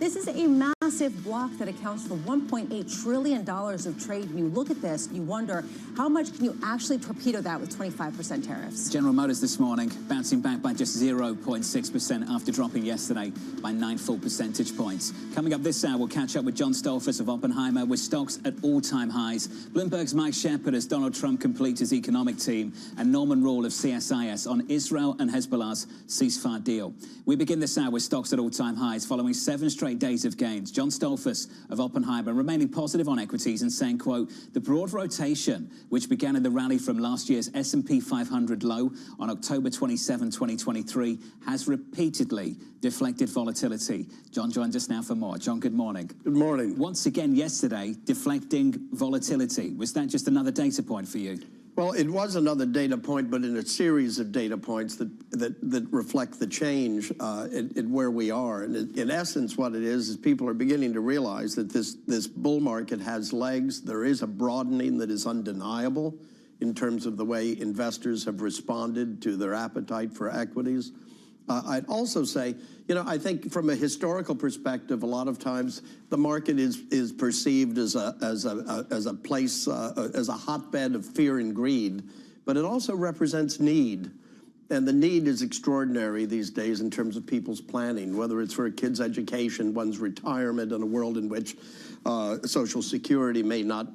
This is a massive block that accounts for $1.8 trillion of trade. When you look at this, you wonder, how much can you actually torpedo that with 25% tariffs? General Motors this morning bouncing back by just 0.6% after dropping yesterday by 9 full percentage points. Coming up this hour, we'll catch up with John Stolfus of Oppenheimer with stocks at all-time highs. Bloomberg's Mike Shepard as Donald Trump completes his economic team, and Norman Rule of CSIS on Israel and Hezbollah's ceasefire deal. We begin this hour with stocks at all-time highs following 7 straight days of gains. John Stolfus of Oppenheimer remaining positive on equities and saying, quote, the broad rotation, which began in the rally from last year's S&P 500 low on October 27, 2023, has repeatedly deflected volatility. John joins us now for more. John, good morning. Good morning. Once again yesterday, deflecting volatility. Was that just another data point for you? Well, it was another data point, but in a series of data points that reflect the change in where we are. And in essence, what it is people are beginning to realize that this bull market has legs. There is a broadening that is undeniable in terms of the way investors have responded to their appetite for equities. I'd also say, you know, I think from a historical perspective, a lot of times the market is perceived as a place, as a hotbed of fear and greed, but it also represents need. And the need is extraordinary these days in terms of people's planning, whether it's for a kid's education, one's retirement, in a world in which Social Security may not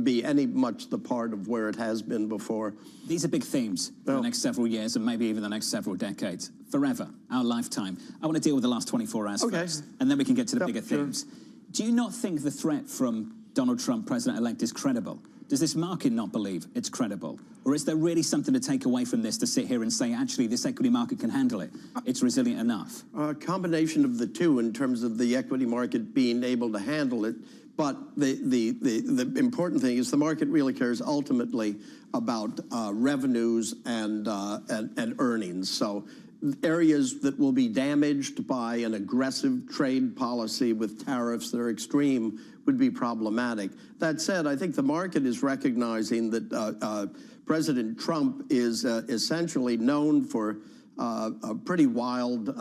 be any much the part of where it has been before. These are big themes for the next several years and maybe even the next several decades. Forever, our lifetime. I want to deal with the last 24 hours first, and then we can get to the bigger themes. Do you not think the threat from Donald Trump, president-elect, is credible? Does this market not believe it's credible? Or is there really something to take away from this to sit here and say, actually, this equity market can handle it? It's resilient enough? A combination of the two in terms of the equity market being able to handle it. But the important thing is the market really cares ultimately about revenues and earnings. So areas that will be damaged by an aggressive trade policy with tariffs that are extreme would be problematic. That said, I think the market is recognizing that President Trump is essentially known for pretty wild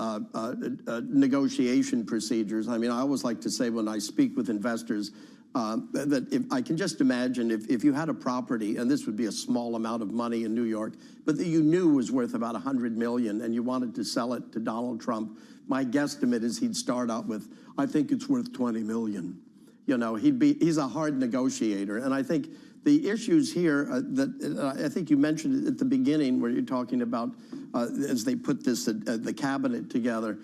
negotiation procedures. I mean, I always like to say when I speak with investors that if I can just imagine if you had a property, and this would be a small amount of money in New York, but that you knew was worth about $100 million and you wanted to sell it to Donald Trump, my guesstimate is he'd start out with, I think it's worth $20 million. You know, he's a hard negotiator. And I think the issues here that I think you mentioned at the beginning where you're talking about as they put this, the cabinet together,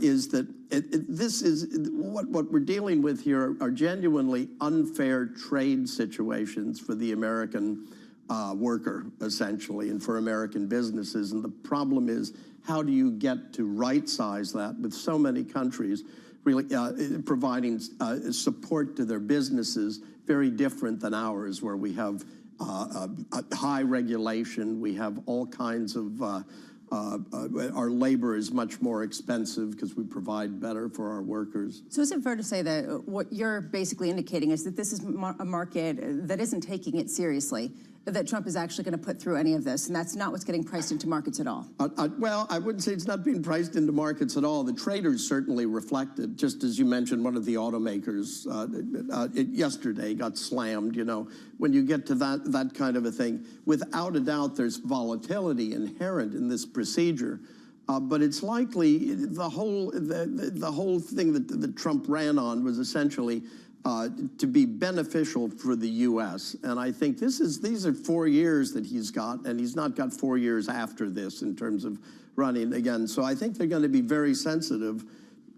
is that this is what we're dealing with here are genuinely unfair trade situations for the American worker, essentially, and for American businesses. And the problem is, how do you get to right-size that with so many countries really providing support to their businesses very different than ours, where we have high regulation, we have all kinds of our labor is much more expensive because we provide better for our workers. So is it fair to say that what you're basically indicating is that this is a market that isn't taking it seriously, that Trump is actually going to put through any of this, and that's not what's getting priced into markets at all? Well, I wouldn't say it's not being priced into markets at all. The traders certainly reflect it. Just as you mentioned, one of the automakers yesterday got slammed. You know, when you get to that kind of a thing, without a doubt, there's volatility inherent in this procedure. But it's likely the whole thing that Trump ran on was essentially to be beneficial for the U.S. And I think these are 4 years that he's got, and he's not got 4 years after this in terms of running again. So I think they're going to be very sensitive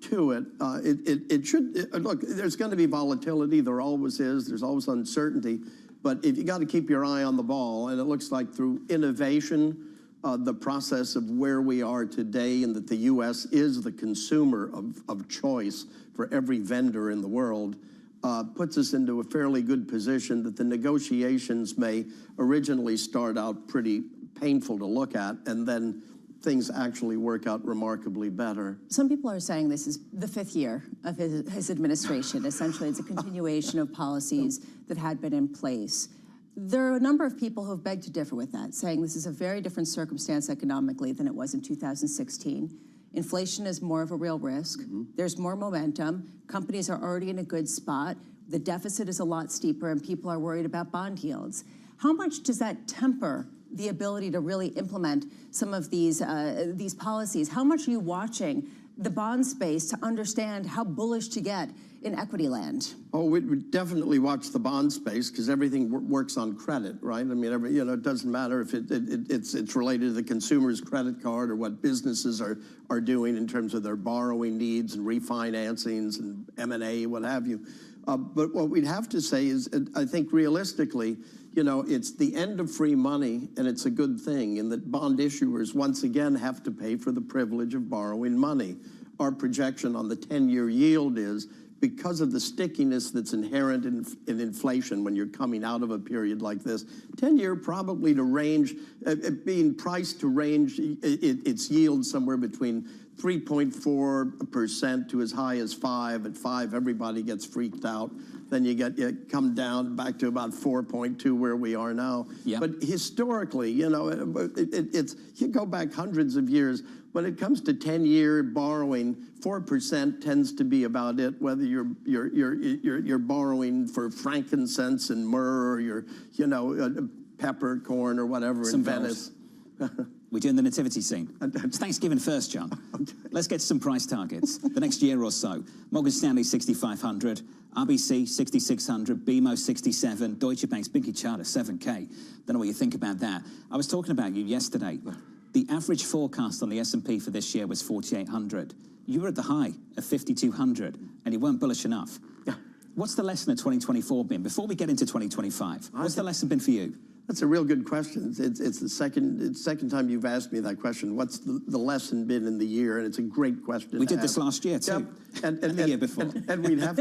to it. It should look. There's going to be volatility. There always is. There's always uncertainty. But if you got to keep your eye on the ball, and it looks like through innovation, the process of where we are today, and that the U.S. is the consumer of choice for every vendor in the world, puts us into a fairly good position that the negotiations may originally start out pretty painful to look at, and then things actually work out remarkably better. Some people are saying this is the 5th year of his administration. Essentially, it's a continuation of policies that had been in place. There are a number of people who have begged to differ with that, saying this is a very different circumstance economically than it was in 2016. Inflation is more of a real risk. There's more momentum. Companies are already in a good spot. The deficit is a lot steeper, and people are worried about bond yields. How much does that temper the ability to really implement some of these policies? How much are you watching the bond space to understand how bullish to get in equity land? Oh, we definitely watch the bond space because everything works on credit, right? I mean, it doesn't matter if it's related to the consumer's credit card or what businesses are doing in terms of their borrowing needs and refinancings and M&A, what have you. But what we'd have to say is, I think realistically, it's the end of free money, and it's a good thing, in that bond issuers once again have to pay for the privilege of borrowing money. Our projection on the 10-year yield is, because of the stickiness that's inherent in inflation when you're coming out of a period like this, 10-year probably to range, being priced to range its yield somewhere between 3.4% to as high as 5%. At 5%, everybody gets freaked out. Then you come down back to about 4.2 where we are now. Yep. But historically, you go back hundreds of years. When it comes to 10-year borrowing, 4% tends to be about it. Whether you're borrowing for frankincense and myrrh, or you're peppercorn or whatever in Venice. We're doing the nativity scene. It's Thanksgiving first, John. Okay. Let's get to some price targets. The next year or so. Morgan Stanley, 6,500. RBC, 6,600. BMO, 67. Deutsche Bank's Binky Charter, 7K. Don't know what you think about that. I was talking about you yesterday. The average forecast on the S&P for this year was 4,800. You were at the high of 5,200, and you weren't bullish enough. Yeah. What's the lesson of 2024 been? Before we get into 2025, what's the lesson been for you? That's a real good question. It's the second time you've asked me that question. What's the lesson been in the year? And it's a great question. We did this last year too. Yep. And the year before. And we'd have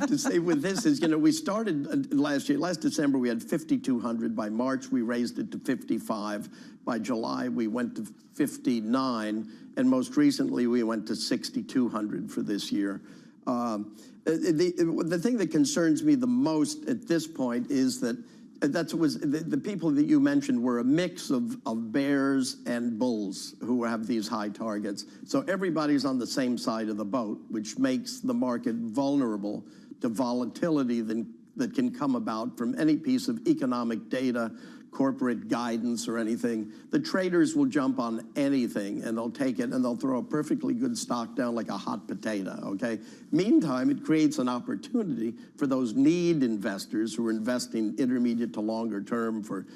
to say with this is, we started last year. Last December we had 5,200. By March we raised it to 55. By July we went to 59, and most recently we went to 6,200 for this year. The thing that concerns me the most at this point is that the people that you mentioned were a mix of bears and bulls who have these high targets. So everybody's on the same side of the boat, which makes the market vulnerable to volatility that can come about from any piece of economic data, corporate guidance, or anything. The traders will jump on anything, and they'll take it, and they'll throw a perfectly good stock down like a hot potato, okay? Meantime, it creates an opportunity for those need investors who are investing intermediate to longer term for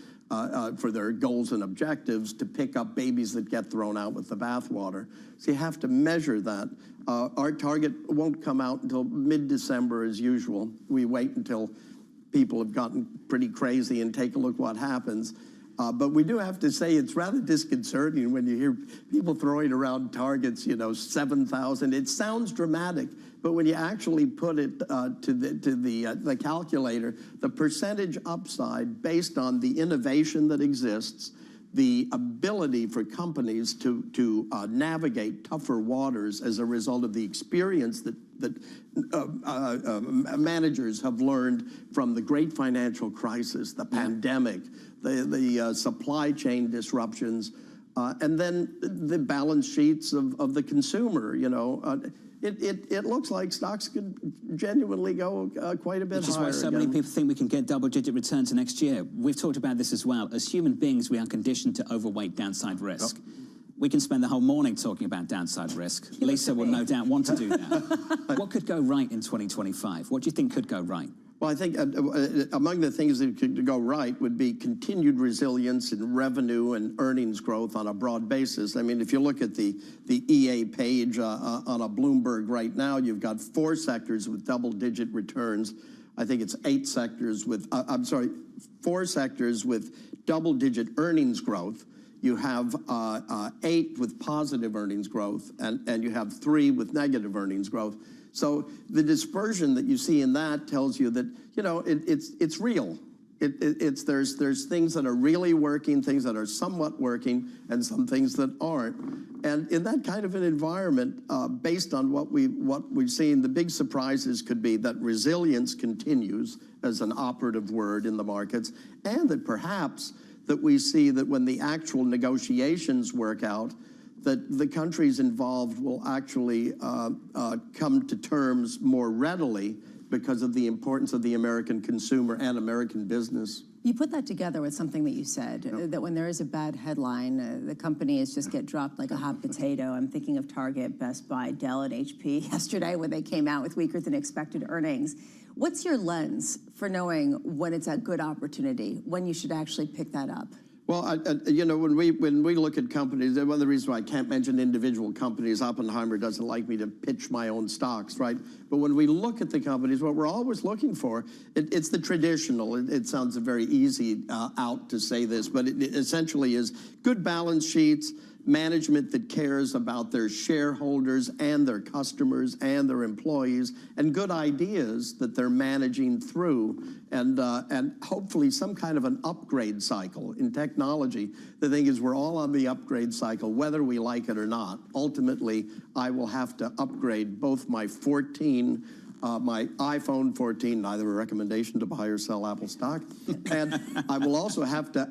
their goals and objectives to pick up babies that get thrown out with the bathwater. So you have to measure that. Our target won't come out until mid-December as usual. We wait until people have gotten pretty crazy and take a look what happens. But we do have to say it's rather disconcerting when you hear people throwing around targets, 7,000. It sounds dramatic, but when you actually put it to the calculator, the percentage upside based on the innovation that exists, the ability for companies to navigate tougher waters as a result of the experience that managers have learned from the great financial crisis, the pandemic, the supply chain disruptions, and then the balance sheets of the consumer. It looks like stocks could genuinely go quite a bit higher. Which is why so many people think we can get double-digit returns next year. We've talked about this as well. As human beings, we are conditioned to overweight downside risk. Yep. We can spend the whole morning talking about downside risk. Lisa will no doubt want to do that. What could go right in 2025? What do you think could go right? Well, I think among the things that could go right would be continued resilience in revenue and earnings growth on a broad basis. I mean, if you look at the EA page on a Bloomberg right now, you've got 4 sectors with double-digit returns. I think it's 8 sectors with, 4 sectors with double-digit earnings growth. You have 8 with positive earnings growth, and you have 3 with negative earnings growth. So the dispersion that you see in that tells you that, it's real. There's things that are really working, things that are somewhat working, and some things that aren't. And in that kind of an environment, based on what we've seen, the big surprises could be that resilience continues as an operative word in the markets, and that perhaps that we see that when the actual negotiations work out, that the countries involved will actually come to terms more readily because of the importance of the American consumer and American business. You put that together with something that you said, that when there is a bad headline, the companies just get dropped like a hot potato. I'm thinking of Target, Best Buy, Dell, and HP yesterday when they came out with weaker than expected earnings. What's your lens for knowing when it's a good opportunity, when you should actually pick that up? Well, you know, when we look at companies, one of the reasons why I can't mention individual companies, Oppenheimer doesn't like me to pitch my own stocks, right? But when we look at the companies, what we're always looking for, it's the traditional. It sounds very easy out to say this, but it essentially is good balance sheets, management that cares about their shareholders and their customers and their employees, and good ideas that they're managing through, and hopefully some kind of an upgrade cycle in technology. The thing is, we're all on the upgrade cycle, whether we like it or not. Ultimately, I will have to upgrade both my my iPhone 14, neither a recommendation to buy or sell Apple stock, and I will also have to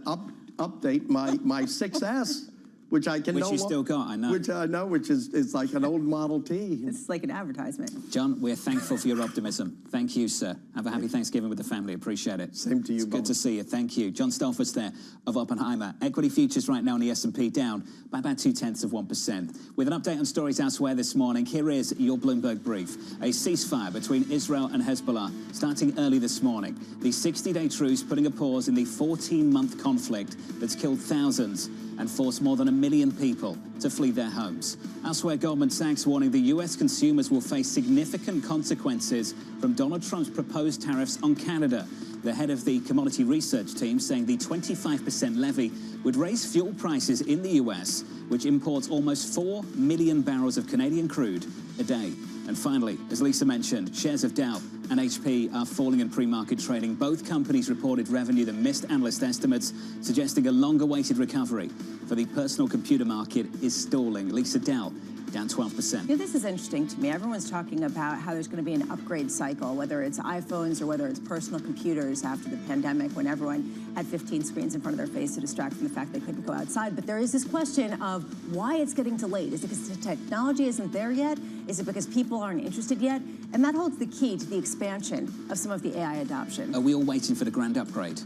update my 6S. Which I can Which you still got, I know. Which I know, which is like an old Model T. It's like an advertisement. John, we're thankful for your optimism. Thank you, sir. Have a happy Thanksgiving with the family. Appreciate it. Same to you, It's good to see you. Thank you. John Stolfus there of Oppenheimer. Equity futures right now on the S&P down by about 0.2%. With an update on stories elsewhere this morning, here is your Bloomberg brief. A ceasefire between Israel and Hezbollah starting early this morning. The 60-day truce putting a pause in the 14-month conflict that's killed thousands and forced more than 1 million people to flee their homes. Elsewhere, Goldman Sachs warning the U.S. consumers will face significant consequences from Donald Trump's proposed tariffs on Canada. The head of the commodity research team saying the 25% levy would raise fuel prices in the U.S., which imports almost 4 million barrels of Canadian crude a day. And finally, as Lisa mentioned, shares of Dell and HP are falling in pre-market trading. Both companies reported revenue that missed analyst estimates, suggesting a longer-awaited recovery for the personal computer market is stalling. Lisa, Dell down 12%. Yeah, this is interesting to me. Everyone's talking about how there's going to be an upgrade cycle, whether it's iPhones or whether it's personal computers after the pandemic, when everyone had 15 screens in front of their face to distract from the fact they couldn't go outside. But there is this question of why it's getting delayed. Is it because the technology isn't there yet? Is it because people aren't interested yet? And that holds the key to the expansion of some of the AI adoption. Are we all waiting for the grand upgrade?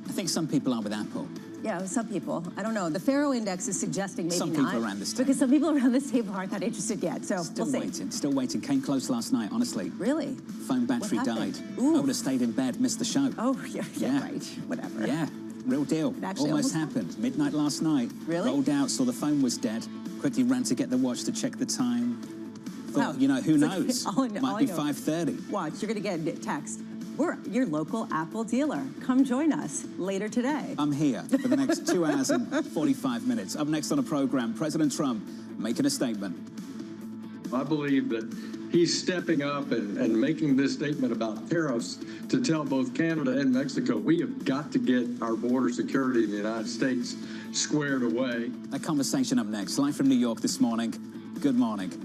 I think some people are with Apple. Yeah, some people. I don't know. The Faro Index is suggesting maybe some not. people around this table. Because some people around this table aren't that interested yet. So Still we'll see. waiting, still waiting. Came close last night, honestly. Really? Phone battery What died. happened? Ooh. I would have stayed in bed, missed the show. Oh, yeah, right. Whatever. Yeah, real deal. It actually Almost almost happened. Midnight last night. Really? Rolled out, saw the phone was dead. Quickly ran to get the watch to check the time. Thought, Wow. you know, who It's knows? like, all I know- Might all I be know. 5:30. Watch, you're going to get a text. We're your local Apple dealer. Come join us later today. I'm here for the next 2 hours and 45 minutes. Up next on a program, President Trump making a statement. I believe that he's stepping up and making this statement about tariffs to tell both Canada and Mexico, we have got to get our border security in the United States squared away. That conversation up next. Live from New York this morning. Good morning.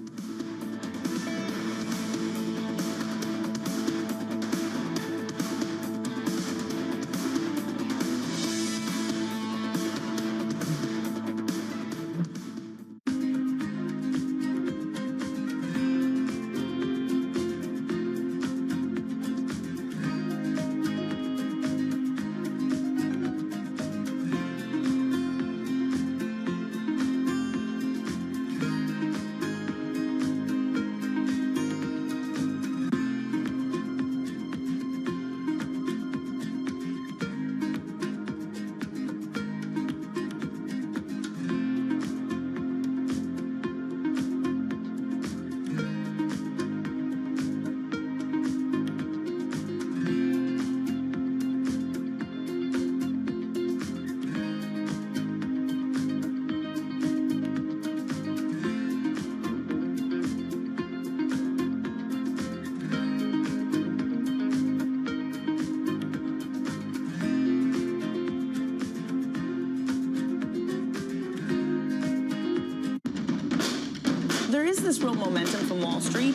There is this real momentum from Wall Street.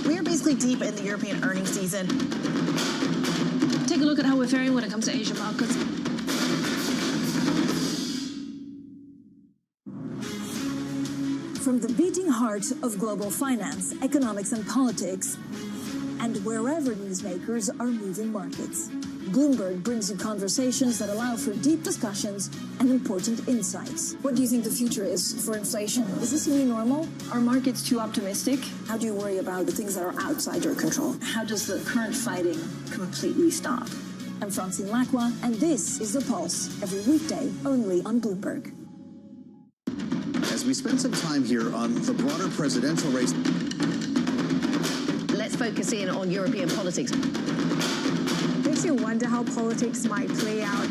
We are basically deep in the European earnings season. Take a look at how we're faring when it comes to Asian markets. from the beating heart of global finance, economics, and politics, and wherever newsmakers are moving markets. Bloomberg brings you conversations that allow for deep discussions and important insights. What do you think the future is for inflation? Is this a new normal? Are markets too optimistic? How do you worry about the things that are outside your control? How does the current fighting completely stop? I'm Francine Lacqua, and this is The Pulse, every weekday only on Bloomberg. As we spend some time here on the broader presidential race. Let's focus in on European politics. Makes you wonder how politics might play out.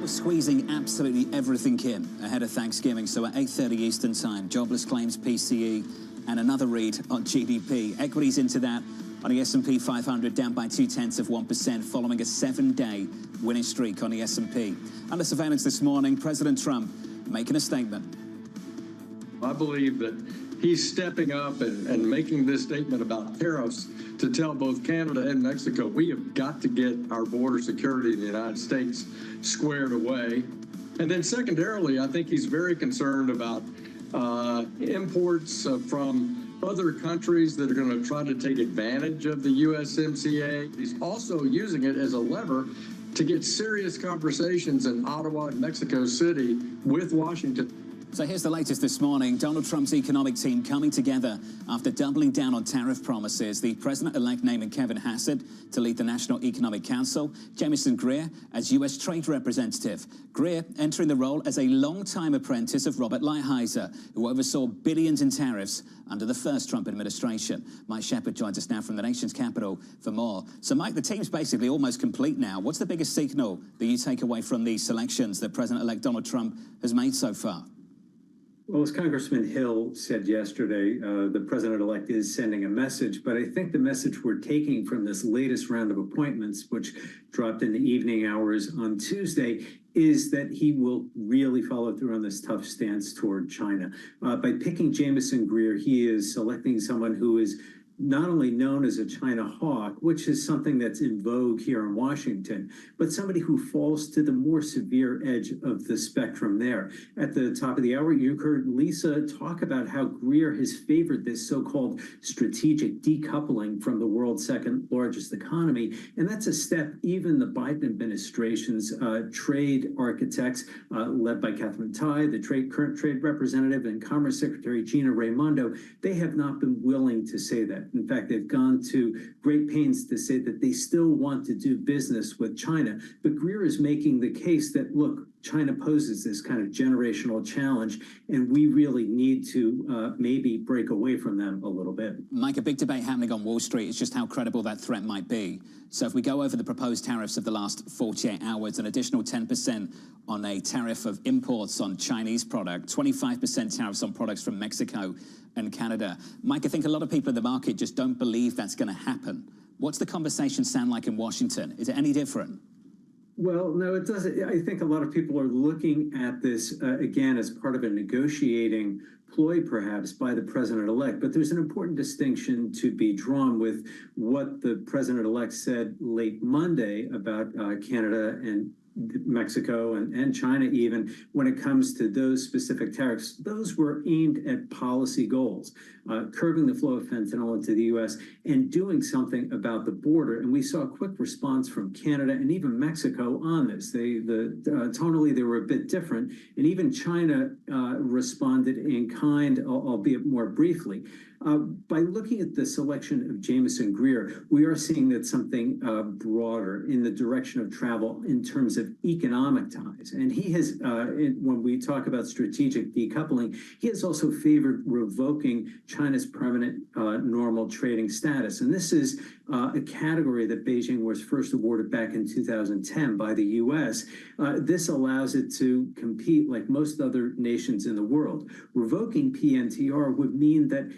We're squeezing absolutely everything in ahead of Thanksgiving. So at 8:30 Eastern Time, jobless claims, PCE, and another read on GDP. Equities into that on the S&P 500 down by 0.2% following a 7-day winning streak on the S&P. Under surveillance this morning, President Trump making a statement. I believe that he's stepping up and making this statement about tariffs to tell both Canada and Mexico, we have got to get our border security in the United States squared away. And then secondarily, I think he's very concerned about imports from other countries that are going to try to take advantage of the USMCA. He's also using it as a lever to get serious conversations in Ottawa and Mexico City with Washington. So here's the latest this morning. Donald Trump's economic team coming together after doubling down on tariff promises. The president-elect naming Kevin Hassett to lead the National Economic Council, Jamieson Greer as U.S. Trade Representative. Greer entering the role as a long-time apprentice of Robert Lighthizer, who oversaw billions in tariffs under the first Trump administration. Mike Shepard joins us now from the nation's capital for more. So, Mike, the team's basically almost complete now. What's the biggest signal that you take away from these selections that President-elect Donald Trump has made so far? Well, as Congressman Hill said yesterday, the president-elect is sending a message, but I think the message we're taking from this latest round of appointments, which dropped in the evening hours on Tuesday, is that he will really follow through on this tough stance toward China. By picking Jamieson Greer, he is selecting someone who is not only known as a China hawk, which is something that's in vogue here in Washington, but somebody who falls to the more severe edge of the spectrum there. At the top of the hour, you heard Lisa talk about how Greer has favored this so-called strategic decoupling from the world's second largest economy. And that's a step even the Biden administration's trade architects, led by Catherine Tai, the current trade representative, and Commerce Secretary Gina Raimondo, they have not been willing to say that. In fact, they've gone to great pains to say that they still want to do business with China. But Greer is making the case that, look, China poses this kind of generational challenge, and we really need to maybe break away from them a little bit. Mike, a big debate happening on Wall Street is just how credible that threat might be. So if we go over the proposed tariffs of the last 48 hours, an additional 10% on a tariff of imports on Chinese product, 25% tariffs on products from Mexico and Canada. Mike, I think a lot of people in the market just don't believe that's going to happen. What's the conversation sound like in Washington? Is it any different? Well, no, it doesn't. I think a lot of people are looking at this, again, as part of a negotiating ploy, perhaps, by the president-elect. But there's an important distinction to be drawn with what the president-elect said late Monday about Canada and Mexico and China even, when it comes to those specific tariffs. Those were aimed at policy goals, curbing the flow of fentanyl into the U.S. and doing something about the border. And we saw a quick response from Canada and even Mexico on this. Tonally, they were a bit different. And even China responded in kind, albeit more briefly. By looking at the selection of Jamieson Greer, we are seeing that something broader in the direction of travel in terms of economic ties. And he has, when we talk about strategic decoupling, he has also favored revoking China's permanent normal trading status. And this is a category that Beijing was first awarded back in 2010 by the U.S. This allows it to compete like most other nations in the world. Revoking PNTR would mean that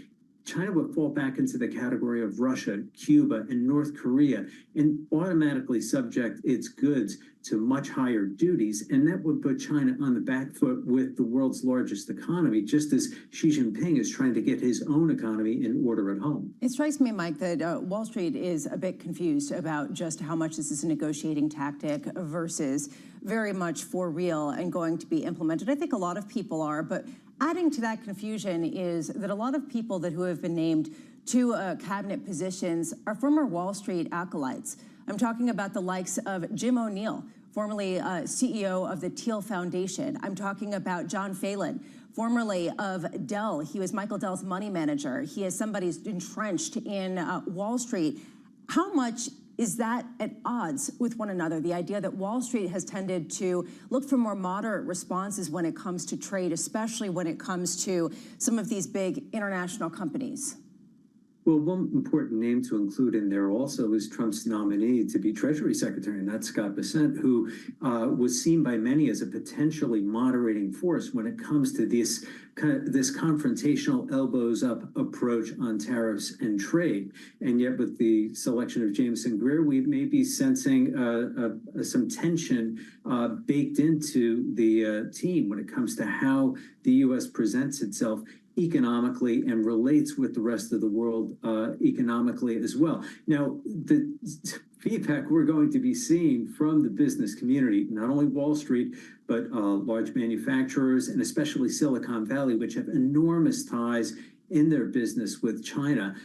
China would fall back into the category of Russia, Cuba, and North Korea and automatically subject its goods to much higher duties. And that would put China on the back foot with the world's largest economy, just as Xi Jinping is trying to get his own economy in order at home. It strikes me, Mike, that Wall Street is a bit confused about just how much this is a negotiating tactic versus very much for real and going to be implemented. I think a lot of people are, but adding to that confusion is that a lot of people who have been named to cabinet positions are former Wall Street acolytes. I'm talking about the likes of Jim O'Neill, formerly CEO of the Thiel Foundation. I'm talking about John Phelan, formerly of Dell. He was Michael Dell's money manager. He is somebody who's entrenched in Wall Street. How much is that at odds with one another? The idea that Wall Street has tended to look for more moderate responses when it comes to trade, especially when it comes to some of these big international companies. Well, one important name to include in there also is Trump's nominee to be Treasury Secretary, and that's Scott Bessent, who was seen by many as a potentially moderating force when it comes to this confrontational elbows-up approach on tariffs and trade. And yet with the selection of Jameson Greer, we may be sensing some tension baked into the team when it comes to how the U.S. presents itself economically and relates with the rest of the world economically as well. Now, the feedback we're going to be seeing from the business community, not only Wall Street, but large manufacturers and especially Silicon Valley, which have enormous ties in their business with China,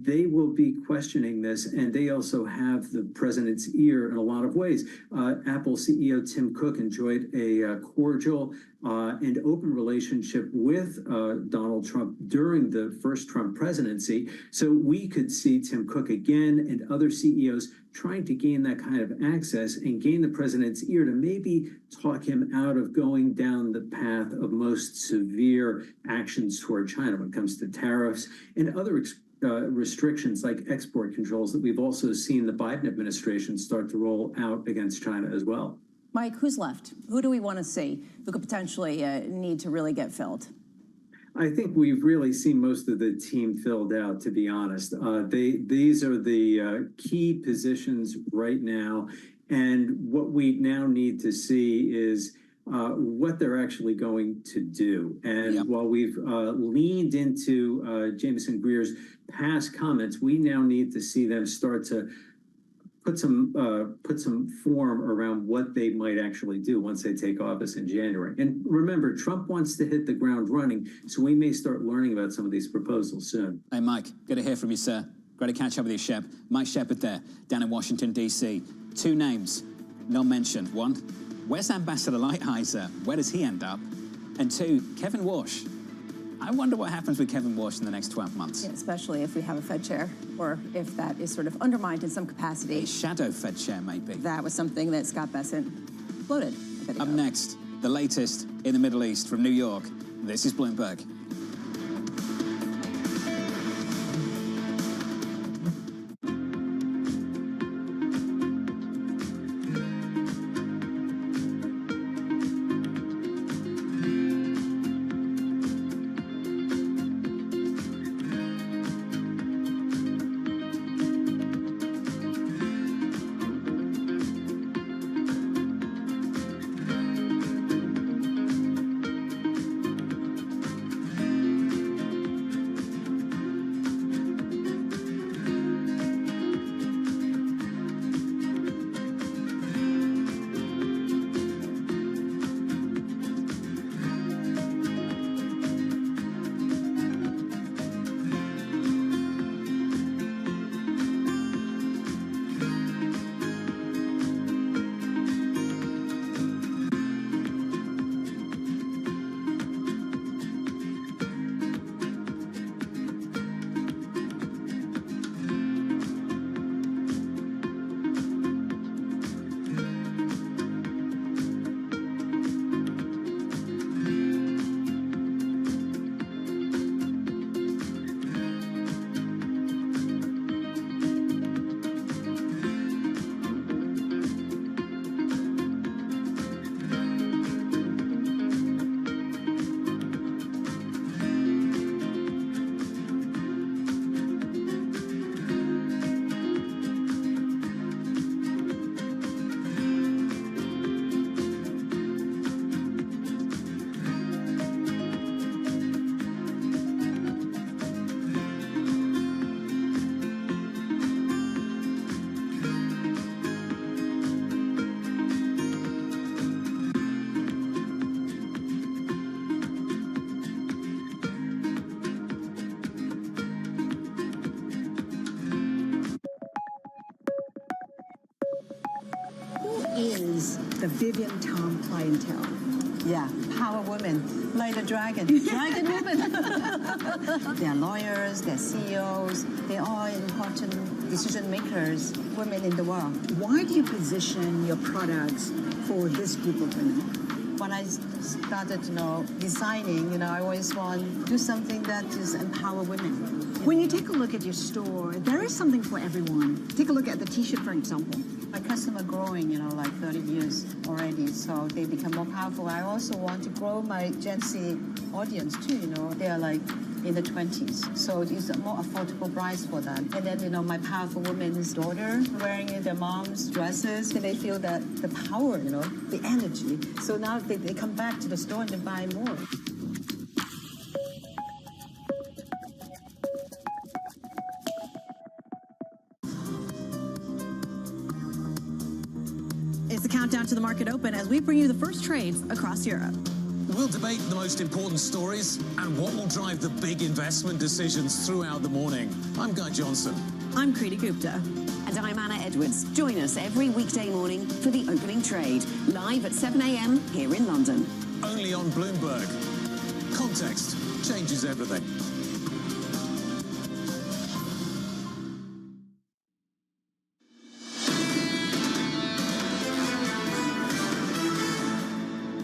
they will be questioning this, and they also have the president's ear in a lot of ways. Apple CEO Tim Cook enjoyed a cordial and open relationship with Donald Trump during the first Trump presidency. So we could see Tim Cook again and other CEOs trying to gain that kind of access and gain the president's ear to maybe talk him out of going down the path of most severe actions toward China when it comes to tariffs and other restrictions like export controls that we've also seen the Biden administration start to roll out against China as well. Mike, who's left? Who do we want to see who could potentially need to really get filled? I think we've really seen most of the team filled out, to be honest. These are the key positions right now. And what we now need to see is what they're actually going to do. And while we've leaned into Jameson Greer's past comments, we now need to see them start to put some form around what they might actually do once they take office in January. And remember, Trump wants to hit the ground running, so we may start learning about some of these proposals soon. Hey, Mike, good to hear from you, sir. Great to catch up with you, Shep. Mike Shepard there, down in Washington, D.C. Two names, not mentioned. One, where's Ambassador Lighthizer? Where does he end up? And two, Kevin Walsh. I wonder what happens with Kevin Walsh in the next 12 months. Yeah, especially if we have a Fed chair, or if that is sort of undermined in some capacity. A shadow Fed chair, maybe. That was something that Scott Bessent floated a bit ago. Up next, the latest in the Middle East from New York. This is Bloomberg. is the Vivian Tom clientele. Yeah, power women, like the dragon women. They're lawyers, they're CEOs, they're all important decision makers, women in the world. Why do you position your products for this group of women? When I started, designing, I always want to do something that is empower women. When you take a look at your store, there is something for everyone. Take a look at the T-shirt, for example. My customer growing, like 30 years already, so they become more powerful. I also want to grow my Gen Z audience too, they are like in the 20s, so it's a more affordable price for them. And then, my powerful woman's daughter wearing their mom's dresses, and they feel that the power, the energy. So now they come back to the store and they buy more. It's the countdown to the market open as we bring you the first trades across Europe. We'll debate the most important stories and what will drive the big investment decisions throughout the morning. I'm Guy Johnson. I'm Kriti Gupta. And I'm Anna Edwards. Join us every weekday morning for the opening trade, live at 7 a.m. here in London. Only on Bloomberg. Context changes everything.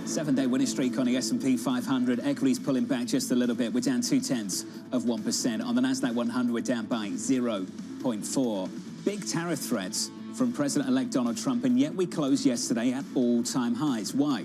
Seven-day winning streak on the S&P 500. Equities pulling back just a little bit. We're down 0.2%. On the Nasdaq 100, we're down by 0.4. Big tariff threats from President-elect Donald Trump, and yet we closed yesterday at all-time highs. Why?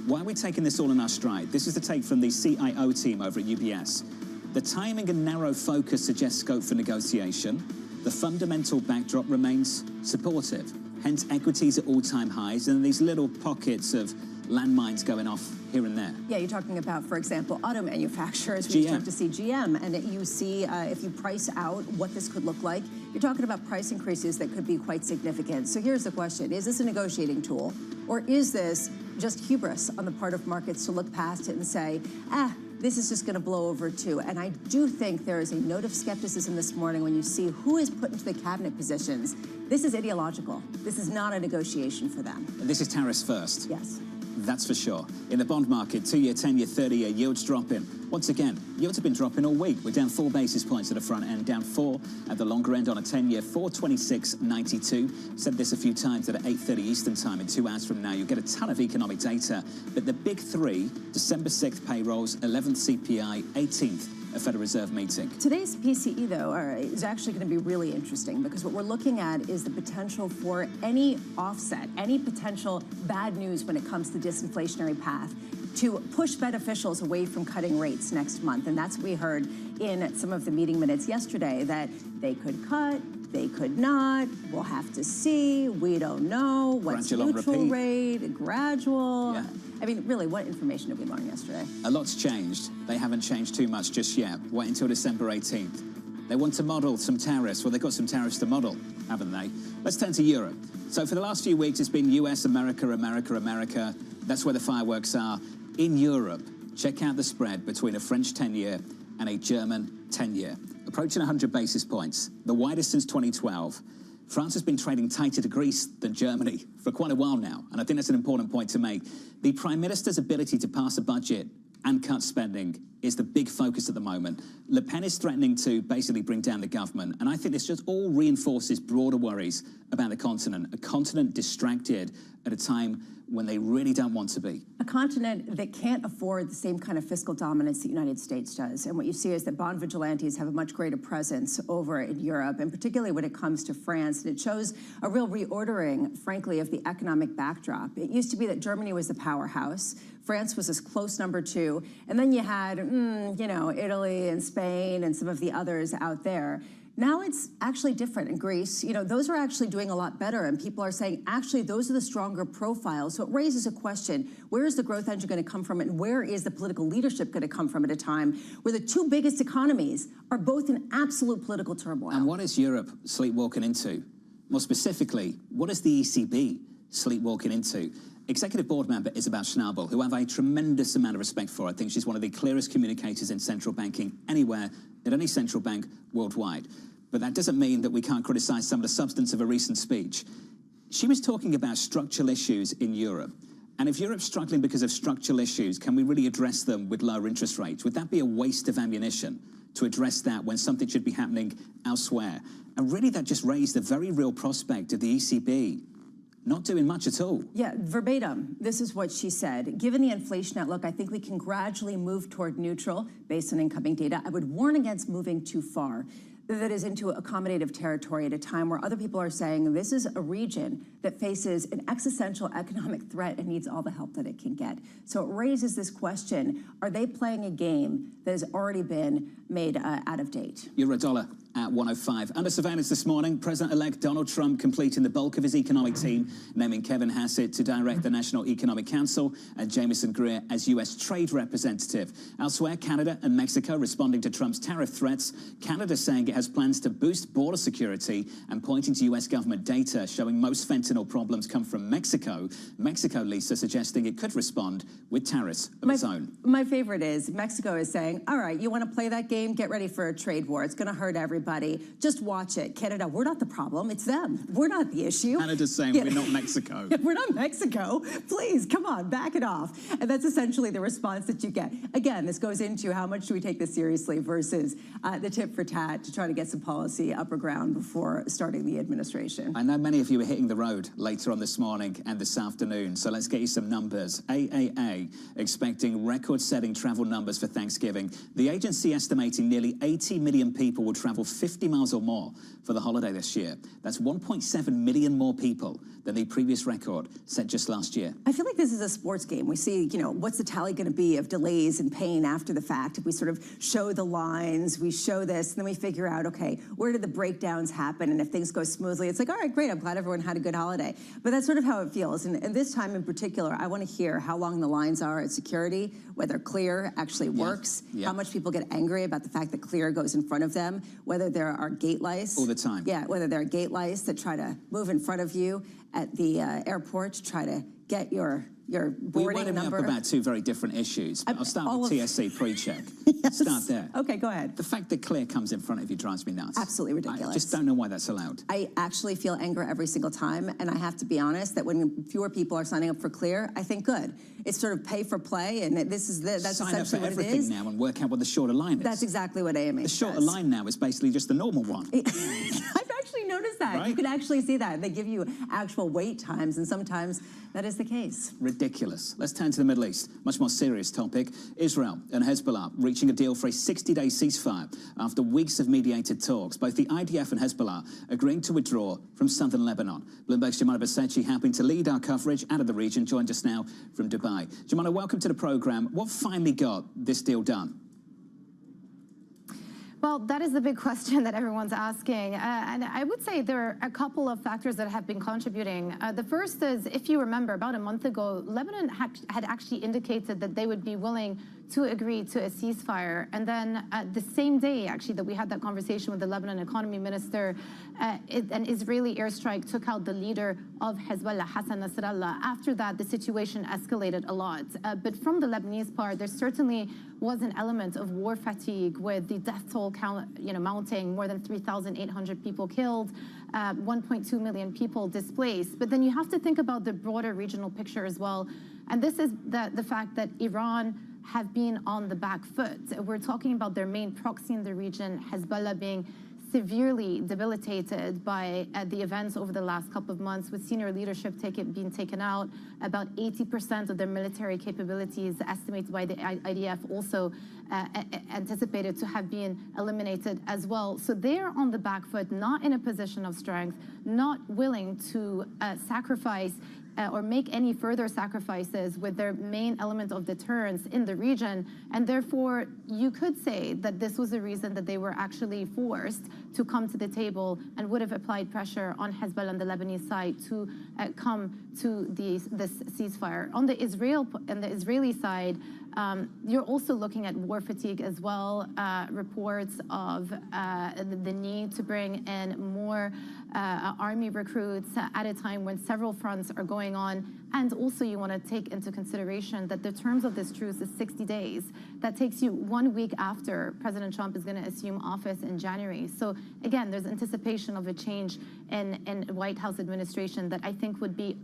Why are we taking this all in our stride? This is the take from the CIO team over at UBS. The timing and narrow focus suggest scope for negotiation. The fundamental backdrop remains supportive. Hence, equities at all-time highs, and these little pockets of landmines going off here and there. Yeah, you're talking about, for example, auto manufacturers. We start to see GM, and you see if you price out what this could look like, you're talking about price increases that could be quite significant. So here's the question. Is this a negotiating tool, or is this just hubris on the part of markets to look past it and say, this is just going to blow over too? And I do think there is a note of skepticism this morning when you see who is put into the cabinet positions. This is ideological. This is not a negotiation for them. This is tariffs first. Yes. That's for sure. In the bond market, 2-year, 10-year, 30-year yields dropping. Once again, yields have been dropping all week. We're down 4 basis points at the front end, down 4 at the longer end on a 10-year, 426.92. Said this a few times that at 8:30 Eastern time in 2 hours from now, you'll get a ton of economic data. But the big three, December 6th payrolls, 11th CPI, 18th a Federal Reserve meeting. Today's PCE, though, is actually going to be really interesting because what we're looking at is the potential for any offset, any potential bad news when it comes to the disinflationary path to push Fed officials away from cutting rates next month. And that's what we heard in some of the meeting minutes yesterday, that they could cut, they could not, we'll have to see, we don't know, what's neutral rate, gradual. Yeah. I mean, really, what information did we learn yesterday? A lot's changed. They haven't changed too much just yet. Wait until December 18th. They want to model some tariffs. Well, they've got some tariffs to model, haven't they? Let's turn to Europe. So for the last few weeks, it's been US, America, America, America. That's where the fireworks are. In Europe, check out the spread between a French 10-year and a German 10-year. Approaching 100 basis points, the widest since 2012. France has been trading tighter to Greece than Germany for quite a while now, and I think that's an important point to make. The Prime Minister's ability to pass a budget and cut spending is the big focus at the moment. Le Pen is threatening to basically bring down the government, and I think this just all reinforces broader worries about the continent, a continent distracted at a time when they really don't want to be. A continent that can't afford the same kind of fiscal dominance the United States does. And what you see is that bond vigilantes have a much greater presence over in Europe, and particularly when it comes to France. And it shows a real reordering, frankly, of the economic backdrop. It used to be that Germany was the powerhouse. France was this close number 2. And then you had, Italy and Spain and some of the others out there. Now it's actually different in Greece. Those are actually doing a lot better, and people are saying, actually, those are the stronger profiles. So it raises a question, where is the growth engine going to come from, and where is the political leadership going to come from at a time where the 2 biggest economies are both in absolute political turmoil? And what is Europe sleepwalking into? More specifically, what is the ECB sleepwalking into? Executive board member Isabel Schnabel, who I have a tremendous amount of respect for. I think she's one of the clearest communicators in central banking anywhere, at any central bank worldwide. But that doesn't mean that we can't criticize some of the substance of a recent speech. She was talking about structural issues in Europe. And if Europe's struggling because of structural issues, can we really address them with lower interest rates? Would that be a waste of ammunition to address that when something should be happening elsewhere? And really that just raised the very real prospect of the ECB not doing much at all. Yeah, verbatim, this is what she said. Given the inflation outlook, I think we can gradually move toward neutral based on incoming data. I would warn against moving too far. That is into accommodative territory at a time where other people are saying this is a region that faces an existential economic threat and needs all the help that it can get. So it raises this question, are they playing a game that has already been made out of date? Euro-dollar at 105. Under surveillance this morning, President-elect Donald Trump completing the bulk of his economic team, naming Kevin Hassett to direct the National Economic Council and Jamieson Greer as U.S. trade representative. Elsewhere, Canada and Mexico responding to Trump's tariff threats. Canada saying it has plans to boost border security and pointing to U.S. government data showing most fentanyl problems come from Mexico. Mexico, Lisa, suggesting it could respond with tariffs of its own. My favorite is Mexico is saying, all right, you want to play that game? Get ready for a trade war. It's going to hurt everybody. Just watch it. Canada, we're not the problem. It's them. We're not the issue. Canada's saying we're not Mexico. We're not Mexico. Please, come on, back it off. And that's essentially the response that you get. Again, this goes into how much do we take this seriously versus the tit for tat to try to get some policy upper ground before starting the administration. I know many of you are hitting the road later on this morning and this afternoon, so let's get you some numbers. AAA expecting record-setting travel numbers for Thanksgiving. The agency estimating nearly 80 million people will travel 50 miles or more for the holiday this year. That's 1.7 million more people than the previous record set just last year. I feel like this is a sports game. We see, what's the tally going to be of delays and pain after the fact? If we sort of show the lines, we show this, and then we figure out, okay, where did the breakdowns happen? And if things go smoothly, it's like, all right, great, I'm glad everyone had a good holiday. But that's sort of how it feels. And this time in particular, I want to hear how long the lines are at security, whether Clear actually works, how much people get angry about the fact that Clear goes in front of them, whether there are gate lights. All the time. Yeah, whether there are gate lights that try to move in front of you at the airport to try to get your boarding number. Up about two very different issues. I'll start with TSC pre-check. Yes. Start there. Okay, go ahead. The fact that Clear comes in front of you drives me nuts. Absolutely ridiculous. I just don't know why that's allowed. I actually feel anger every single time, and I have to be honest that when fewer people are signing up for Clear, I think good. It's sort of pay for play, and that's Sign essentially up for what everything it is. now and work out what the shorter line is. That's exactly what AMH The shorter does. line now is basically just the normal one. I've actually noticed that. Right? You can actually see that. They give you actual wait times, and sometimes that is the case. Ridiculous. Let's turn to the Middle East. Much more serious topic. Israel and Hezbollah reaching a deal for a 60-day ceasefire after weeks of mediated talks. Both the IDF and Hezbollah agreeing to withdraw from southern Lebanon. Bloomberg's Jemana Basechi, helping to lead our coverage out of the region, joined us now from Dubai. Jemana, welcome to the program. What finally got this deal done? Well, that is the big question that everyone's asking. And I would say there are a couple of factors that have been contributing. The first is, if you remember, about a month ago, Lebanon had actually indicated that they would be willing to agree to a ceasefire. And then the same day, actually, that we had that conversation with the Lebanon economy minister, an Israeli airstrike took out the leader of Hezbollah, Hassan Nasrallah. After that, the situation escalated a lot. But from the Lebanese part, there certainly was an element of war fatigue with the death toll count, mounting, more than 3,800 people killed, 1.2 million people displaced. But then you have to think about the broader regional picture as well. And this is the fact that Iran have been on the back foot. We're talking about their main proxy in the region, Hezbollah, being severely debilitated by the events over the last couple of months, with senior leadership being taken out. About 80% of their military capabilities, estimated by the IDF, also anticipated to have been eliminated as well. So they're on the back foot, not in a position of strength, not willing to sacrifice or make any further sacrifices with their main element of deterrence in the region. And therefore, you could say that this was the reason that they were actually forced to come to the table and would have applied pressure on Hezbollah on the Lebanese side to come to this ceasefire. On the Israeli side, you're also looking at war fatigue as well. Reports of the need to bring in more army recruits at a time when several fronts are going on And also you want to take into consideration that the terms of this truce is 60 days. That takes you 1 week after President Trump is going to assume office in January. So again, there's anticipation of a change in White House administration that I think would be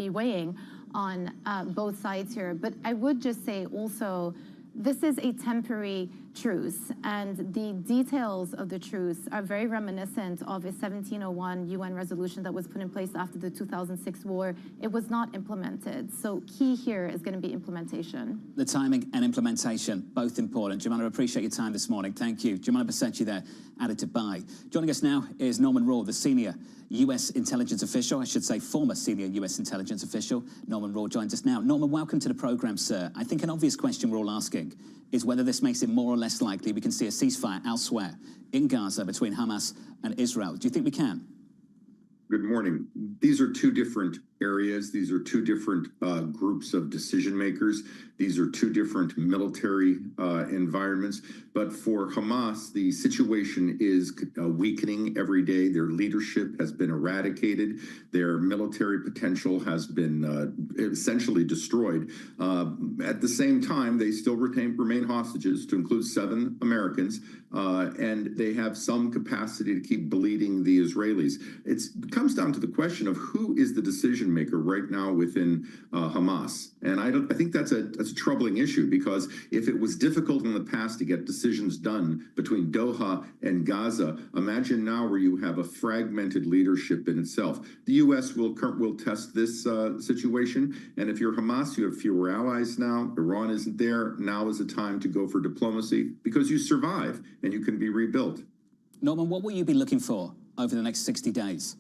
weighing on both sides here. But I would just say also, this is a temporary truce, and the details of the truce are very reminiscent of a 1701 UN resolution that was put in place after the 2006 war. It was not implemented. So key here is going to be implementation. The timing and implementation, both important. Jumana, I appreciate your time this morning. Thank you. Jumana Basenji there, added to Dubai. Joining us now is Norman Raw, the senior U.S. intelligence official, I should say former senior U.S. intelligence official. Norman Raw joins us now. Norman, welcome to the program, sir. I think an obvious question we're all asking is whether this makes it more or less likely we can see a ceasefire elsewhere in Gaza between Hamas and Israel. Do you think we can? Good morning. These are two different areas. These are two different groups of decision makers. These are two different military environments. But for Hamas, the situation is weakening every day. Their leadership has been eradicated. Their military potential has been essentially destroyed. At the same time, they still remain hostages, to include 7 Americans, and they have some capacity to keep bleeding the Israelis. It comes down to the question of who is the decision maker right now within Hamas. And I think that's a troubling issue, because if it was difficult in the past to get decisions done between Doha and Gaza, imagine now where you have a fragmented leadership in itself. The U.S. will test this situation, and if you're Hamas, you have fewer allies now. Iran isn't there. Now is the time to go for diplomacy, because you survive and you can be rebuilt. Norman, what will you be looking for over the next 60 days?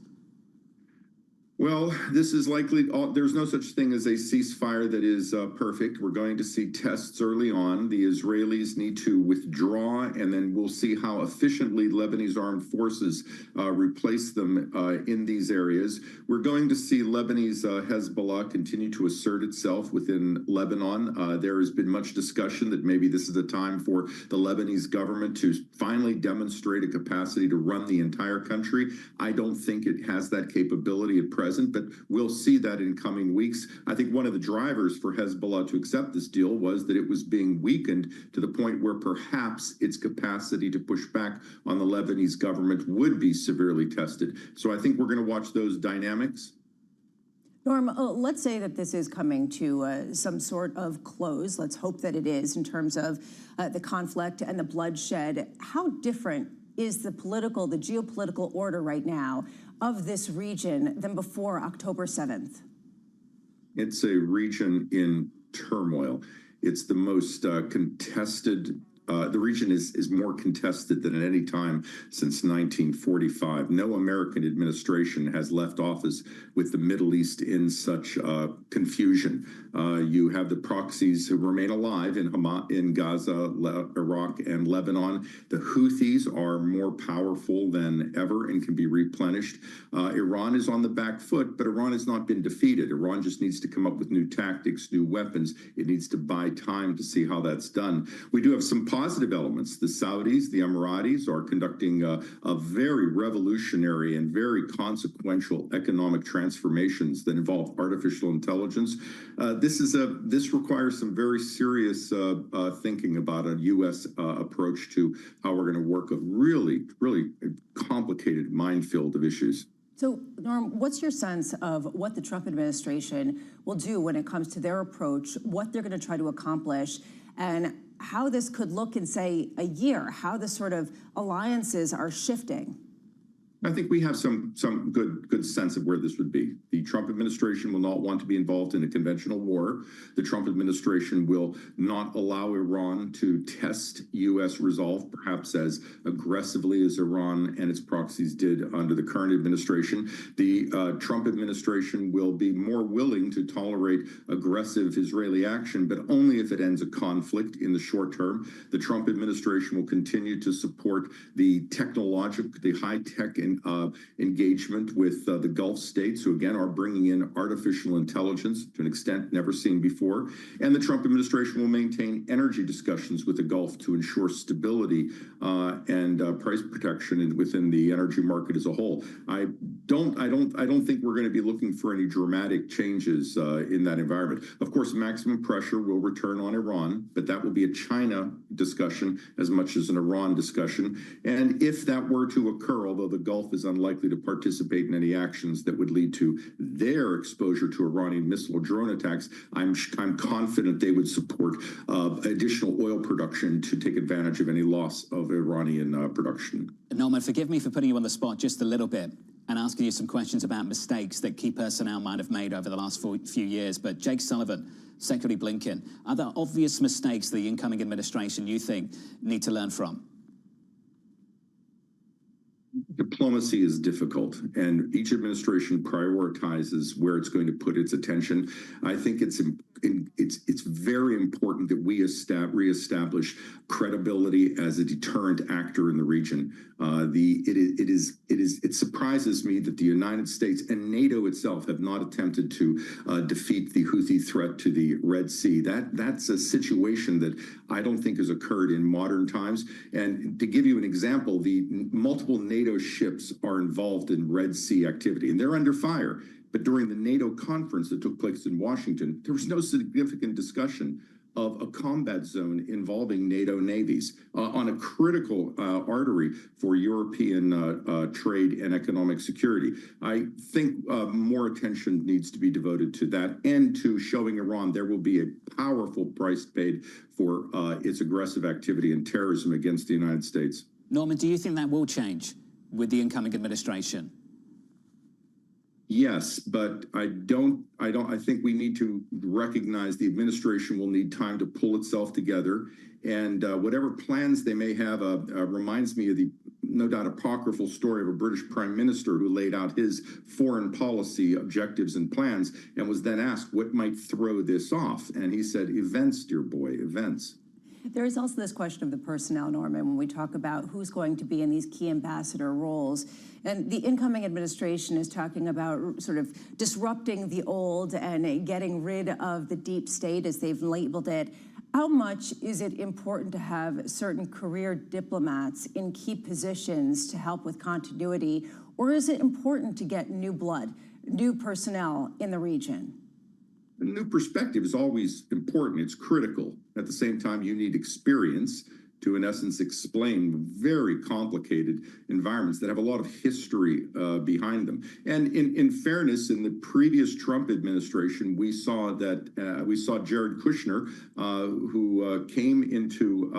Well, this is likely, there's no such thing as a ceasefire that is perfect. We're going to see tests early on. The Israelis need to withdraw, and then we'll see how efficiently Lebanese armed forces replace them in these areas. We're going to see Lebanese Hezbollah continue to assert itself within Lebanon. There has been much discussion that maybe this is a time for the Lebanese government to finally demonstrate a capacity to run the entire country. I don't think it has that capability at present, but we'll see that in coming weeks. I think one of the drivers for Hezbollah to accept this deal was that it was being weakened to the point where perhaps its capacity to push back on the Lebanese government would be severely tested. So I think we're going to watch those dynamics. Norm, let's say that this is coming to some sort of close. Let's hope that it is, in terms of the conflict and the bloodshed. How different is the geopolitical order right now of this region than before October 7th? It's a region in turmoil. It's the most contested. The region is more contested than at any time since 1945. No American administration has left office with the Middle East in such confusion. You have the proxies who remain alive in Gaza, Iraq, and Lebanon. The Houthis are more powerful than ever and can be replenished. Iran is on the back foot, but Iran has not been defeated. Iran just needs to come up with new tactics, new weapons. It needs to buy time to see how that's done. We do have some positive elements. The Saudis, the Emiratis, are conducting a very revolutionary and very consequential economic transformations that involve artificial intelligence. This requires some very serious thinking about a U.S. approach to how we're going to work a really, really complicated minefield of issues. So, Norm, what's your sense of what the Trump administration will do when it comes to their approach, what they're going to try to accomplish, and how this could look in, say, a year, how the sort of alliances are shifting? I think we have some good sense of where this would be. The Trump administration will not want to be involved in a conventional war. The Trump administration will not allow Iran to test U.S. resolve, perhaps as aggressively as Iran and its proxies did under the current administration. The Trump administration will be more willing to tolerate aggressive Israeli action, but only if it ends a conflict in the short term. The Trump administration will continue to support the high-tech and engagement with the Gulf states, who again are bringing in artificial intelligence to an extent never seen before. And the Trump administration will maintain energy discussions with the Gulf to ensure stability and price protection within the energy market as a whole. I don't think we're going to be looking for any dramatic changes in that environment. Of course, maximum pressure will return on Iran, but that will be a China discussion as much as an Iran discussion. And if that were to occur, although the Gulf is unlikely to participate in any actions that would lead to their exposure to Iranian missile or drone attacks, I'm confident they would support additional oil production to take advantage of any loss of Iranian production. Norman, forgive me for putting you on the spot just a little bit and asking you some questions about mistakes that key personnel might have made over the last few years. But Jake Sullivan, Secretary Blinken, are there obvious mistakes the incoming administration you think need to learn from? Diplomacy is difficult, and each administration prioritizes where it's going to put its attention. I think it's very important that we reestablish credibility as a deterrent actor in the region. It surprises me that the United States and NATO itself have not attempted to defeat the Houthi threat to the Red Sea. That's a situation that I don't think has occurred in modern times. And to give you an example, the multiple NATO ships are involved in Red Sea activity, and they're under fire. But during the NATO conference that took place in Washington, there was no significant discussion of a combat zone involving NATO navies on a critical artery for European trade and economic security. I think more attention needs to be devoted to that and to showing Iran there will be a powerful price paid for its aggressive activity and terrorism against the United States. Norman, do you think that will change with the incoming administration? Yes, but I think we need to recognize the administration will need time to pull itself together, and whatever plans they may have reminds me of the no doubt apocryphal story of a British prime minister who laid out his foreign policy objectives and plans and was then asked what might throw this off, and he said, events, dear boy, events. There is also this question of the personnel, Norman, when we talk about who's going to be in these key ambassador roles. And the incoming administration is talking about sort of disrupting the old and getting rid of the deep state, as they've labeled it. How much is it important to have certain career diplomats in key positions to help with continuity? Or is it important to get new blood, new personnel in the region? A new perspective is always important. It's critical. At the same time, you need experience to, in essence, explain very complicated environments that have a lot of history behind them. And in fairness, in the previous Trump administration, we saw Jared Kushner, who came into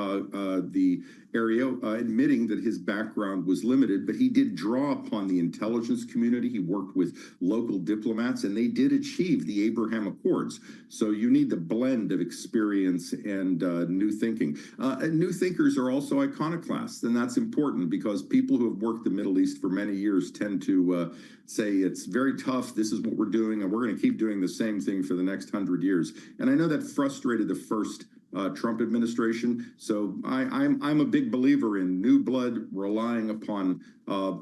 the area admitting that his background was limited, but he did draw upon the intelligence community. He worked with local diplomats, and they did achieve the Abraham Accords. So you need the blend of experience and new thinking. New thinkers are also iconoclasts, and that's important because people who have worked the Middle East for many years tend to say it's very tough, this is what we're doing, and we're going to keep doing the same thing for the next 100 years. And I know that frustrated the first Trump administration. So I'm a big believer in new blood relying upon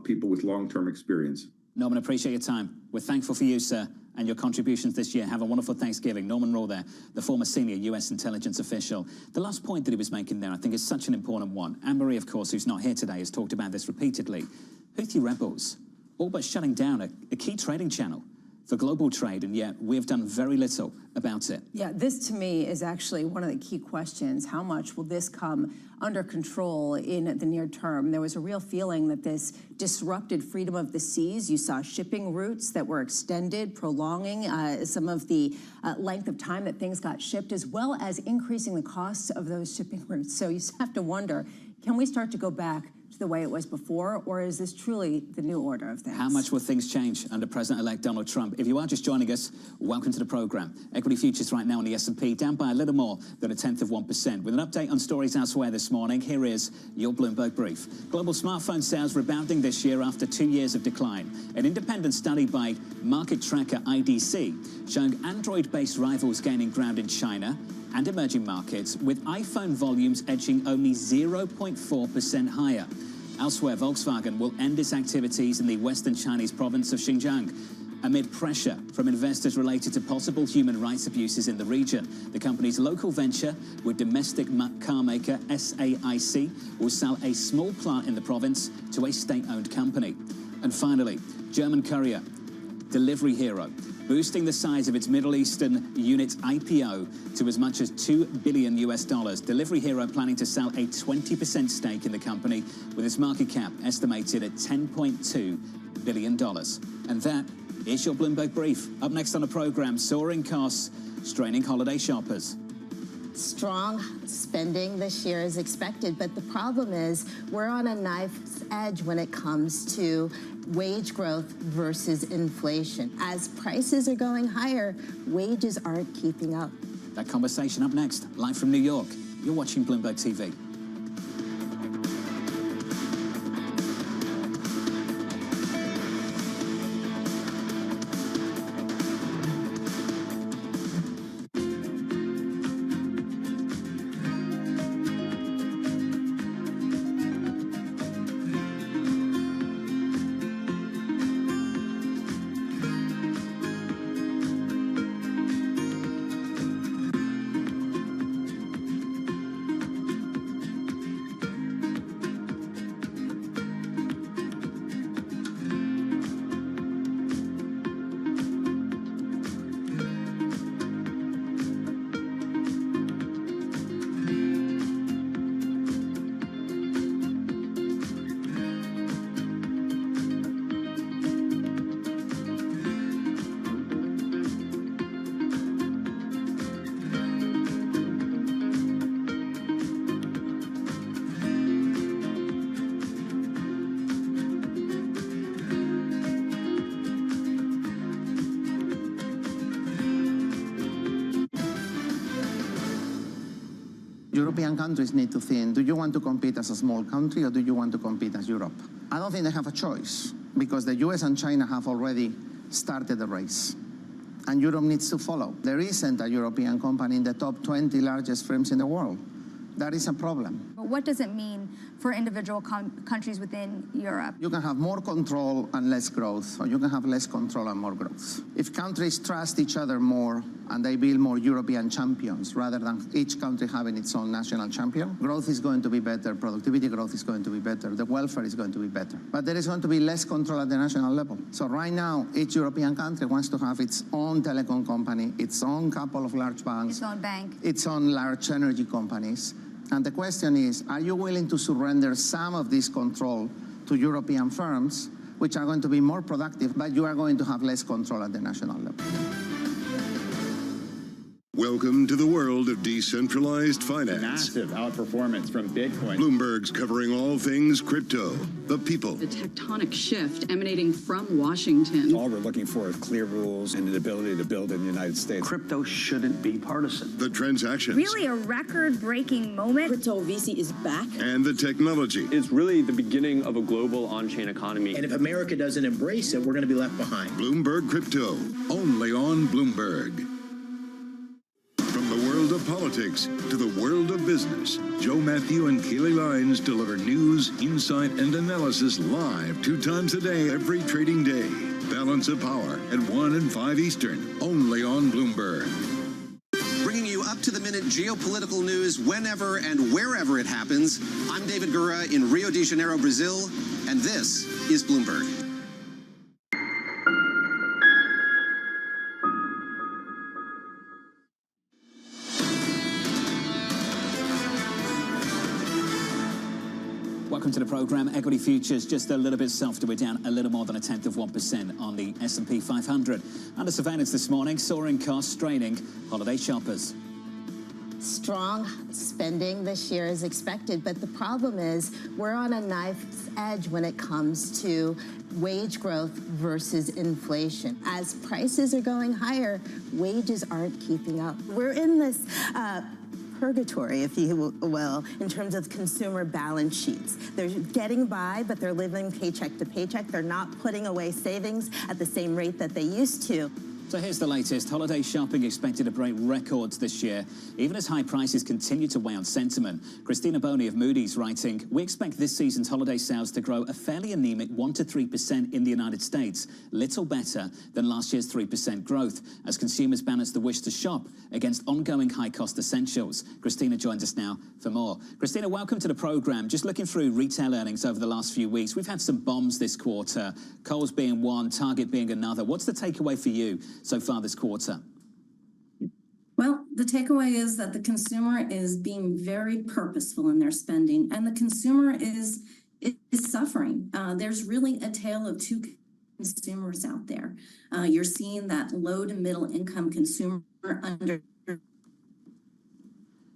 people with long-term experience. Norman, appreciate your time. We're thankful for you, sir, and your contributions this year. Have a wonderful Thanksgiving. Norman Raw there, the former senior U.S. intelligence official. The last point that he was making there, I think, is such an important one. Anne-Marie, of course, who's not here today, has talked about this repeatedly. Houthi rebels, all but shutting down a key trading channel for global trade, and yet we have done very little about it. Yeah, this to me is actually one of the key questions. How much will this come under control in the near term? There was a real feeling that this disrupted freedom of the seas. You saw shipping routes that were extended, prolonging some of the length of time that things got shipped, as well as increasing the costs of those shipping routes. So you have to wonder, can we start to go back to the way it was before, or is this truly the new order of things? How much will things change under President-elect Donald Trump? If you are just joining us, welcome to the program. Equity futures right now on the S&P down by a little more than 0.1%. With an update on stories elsewhere this morning, here is your Bloomberg Brief. Global smartphone sales rebounding this year after 2 years of decline. An independent study by market tracker IDC showing Android-based rivals gaining ground in China and emerging markets, with iPhone volumes edging only 0.4% higher. Elsewhere, Volkswagen will end its activities in the western Chinese province of Xinjiang amid pressure from investors related to possible human rights abuses in the region. The company's local venture with domestic car maker SAIC will sell a small plant in the province to a state-owned company. And finally, German courier Delivery Hero, boosting the size of its Middle Eastern unit's IPO to as much as $2 billion. Delivery Hero planning to sell a 20% stake in the company, with its market cap estimated at $10.2 billion. And that is your Bloomberg Brief. Up next on the program, soaring costs, straining holiday shoppers. Strong spending this year is expected, but the problem is we're on a knife's edge when it comes to wage growth versus inflation. As prices are going higher, wages aren't keeping up. That conversation up next, live from New York. You're watching Bloomberg TV. European countries need to think, do you want to compete as a small country or do you want to compete as Europe? I don't think they have a choice because the US and China have already started the race and Europe needs to follow. There isn't a European company in the top 20 largest firms in the world. That is a problem. But what does it mean for individual countries within Europe? You can have more control and less growth, or you can have less control and more growth. If countries trust each other more and they build more European champions rather than each country having its own national champion, growth is going to be better, productivity growth is going to be better, the welfare is going to be better. But there is going to be less control at the national level. So right now, each European country wants to have its own telecom company, its own couple of large banks, Its own bank, its own large energy companies. And the question is, are you willing to surrender some of this control to European firms, which are going to be more productive, but you are going to have less control at the national level? Welcome to the world of decentralized finance. Massive outperformance from Bitcoin. Bloomberg's covering all things crypto, the people. The tectonic shift emanating from Washington. All we're looking for is clear rules and an ability to build in the United States. Crypto shouldn't be partisan. The transactions. really a record-breaking moment. Crypto VC is back. And the technology. It's really the beginning of a global on-chain economy. And if America doesn't embrace it, we're going to be left behind. Bloomberg Crypto, only on Bloomberg. From the world of politics to the world of business, Joe Matthew and Keely Lines deliver news, insight, and analysis live 2 times a day, every trading day. Balance of Power at 1 and 5 Eastern, only on Bloomberg. Bringing you up-to-the-minute geopolitical news whenever and wherever it happens. I'm David Gura in Rio de Janeiro, Brazil, and this is Bloomberg. Welcome to the program. Equity futures just a little bit softer. We're down a little more than 0.1% on the S&P 500. Under surveillance this morning, soaring costs straining holiday shoppers. Strong spending this year is expected, but the problem is we're on a knife's edge when it comes to wage growth versus inflation. As prices are going higher, wages aren't keeping up. We're in this purgatory, if you will, in terms of consumer balance sheets. They're getting by, but they're living paycheck to paycheck. They're not putting away savings at the same rate that they used to. So here's the latest. Holiday shopping expected to break records this year, even as high prices continue to weigh on sentiment. Christina Boney of Moody's writing, we expect this season's holiday sales to grow a fairly anemic 1 to 3% in the United States, little better than last year's 3% growth, as consumers balance the wish to shop against ongoing high-cost essentials. Christina joins us now for more. Christina, welcome to the program. Just looking through retail earnings over the last few weeks, we've had some bombs this quarter, Kohl's being one, Target being another. What's the takeaway for you so far this quarter? Well, the takeaway is that the consumer is being very purposeful in their spending, and the consumer is suffering. There's really a tale of two consumers out there. You're seeing that low to middle income consumer under.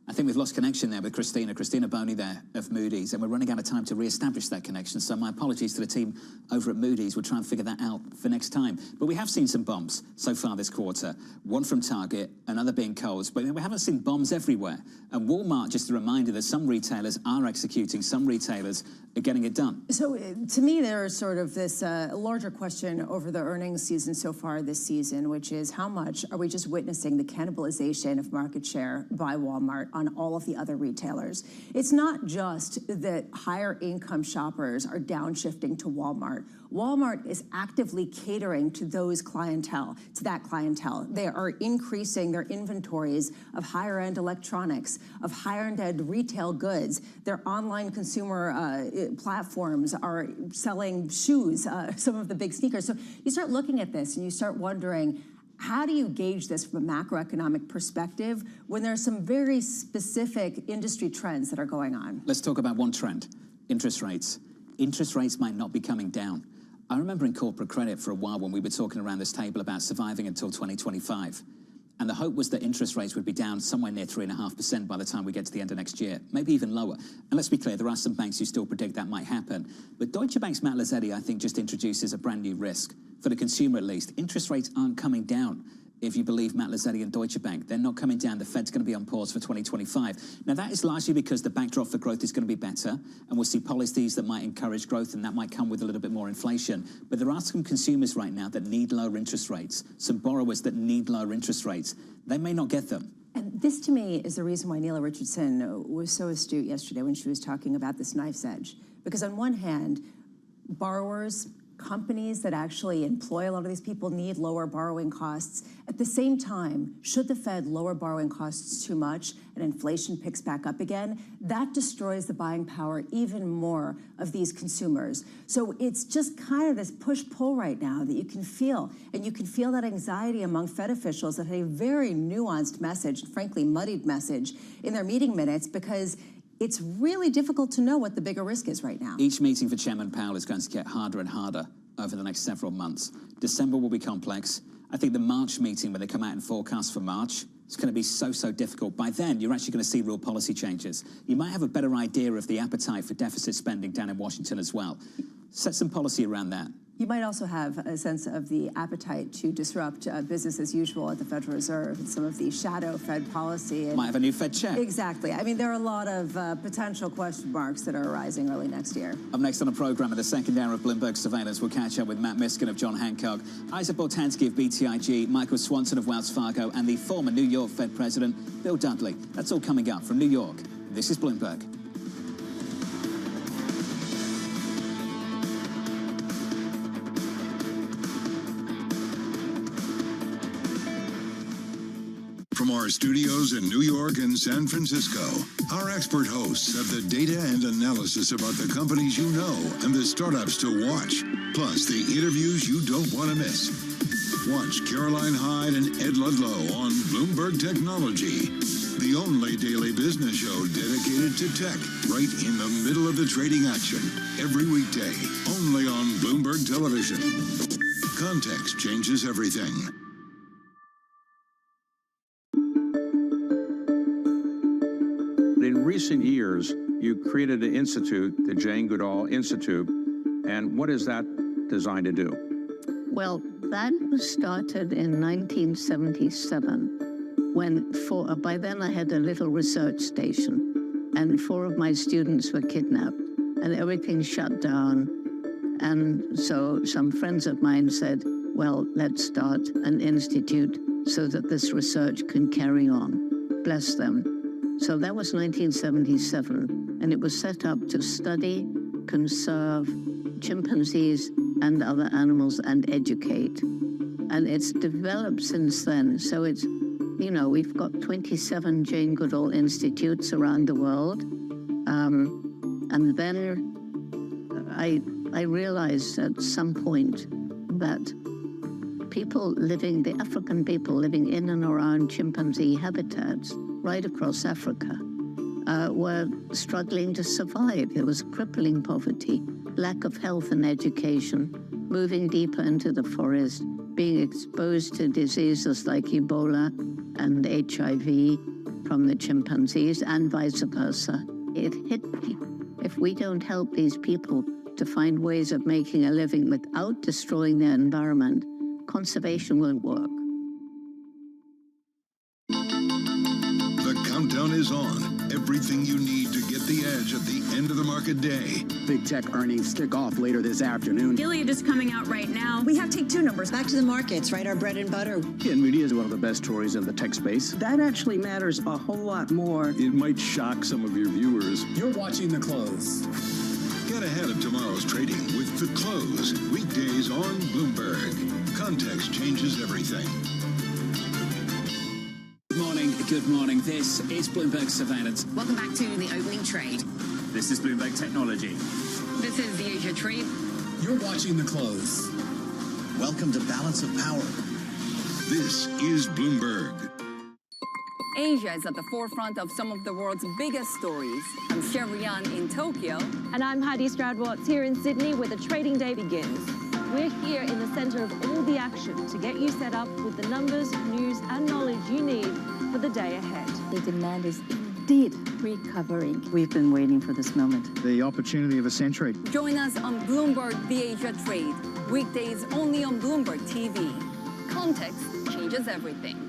I think we've lost connection there with Christina Boney there of Moody's, and we're running out of time to re-establish that connection. So my apologies to the team over at Moody's. We'll try and figure that out for next time. But we have seen some bombs so far this quarter. One from Target, another being Kohl's, but we haven't seen bombs everywhere. And Walmart, just a reminder that some retailers are executing, some retailers are getting it done. So to me, there is sort of this larger question over the earnings season so far this season, which is how much are we just witnessing the cannibalization of market share by Walmart on all of the other retailers? It's not just that higher income shoppers are downshifting to Walmart. Walmart is actively catering to that clientele. They are increasing their inventories of higher end electronics, of higher end retail goods. Their online consumer platforms are selling shoes, some of the big sneakers. So you start looking at this and you start wondering, how do you gauge this from a macroeconomic perspective when there are some very specific industry trends that are going on? Let's talk about one trend, interest rates. Interest rates might not be coming down. I remember in corporate credit for a while when we were talking around this table about surviving until 2025. And the hope was that interest rates would be down somewhere near 3.5% by the time we get to the end of next year, maybe even lower. And let's be clear, there are some banks who still predict that might happen. But Deutsche Bank's Matt Lazzetti, I think, just introduces a brand new risk, for the consumer at least. Interest rates aren't coming down. If you believe Matt Lazzetti and Deutsche Bank, they're not coming down. The Fed's going to be on pause for 2025. Now, that is largely because the backdrop for growth is going to be better, and we'll see policies that might encourage growth, and that might come with a little bit more inflation. But there are some consumers right now that need lower interest rates, some borrowers that need lower interest rates. They may not get them. And this, to me, is the reason why Neela Richardson was so astute yesterday when she was talking about this knife's edge. Because on one hand, borrowers, companies that actually employ a lot of these people need lower borrowing costs. At the same time, should the Fed lower borrowing costs too much and inflation picks back up again, that destroys the buying power even more of these consumers. So it's just kind of this push-pull right now that you can feel. And you can feel that anxiety among Fed officials that had a very nuanced message, frankly muddied message, in their meeting minutes, because it's really difficult to know what the bigger risk is right now. Each meeting for Chairman Powell is going to get harder and harder over the next several months. December will be complex. I think the March meeting, when they come out and forecast for March, it's going to be so difficult. By then, you're actually going to see real policy changes. You might have a better idea of the appetite for deficit spending down in Washington as well. Set some policy around that. You might also have a sense of the appetite to disrupt business as usual at the Federal Reserve and some of the shadow Fed policy. Might have a new Fed chair. Exactly. I mean, there are a lot of potential question marks that are arising early next year. Up next on the program, in the second hour of Bloomberg Surveillance, we'll catch up with Matt Miskin of John Hancock, Isaac Boltanski of BTIG, Michael Swanson of Wells Fargo, and the former New York Fed President, Bill Dudley. That's all coming up from New York. This is Bloomberg. From our studios in New York and San Francisco, our expert hosts have the data and analysis about the companies you know and the startups to watch, plus the interviews you don't want to miss. Watch Caroline Hyde and Ed Ludlow on Bloomberg Technology, the only daily business show dedicated to tech, right in the middle of the trading action, every weekday, only on Bloomberg Television. Context changes everything. In recent years, you created an institute, the Jane Goodall Institute, and what is that designed to do? Well, that was started in 1977, when by then I had a little research station, and 4 of my students were kidnapped, and everything shut down. And so some friends of mine said, well, let's start an institute so that this research can carry on. Bless them. So that was 1977, and it was set up to study, conserve chimpanzees and other animals and educate. And it's developed since then. So it's, you know, we've got 27 Jane Goodall Institutes around the world. And then I realized at some point that the African people living in and around chimpanzee habitats right across Africa were struggling to survive. There was crippling poverty, lack of health and education, moving deeper into the forest, being exposed to diseases like Ebola and HIV from the chimpanzees and vice versa. It hit me. If we don't help these people to find ways of making a living without destroying their environment, conservation won't work. The countdown is on. Everything you need to get the edge at the end of the market day. Big tech earnings kick off later this afternoon. Gilead is coming out right now. We have Take-Two numbers. Back to the markets, right? Our bread and butter. NVIDIA is one of the best stories in the tech space. That actually matters a whole lot more. It might shock some of your viewers. You're watching The Close. Get ahead of tomorrow's trading with The Close. Weekdays on Bloomberg. Context changes everything. Good morning. This is Bloomberg Surveillance. Welcome back to the opening trade. This is Bloomberg Technology. This is the Asia trade. You're watching The Close. Welcome to Balance of Power. This is Bloomberg. Asia is at the forefront of some of the world's biggest stories. I'm Sherrian in Tokyo. And I'm Heidi Stroud-Watts here in Sydney, where the trading day begins. We're here in the center of all the action to get you set up with the numbers, news, and knowledge you need for the day ahead. The demand is indeed recovering. We've been waiting for this moment. The opportunity of a century. Join us on Bloomberg The Asia Trade. Weekdays only on Bloomberg TV. Context changes everything.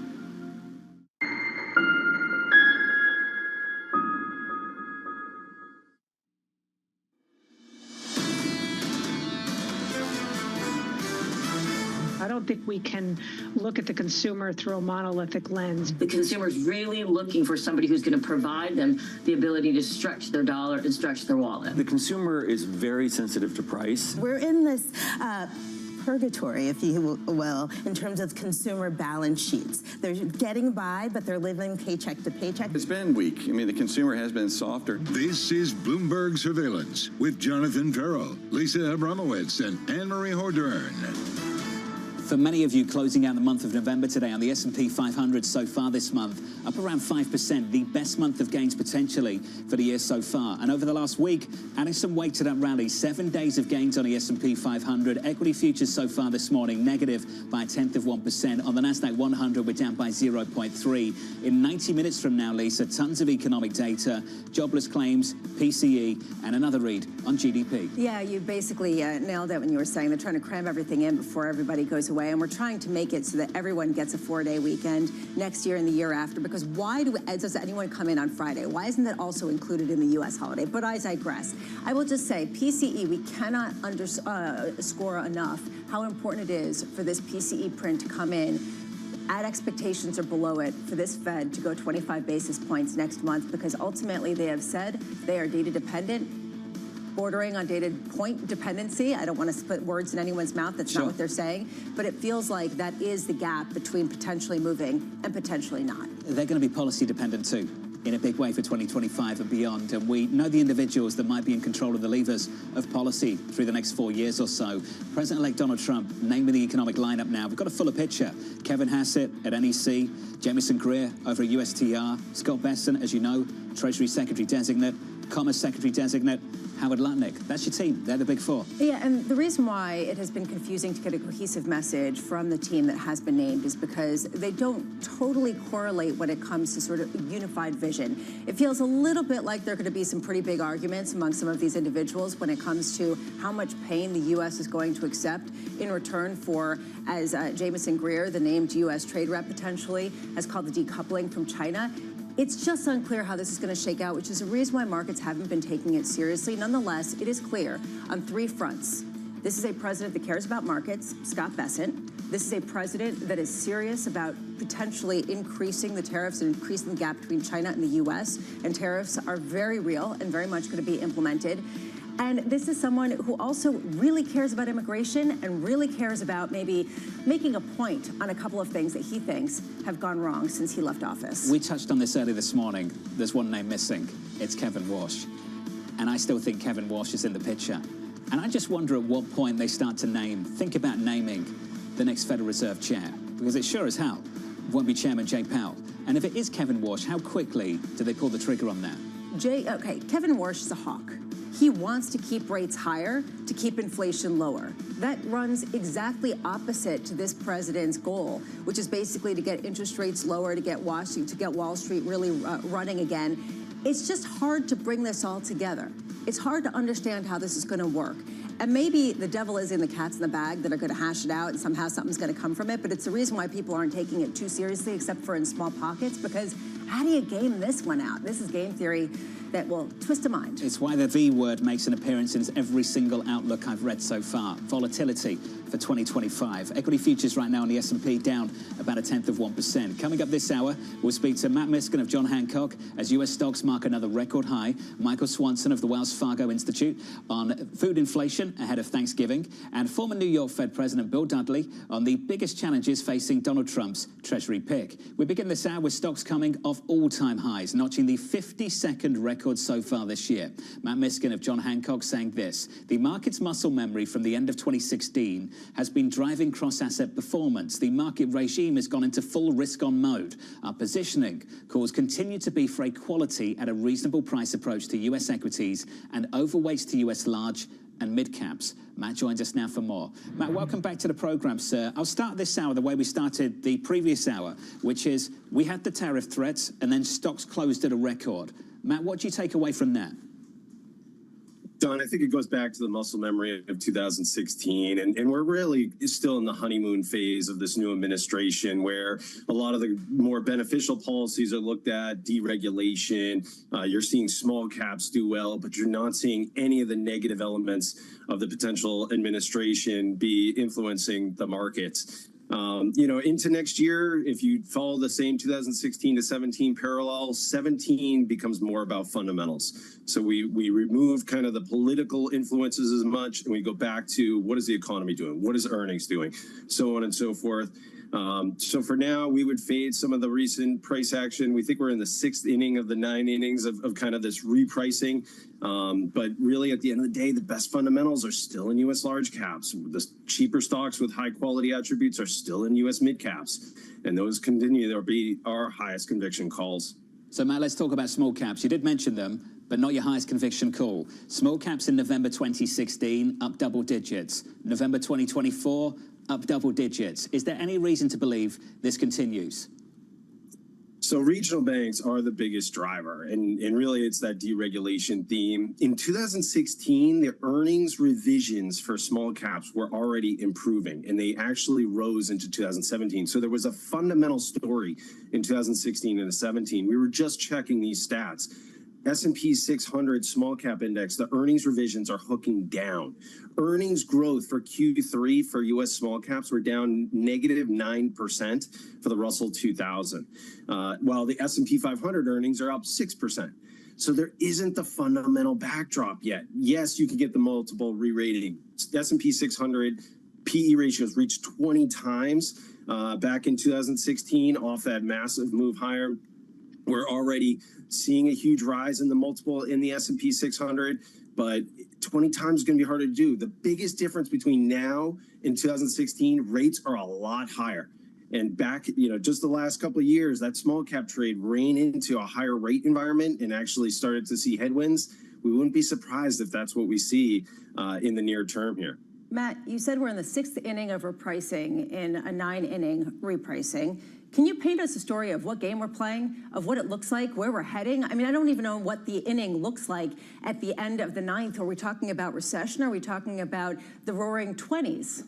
I don't think we can look at the consumer through a monolithic lens. The consumer's really looking for somebody who's going to provide them the ability to stretch their dollar and stretch their wallet. The consumer is very sensitive to price. We're in this purgatory, if you will, in terms of consumer balance sheets. They're getting by, but they're living paycheck to paycheck. It's been weak. I mean, the consumer has been softer. This is Bloomberg Surveillance with Jonathan Farrell, Lisa Abramowitz, and Anne-Marie Hordern. For many of you, closing out the month of November today on the S&P 500 so far this month, up around 5%, the best month of gains potentially for the year so far. And over the last week, adding some weight to that rally, 7 days of gains on the S&P 500. Equity futures so far this morning, negative by 0.1%. On the Nasdaq 100, we're down by 0.3. In 90 minutes from now, Lisa, tons of economic data, jobless claims, PCE, and another read on GDP. Yeah, you basically nailed it when you were saying they're trying to cram everything in before everybody goes away, and we're trying to make it so that everyone gets a 4-day weekend next year and the year after, because why does anyone come in on Friday? Why isn't that also included in the U.S. holiday? But I digress. I will just say, PCE, we cannot underscore enough how important it is for this PCE print to come in at expectations or below it for this Fed to go 25 basis points next month, because ultimately they have said they are data dependent, bordering on data point dependency. I don't want to put words in anyone's mouth. That's not what they're saying. But it feels like that is the gap between potentially moving and potentially not. They're going to be policy dependent too, in a big way for 2025 and beyond. And we know the individuals that might be in control of the levers of policy through the next 4 years or so. President-elect Donald Trump naming the economic lineup now. We've got a fuller picture. Kevin Hassett at NEC, Jamieson Greer over at USTR, Scott Besson, as you know, Treasury Secretary Designate, Commerce Secretary Designate, Howard Lutnick. That's your team. They're the big four. Yeah, and the reason why it has been confusing to get a cohesive message from the team that has been named is because they don't totally correlate when it comes to sort of unified vision. It feels a little bit like there are going to be some pretty big arguments among some of these individuals when it comes to how much pain the U.S. is going to accept in return for, as Jamieson Greer, the named U.S. trade rep potentially, has called the decoupling from China. It's just unclear how this is going to shake out, which is a reason why markets haven't been taking it seriously. Nonetheless, it is clear on 3 fronts. This is a president that cares about markets, Scott Besson. This is a president that is serious about potentially increasing the tariffs and increasing the gap between China and the U.S., and tariffs are very real and very much going to be implemented. And this is someone who also really cares about immigration and really cares about maybe making a point on a couple of things that he thinks have gone wrong since he left office. We touched on this earlier this morning. There's one name missing. It's Kevin Walsh. And I still think Kevin Walsh is in the picture. And I just wonder at what point they start to think about naming the next Federal Reserve chair. Because it sure as hell won't be Chairman Jay Powell. And if it is Kevin Walsh, how quickly do they pull the trigger on that? Kevin Walsh is a hawk. He wants to keep rates higher to keep inflation lower. That runs exactly opposite to this president's goal, which is basically to get interest rates lower, to get Wall Street really running again. It's just hard to bring this all together. It's hard to understand how this is going to work. And maybe the devil is in the cats in the bag that are going to hash it out and somehow something's going to come from it. But it's the reason why people aren't taking it too seriously, except for in small pockets, because how do you game this one out? This is game theory that will twist a mind. It's why the V word makes an appearance in every single outlook I've read so far. Volatility for 2025. Equity futures right now on the S&P down about 0.1%. Coming up this hour, we'll speak to Matt Miskin of John Hancock as U.S. stocks mark another record high, Michael Swanson of the Wells Fargo Institute on food inflation ahead of Thanksgiving, and former New York Fed President Bill Dudley on the biggest challenges facing Donald Trump's Treasury pick. We begin this hour with stocks coming off all-time highs, notching the 52nd record so far this year. Matt Miskin of John Hancock saying this: the market's muscle memory from the end of 2016 has been driving cross-asset performance. The market regime has gone into full risk-on mode. Our positioning calls continue to be for a quality at a reasonable price approach to U.S. equities and overweights to U.S. large and mid-caps. Matt joins us now for more. Matt, welcome back to the program, sir. I'll start this hour the way we started the previous hour, which is we had the tariff threats and then stocks closed at a record. Matt, what do you take away from that? Don, I think it goes back to the muscle memory of 2016, and we're really still in the honeymoon phase of this new administration where a lot of the more beneficial policies are looked at, deregulation, you're seeing small caps do well, but you're not seeing any of the negative elements of the potential administration be influencing the markets. Into next year, if you follow the same 2016 to 17 parallel, 17 becomes more about fundamentals. So we remove kind of the political influences as much, and we go back to what is the economy doing? What is earnings doing? So on and so forth. So for now, we would fade some of the recent price action. We think we're in the 6th inning of the 9 innings of kind of this repricing. But really, at the end of the day, the best fundamentals are still in U.S. large caps. The cheaper stocks with high quality attributes are still in U.S. mid caps. And those continue to be our highest conviction calls. So, Matt, let's talk about small caps. You did mention them, but not your highest conviction call. Small caps in November 2016, up double digits. November 2024, up double digits. Is there any reason to believe this continues? So regional banks are the biggest driver, and really it's that deregulation theme. In 2016, the earnings revisions for small caps were already improving, and they actually rose into 2017. So there was a fundamental story in 2016 and 17. We were just checking these stats. S&P 600 small cap index, the earnings revisions are hooking down. Earnings growth for Q3 for U.S. small caps were down -9% for the Russell 2000, while the S&P 500 earnings are up 6%. So there isn't the fundamental backdrop yet. Yes, you can get the multiple re-rating. S&P 600 PE ratios reached 20 times back in 2016 off that massive move higher. We're already seeing a huge rise in the multiple in the S&P 600, but 20 times is going to be harder to do. The biggest difference between now and 2016, rates are a lot higher. And back, just the last couple of years, that small cap trade ran into a higher rate environment and actually started to see headwinds. We wouldn't be surprised if that's what we see in the near term here. Matt, you said we're in the 6th inning of repricing in a 9-inning repricing. Can you paint us a story of what game we're playing, of what it looks like, where we're heading? I mean, I don't even know what the inning looks like at the end of the 9th. Are we talking about recession? Are we talking about the roaring 20s?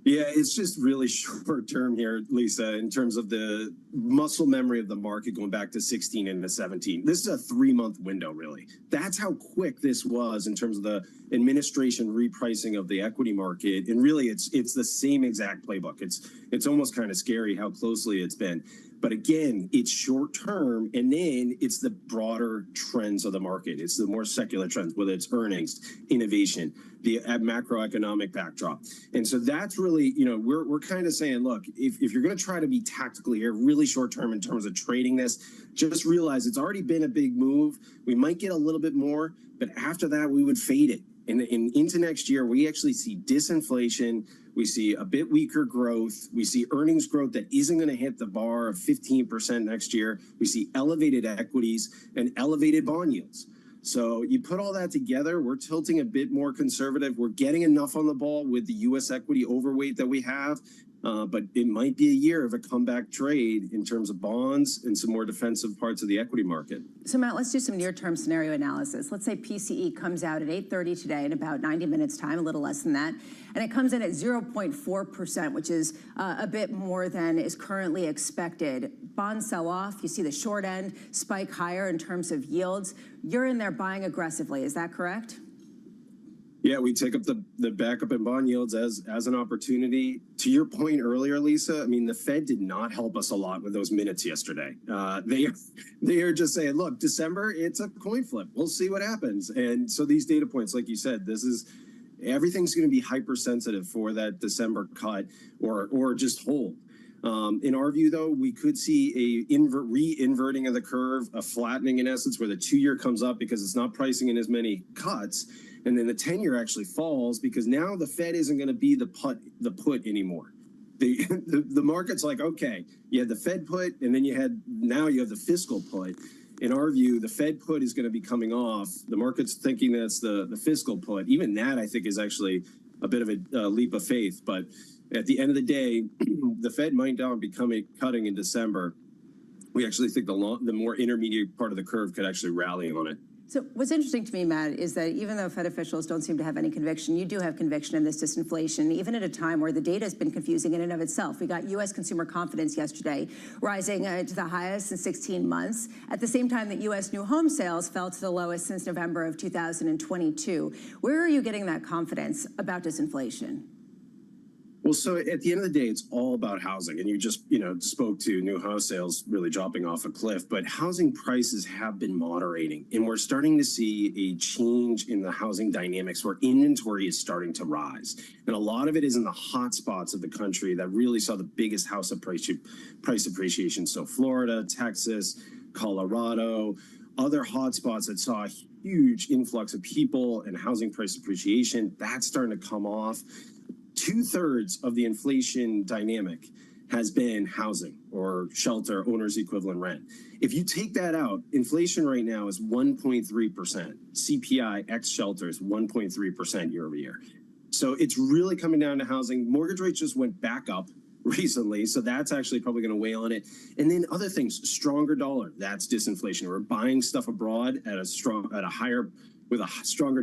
Yeah, it's just really short term here, Lisa, in terms of the muscle memory of the market going back to 16 and to 17. This is a 3-month window, really. That's how quick this was in terms of the administration repricing of the equity market. And really, it's the same exact playbook. It's almost kind of scary how closely it's been. But again, it's short term, and then it's the broader trends of the market. It's the more secular trends, whether it's earnings, innovation, the macroeconomic backdrop. And so that's really, we're kind of saying, look, if you're going to try to be tactical here, really short term in terms of trading this, just realize it's already been a big move. We might get a little bit more, but after that, we would fade it. And into next year, we actually see disinflation. We see a bit weaker growth. We see earnings growth that isn't going to hit the bar of 15% next year. We see elevated equities and elevated bond yields. So you put all that together, we're tilting a bit more conservative. We're getting enough on the ball with the U.S. equity overweight that we have. But it might be a year of a comeback trade in terms of bonds and some more defensive parts of the equity market. So Matt, let's do some near-term scenario analysis. Let's say PCE comes out at 8:30 today in about 90 minutes time, a little less than that, and it comes in at 0.4%, which is a bit more than is currently expected. Bond sell-off, you see the short end spike higher in terms of yields. You're in there buying aggressively, is that correct? Yeah, we take up the backup in bond yields as an opportunity. To your point earlier, Lisa, I mean, the Fed did not help us a lot with those minutes yesterday. They are just saying, look, December, it's a coin flip. We'll see what happens. And so these data points, like you said, everything's going to be hypersensitive for that December cut or just hold. In our view, though, we could see a re-inverting of the curve, a flattening in essence, where the 2-year comes up because it's not pricing in as many cuts. And then the 10-year actually falls because now the Fed isn't going to be the put anymore. The market's like, okay, you had the Fed put, and then now you have the fiscal put. In our view, the Fed put is going to be coming off. The market's thinking that's the fiscal put. Even that, I think, is actually a bit of a leap of faith. But at the end of the day, the Fed might not be cutting in December. We actually think the more intermediate part of the curve could actually rally on it. So what's interesting to me, Matt, is that even though Fed officials don't seem to have any conviction, you do have conviction in this disinflation, even at a time where the data has been confusing in and of itself. We got U.S. consumer confidence yesterday rising to the highest in 16 months, at the same time that U.S. new home sales fell to the lowest since November of 2022. Where are you getting that confidence about disinflation? Well, so at the end of the day, it's all about housing. And you just, spoke to new house sales really dropping off a cliff. But housing prices have been moderating. And we're starting to see a change in the housing dynamics where inventory is starting to rise. And a lot of it is in the hot spots of the country that really saw the biggest house price appreciation. So Florida, Texas, Colorado, other hot spots that saw a huge influx of people and housing price appreciation. That's starting to come off. 2/3 of the inflation dynamic has been housing or shelter, owner's equivalent rent. If you take that out, inflation right now is 1.3%. CPI ex shelter is 1.3% year over year. So it's really coming down to housing. Mortgage rates just went back up recently, so that's actually probably going to weigh on it. And then other things, stronger dollar, that's disinflation. We're buying stuff abroad at a stronger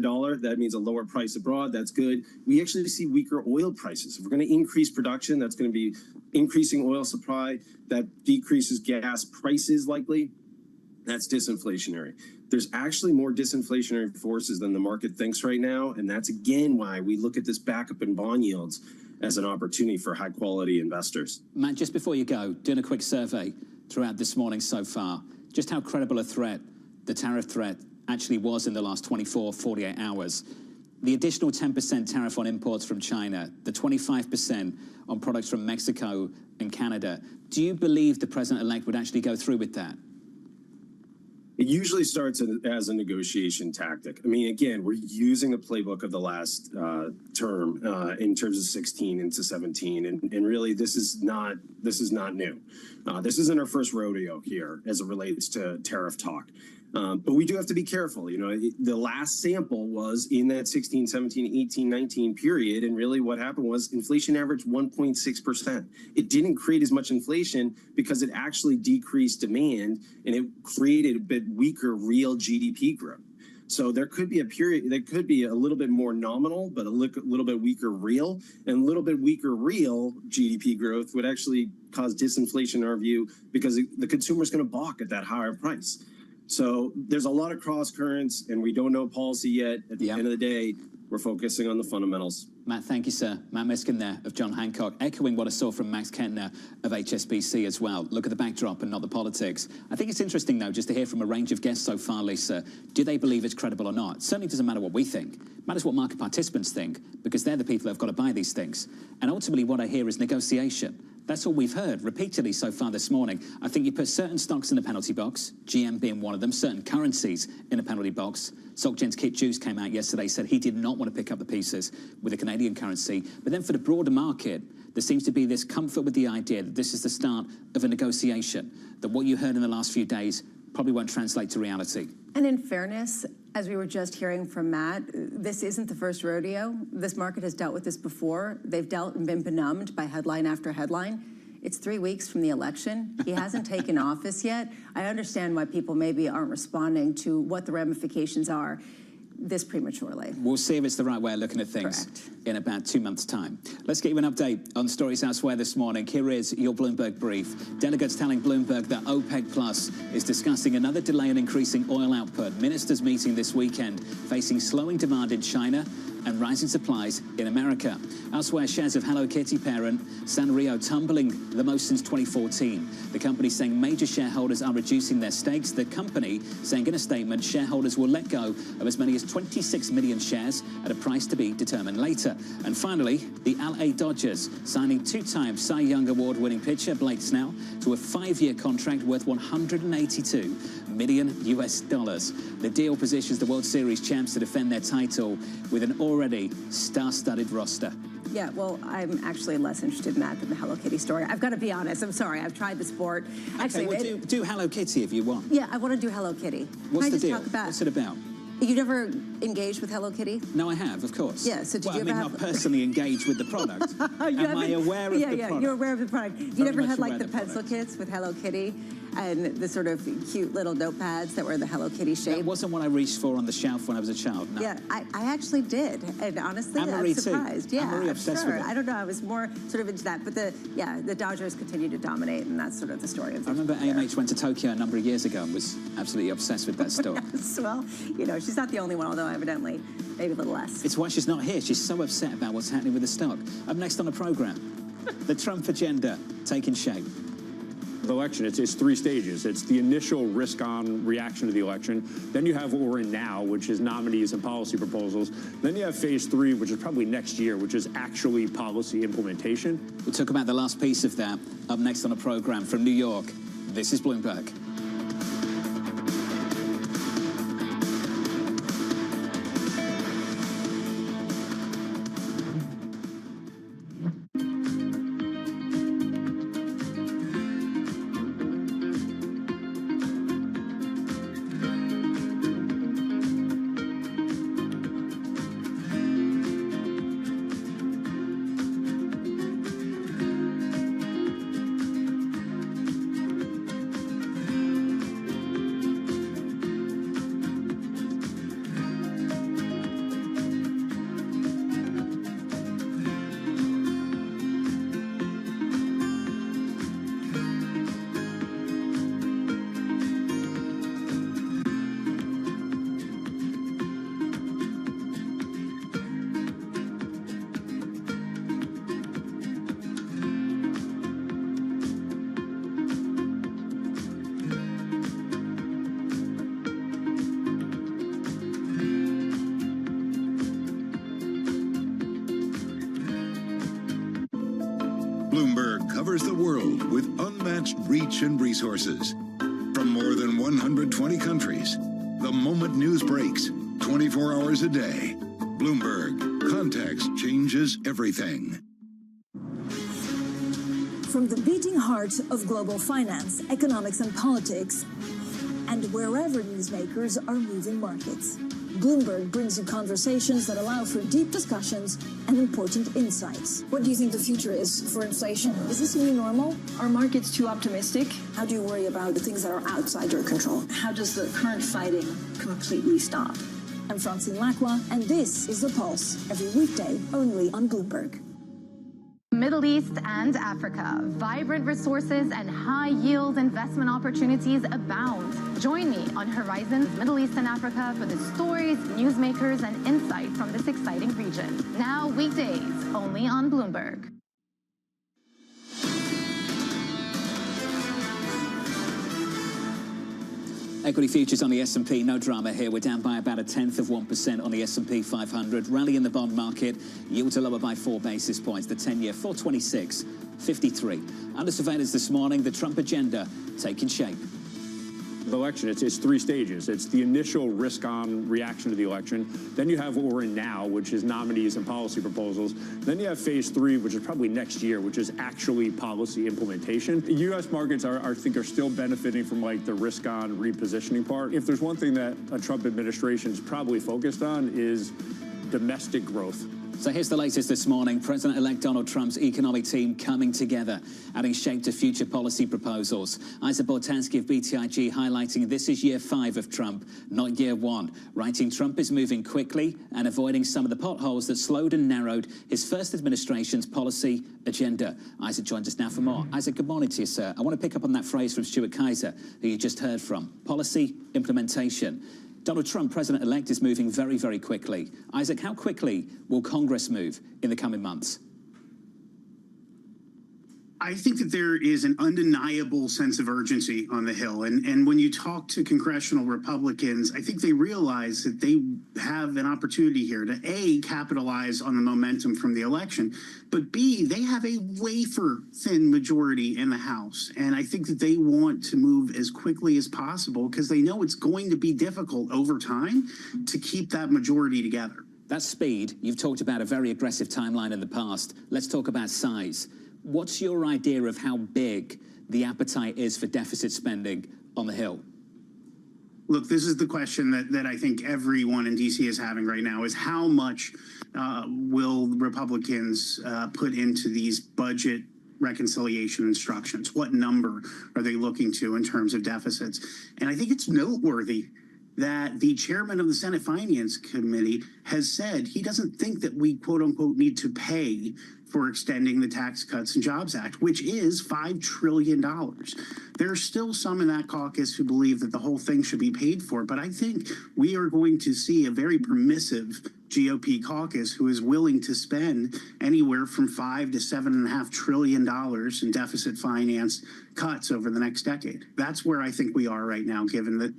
dollar. That means a lower price abroad. That's good. We actually see weaker oil prices. If we're going to increase production, that's going to be increasing oil supply. That decreases gas prices likely. That's disinflationary. There's actually more disinflationary forces than the market thinks right now. And that's, again, why we look at this backup in bond yields as an opportunity for high quality investors. Matt, just before you go, doing a quick survey throughout this morning so far, just how credible a threat the tariff threat actually was in the last 24, 48 hours. The additional 10% tariff on imports from China, the 25% on products from Mexico and Canada. Do you believe the president-elect would actually go through with that? It usually starts as a negotiation tactic. I mean, again, we're using the playbook of the last term in terms of 16 into 17, and really this is not new. This isn't our first rodeo here as it relates to tariff talk. But we do have to be careful. The last sample was in that 16, 17, 18, 19 period. And really what happened was inflation averaged 1.6%. It didn't create as much inflation because it actually decreased demand and it created a bit weaker real GDP growth. So there could be a period, there could be a little bit more nominal, but a little bit weaker real, and a little bit weaker real GDP growth would actually cause disinflation in our view, because the consumer's going to balk at that higher price. So there's a lot of cross currents, and we don't know policy yet. At the end of the day, we're focusing on the fundamentals. Matt, thank you, sir. Matt Miskin there of John Hancock, echoing what I saw from Max Kentner of HSBC as well. Look at the backdrop and not the politics. I think it's interesting, though, just to hear from a range of guests so far, Lisa. Do they believe it's credible or not? It certainly doesn't matter what we think. It matters what market participants think, because they're the people who have got to buy these things. And ultimately, what I hear is negotiation. That's all we've heard repeatedly so far this morning. I think you put certain stocks in the penalty box, GM being one of them, certain currencies in the penalty box. SocGen's Kit Juice came out yesterday, said he did not want to pick up the pieces with the Canadian currency. But then for the broader market, there seems to be this comfort with the idea that this is the start of a negotiation, that what you heard in the last few days probably won't translate to reality. And in fairness, as we were just hearing from Matt, this isn't the first rodeo. This market has dealt with this before. They've dealt and been benumbed by headline after headline. It's 3 weeks from the election. He hasn't taken office yet. I understand why people maybe aren't responding to what the ramifications are this prematurely. We'll see if it's the right way of looking at things in about 2 months' time. Let's get you an update on stories elsewhere this morning. Here is your Bloomberg brief. Delegates telling Bloomberg that OPEC Plus is discussing another delay in increasing oil output. Ministers meeting this weekend, facing slowing demand in China and rising supplies in America. Elsewhere, shares of Hello Kitty parent Sanrio tumbling the most since 2014. The company saying major shareholders are reducing their stakes. The company saying in a statement shareholders will let go of as many as 26 million shares at a price to be determined later. And finally, the LA Dodgers signing two-time Cy Young Award-winning pitcher Blake Snell to a 5-year contract worth $182 million US. The deal positions the World Series champs to defend their title with an already star-studded roster. Yeah, well, I'm actually less interested in that than the Hello Kitty story. I've got to be honest. I'm sorry. I've tried the sport. Actually, okay, well, do Hello Kitty if you want. Yeah, I want to do Hello Kitty. What's the Can I just deal? talk about? What's it about? You never engaged with Hello Kitty? No, I have, of course. Yeah, so did you ever have... not personally engaged with the product. Am I aware of the product? Yeah, you're aware of the product. You never had, like, the pencil kits with Hello Kitty and the sort of cute little notepads that were the Hello Kitty shape? That wasn't what I reached for on the shelf when I was a child, no. Yeah, I actually did. And honestly, I'm surprised. Too. Yeah, I'm obsessed with it. I don't know. I was more sort of into that. But the Dodgers continue to dominate, and that's sort of the story of the I remember AMH went to Tokyo a number of years ago and was absolutely obsessed with that store. Yes, well, you know, she's not the only one, although evidently maybe a little less. It's why she's not here. She's so upset about what's happening with the stock. Up next on the program, the Trump agenda taking shape. The election, it's 3 stages. It's the initial risk-on reaction to the election. Then you have what we're in now, which is nominees and policy proposals. Then you have phase 3, which is probably next year, which is actually policy implementation. We'll talk about the last piece of that up next on the program from New York. This is Bloomberg. Bloomberg covers the world with unmatched reach and resources. From more than 120 countries, the moment news breaks, 24 hours a day. Bloomberg, context changes everything. From the beating heart of global finance, economics, and politics, and wherever newsmakers are moving markets, Bloomberg brings you conversations that allow for deep discussions and important insights. What do you think the future is for inflation? Is this a new normal? Are markets too optimistic? How do you worry about the things that are outside your control? How does the current fighting completely stop? I'm Francine Lacqua, and this is The Pulse, every weekday only on Bloomberg. Middle East and Africa. Vibrant resources and high-yield investment opportunities abound. Join me on Horizons Middle East and Africa for the stories, newsmakers, and insight from this exciting region. Now weekdays, only on Bloomberg. Equity futures on the S&P, no drama here. We're down by about 0.1% on the S&P 500. Rally in the bond market. Yields are lower by 4 basis points. The 10-year 426.53. Under surveillance this morning, the Trump agenda taking shape. The election, it's 3 stages. It's the initial risk-on reaction to the election. Then you have what we're in now, which is nominees and policy proposals. Then you have phase 3, which is probably next year, which is actually policy implementation. U.S. markets I think are still benefiting from like the risk-on repositioning part. If there's one thing that a Trump administration is probably focused on is domestic growth. So here's the latest this morning. President-elect Donald Trump's economic team coming together, adding shape to future policy proposals. Isaac Bortansky of BTIG highlighting this is year 5 of Trump, not year 1, writing Trump is moving quickly and avoiding some of the potholes that slowed and narrowed his first administration's policy agenda. Isaac joins us now for more. Isaac, good morning to you, sir. I want to pick up on that phrase from Stuart Kaiser, who you just heard from. Policy implementation. Donald Trump, president-elect, is moving very, very quickly. Isaac, how quickly will Congress move in the coming months? I think that there is an undeniable sense of urgency on the Hill. And when you talk to congressional Republicans, I think they realize that they have an opportunity here to, A, capitalize on the momentum from the election, but B, they have a wafer-thin majority in the House. And I think that they want to move as quickly as possible because they know it's going to be difficult over time to keep that majority together. That speed, you've talked about a very aggressive timeline in the past. Let's talk about size. What's your idea of how big the appetite is for deficit spending on the Hill? Look, this is the question that I think everyone in D.C. is having right now is how much will Republicans put into these budget reconciliation instructions? What number are they looking to in terms of deficits? And I think it's noteworthy that the chairman of the Senate Finance Committee has said he doesn't think that we, quote unquote, need to pay for extending the Tax Cuts and Jobs Act, which is $5 trillion. There are still some in that caucus who believe that the whole thing should be paid for, but I think we are going to see a very permissive GOP caucus who is willing to spend anywhere from $5 to $7.5 trillion in deficit finance cuts over the next decade. That's where I think we are right now, given that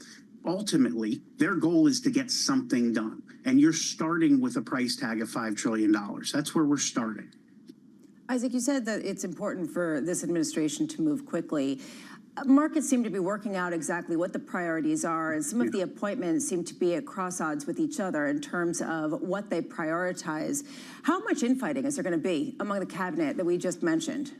ultimately their goal is to get something done. And you're starting with a price tag of $5 trillion. That's where we're starting. Isaac, you said that it's important for this administration to move quickly. Markets seem to be working out exactly what the priorities are, and some of the appointments seem to be at cross odds with each other in terms of what they prioritize. How much infighting is there going to be among the cabinet that we just mentioned?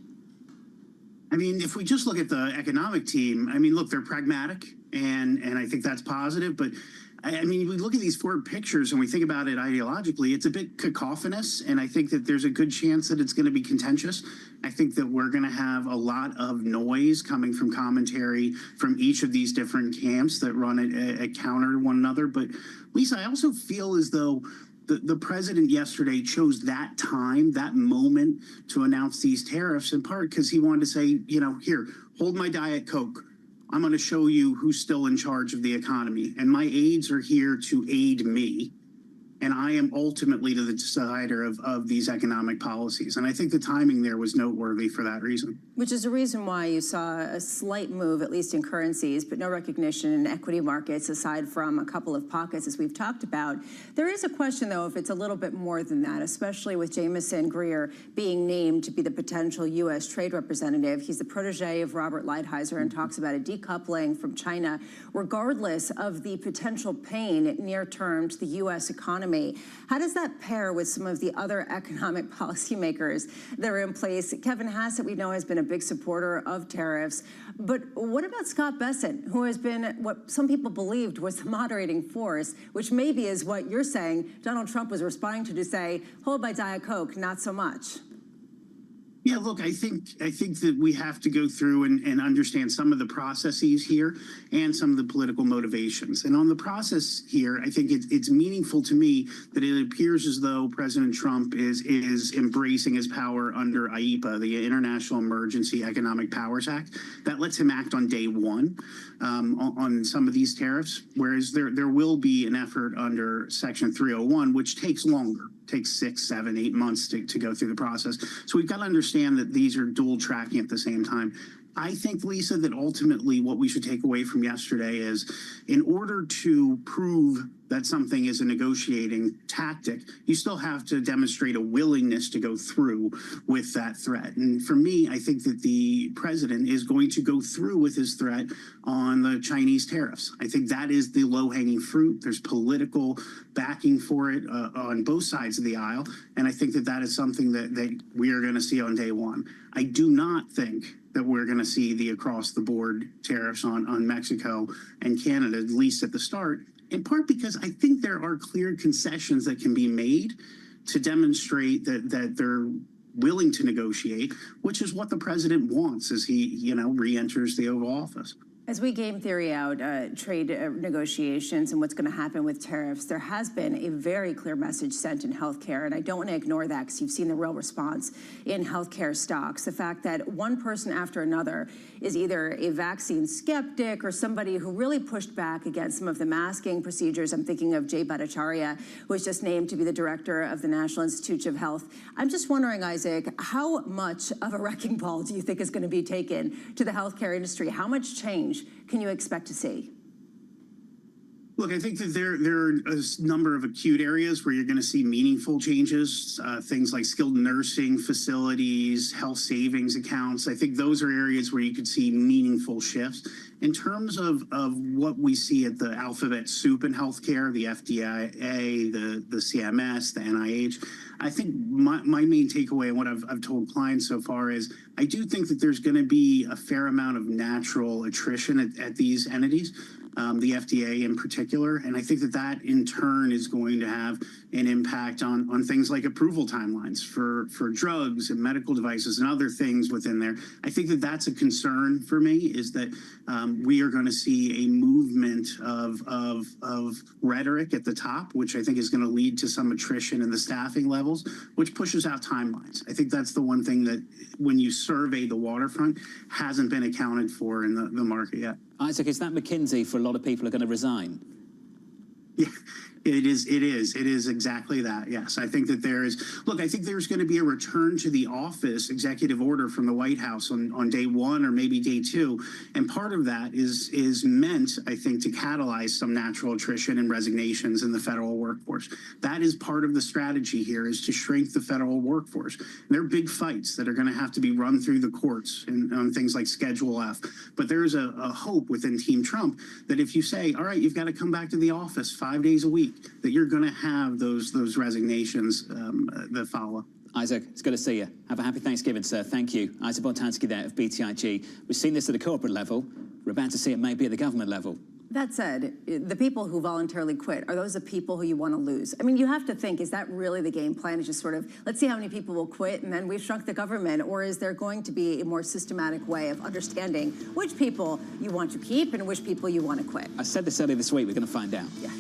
I mean, if we just look at the economic team, I mean, look, they're pragmatic, and I think that's positive, but I mean, we look at these 4 pictures and we think about it ideologically, it's a bit cacophonous, and I think that there's a good chance that it's going to be contentious. I think that we're going to have a lot of noise coming from commentary from each of these different camps that run a counter to one another. But Lisa, I also feel as though the president yesterday chose that time, that moment to announce these tariffs, in part because he wanted to say, you know, here, hold my Diet Coke. I'm going to show you who's still in charge of the economy. And my aides are here to aid me. And I am ultimately the decider of these economic policies. And I think the timing there was noteworthy for that reason. Which is the reason why you saw a slight move, at least in currencies, but no recognition in equity markets, aside from a couple of pockets, as we've talked about. There is a question, though, if it's a little bit more than that, especially with Jamieson Greer being named to be the potential U.S. trade representative. He's the protege of Robert Lighthizer and talks about a decoupling from China, regardless of the potential pain near term to the U.S. economy. How does that pair with some of the other economic policymakers that are in place? Kevin Hassett, we know, has been a big supporter of tariffs. But what about Scott Bessent, who has been what some people believed was the moderating force, which maybe is what you're saying Donald Trump was responding to say, hold my Diet Coke, not so much? Yeah, look, I think that we have to go through and understand some of the processes here and some of the political motivations. And on the process here, I think it's meaningful to me that it appears as though President Trump is embracing his power under IEPA, the International Emergency Economic Powers Act. That lets him act on day one on some of these tariffs, whereas there will be an effort under Section 301, which takes longer. Takes 6, 7, 8 months to go through the process. So we've got to understand that these are dual tracking at the same time. I think, Lisa, that ultimately what we should take away from yesterday is in order to prove that something is a negotiating tactic, you still have to demonstrate a willingness to go through with that threat. And for me, I think that the president is going to go through with his threat on the Chinese tariffs. I think that is the low-hanging fruit. There's political backing for it on both sides of the aisle. And I think that that is something that we are going to see on day one. I do not think that we're going to see the across-the-board tariffs on Mexico and Canada, at least at the start, in part because I think there are clear concessions that can be made to demonstrate that they're willing to negotiate, which is what the president wants as he, re-enters the Oval Office. As we game theory out trade negotiations and what's going to happen with tariffs, there has been a very clear message sent in healthcare, and I don't want to ignore that because you've seen the real response in healthcare stocks. The fact that one person after another is either a vaccine skeptic or somebody who really pushed back against some of the masking procedures. I'm thinking of Jay Bhattacharya, who was just named to be the director of the National Institutes of Health. I'm just wondering, Isaac, how much of a wrecking ball do you think is going to be taken to the healthcare industry? How much change can you expect to see? Look, I think that there are a number of acute areas where you're going to see meaningful changes, things like skilled nursing facilities, health savings accounts. I think those are areas where you could see meaningful shifts. In terms of what we see at the alphabet soup in healthcare, the FDA, the CMS, the NIH, I think my main takeaway and what I've told clients so far is I do think that there's going to be a fair amount of natural attrition at these entities. The FDA in particular. And I think that that in turn is going to have an impact on things like approval timelines for drugs and medical devices and other things within there. I think that that's a concern for me, is that we are going to see a movement of rhetoric at the top, which I think is going to lead to some attrition in the staffing levels, which pushes out timelines. I think that's the one thing that when you survey the waterfront hasn't been accounted for in the market yet. Isaac, is that McKinsey for a lot of people are going to resign? Yeah, it is exactly that. Yes, I think that I think there's going to be a return to the office executive order from the White House on day one or maybe day two. And part of that is meant, I think, to catalyze some natural attrition and resignations in the federal workforce. That is part of the strategy here, is to shrink the federal workforce. And there are big fights that are going to have to be run through the courts on things like Schedule F. But there's a hope within Team Trump that if you say, all right, you've got to come back to the office 5 days a week, that you're going to have those resignations that follow. Isaac, it's good to see you. Have a happy Thanksgiving, sir. Thank you. Isaac Boltanski there of BTIG. We've seen this at the corporate level. We're about to see it maybe at the government level. That said, the people who voluntarily quit, are those the people who you want to lose? I mean, you have to think, is that really the game plan? Is just sort of, let's see how many people will quit and then we've shrunk the government? Or is there going to be a more systematic way of understanding which people you want to keep and which people you want to quit? I said this earlier this week, we're going to find out. Yeah.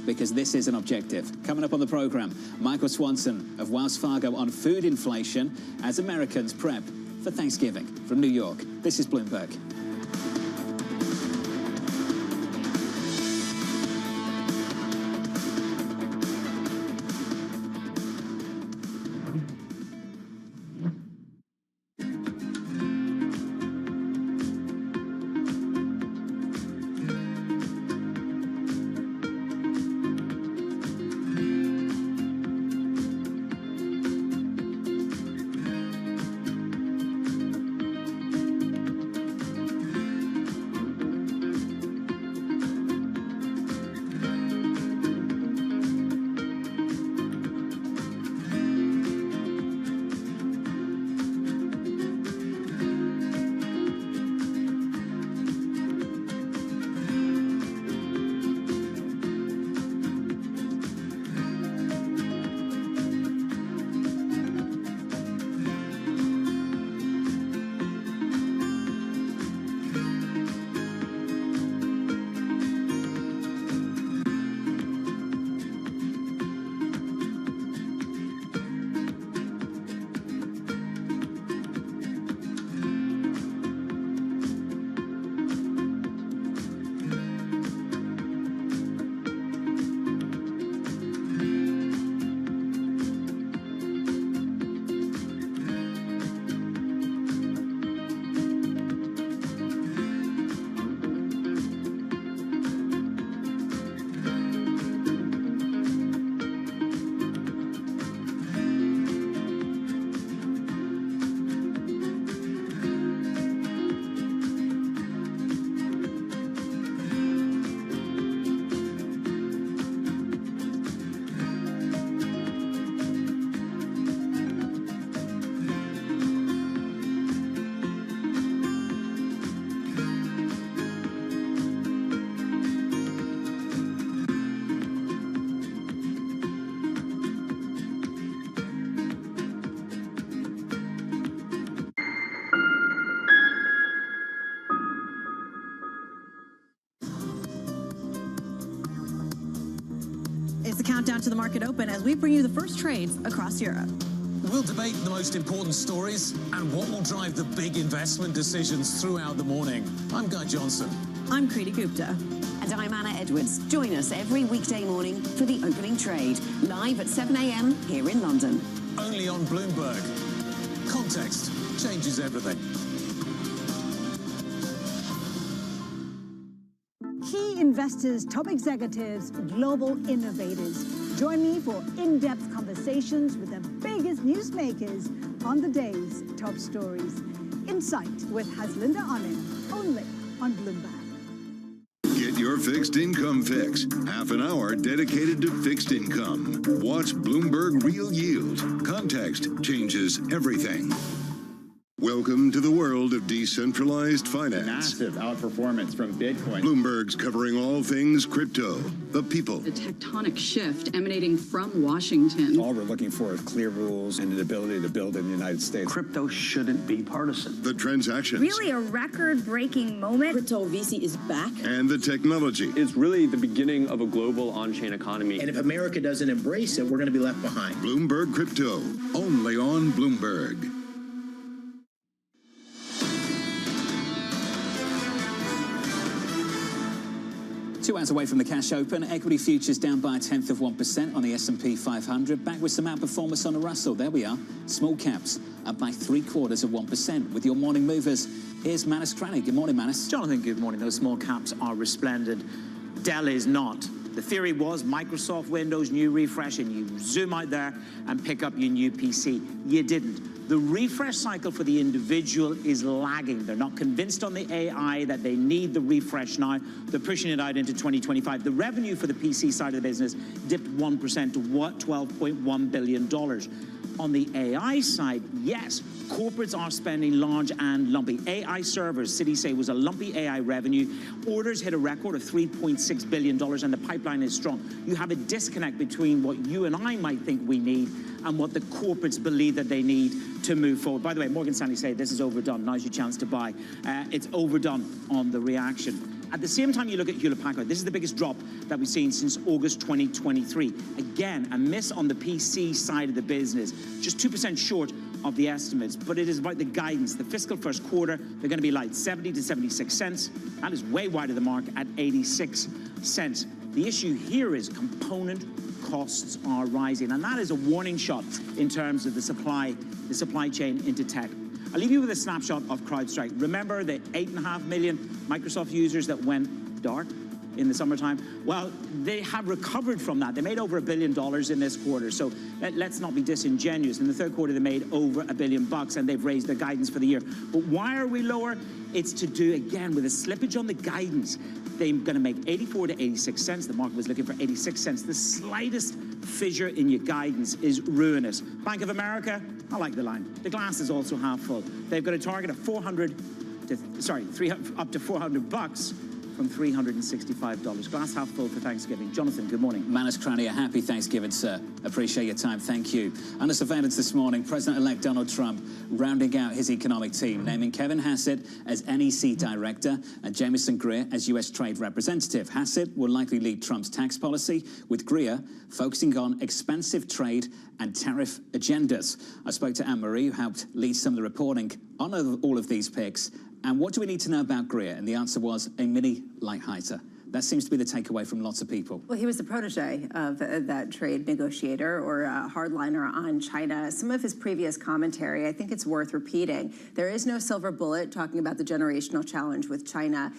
Because this is an objective. Coming up on the program, Michael Swanson of Wells Fargo on food inflation as Americans prep for Thanksgiving. From New York, this is Bloomberg. the countdown to the market open as we bring you the first trades across Europe. We'll debate the most important stories and what will drive the big investment decisions throughout the morning. I'm Guy Johnson. I'm Kriti Gupta. And I'm Anna Edwards. Join us every weekday morning for the opening trade, live at 7 a.m. here in London. Only on Bloomberg. Context changes everything. Key investors, top executives, global innovators. Join me for in-depth conversations with the biggest newsmakers on the day's top stories. Insight with Haslinda Onen, only on Bloomberg. Get your fixed income fix. Half an hour dedicated to fixed income. Watch Bloomberg Real Yield. Context changes everything. Welcome to the world of decentralized finance. Massive outperformance from Bitcoin. Bloomberg's covering all things crypto, the people. The tectonic shift emanating from Washington. All we're looking for is clear rules and an ability to build in the United States. Crypto shouldn't be partisan. The transactions. Really a record-breaking moment. Crypto VC is back. And the technology. It's really the beginning of a global on-chain economy. And if America doesn't embrace it, we're going to be left behind. Bloomberg Crypto, only on Bloomberg. Two hours away from the cash open, equity futures down by 0.1% on the S&P 500. Back with some outperformance on the Russell. There we are. Small caps up by 0.75%. With your morning movers, here's Manus Cranny. Good morning, Manus. Jonathan, good morning. Those small caps are resplendent. Dell is not. The theory was Microsoft Windows, new refresh, and you zoom out there and pick up your new PC. You didn't. The refresh cycle for the individual is lagging. They're not convinced on the AI that they need the refresh now. They're pushing it out into 2025. The revenue for the PC side of the business dipped 1% to $12.1 billion. On the AI side, yes, corporates are spending large and lumpy. AI servers, cities say, was a lumpy AI revenue. Orders hit a record of $3.6 billion, and the pipeline is strong. You have a disconnect between what you and I might think we need and what the corporates believe that they need to move forward. By the way, Morgan Stanley say this is overdone. Now's your chance to buy. It's overdone on the reaction. At the same time, you look at Hewlett-Packard. This is the biggest drop that we've seen since August 2023. Again, a miss on the PC side of the business, just 2% short of the estimates, but it is about the guidance. The fiscal first quarter, they're going to be like 70 to 76 cents. That is way wide of the mark at 86 cents. The issue here is component costs are rising, and that is a warning shot in terms of the supply chain into tech. I'll leave you with a snapshot of CrowdStrike. Remember the 8.5 million Microsoft users that went dark in the summertime? Well, they have recovered from that. They made over $1 billion in this quarter, so let's not be disingenuous. In the third quarter, they made over $1 billion, and they've raised their guidance for the year. But why are we lower? It's to do, again, with a slippage on the guidance. They're going to make 84 to 86 cents. The market was looking for 86 cents. The slightest fissure in your guidance is ruinous. Bank of America, I like the line. The glass is also half full. They've got a target of up to 400 bucks from $365. Glass half full for Thanksgiving. Jonathan, good morning. Manus Cranny, a happy Thanksgiving, sir. Appreciate your time. Thank you. Under surveillance this morning, President-elect Donald Trump rounding out his economic team, naming Kevin Hassett as NEC director and Jamieson Greer as U.S. Trade Representative. Hassett will likely lead Trump's tax policy, with Greer focusing on expansive trade and tariff agendas. I spoke to Anne-Marie, who helped lead some of the reporting on all of these picks. And what do we need to know about Greer? And the answer was a mini Lighthiter. That seems to be the takeaway from lots of people. Well, he was the protege of that trade negotiator or hardliner on China. Some of his previous commentary, I think it's worth repeating. There is no silver bullet talking about the generational challenge with China.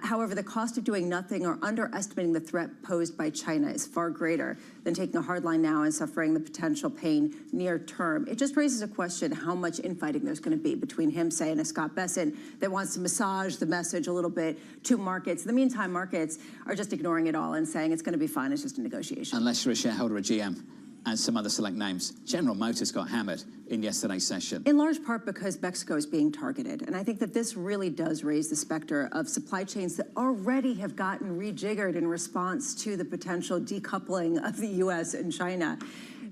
However, the cost of doing nothing or underestimating the threat posed by China is far greater than taking a hard line now and suffering the potential pain near term. It just raises a question how much infighting there's going to be between him, say, and a Scott Bessent that wants to massage the message a little bit to markets. In the meantime, markets are just ignoring it all and saying it's going to be fine, it's just a negotiation. Unless you're a shareholder of GM and some other select names. General Motors got hammered in yesterday's session. In large part because Mexico is being targeted. And I think that this really does raise the specter of supply chains that already have gotten rejiggered in response to the potential decoupling of the U.S. and China.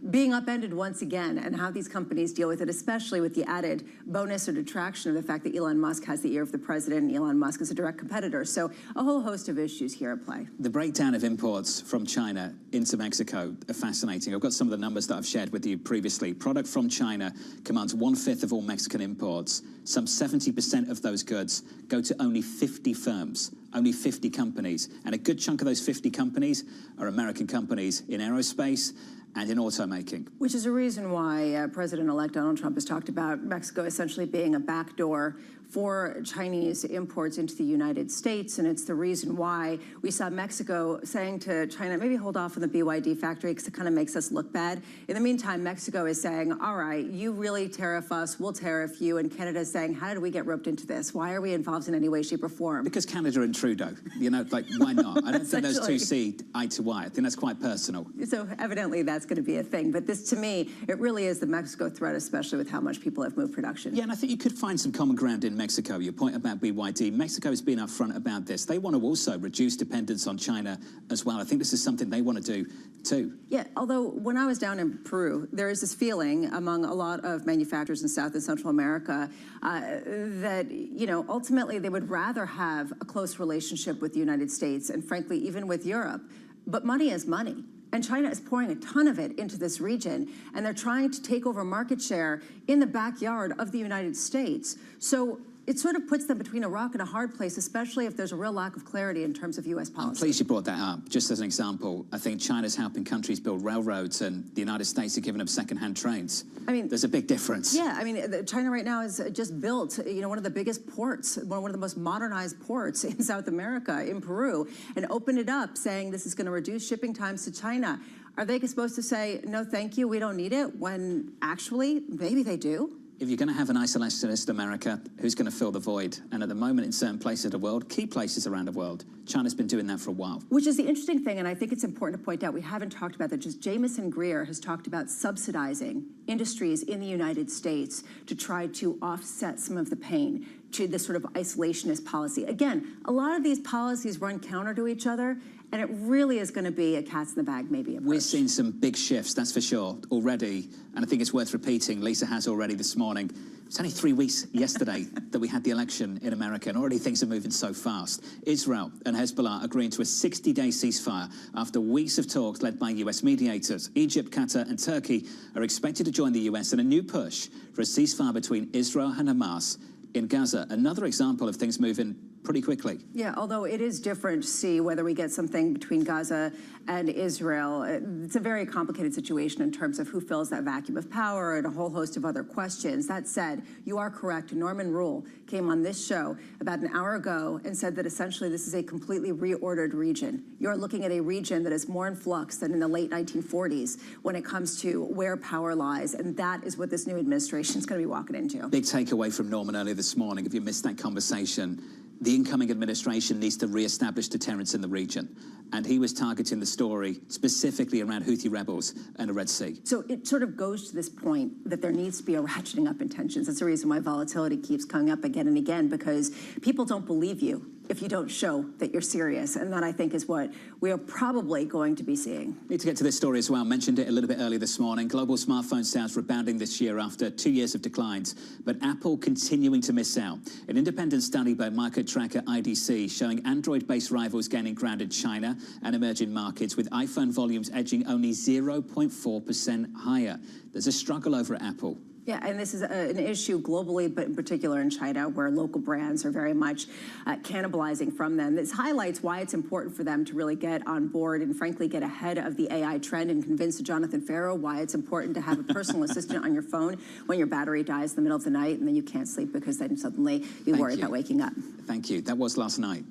being upended once again, and how these companies deal with it, especially with the added bonus or detraction of the fact that Elon Musk has the ear of the president, and Elon Musk is a direct competitor. So a whole host of issues here at play. The breakdown of imports from China into Mexico are fascinating. I've got some of the numbers that I've shared with you previously. Product from China commands 1/5 of all Mexican imports. Some 70% of those goods go to only 50 firms, only 50 companies. And a good chunk of those 50 companies are American companies in aerospace and in automaking. Which is a reason why President-elect Donald Trump has talked about Mexico essentially being a backdoor for Chinese imports into the United States. And it's the reason why we saw Mexico saying to China, maybe hold off on the BYD factory because it kind of makes us look bad. In the meantime, Mexico is saying, all right, you really tariff us, we'll tariff you. And Canada is saying, how did we get roped into this? Why are we involved in any way, shape, or form? Because Canada and Trudeau, you know, like, why not? I don't think those two see eye to eye. I think that's quite personal. So evidently that's going to be a thing. But this, to me, it really is the Mexico threat, especially with how much people have moved production. Yeah, and I think you could find some common ground in Mexico. Your point about BYD, Mexico has been upfront about this. They want to also reduce dependence on China as well. I think this is something they want to do too. Yeah, although when I was down in Peru, there is this feeling among a lot of manufacturers in South and Central America that, you know, ultimately they would rather have a close relationship with the United States and frankly, even with Europe. But money is money. And China is pouring a ton of it into this region, and they're trying to take over market share in the backyard of the United States. So it sort of puts them between a rock and a hard place, especially if there's a real lack of clarity in terms of U.S. policy. I'm pleased you brought that up. Just as an example, I think China's helping countries build railroads, and the United States are giving them second-hand trains. I mean, there's a big difference. Yeah, I mean, China right now has just built, you know, one of the biggest ports, one of the most modernized ports in South America, in Peru, and opened it up, saying this is going to reduce shipping times to China. Are they supposed to say, no, thank you, we don't need it, when actually, maybe they do? If you're going to have an isolationist America, who's going to fill the void? And at the moment, in certain places of the world, key places around the world, China's been doing that for a while. Which is the interesting thing, and I think it's important to point out, we haven't talked about that, just Jamison Greer has talked about subsidizing industries in the United States to try to offset some of the pain to this sort of isolationist policy. Again, a lot of these policies run counter to each other, and it really is going to be a cat's in the bag, maybe. We're seeing some big shifts, that's for sure, already. And I think it's worth repeating. Lisa has already this morning. It's only 3 weeks yesterday that we had the election in America, and already things are moving so fast. Israel and Hezbollah agreeing to a 60-day ceasefire after weeks of talks led by U.S. mediators. Egypt, Qatar, and Turkey are expected to join the U.S. in a new push for a ceasefire between Israel and Hamas in Gaza. Another example of things moving pretty quickly. Yeah, although it is different to see whether we get something between Gaza and Israel. It's a very complicated situation in terms of who fills that vacuum of power and a whole host of other questions. That said, you are correct. Norman Rule came on this show about an hour ago and said that essentially this is a completely reordered region. You're looking at a region that is more in flux than in the late 1940s when it comes to where power lies, and that is what this new administration is going to be walking into. Big takeaway from Norman earlier this morning, if you missed that conversation. The incoming administration needs to re-establish deterrence in the region. And he was targeting the story specifically around Houthi rebels and the Red Sea. So it sort of goes to this point that there needs to be a ratcheting up in tensions. That's the reason why volatility keeps coming up again and again, because people don't believe you if you don't show that you're serious. And that, I think, is what we are probably going to be seeing. Need to get to this story as well. Mentioned it a little bit earlier this morning. Global smartphone sales rebounding this year after 2 years of declines, but Apple continuing to miss out. An independent study by market tracker IDC showing Android-based rivals gaining ground in China and emerging markets, with iPhone volumes edging only 0.4% higher. There's a struggle over at Apple. Yeah, and this is an issue globally, but in particular in China, where local brands are very much cannibalizing from them. This highlights why it's important for them to really get on board and, frankly, get ahead of the AI trend and convince Jonathan Farrow why it's important to have a personal assistant on your phone when your battery dies in the middle of the night and then you can't sleep because then suddenly you worry about waking up. Thank you. That was last night.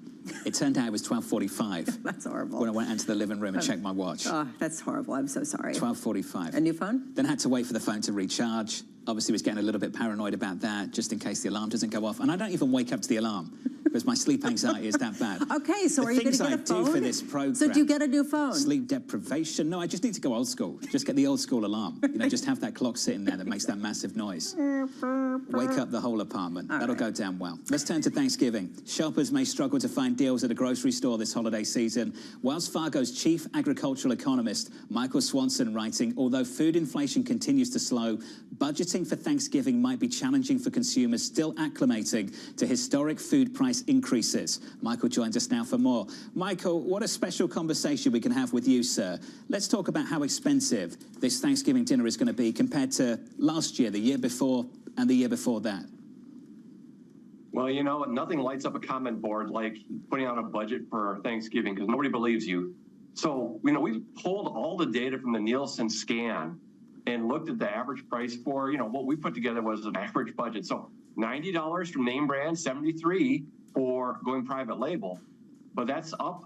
It turned out it was 12:45. That's horrible. When I went into the living room and checked my watch. Oh, that's horrible. I'm so sorry. 12:45. A new phone? Then had to wait for the phone to recharge. Obviously was getting a little bit paranoid about that, just in case the alarm doesn't go off. And I don't even wake up to the alarm. because my sleep anxiety is that bad. Okay, so the are you going to things get a phone? I do for this program. So do you get a new phone? Sleep deprivation. No, I just need to go old school. Just get the old school alarm. You know, just have that clock sitting there that makes that massive noise. Wake up the whole apartment. That'll go down well. Let's turn to Thanksgiving. Shoppers may struggle to find deals at a grocery store this holiday season. Wells Fargo's chief agricultural economist, Michael Swanson, writing, although food inflation continues to slow, budgeting for Thanksgiving might be challenging for consumers still acclimating to historic food price increases. Michael joins us now for more. Michael, what a special conversation we can have with you, sir. Let's talk about how expensive this Thanksgiving dinner is going to be compared to last year, the year before, and the year before that. Well, you know, nothing lights up a comment board like putting out a budget for Thanksgiving because nobody believes you. So, you know, we pulled all the data from the Nielsen scan and looked at the average price for, you know, what we put together was an average budget. So $90 from name brand, $73 for going private label. But that's up,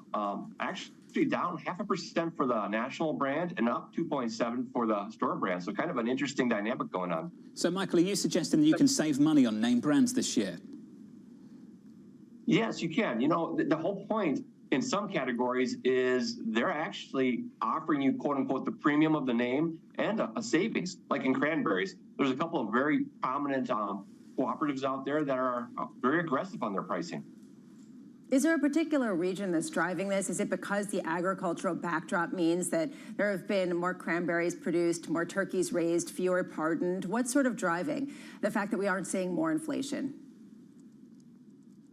actually down 0.5% for the national brand and up 2.7% for the store brand. So kind of an interesting dynamic going on. So, Michael, are you suggesting that you can save money on name brands this year? Yes, you can. You know, the whole point in some categories is they're actually offering you, quote unquote, the premium of the name and a savings, like in cranberries. There's a couple of very prominent cooperatives out there that are very aggressive on their pricing. Is there a particular region that's driving this? Is it because the agricultural backdrop means that there have been more cranberries produced, more turkeys raised, fewer pardoned? What's sort of driving the fact that we aren't seeing more inflation?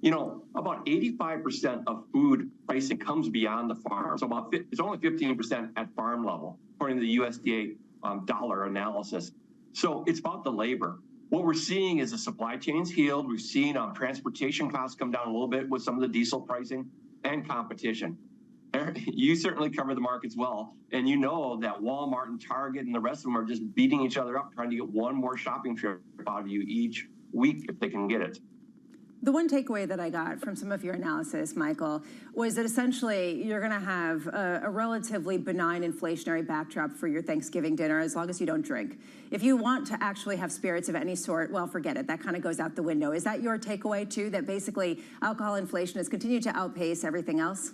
You know, about 85% of food pricing comes beyond the farm. So it's only 15% at farm level, according to the USDA dollar analysis. So it's about the labor. What we're seeing is the supply chain's healed. We've seen transportation costs come down a little bit with some of the diesel pricing and competition. You certainly cover the markets well, and you know that Walmart and Target and the rest of them are just beating each other up, trying to get one more shopping trip out of you each week if they can get it. The one takeaway that I got from some of your analysis, Michael, was that essentially you're going to have a relatively benign inflationary backdrop for your Thanksgiving dinner as long as you don't drink. If you want to actually have spirits of any sort, well, forget it. That kind of goes out the window. Is that your takeaway, too, that basically alcohol inflation has continued to outpace everything else?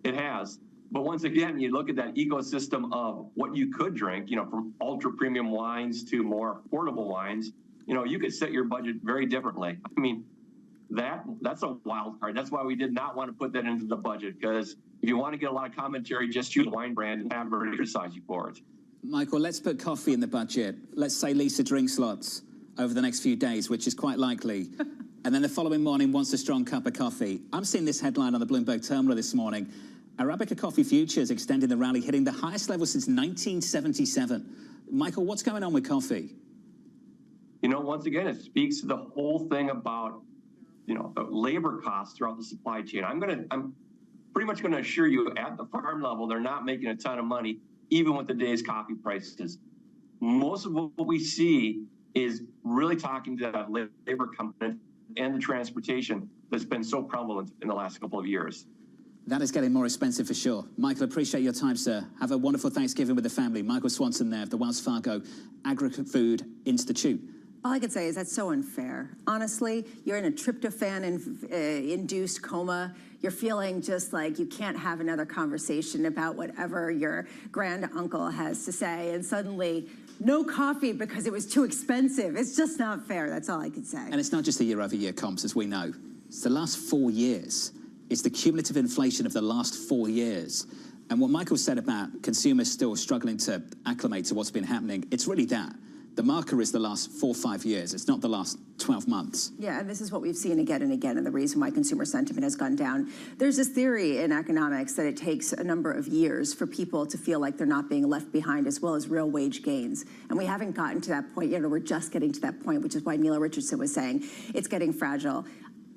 It has. But once again, you look at that ecosystem of what you could drink, you know, from ultra premium wines to more affordable wines. You know, you could set your budget very differently. I mean, that's a wild card. That's why we did not want to put that into the budget, because if you want to get a lot of commentary, just choose a wine brand and have everybody criticize you for it. Michael, let's put coffee in the budget. Let's say Lisa drinks lots over the next few days, which is quite likely. And then the following morning wants a strong cup of coffee. I'm seeing this headline on the Bloomberg Terminal this morning. Arabica Coffee Futures extending the rally, hitting the highest level since 1977. Michael, what's going on with coffee? You know, once again, it speaks to the whole thing about, you know, the labor costs throughout the supply chain. I'm pretty much going to assure you at the farm level, they're not making a ton of money, even with today's coffee prices. Most of what we see is really talking to that labor component and the transportation that's been so prevalent in the last couple of years. That is getting more expensive for sure. Michael, appreciate your time, sir. Have a wonderful Thanksgiving with the family. Michael Swanson there of the Wells Fargo Agri-Food Institute. All I could say is that's so unfair. Honestly, you're in a tryptophan-induced coma. You're feeling just like you can't have another conversation about whatever your grand uncle has to say, and suddenly no coffee because it was too expensive. It's just not fair. That's all I could say. And it's not just the year-over-year comps, as we know. It's the last 4 years. It's the cumulative inflation of the last 4 years. And what Michael said about consumers still struggling to acclimate to what's been happening, it's really that. The marker is the last 4 or 5 years. It's not the last 12 months. Yeah, and this is what we've seen again and again, and the reason why consumer sentiment has gone down. There's this theory in economics that it takes a number of years for people to feel like they're not being left behind, as well as real wage gains. And we haven't gotten to that point yet, or we're just getting to that point, which is why Neil Richardson was saying it's getting fragile.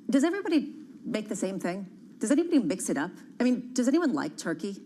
Does everybody make the same thing? Does anybody mix it up? I mean, does anyone like turkey?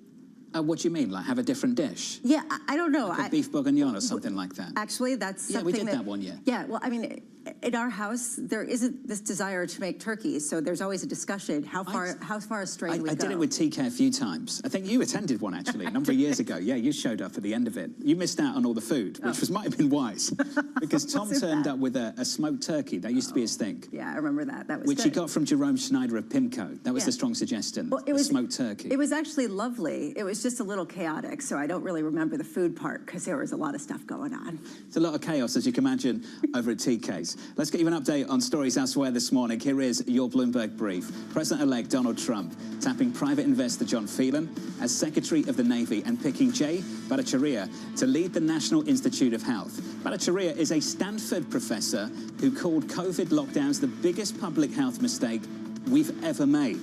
What do you mean, like have a different dish? Yeah, I don't know. Like a beef bourguignon or something like that? Actually, that's something we did that one year. Yeah, well, I mean, in our house, there isn't this desire to make turkeys, so there's always a discussion. How far astray do we go? I did it with TK a few times. I think you attended one, actually, a number of years ago. Yeah, you showed up at the end of it. You missed out on all the food, which might have been wise, because Tom turned up with a smoked turkey. That used to be his thing. Yeah, I remember that. That was which good. he got from Jerome Schneider of PIMCO. That was the strong suggestion, well, it was smoked turkey. It was actually lovely. It was just a little chaotic, so I don't really remember the food part, because there was a lot of stuff going on. It's a lot of chaos, as you can imagine, over at TK's. Let's get you an update on stories elsewhere this morning. Here is your Bloomberg brief. President-elect Donald Trump tapping private investor John Phelan as Secretary of the Navy and picking Jay Bhattacharya to lead the National Institute of Health. Bhattacharya is a Stanford professor who called COVID lockdowns the biggest public health mistake we've ever made.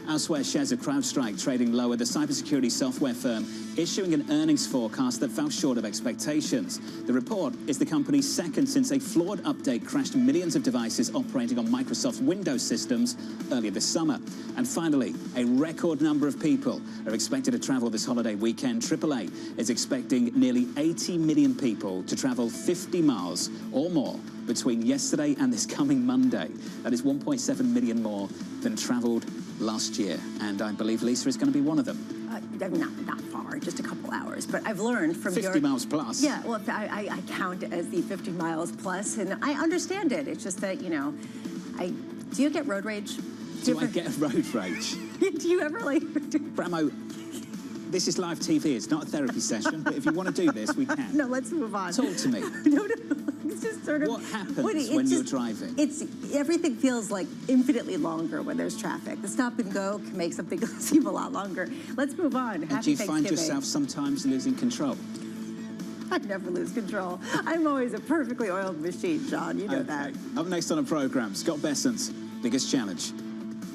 Elsewhere, shares of CrowdStrike trading lower, the cybersecurity software firm issuing an earnings forecast that fell short of expectations. The report is the company's second since a flawed update crashed millions of devices operating on Microsoft's Windows systems earlier this summer. And finally, a record number of people are expected to travel this holiday weekend. AAA is expecting nearly 80 million people to travel 50 miles or more between yesterday and this coming Monday. That is 1.7 million more than traveled last year, and I believe Lisa is going to be one of them. Not far, just a couple hours, but I've learned from 50 miles plus. Yeah, well, I count as the 50 miles plus, and I understand it. It's just that, you know, do you get road rage? Do I get road rage? Do you ever, like... Bramo, this is live TV. It's not a therapy session, but if you want to do this, we can. No, let's move on. Talk to me. No. It's just sort of... What happens when you're driving? Everything feels like infinitely longer when there's traffic. The stop and go can make something seem a lot longer. Let's move on. And do you find yourself sometimes losing control? I never lose control. I'm always a perfectly oiled machine, John. You know that. Up next on the program, Scott Bessent's biggest challenge.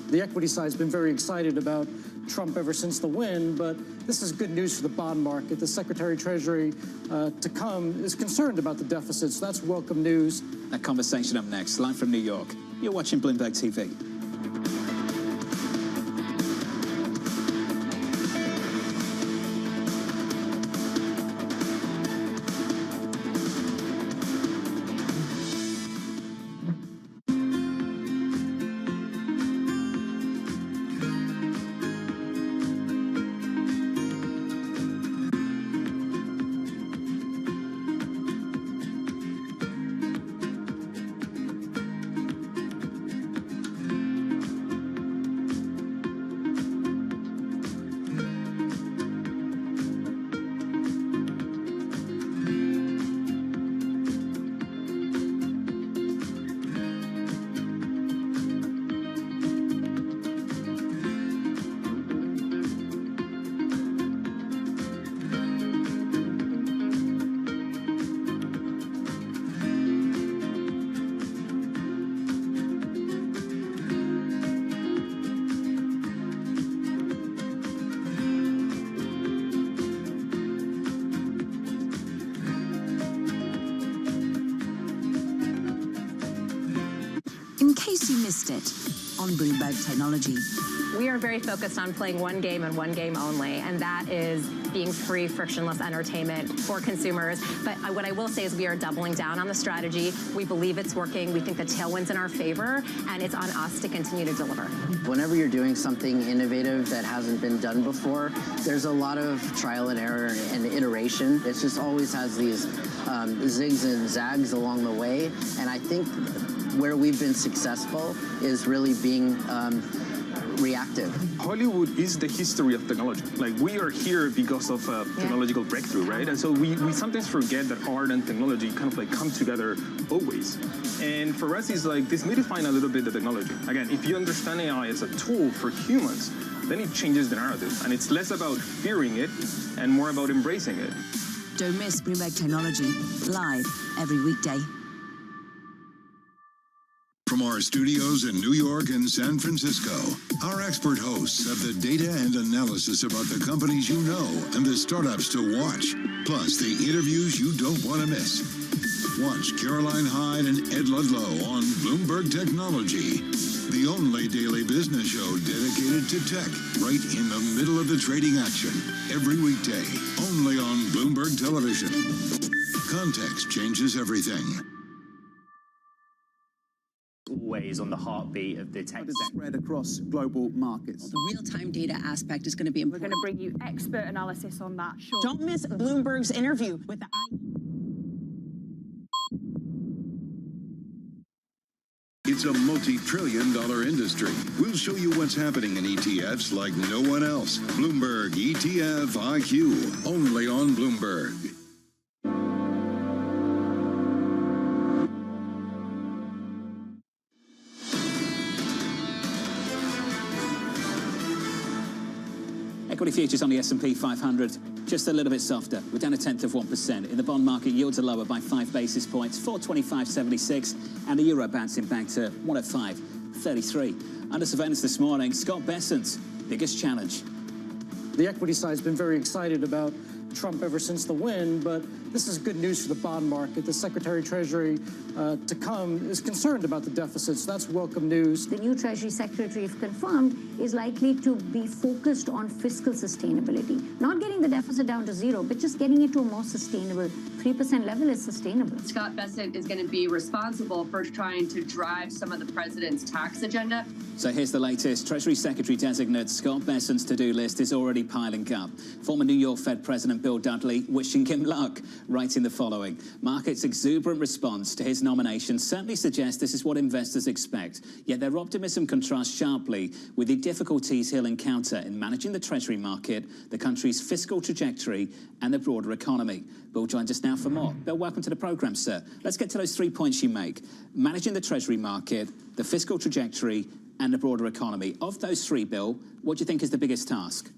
The equity side's been very excited about Trump ever since the win, but this is good news for the bond market. The Secretary of Treasury to come is concerned about the deficit, so that's welcome news. That conversation up next, live from New York. You're watching Bloomberg TV. In case you missed it, on Bloomberg Technology. We are very focused on playing one game and one game only, and that is being free, frictionless entertainment for consumers. But what I will say is we are doubling down on the strategy. We believe it's working. We think the tailwind's in our favor, and it's on us to continue to deliver. Whenever you're doing something innovative that hasn't been done before, there's a lot of trial and error and iteration. It just always has these zigs and zags along the way, and I think where we've been successful is really being reactive. Hollywood is the history of technology. Like, we are here because of a technological breakthrough, right? And so we sometimes forget that art and technology kind of like come together always. And for us, it's like demystifying a little bit the technology. Again, if you understand AI as a tool for humans, then it changes the narrative. And it's less about fearing it and more about embracing it. Don't miss Bloomberg Technology, live every weekday. From our studios in New York and San Francisco, our expert hosts have the data and analysis about the companies you know and the startups to watch, plus the interviews you don't want to miss. Watch Caroline Hyde and Ed Ludlow on Bloomberg Technology, the only daily business show dedicated to tech, right in the middle of the trading action, every weekday, only on Bloomberg Television. Context changes everything. is on the heartbeat of the tech sector. Spread across global markets. The real-time data aspect is going to be important. We're going to bring you expert analysis on that. Sure. Don't miss Bloomberg's interview with the It's a multi-trillion-dollar industry. We'll show you what's happening in ETFs like no one else. Bloomberg ETF IQ, only on Bloomberg. Equity futures on the S&P 500, just a little bit softer. We're down 0.1%. In the bond market, yields are lower by 5 basis points, 425.76, and the euro bouncing back to 105.33. Under surveillance this morning, Scott Bessent's biggest challenge. The equity side's been very excited about Trump ever since the win, but this is good news for the bond market. The Secretary of Treasury to come is concerned about the deficits. That's welcome news. The new Treasury Secretary, if confirmed, is likely to be focused on fiscal sustainability. Not getting the deficit down to zero, but just getting it to a more sustainable 3% level is sustainable. Scott Bessent is going to be responsible for trying to drive some of the president's tax agenda. So here's the latest. Treasury Secretary designate Scott Bessent's to-do list is already piling up. Former New York Fed President Bill Dudley wishing him luck, writing the following. Markets' exuberant response to his nomination certainly suggests this is what investors expect, yet their optimism contrasts sharply with the difficulties he'll encounter in managing the Treasury market, the country's fiscal trajectory, and the broader economy. Bill joins us now for more. Bill, welcome to the program, sir. Let's get to those 3 points you make. Managing the Treasury market, the fiscal trajectory, and the broader economy. Of those three, Bill, what do you think is the biggest task?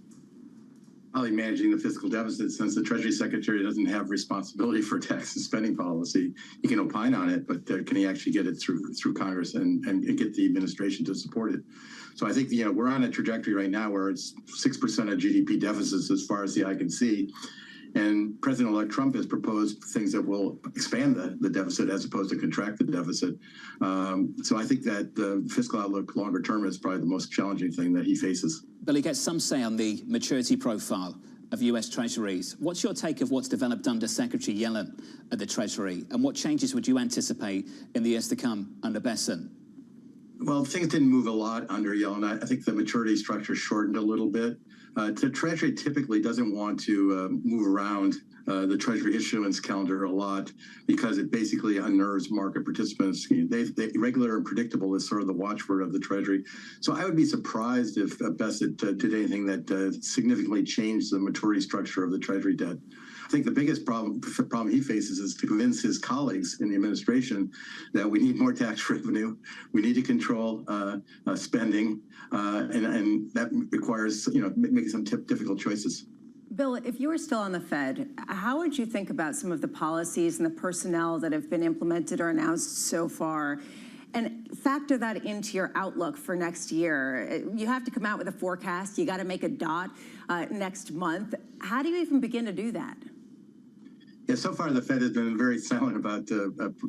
Probably managing the fiscal deficit, since the Treasury Secretary doesn't have responsibility for tax and spending policy. He can opine on it, but can he actually get it through Congress and get the administration to support it? So I think, we're on a trajectory right now where it's 6% of GDP deficits as far as the eye can see. And President-elect Trump has proposed things that will expand the deficit as opposed to contract the deficit. So I think that the fiscal outlook longer term is probably the most challenging thing that he faces. Bill, he gets some say on the maturity profile of U.S. Treasuries. What's your take of what's developed under Secretary Yellen at the Treasury? And what changes would you anticipate in the years to come under Bessent? Well, things didn't move a lot under Yellen. I think the maturity structure shortened a little bit. The Treasury typically doesn't want to move around the Treasury issuance calendar a lot because it basically unnerves market participants. Regular and predictable is sort of the watchword of the Treasury. So I would be surprised if Bessent did anything that significantly changed the maturity structure of the Treasury debt. I think the biggest problem he faces is to convince his colleagues in the administration that we need more tax revenue, we need to control spending, and that requires making some difficult choices. Bill, if you were still on the Fed, how would you think about some of the policies and the personnel that have been implemented or announced so far? And factor that into your outlook for next year. You have to come out with a forecast. You got to make a dot next month. How do you even begin to do that? Yeah, so far the Fed has been very silent about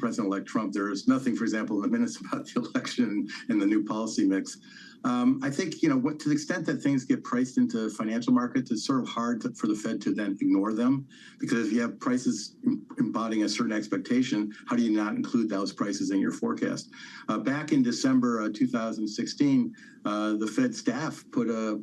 President-elect Trump. There is nothing, for example, in the minutes about the election and the new policy mix. I think, to the extent that things get priced into financial markets, it's sort of hard for the Fed to then ignore them, because if you have prices embodying a certain expectation, how do you not include those prices in your forecast? Back in December 2016, the Fed staff put a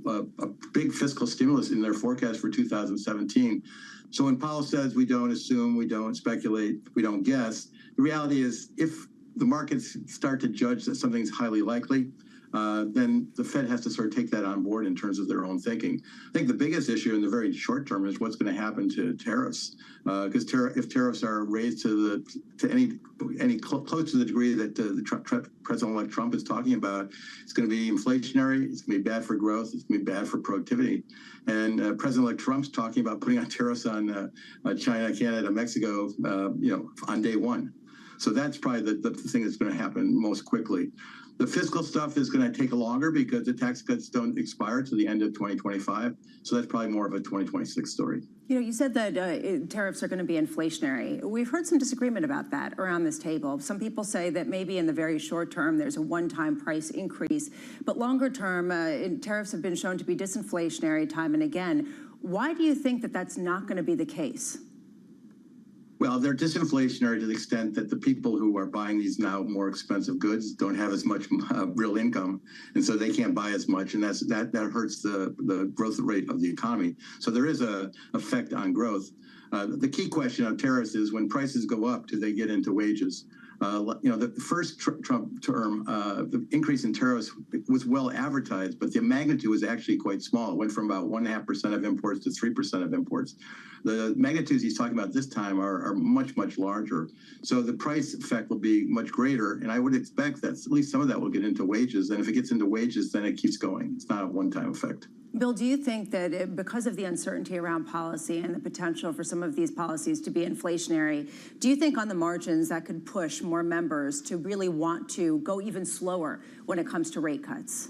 big fiscal stimulus in their forecast for 2017. So when Powell says we don't assume, we don't speculate, we don't guess, the reality is if the markets start to judge that something's highly likely, then the Fed has to sort of take that on board in terms of their own thinking. I think the biggest issue in the very short term is what's going to happen to tariffs, because if tariffs are raised to any close to the degree that President-elect Trump is talking about, it's going to be inflationary, it's going to be bad for growth, it's going to be bad for productivity. And President-elect Trump's talking about putting on tariffs on China, Canada, Mexico, on day one. So that's probably the thing that's going to happen most quickly. The fiscal stuff is going to take longer because the tax cuts don't expire to the end of 2025. So that's probably more of a 2026 story. You said that tariffs are going to be inflationary. We've heard some disagreement about that around this table. Some people say that maybe in the very short term, there's a one-time price increase, but longer term, tariffs have been shown to be disinflationary time and again. Why do you think that that's not going to be the case? Well, they're disinflationary to the extent that the people who are buying these now more expensive goods don't have as much real income, and so they can't buy as much, and that hurts the growth rate of the economy. So there is a effect on growth. The key question on tariffs is when prices go up, do they get into wages? The first Trump term, the increase in tariffs was well advertised, but the magnitude was actually quite small. It went from about 1.5% of imports to 3% of imports. The magnitudes he's talking about this time are much, much larger. So the price effect will be much greater, and I would expect that at least some of that will get into wages. And if it gets into wages, then it keeps going. It's not a one-time effect. Bill, do you think that because of the uncertainty around policy and the potential for some of these policies to be inflationary, do you think on the margins that could push more members to really want to go even slower when it comes to rate cuts?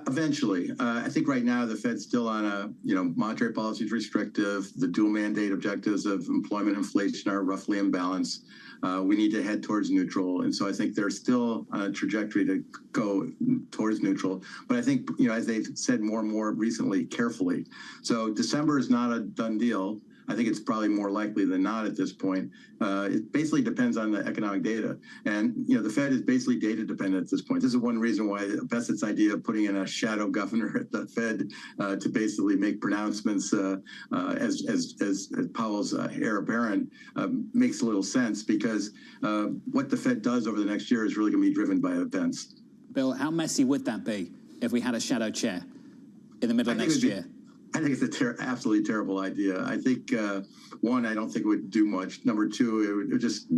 Eventually. I think right now the Fed's still on a, monetary policy is restrictive. The dual mandate objectives of employment and inflation are roughly in balance. We need to head towards neutral. And so I think they're still on a trajectory to go towards neutral. But I think, as they've said more and more recently, carefully. So December is not a done deal. I think it's probably more likely than not at this point. It basically depends on the economic data. And, the Fed is basically data dependent at this point. This is one reason why Bessett's idea of putting in a shadow governor at the Fed to basically make pronouncements as Powell's heir apparent makes a little sense, because what the Fed does over the next year is really going to be driven by events. Bill, how messy would that be if we had a shadow chair in the middle of next year? I think it's an absolutely terrible idea. I think, one, I don't think it would do much. Number two, it would just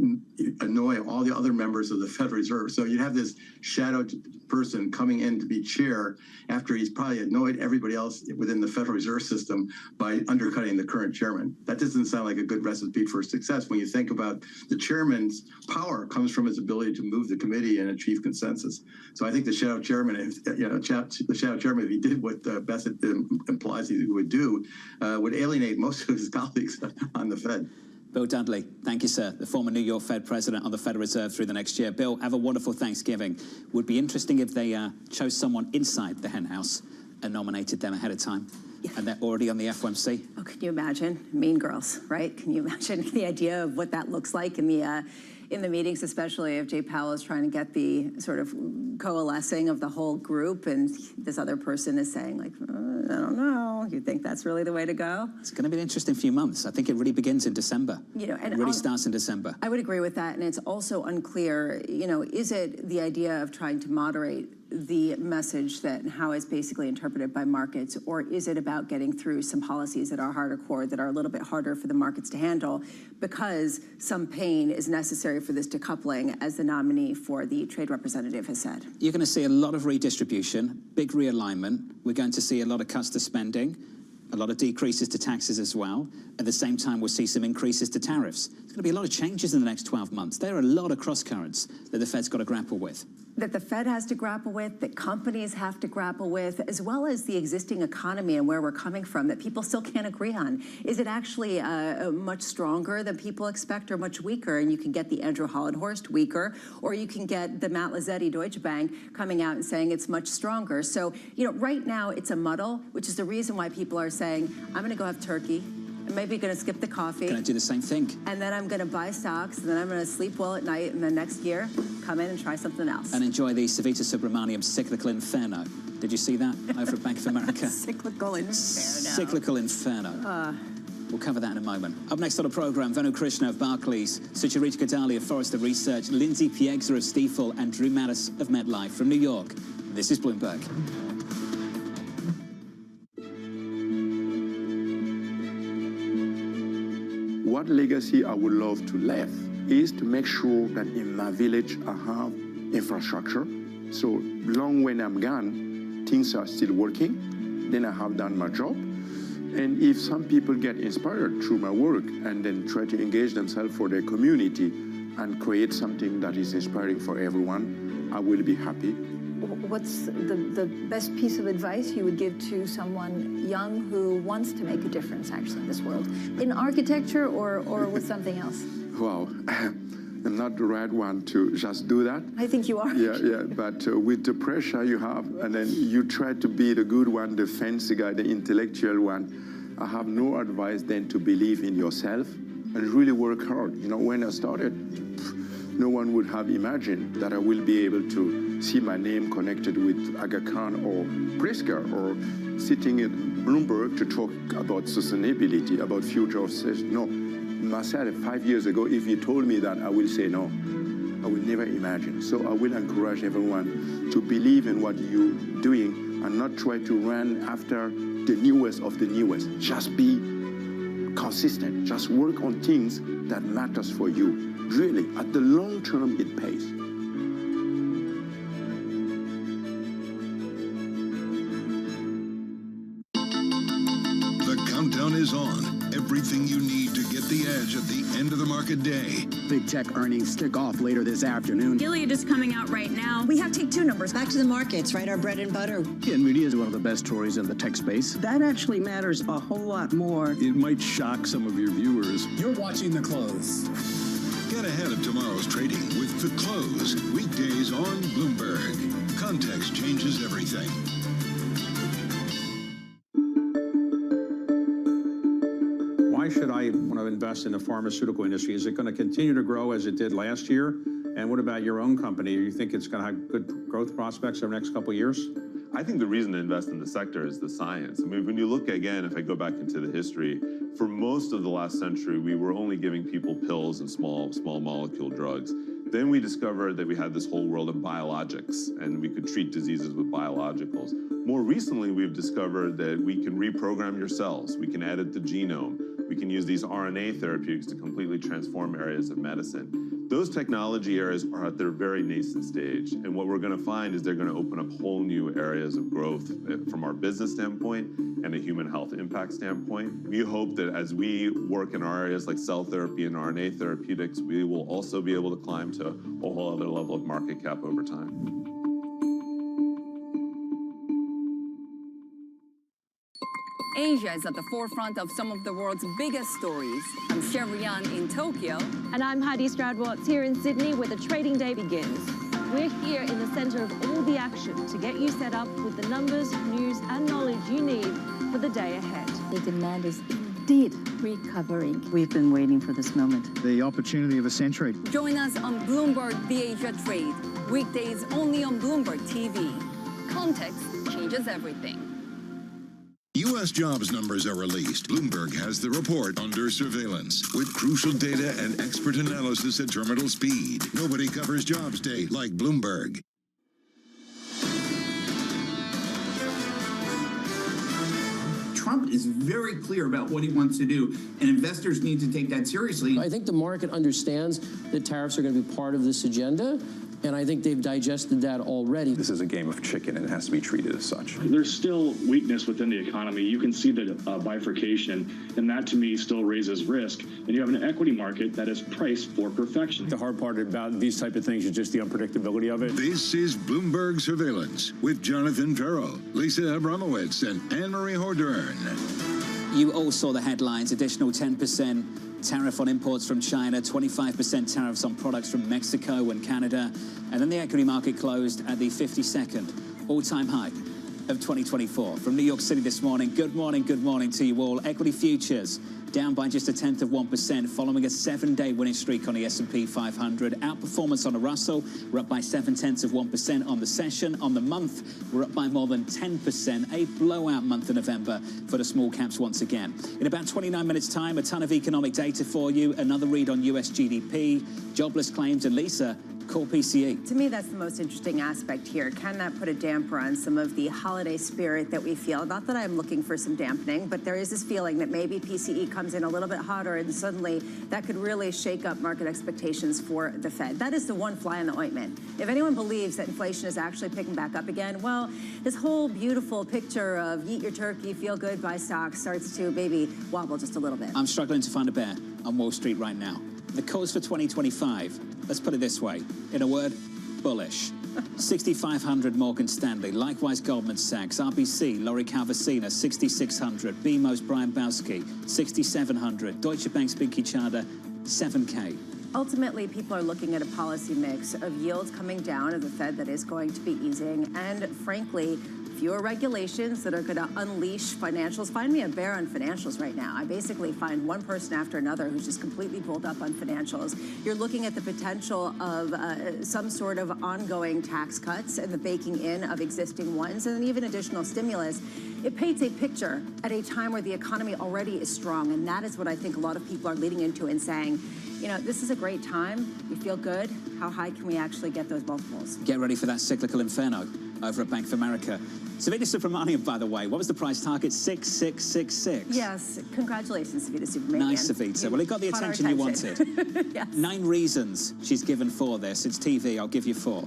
annoy all the other members of the Federal Reserve. So you'd have this shadow person coming in to be chair after he's probably annoyed everybody else within the Federal Reserve System by undercutting the current chairman. That doesn't sound like a good recipe for success when you think about the chairman's power comes from his ability to move the committee and achieve consensus. So I think the shadow chairman, if he did what Bassett implies he would do, would alienate most of his colleagues on the Fed. Bill Dudley, thank you, sir, the former New York Fed president on the Federal Reserve through the next year. Bill, have a wonderful Thanksgiving. Would be interesting if they chose someone inside the hen house and nominated them ahead of time. Yeah. And they're already on the FOMC. Oh, can you imagine? Mean Girls, right? Can you imagine the idea of what that looks like in the meetings, especially if Jay Powell is trying to get the sort of coalescing of the whole group, and this other person is saying, like, I don't know, you think that's really the way to go? It's going to be an interesting few months. I think it really begins in December. And it really starts in December. I would agree with that, and it's also unclear, is it the idea of trying to moderate the message that how it's basically interpreted by markets, or is it about getting through some policies that are harder core, that are a little bit harder for the markets to handle, because some pain is necessary for this decoupling, as the nominee for the trade representative has said? You're going to see a lot of redistribution, big realignment. We're going to see a lot of cuts to spending, a lot of decreases to taxes as well. At the same time, we'll see some increases to tariffs. There's going to be a lot of changes in the next 12 months. There are a lot of cross currents that the Fed's got to grapple with. That the Fed has to grapple with, that companies have to grapple with, as well as the existing economy and where we're coming from, that people still can't agree on. Is it actually much stronger than people expect, or much weaker? And you can get the Andrew Hollenhorst weaker, or you can get the Matt Lazzetti Deutsche Bank coming out and saying it's much stronger. So, right now it's a muddle, which is the reason why people are saying, I'm going to go have turkey. I'm maybe going to skip the coffee. Going to do the same thing. And then I'm going to buy stocks, and then I'm going to sleep well at night, and then next year, come in and try something else. And enjoy the Savita Subramaniam Cyclical Inferno. Did you see that over at Bank of America? Cyclical Inferno. Cyclical Inferno. We'll cover that in a moment. Up next on the program, Venu Krishna of Barclays, Sucharita Kodali of Forrester Research, Lindsay Piegza of Stifel, and Drew Mattis of MetLife. From New York, this is Bloomberg. What legacy I would love to leave is to make sure that in my village I have infrastructure. So long when I'm gone, things are still working, then I have done my job. And if some people get inspired through my work and then try to engage themselves for their community and create something that is inspiring for everyone, I will be happy. What's the best piece of advice you would give to someone young who wants to make a difference, actually, in this world? In architecture or with something else? Wow. I'm not the right one to just do that. I think you are. Yeah, but with the pressure you have, and then you try to be the good one, the fancy guy, the intellectual one, I have no advice than to believe in yourself and really work hard. You know, when I started, no one would have imagined that I will be able to see my name connected with Aga Khan or Pritzker, or sitting at Bloomberg to talk about sustainability, about future of sales. No, myself 5 years ago, if you told me that, I will say no. I will never imagine. So I will encourage everyone to believe in what you're doing and not try to run after the newest of the newest. Just be consistent. Just work on things that matters for you. Really, at the long term, it pays. The countdown is on. Everything you need to get the edge at the end of the market day. Big tech earnings kick off later this afternoon. Gilead is coming out right now. We have take two numbers. Back to the markets, right? Our bread and butter. NVIDIA is one of the best stories in the tech space. That actually matters a whole lot more. It might shock some of your viewers. You're watching The Close. Get ahead of tomorrow's trading with The Close. Weekdays on Bloomberg. Context changes everything. Why should I want to invest in the pharmaceutical industry? Is it going to continue to grow as it did last year? And what about your own company? Do you think it's going to have good growth prospects over the next couple of years? I think the reason to invest in the sector is the science. I mean, when you look again, if I go back into the history, for most of the last century, we were only giving people pills and small molecule drugs. Then we discovered that we had this whole world of biologics, and we could treat diseases with biologicals. More recently, we've discovered that we can reprogram your cells. We can edit the genome. We can use these RNA therapeutics to completely transform areas of medicine. Those technology areas are at their very nascent stage. And what we're going to find is they're going to open up whole new areas of growth from our business standpoint and a human health impact standpoint. We hope that as we work in our areas like cell therapy and RNA therapeutics, we will also be able to climb to a whole other level of market cap over time. Asia is at the forefront of some of the world's biggest stories. I'm Sherrian in Tokyo. And I'm Heidi Stroud-Watts here in Sydney, where the trading day begins. We're here in the center of all the action to get you set up with the numbers, news, and knowledge you need for the day ahead. The demand is indeed recovering. We've been waiting for this moment. The opportunity of a century. Join us on Bloomberg The Asia Trade. Weekdays only on Bloomberg TV. Context changes everything. U.S. jobs numbers are released. Bloomberg has the report under surveillance with crucial data and expert analysis at terminal speed. Nobody covers jobs day like Bloomberg. Trump is very clear about what he wants to do, and investors need to take that seriously. I think the market understands that tariffs are going to be part of this agenda, and I think they've digested that already. This is a game of chicken, and it has to be treated as such. There's still weakness within the economy. You can see the bifurcation, and that to me still raises risk. And you have an equity market that is priced for perfection. The hard part about these type of things is just the unpredictability of it. This is Bloomberg Surveillance with Jonathan Ferro, Lisa Abramowitz, and Anne-Marie Hordern. You all saw the headlines: additional 10% tariff on imports from China, 25% tariffs on products from Mexico and Canada. And then the equity market closed at the 52nd all-time high of 2024. From New York City this morning, good morning to you all. Equity futures down by just 0.1% following a 7-day winning streak on the S&P 500. Outperformance on the Russell, we're up by 0.7% on the session. On the month, we're up by more than 10%. A blowout month of November for the small caps once again. In about 29 minutes time, a ton of economic data for you. Another read on US GDP, jobless claims, and Lisa, core PCE. To me, that's the most interesting aspect here. Can that put a damper on some of the holiday spirit that we feel? Not that I'm looking for some dampening, but there is this feeling that maybe PCE comes in a little bit hotter, and suddenly that could really shake up market expectations for the Fed. That is the one fly in the ointment. If anyone believes that inflation is actually picking back up again, well, this whole beautiful picture of eat your turkey, feel good, buy stocks starts to maybe wobble just a little bit. I'm struggling to find a bear on Wall Street right now. The cause for 2025, let's put it this way. In a word, bullish. 6,500 Morgan Stanley, likewise Goldman Sachs, RBC, Lori Calvasina, 6,600, BMO's Brian Bowski, 6,700, Deutsche Bank's Binky Chada, 7K. Ultimately, people are looking at a policy mix of yields coming down of the Fed that is going to be easing, and frankly, fewer regulations that are going to unleash financials. Find me a bear on financials right now. I basically find one person after another who's just completely pulled up on financials. You're looking at the potential of some sort of ongoing tax cuts and the baking in of existing ones, and then even additional stimulus. It paints a picture at a time where the economy already is strong, and that is what I think a lot of people are leading into and saying, you know, this is a great time. We feel good. How high can we actually get those multiples? Get ready for that cyclical inferno over at Bank of America. Savita Subramanian, by the way, what was the price target? 6666. Yes, congratulations, Savita Subramanian. Nice, Savita. Well, it got the attention you wanted. Yes. 9 reasons she's given for this. It's TV, I'll give you 4.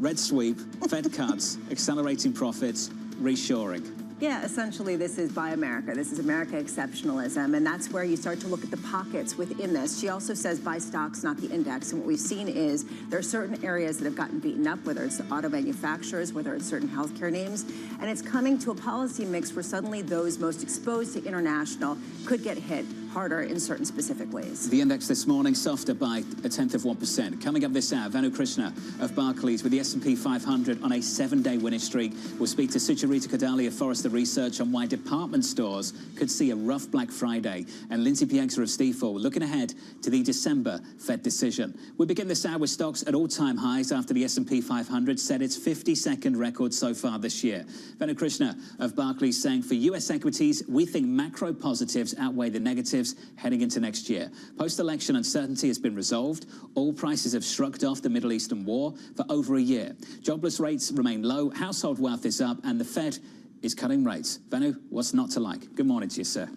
Red sweep, Fed cuts, accelerating profits, reshoring. Yeah, essentially this is Buy America. This is America exceptionalism, and that's where you start to look at the pockets within this. She also says buy stocks, not the index, and what we've seen is there are certain areas that have gotten beaten up, whether it's the auto manufacturers, whether it's certain healthcare names, and it's coming to a policy mix where suddenly those most exposed to international could get hit harder in certain specific ways. The index this morning softer by 0.1%. Coming up this hour, Venu Krishna of Barclays with the S&P 500 on a 7-day winning streak. We'll speak to Sucharita Kodali of Forrester Research on why department stores could see a rough Black Friday. And Lindsay Piegza of Stifel looking ahead to the December Fed decision. We begin this hour with stocks at all-time highs after the S&P 500 set its 52nd record so far this year. Venu Krishna of Barclays saying for U.S. equities, we think macro positives outweigh the negatives heading into next year. Post-election uncertainty has been resolved. Oil prices have shrugged off the Middle Eastern war for over a year. Jobless rates remain low, household wealth is up, and the Fed is cutting rates. Venu, what's not to like? Good morning to you, sir.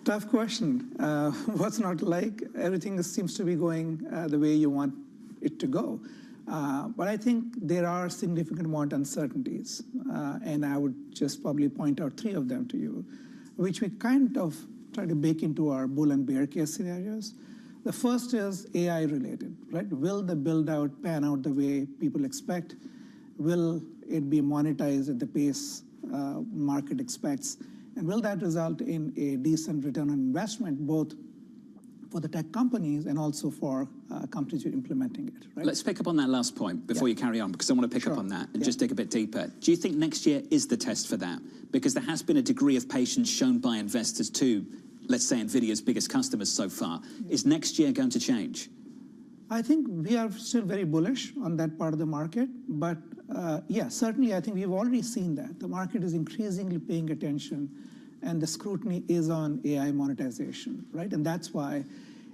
Tough question. What's not to like? Everything seems to be going the way you want it to go. But I think there are significant amount of uncertainties, and I would just probably point out 3 of them to you, which we kind of try to bake into our bull and bear case scenarios. The first is AI related, right? Will the build out pan out the way people expect? Will it be monetized at the pace market expects? And will that result in a decent return on investment, both for the tech companies and also for companies who are implementing it, right? Let's pick up on that last point before you carry on, because I want to pick up on that and just dig a bit deeper. Do you think next year is the test for that? Because there has been a degree of patience shown by investors to, let's say, NVIDIA's biggest customers so far. Is next year going to change? I think we are still very bullish on that part of the market, but yeah, certainly I think we've already seen that. The market is increasingly paying attention, and the scrutiny is on AI monetization, right? And that's why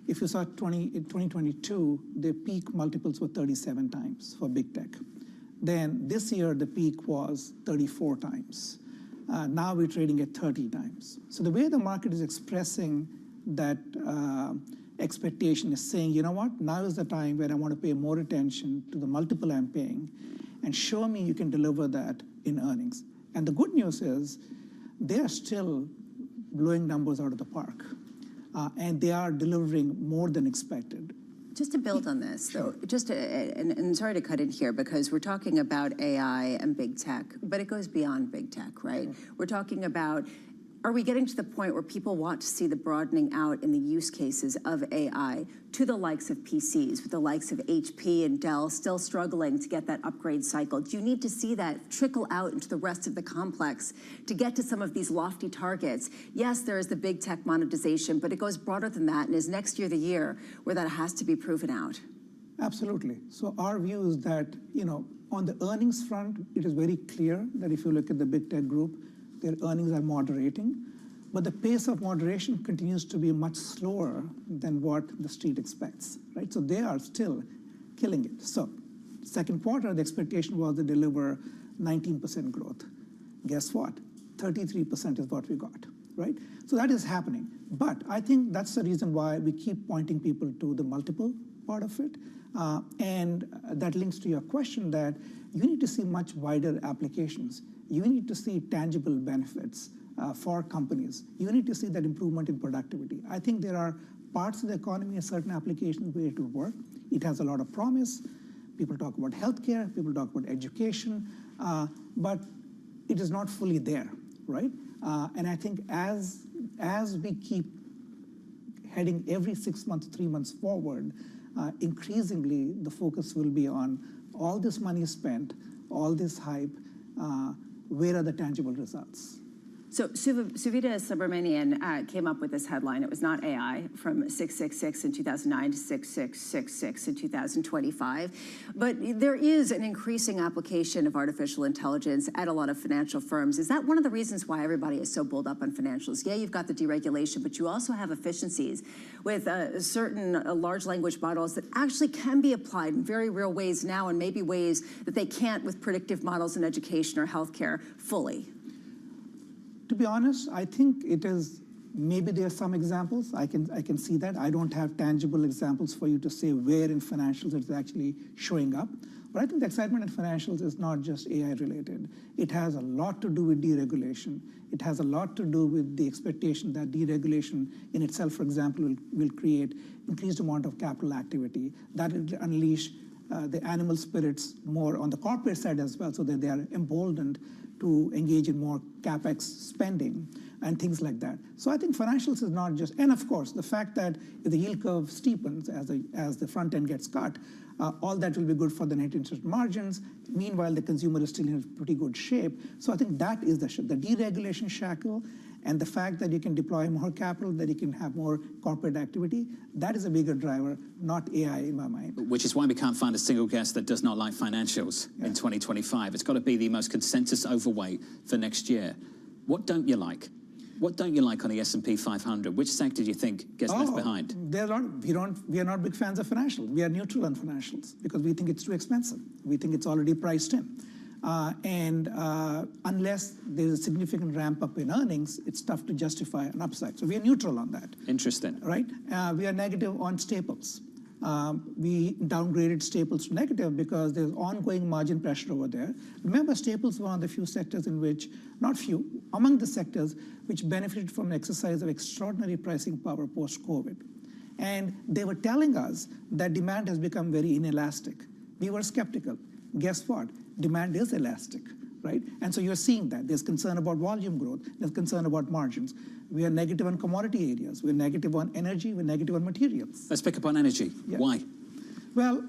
if you saw in 2022, the peak multiples were 37 times for big tech. Then this year, the peak was 34 times. Now we're trading at 30 times. So the way the market is expressing that expectation is saying, you know what, now is the time when I want to pay more attention to the multiple I'm paying and show me you can deliver that in earnings. And the good news is they are still blowing numbers out of the park, and they are delivering more than expected. Just to build on this, though, and sorry to cut in here, because we're talking about AI and big tech, but it goes beyond big tech, right? We're talking about, are we getting to the point where people want to see the broadening out in the use cases of AI to the likes of PCs, with the likes of HP and Dell still struggling to get that upgrade cycle? Do you need to see that trickle out into the rest of the complex to get to some of these lofty targets? Yes, there is the big tech monetization, but it goes broader than that, and is next year the year where that has to be proven out? Absolutely. So our view is that, you know, on the earnings front, it is very clear that if you look at the big tech group, their earnings are moderating, but the pace of moderation continues to be much slower than what the street expects, right? So they are still killing it. So second quarter, the expectation was to deliver 19% growth. Guess what? 33% is what we got, right? So that is happening. But I think that's the reason why we keep pointing people to the multiple part of it. And that links to your question that you need to see much wider applications. You need to see tangible benefits for companies. You need to see that improvement in productivity. I think there are parts of the economy and certain applications where it will work. It has a lot of promise. People talk about healthcare, people talk about education, but it is not fully there, right? And I think as we keep heading every 6 months, 3 months forward, increasingly the focus will be on all this money spent, all this hype, where are the tangible results? So Suvita Subramanian came up with this headline. It was not AI, from 666 in 2009 to 6666 in 2025. But there is an increasing application of artificial intelligence at a lot of financial firms. Is that one of the reasons why everybody is so bulled up on financials? Yeah, you've got the deregulation, but you also have efficiencies with certain large language models that actually can be applied in very real ways now, and maybe ways that they can't with predictive models in education or healthcare fully. To be honest, I think it is, maybe there are some examples. I can see that. I don't have tangible examples for you to say where in financials it's actually showing up. But I think the excitement in financials is not just AI related. It has a lot to do with deregulation. It has a lot to do with the expectation that deregulation in itself, for example, will create increased amount of capital activity. That will unleash the animal spirits more on the corporate side as well, so that they are emboldened to engage in more CapEx spending and things like that. So I think financials is not just, and of course, the fact that if the yield curve steepens as the front end gets cut, all that will be good for the net interest margins. Meanwhile, the consumer is still in pretty good shape. So I think that is the deregulation shackle, and the fact that you can deploy more capital, that you can have more corporate activity, that is a bigger driver, not AI in my mind. Which is why we can't find a single guest that does not like financials in 2025. It's got to be the most consensus overweight for next year. What don't you like? What don't you like on the S&P 500? Which sector do you think gets left behind? There are we are not big fans of financials. We are neutral on financials because we think it's too expensive. We think it's already priced in. Unless there's a significant ramp up in earnings, it's tough to justify an upside. So we are neutral on that. Interesting. Right? We are negative on staples. We downgraded staples to negative because there's ongoing margin pressure over there. Remember, staples were one of the few sectors in which, not few, among the sectors which benefited from an exercise of extraordinary pricing power post-COVID. And they were telling us that demand has become very inelastic. We were skeptical. Guess what? Demand is elastic, right? And so you're seeing that. There's concern about volume growth. There's concern about margins. We are negative on commodity areas. We're negative on energy. We're negative on materials. Let's pick up on energy. Yeah. Why? Well,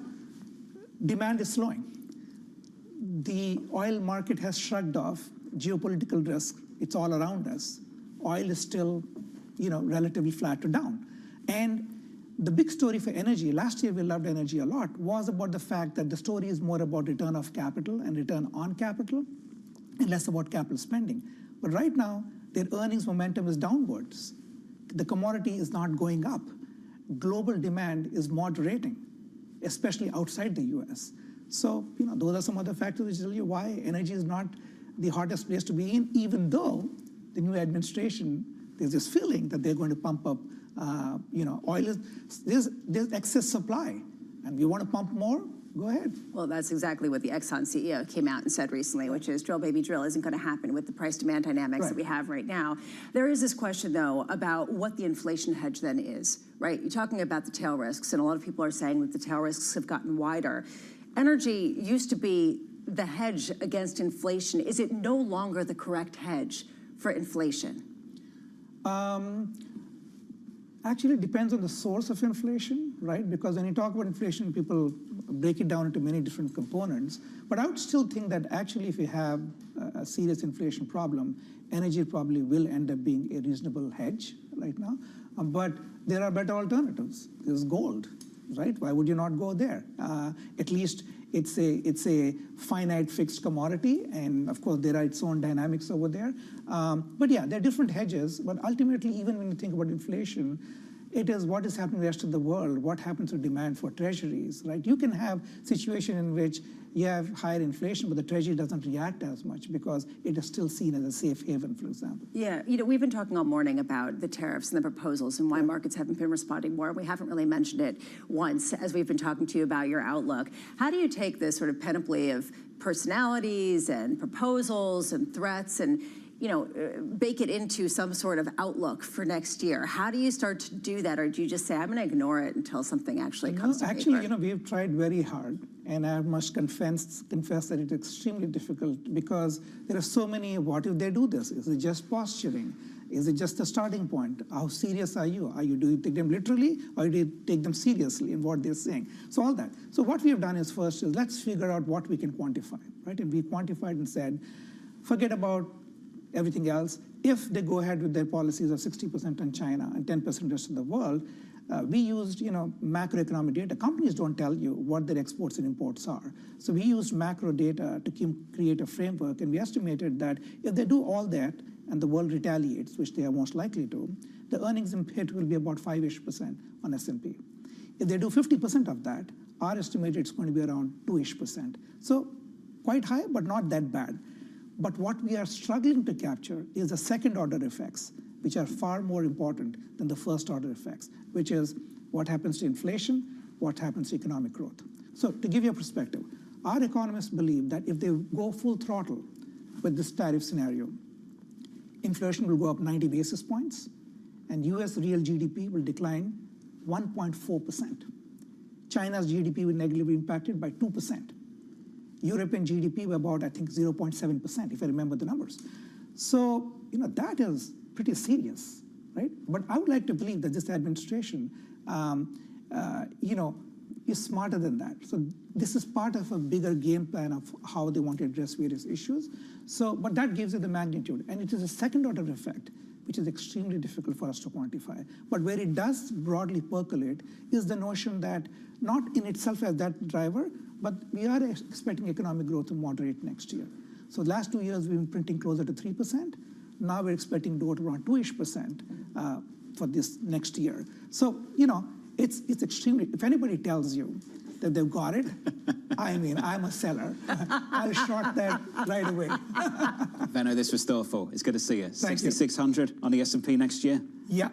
demand is slowing. The oil market has shrugged off geopolitical risk. It's all around us. Oil is still, relatively flat to down. And the big story for energy, last year we loved energy a lot, was about the fact that the story is more about return of capital and return on capital and less about capital spending. But right now, their earnings momentum is downwards. The commodity is not going up. Global demand is moderating, especially outside the US. So, those are some other factors which tell you why energy is not the hottest place to be in, even though the new administration, there's this feeling that they're going to pump up oil. There's excess supply, and we want to pump more. Go ahead. Well, that's exactly what the Exxon CEO came out and said recently, which is drill, baby, drill isn't going to happen with the price-demand dynamics that we have right now. There is this question, though, about what the inflation hedge then is, right? You're talking about the tail risks, and a lot of people are saying that the tail risks have gotten wider. Energy used to be the hedge against inflation. Is it no longer the correct hedge for inflation? Actually, it depends on the source of inflation, right? Because when you talk about inflation, people break it down into many different components. But I would still think that actually if you have a serious inflation problem, energy probably will end up being a reasonable hedge right now. But there are better alternatives. There's gold, right? Why would you not go there? At least it's a finite fixed commodity, and of course there are its own dynamics over there. But yeah, there are different hedges, but ultimately, even when you think about inflation, it is what is happening in the rest of the world, what happens to demand for treasuries, right? You can have a situation in which you have higher inflation, but the treasury doesn't react as much because it is still seen as a safe haven, for example. Yeah, we've been talking all morning about the tariffs and the proposals and why markets haven't been responding more. We haven't really mentioned it once as we've been talking to you about your outlook. How do you take this sort of panoply of personalities and proposals and threats and bake it into some sort of outlook for next year? How do you start to do that, or do you just say, I'm going to ignore it until something actually comes to paper? Actually, we've tried very hard, and I must confess that it's extremely difficult because there are so many, what if they do this? Is it just posturing? Is it just the starting point? How serious are you? Do you take them literally, or do you take them seriously in what they're saying? So all that. So what we have done is first is let's figure out what we can quantify, right? And we quantified and said, forget about everything else. If they go ahead with their policies of 60% on China and 10% rest of the world, we used macroeconomic data. Companies don't tell you what their exports and imports are. So we used macro data to create a framework, and we estimated that if they do all that and the world retaliates, which they are most likely to, the earnings hit will be about 5-ish% on S&P. If they do 50% of that, our estimate it's going to be around 2-ish%. So quite high, but not that bad. But what we are struggling to capture is the second-order effects, which are far more important than the first-order effects, which is what happens to inflation, what happens to economic growth. So to give you a perspective, our economists believe that if they go full throttle with this tariff scenario, inflation will go up 90 basis points, and US real GDP will decline 1.4%. China's GDP will negatively be impacted by 2%. European GDP by about, I think, 0.7%, if I remember the numbers. So, that is pretty serious, right? But I would like to believe that this administration, is smarter than that. So this is part of a bigger game plan of how they want to address various issues. So, but that gives you the magnitude. And it is a second-order effect, which is extremely difficult for us to quantify. But where it does broadly percolate is the notion that not in itself as that driver, but we are expecting economic growth to moderate next year. So the last 2 years, we've been printing closer to 3%. Now we're expecting to go to around 2-ish% for this next year. So, it's extremely, if anybody tells you that they've got it, I mean, I'm a seller. I'll short that right away. Benno, this was thoughtful. It's good to see you. Thank you. 6,600 on the S&P next year? Yeah.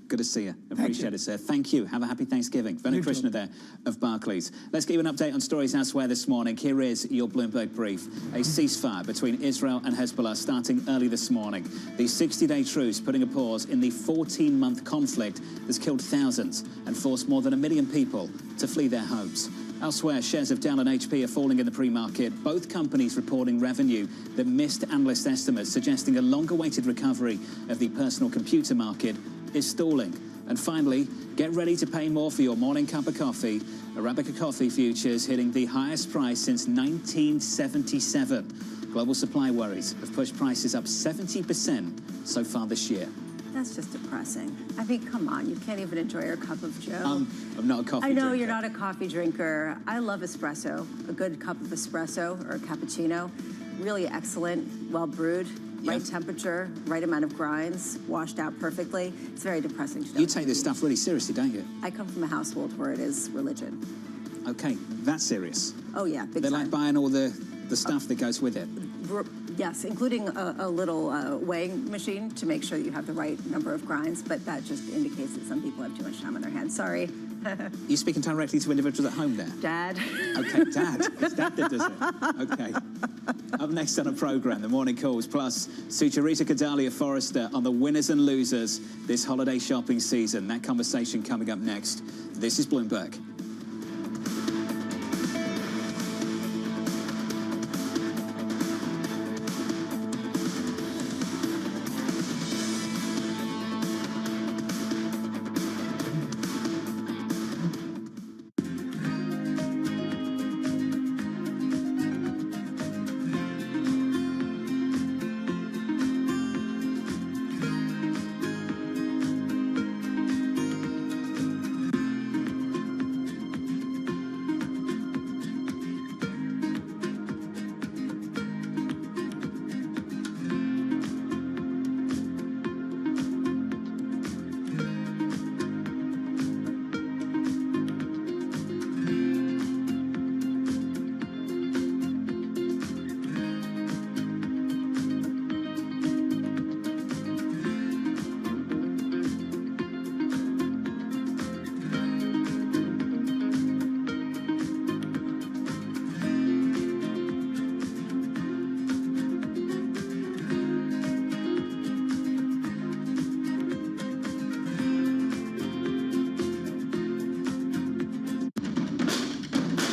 Good to see you. Appreciate it, sir. Thank you. Have a happy Thanksgiving. Benno Krishna there of Barclays. Let's give you an update on stories elsewhere this morning. Here is your Bloomberg brief. A ceasefire between Israel and Hezbollah starting early this morning. The 60-day truce putting a pause in the 14-month conflict that's killed thousands and forced more than 1 million people to flee their homes. Elsewhere, shares of Dell and HP are falling in the pre-market. Both companies reporting revenue that missed analyst estimates, suggesting a longer-awaited recovery of the personal computer market is stalling. And finally, get ready to pay more for your morning cup of coffee. Arabica coffee futures hitting the highest price since 1977. Global supply worries have pushed prices up 70% so far this year. That's just depressing. I mean, come on, you can't even enjoy your cup of Joe. I'm not a coffee drinker. I know you're not a coffee drinker. I love espresso. A good cup of espresso or a cappuccino. Really excellent, well brewed. Right temperature, right amount of grinds, washed out perfectly. It's very depressing to know. You take this stuff really seriously, don't you? I come from a household where it is religion. Okay, that's serious. Oh yeah, big They're time. like buying all the stuff that goes with it. Yes, including a little weighing machine to make sure that you have the right number of grinds, but that just indicates that some people have too much time on their hands. Sorry. You're speaking directly to individuals at home there? Dad. Okay, Dad. It's Dad that does it. Okay. Up next on the programme, the morning calls, plus Sucharita Kodalia Forrester on the winners and losers this holiday shopping season. That conversation coming up next. This is Bloomberg.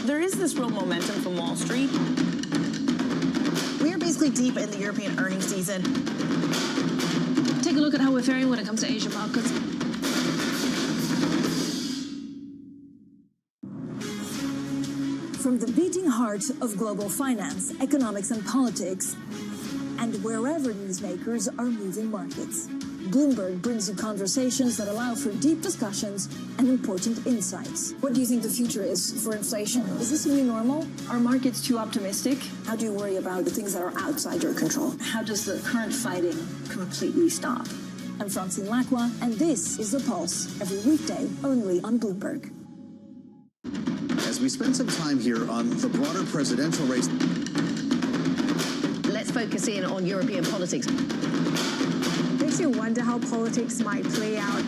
There is this real momentum from Wall Street. We are basically deep in the European earnings season. Take a look look at how we're faring when it comes to Asian markets. From the beating heart of global finance, economics, and politics, and wherever newsmakers are moving markets, Bloomberg brings you conversations that allow for deep discussions and important insights. What do you think the future is for inflation? Is this a new normal? Are markets too optimistic? How do you worry about the things that are outside your control? How does the current fighting completely stop? I'm Francine Lacroix, and this is The Pulse, every weekday only on Bloomberg. As we spend some time here on the broader presidential race. Let's focus in on European politics. Makes you wonder how politics might play out.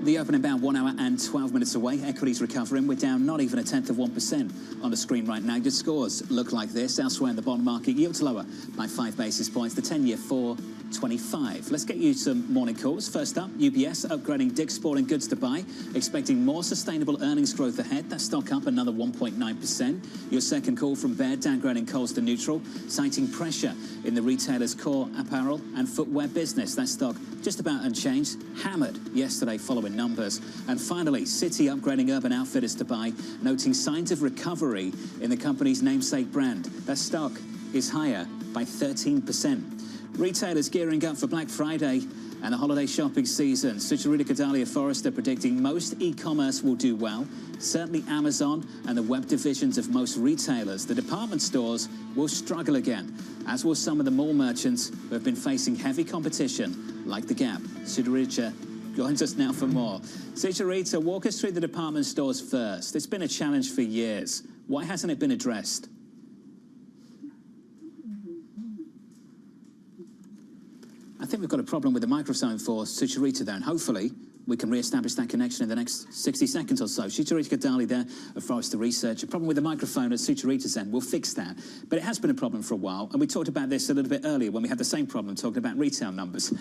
The opening about 1 hour and 12 minutes away. Equities recovering. We're down not even 1/10% on the screen right now. Your scores look like this. Elsewhere in the bond market, yields lower by 5 basis points. The 10-year 4.25. Let's get you some morning calls. First up, UBS upgrading Dick's Sporting Goods to buy, expecting more sustainable earnings growth ahead. That stock up another 1.9%. Your second call from Baird, downgrading Coles to neutral, citing pressure in the retailer's core apparel and footwear business. That stock just about unchanged, hammered yesterday following numbers. And finally, Citi upgrading Urban Outfitters to buy, noting signs of recovery in the company's namesake brand. That stock is higher by 13%. Retailers gearing up for Black Friday and the holiday shopping season. Sucharita Kodalia Forrester predicting most e-commerce will do well. Certainly Amazon and the web divisions of most retailers. The department stores will struggle again, as will some of the mall merchants who have been facing heavy competition, like the Gap. Sucharita joins us now for more. Sucharita, walk us through the department stores first. It's been a challenge for years. Why hasn't it been addressed? I think we've got a problem with the microphone for Sucharita there, and hopefully we can re-establish that connection in the next 60 seconds or so. Sucharita Kodalia there of Forrester Research. A problem with the microphone at Sucharita's end. We'll fix that. But it has been a problem for a while, and we talked about this a little bit earlier when we had the same problem talking about retail numbers.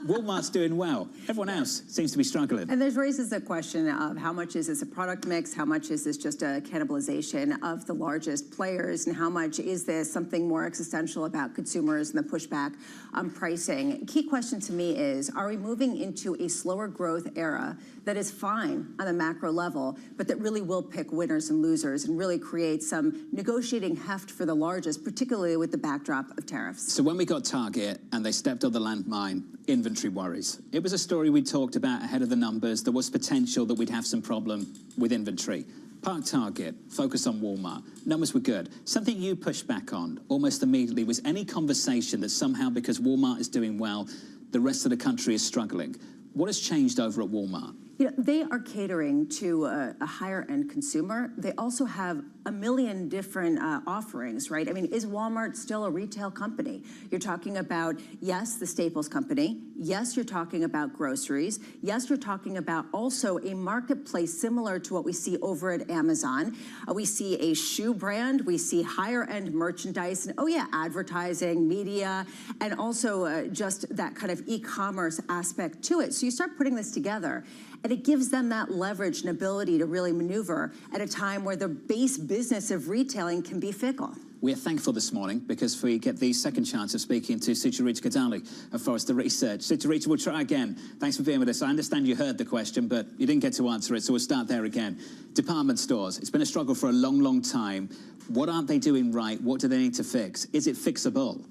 Walmart's doing well. Everyone else seems to be struggling. And there's raises the question of how much is this a product mix, how much is this just a cannibalization of the largest players, and how much is this something more existential about consumers and the pushback on pricing. Key question to me is, are we moving into a slower growth era that is fine on a macro level, but that really will pick winners and losers and really create some negotiating heft for the largest, particularly with the backdrop of tariffs? So when we got Target and they stepped on the landmine, inventory worries. It was a story we talked about ahead of the numbers. There was potential that we'd have some problem with inventory. Park Target, focus on Walmart. Numbers were good. Something you pushed back on almost immediately was any conversation that somehow because Walmart is doing well, the rest of the country is struggling. What has changed over at Walmart? You know, they are catering to a higher-end consumer. They also have a million different offerings, right? I mean, is Walmart still a retail company? You're talking about, yes, the Staples company. Yes, you're talking about groceries. Yes, you're talking about also a marketplace similar to what we see over at Amazon. We see a shoe brand. We see higher-end merchandise. And, oh, yeah, advertising, media, and also just that kind of e-commerce aspect to it. So you start putting this together, and it gives them that leverage and ability to really maneuver at a time where the base business of retailing can be fickle. We are thankful this morning because we get the second chance of speaking to Sucharita Kodalia of Forrester Research. Sucharita, we'll try again. Thanks for being with us. I understand you heard the question, but you didn't get to answer it, so we'll start there again. Department stores, it's been a struggle for a long, long time. What aren't they doing right? What do they need to fix? Is it fixable?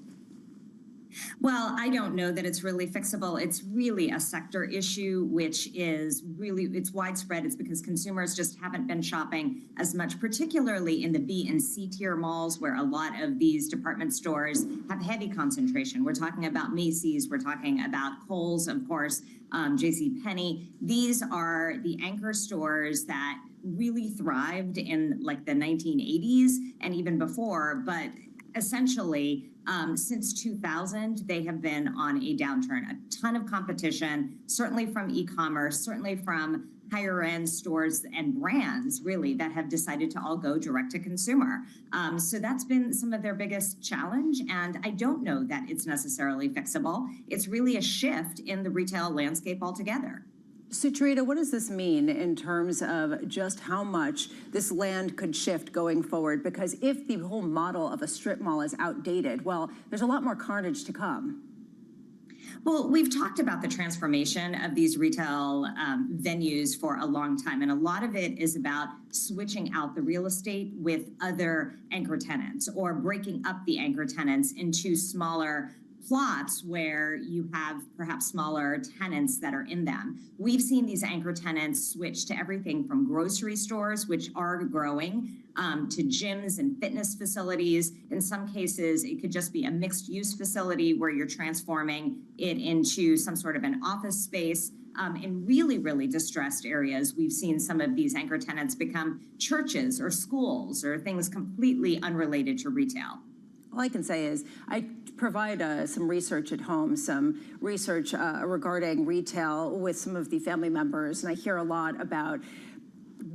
Well, I don't know that it's really fixable. It's really a sector issue, which is really, it's widespread. It's because consumers just haven't been shopping as much, particularly in the B and C tier malls where a lot of these department stores have heavy concentration. We're talking about Macy's, we're talking about Kohl's, of course, JCPenney. These are the anchor stores that really thrived in like the 1980s and even before, but essentially, since 2000, they have been on a downturn. A ton of competition, certainly from e-commerce, certainly from higher end stores and brands, really, that have decided to all go direct to consumer. So that's been some of their biggest challenge. And I don't know that it's necessarily fixable. It's really a shift in the retail landscape altogether. Sucharita, what does this mean in terms of just how much this land could shift going forward? Because if the whole model of a strip mall is outdated, well, there's a lot more carnage to come. Well, we've talked about the transformation of these retail venues for a long time, and a lot of it is about switching out the real estate with other anchor tenants or breaking up the anchor tenants into smaller plots where you have perhaps smaller tenants that are in them. We've seen these anchor tenants switch to everything from grocery stores, which are growing, to gyms and fitness facilities. In some cases, it could just be a mixed-use facility where you're transforming it into some sort of an office space. In really, really distressed areas, we've seen some of these anchor tenants become churches or schools or things completely unrelated to retail. All I can say is I provide some research at home, some research regarding retail with some of the family members, and I hear a lot about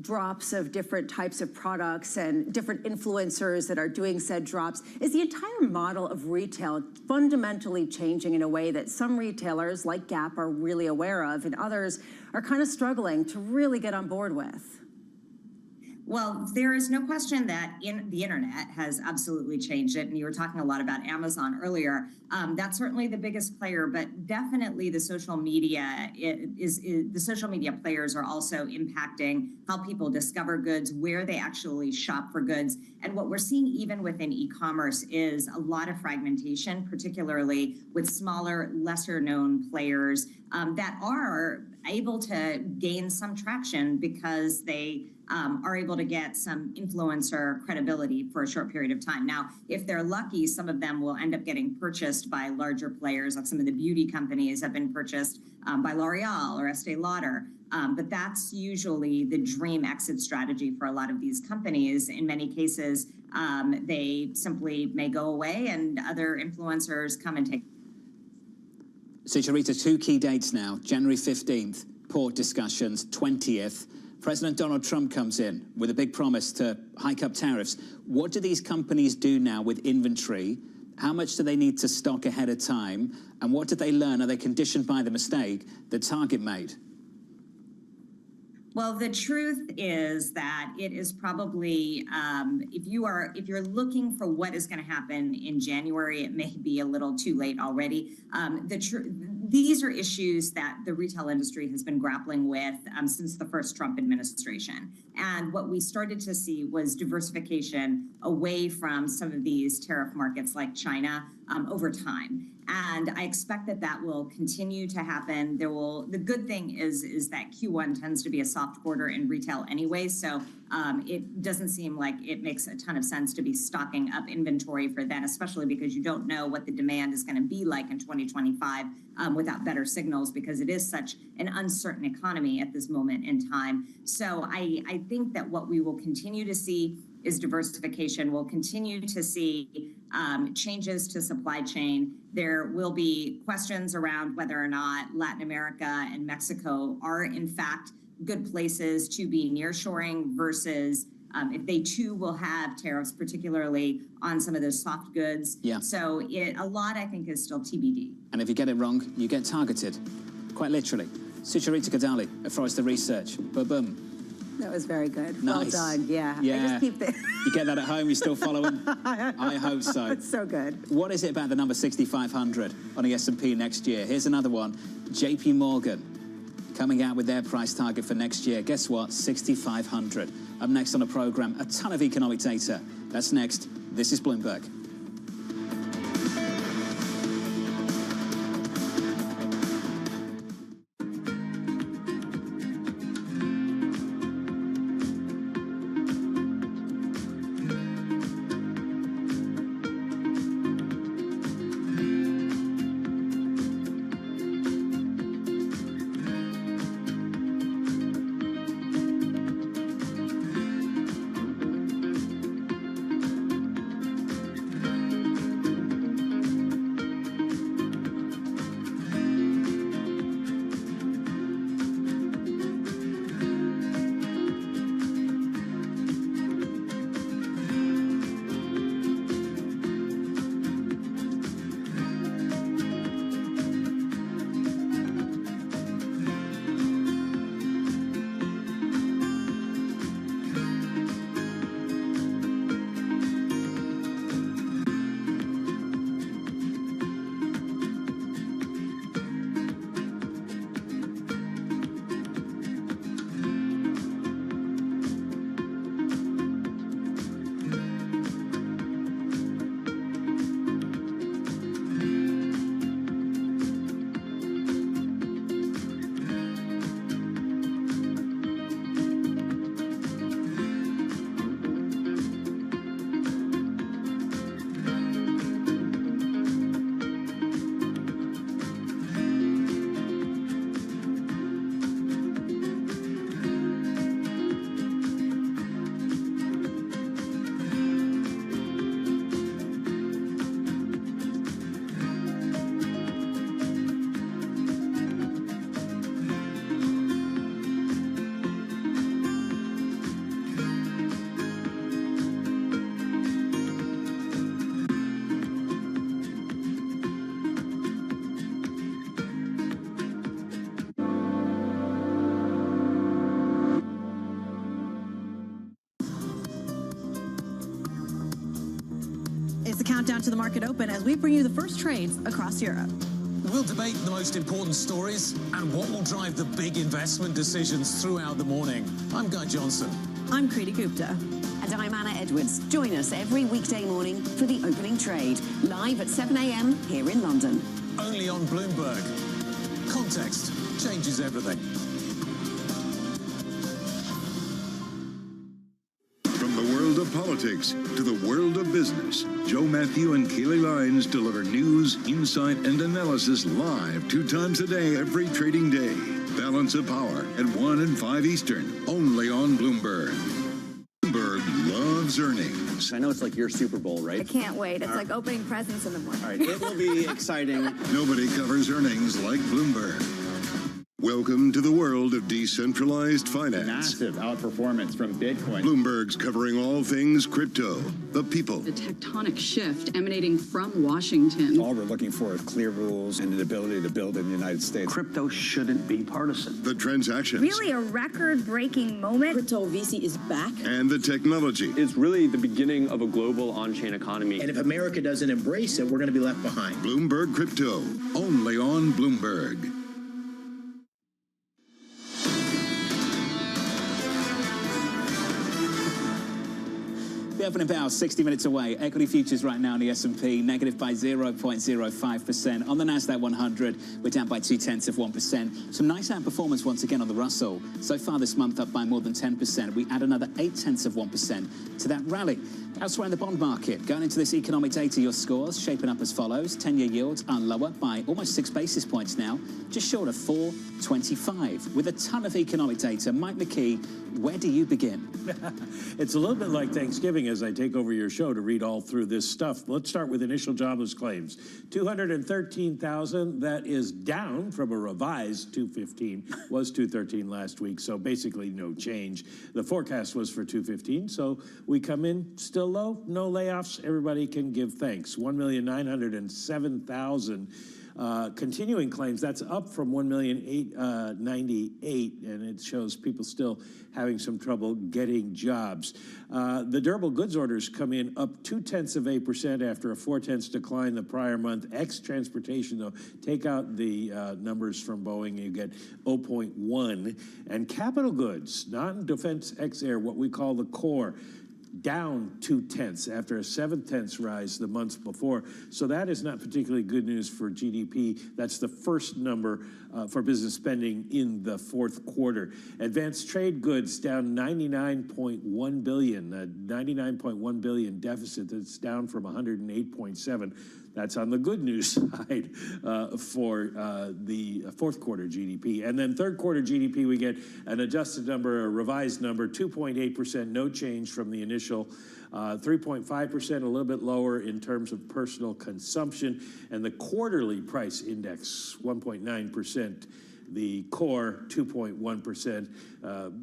drops of different types of products and different influencers that are doing said drops. Is the entire model of retail fundamentally changing in a way that some retailers like Gap are really aware of and others are kind of struggling to really get on board with? Well, there is no question that the internet has absolutely changed it. And you were talking a lot about Amazon earlier. That's certainly the biggest player, but definitely the social media the social media players are also impacting how people discover goods, where they actually shop for goods. And what we're seeing even within e-commerce is a lot of fragmentation, particularly with smaller, lesser known players that are able to gain some traction because they are able to get some influencer credibility for a short period of time. Now, if they're lucky, some of them will end up getting purchased by larger players, like some of the beauty companies have been purchased by L'Oreal or Estee Lauder. But that's usually the dream exit strategy for a lot of these companies. In many cases, they simply may go away and other influencers come and take. Sucharita, 2 key dates now, January 15th, port discussions, 20th. President Donald Trump comes in with a big promise to hike up tariffs. What do these companies do now with inventory? How much do they need to stock ahead of time? And what did they learn? Are they conditioned by the mistake that Target made? Well, the truth is that it is probably, if you're looking for what is going to happen in January, it may be a little too late already. These are issues that the retail industry has been grappling with since the first Trump administration. And what we started to see was diversification away from some of these tariff markets like China over time. And I expect that that will continue to happen. The good thing is that Q1 tends to be a soft quarter in retail anyway, so it doesn't seem like it makes a ton of sense to be stocking up inventory for then, especially because you don't know what the demand is going to be like in 2025 without better signals, because it is such an uncertain economy at this moment in time. So I think that what we will continue to see is diversification. We'll continue to see changes to supply chain. There will be questions around whether or not Latin America and Mexico are in fact good places to be nearshoring versus if they too will have tariffs, particularly on some of those soft goods. Yeah. So a lot, I think, is still TBD. And if you get it wrong, you get targeted, quite literally. Sucharita Kodali at Forrester Research. Boom. That was very good. Nice. Well done. Yeah. Yeah. I just keep You get that at home? You still following? I hope so. It's so good. What is it about the number 6,500 on the S&P next year? Here's another one. JP Morgan coming out with their price target for next year. Guess what? 6,500. Up next on the program, a ton of economic data. That's next. This is Bloomberg. It's the countdown to the market open as we bring you the first trades across Europe. We'll debate the most important stories and what will drive the big investment decisions throughout the morning. I'm Guy Johnson. I'm Kriti Gupta. And I'm Anna Edwards. Join us every weekday morning for the opening trade, live at 7 a.m. here in London. Only on Bloomberg. Context changes everything. From the world of politics to the world of business, Joe Matthew and Keely Lines deliver news, insight, and analysis live 2 times a day every trading day. Balance of Power at 1 and 5 Eastern, only on Bloomberg. Bloomberg loves earnings. I know it's like your Super Bowl, right? I can't wait. It's like opening presents in the morning. All right, it will be exciting. Nobody covers earnings like Bloomberg. Welcome to the world of decentralized finance. Massive outperformance from Bitcoin. Bloomberg's covering all things crypto, the people. The tectonic shift emanating from Washington. All we're looking for is clear rules and an ability to build in the United States. Crypto shouldn't be partisan. The transactions. Really a record-breaking moment. Crypto VC is back. And the technology. It's really the beginning of a global on-chain economy. And if America doesn't embrace it, we're going to be left behind. Bloomberg Crypto, only on Bloomberg. The opening bell 60 minutes away. Equity futures right now in the S&P negative by 0.05%. On the Nasdaq 100, we're down by 0.2%. Some nice outperformance once again on the Russell. So far this month up by more than 10%. We add another 0.8% to that rally. Elsewhere in the bond market, going into this economic data, your scores shaping up as follows. 10-year yields are lower by almost 6 basis points now, just short of 4.25. With a ton of economic data, Mike McKee, where do you begin? It's a little bit like Thanksgiving as I take over your show to read all through this stuff. Let's start with initial jobless claims. 213,000, that is down from a revised 215, was 213 last week, so basically no change. The forecast was for 215, so we come in still low, no layoffs, everybody can give thanks. 1,907,000. Continuing claims, that's up from 1,898,000, and it shows people still having some trouble getting jobs. The durable goods orders come in up 0.2% after a 0.4 decline the prior month. Ex-transportation, though, take out the numbers from Boeing, you get 0.1. And capital goods, non-defense ex-air, what we call the core, down 0.2 after a 0.7 rise the months before. So that is not particularly good news for GDP. That's the first number for business spending in the fourth quarter. Advanced trade goods down 99.1 billion, a 99.1 billion deficit. That's down from 108.7. That's on the good news side for the fourth quarter GDP. And then third quarter GDP, we get an adjusted number, a revised number, 2.8%, no change from the initial, 3.5%, a little bit lower in terms of personal consumption. And the quarterly price index, 1.9%. The core, 2.1%.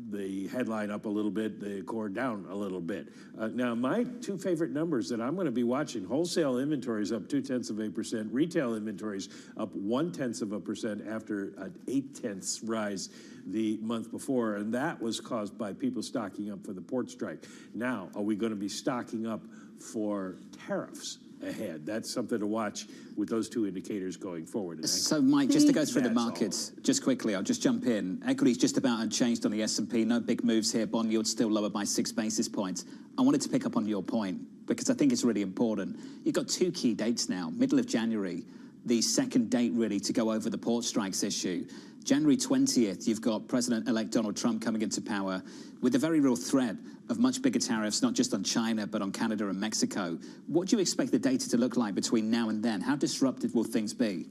The headline up a little bit, the core down a little bit. Now, my two favorite numbers that I'm going to be watching, wholesale inventories up 0.2%, retail inventories up 0.1% after an 0.8 rise the month before, and that was caused by people stocking up for the port strike. Now, are we going to be stocking up for tariffs ahead? That's something to watch with those two indicators going forward. So, Mike, just to go through the markets, just quickly, I'll just jump in. Equities just about unchanged on the S&P. No big moves here. Bond yields still lower by 6 basis points. I wanted to pick up on your point because I think it's really important. You've got two key dates now. Middle of January, the second date really to go over the port strikes issue. January 20th, you've got President-elect Donald Trump coming into power with a very real threat of much bigger tariffs, not just on China, but on Canada and Mexico. What do you expect the data to look like between now and then? How disruptive will things be?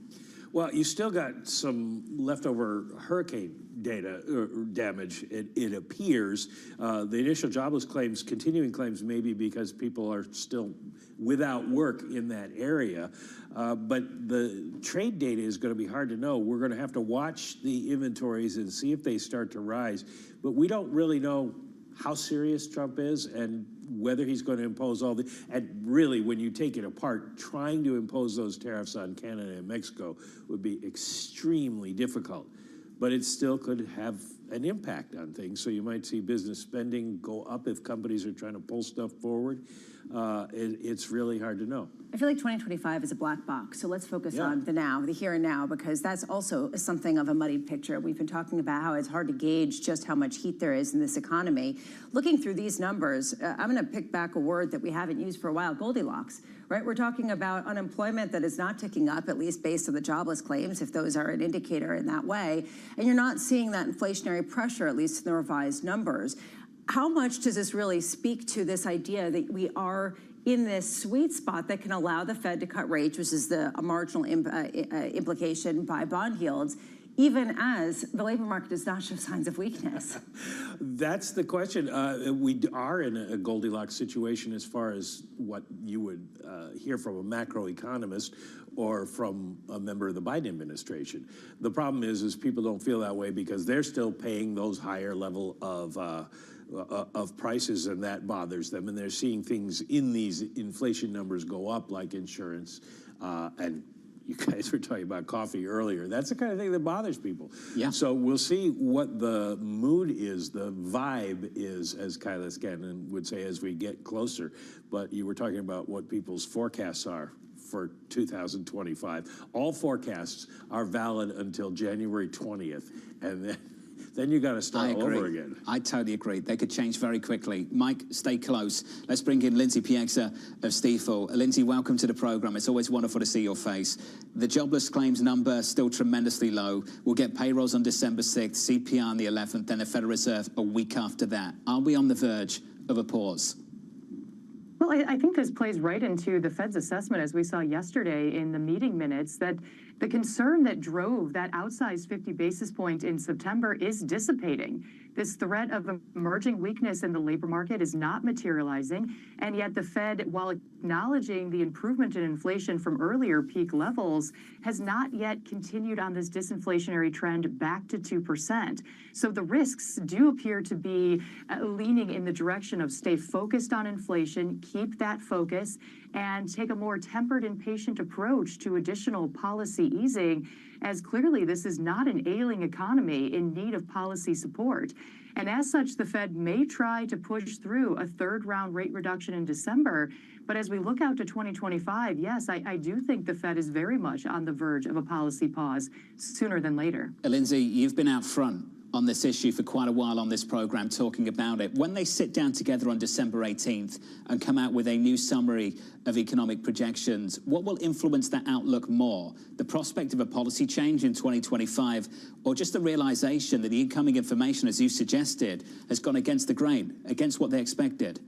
Well, you still got some leftover hurricane data damage, it appears. The initial jobless claims, continuing claims, maybe because people are still without work in that area. But the trade data is going to be hard to know. We're going to have to watch the inventories and see if they start to rise. But we don't really know how serious Trump is and whether he's going to impose all the, and really when you take it apart, trying to impose those tariffs on Canada and Mexico would be extremely difficult. But it still could have an impact on things. So you might see business spending go up if companies are trying to pull stuff forward. It's really hard to know. I feel like 2025 is a black box, so let's focus on the now, the here and now, because that's also something of a muddied picture. We've been talking about how it's hard to gauge just how much heat there is in this economy. Looking through these numbers, I'm going to pick back a word that we haven't used for a while, Goldilocks, right? We're talking about unemployment that is not ticking up, at least based on the jobless claims, if those are an indicator in that way, and you're not seeing that inflationary pressure, at least in the revised numbers. How much does this really speak to this idea that we are in this sweet spot that can allow the Fed to cut rates, which is a marginal implication by bond yields, even as the labor market does not show signs of weakness? That's the question. We are in a Goldilocks situation as far as what you would hear from a macroeconomist or from a member of the Biden administration. The problem is people don't feel that way because they're still paying those higher level of prices, and that bothers them. And they're seeing things in these inflation numbers go up, like insurance, and you guys were talking about coffee earlier. That's the kind of thing that bothers people. Yeah. So we'll see what the mood is, the vibe is, as Kyla Scanlon would say, as we get closer. But you were talking about what people's forecasts are for 2025. All forecasts are valid until January 20th, and then you got to start over again. I totally agree. They could change very quickly. Mike, stay close. Let's bring in Lindsay Pieksa of Stifel. Lindsay, welcome to the program. It's always wonderful to see your face. The jobless claims number still tremendously low. We'll get payrolls on December 6th, CPI on the 11th, then the Federal Reserve a week after that. Are we on the verge of a pause? Well, I think this plays right into the Fed's assessment, as we saw yesterday in the meeting minutes, that the concern that drove that outsized 50 basis point in September is dissipating. This threat of emerging weakness in the labor market is not materializing, and yet the Fed, while acknowledging the improvement in inflation from earlier peak levels, has not yet continued on this disinflationary trend back to 2%. So the risks do appear to be leaning in the direction of stay focused on inflation, keep that focus, and take a more tempered and patient approach to additional policy easing, as clearly this is not an ailing economy in need of policy support. And as such, the Fed may try to push through a third-round rate reduction in December. But as we look out to 2025, yes, I do think the Fed is very much on the verge of a policy pause sooner than later. Lindsay, you've been out front on this issue for quite a while on this program, talking about it. When they sit down together on December 18th and come out with a new summary of economic projections, what will influence that outlook more? The prospect of a policy change in 2025, or just the realization that the incoming information, as you suggested, has gone against the grain, against what they expected?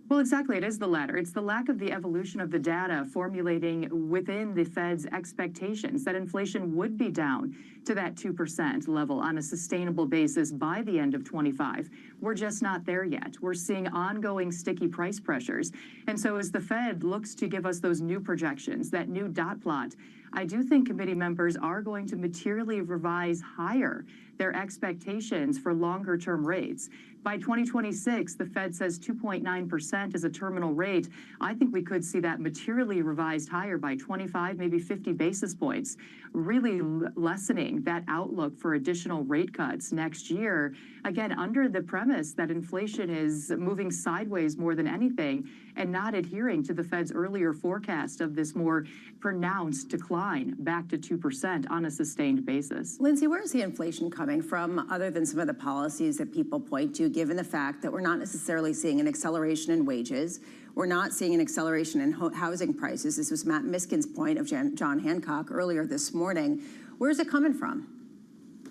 Well, exactly. It is the latter. It's the lack of the evolution of the data formulating within the Fed's expectations that inflation would be down to that 2% level on a sustainable basis by the end of 25. We're just not there yet. We're seeing ongoing sticky price pressures. And so as the Fed looks to give us those new projections, that new dot plot, I do think committee members are going to materially revise higher their expectations for longer-term rates. By 2026, the Fed says 2.9% is a terminal rate. I think we could see that materially revised higher by 25, maybe 50 basis points, really lessening that outlook for additional rate cuts next year. Again, under the premise that inflation is moving sideways more than anything and not adhering to the Fed's earlier forecast of this more pronounced decline back to 2% on a sustained basis. Lindsay, where is the inflation coming from, other than some of the policies that people point to, given the fact that we're not necessarily seeing an acceleration in wages, we're not seeing an acceleration in housing prices? This was Matt Miskin's point of John Hancock earlier this morning. Where's it coming from?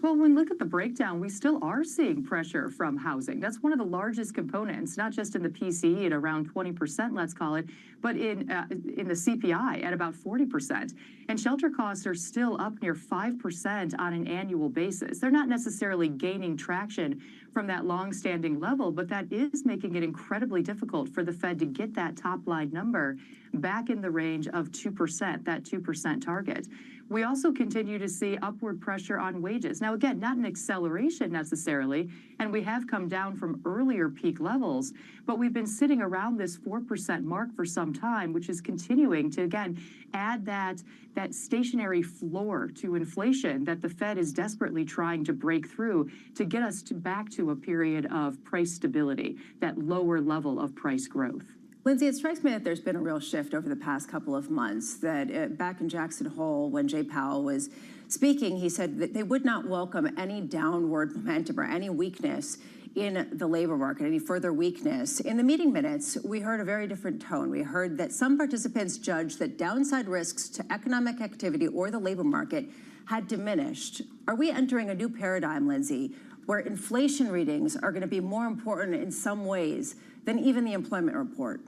Well, when we look at the breakdown, we still are seeing pressure from housing. That's one of the largest components, not just in the PCE at around 20%, let's call it, but in the CPI at about 40%. And shelter costs are still up near 5% on an annual basis. They're not necessarily gaining traction from that long-standing level, but that is making it incredibly difficult for the Fed to get that top-line number back in the range of 2%, that 2% target. We also continue to see upward pressure on wages. Now, again, not an acceleration necessarily, and we have come down from earlier peak levels, but we've been sitting around this 4% mark for some time, which is continuing to, again, add that stationary floor to inflation that the Fed is desperately trying to break through to get us back to a period of price stability, that lower level of price growth. Lindsay, it strikes me that there's been a real shift over the past couple of months, that back in Jackson Hole, when Jay Powell was speaking, he said that they would not welcome any downward momentum or any weakness in the labor market, any further weakness. In the meeting minutes, we heard a very different tone. We heard that some participants judged that downside risks to economic activity or the labor market had diminished. Are we entering a new paradigm, Lindsay, where inflation readings are going to be more important in some ways than even the employment report?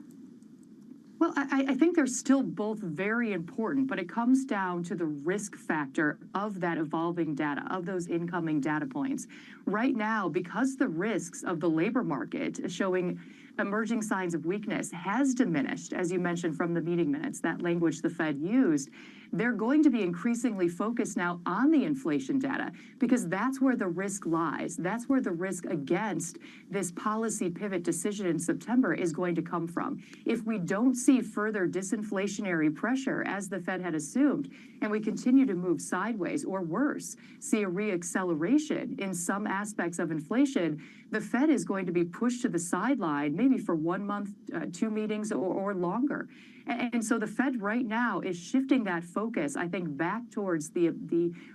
Well, I think they're still both very important, but it comes down to the risk factor of that evolving data, of those incoming data points. Right now, because the risks of the labor market showing emerging signs of weakness has diminished, as you mentioned from the meeting minutes, that language the Fed used, they're going to be increasingly focused now on the inflation data because that's where the risk lies. That's where the risk against this policy pivot decision in September is going to come from. If we don't see further disinflationary pressure, as the Fed had assumed, and we continue to move sideways or worse, see a reacceleration in some aspects of inflation, the Fed is going to be pushed to the sideline, maybe for 1 month, 2 meetings or longer. And so the Fed right now is shifting that focus, I think, back towards the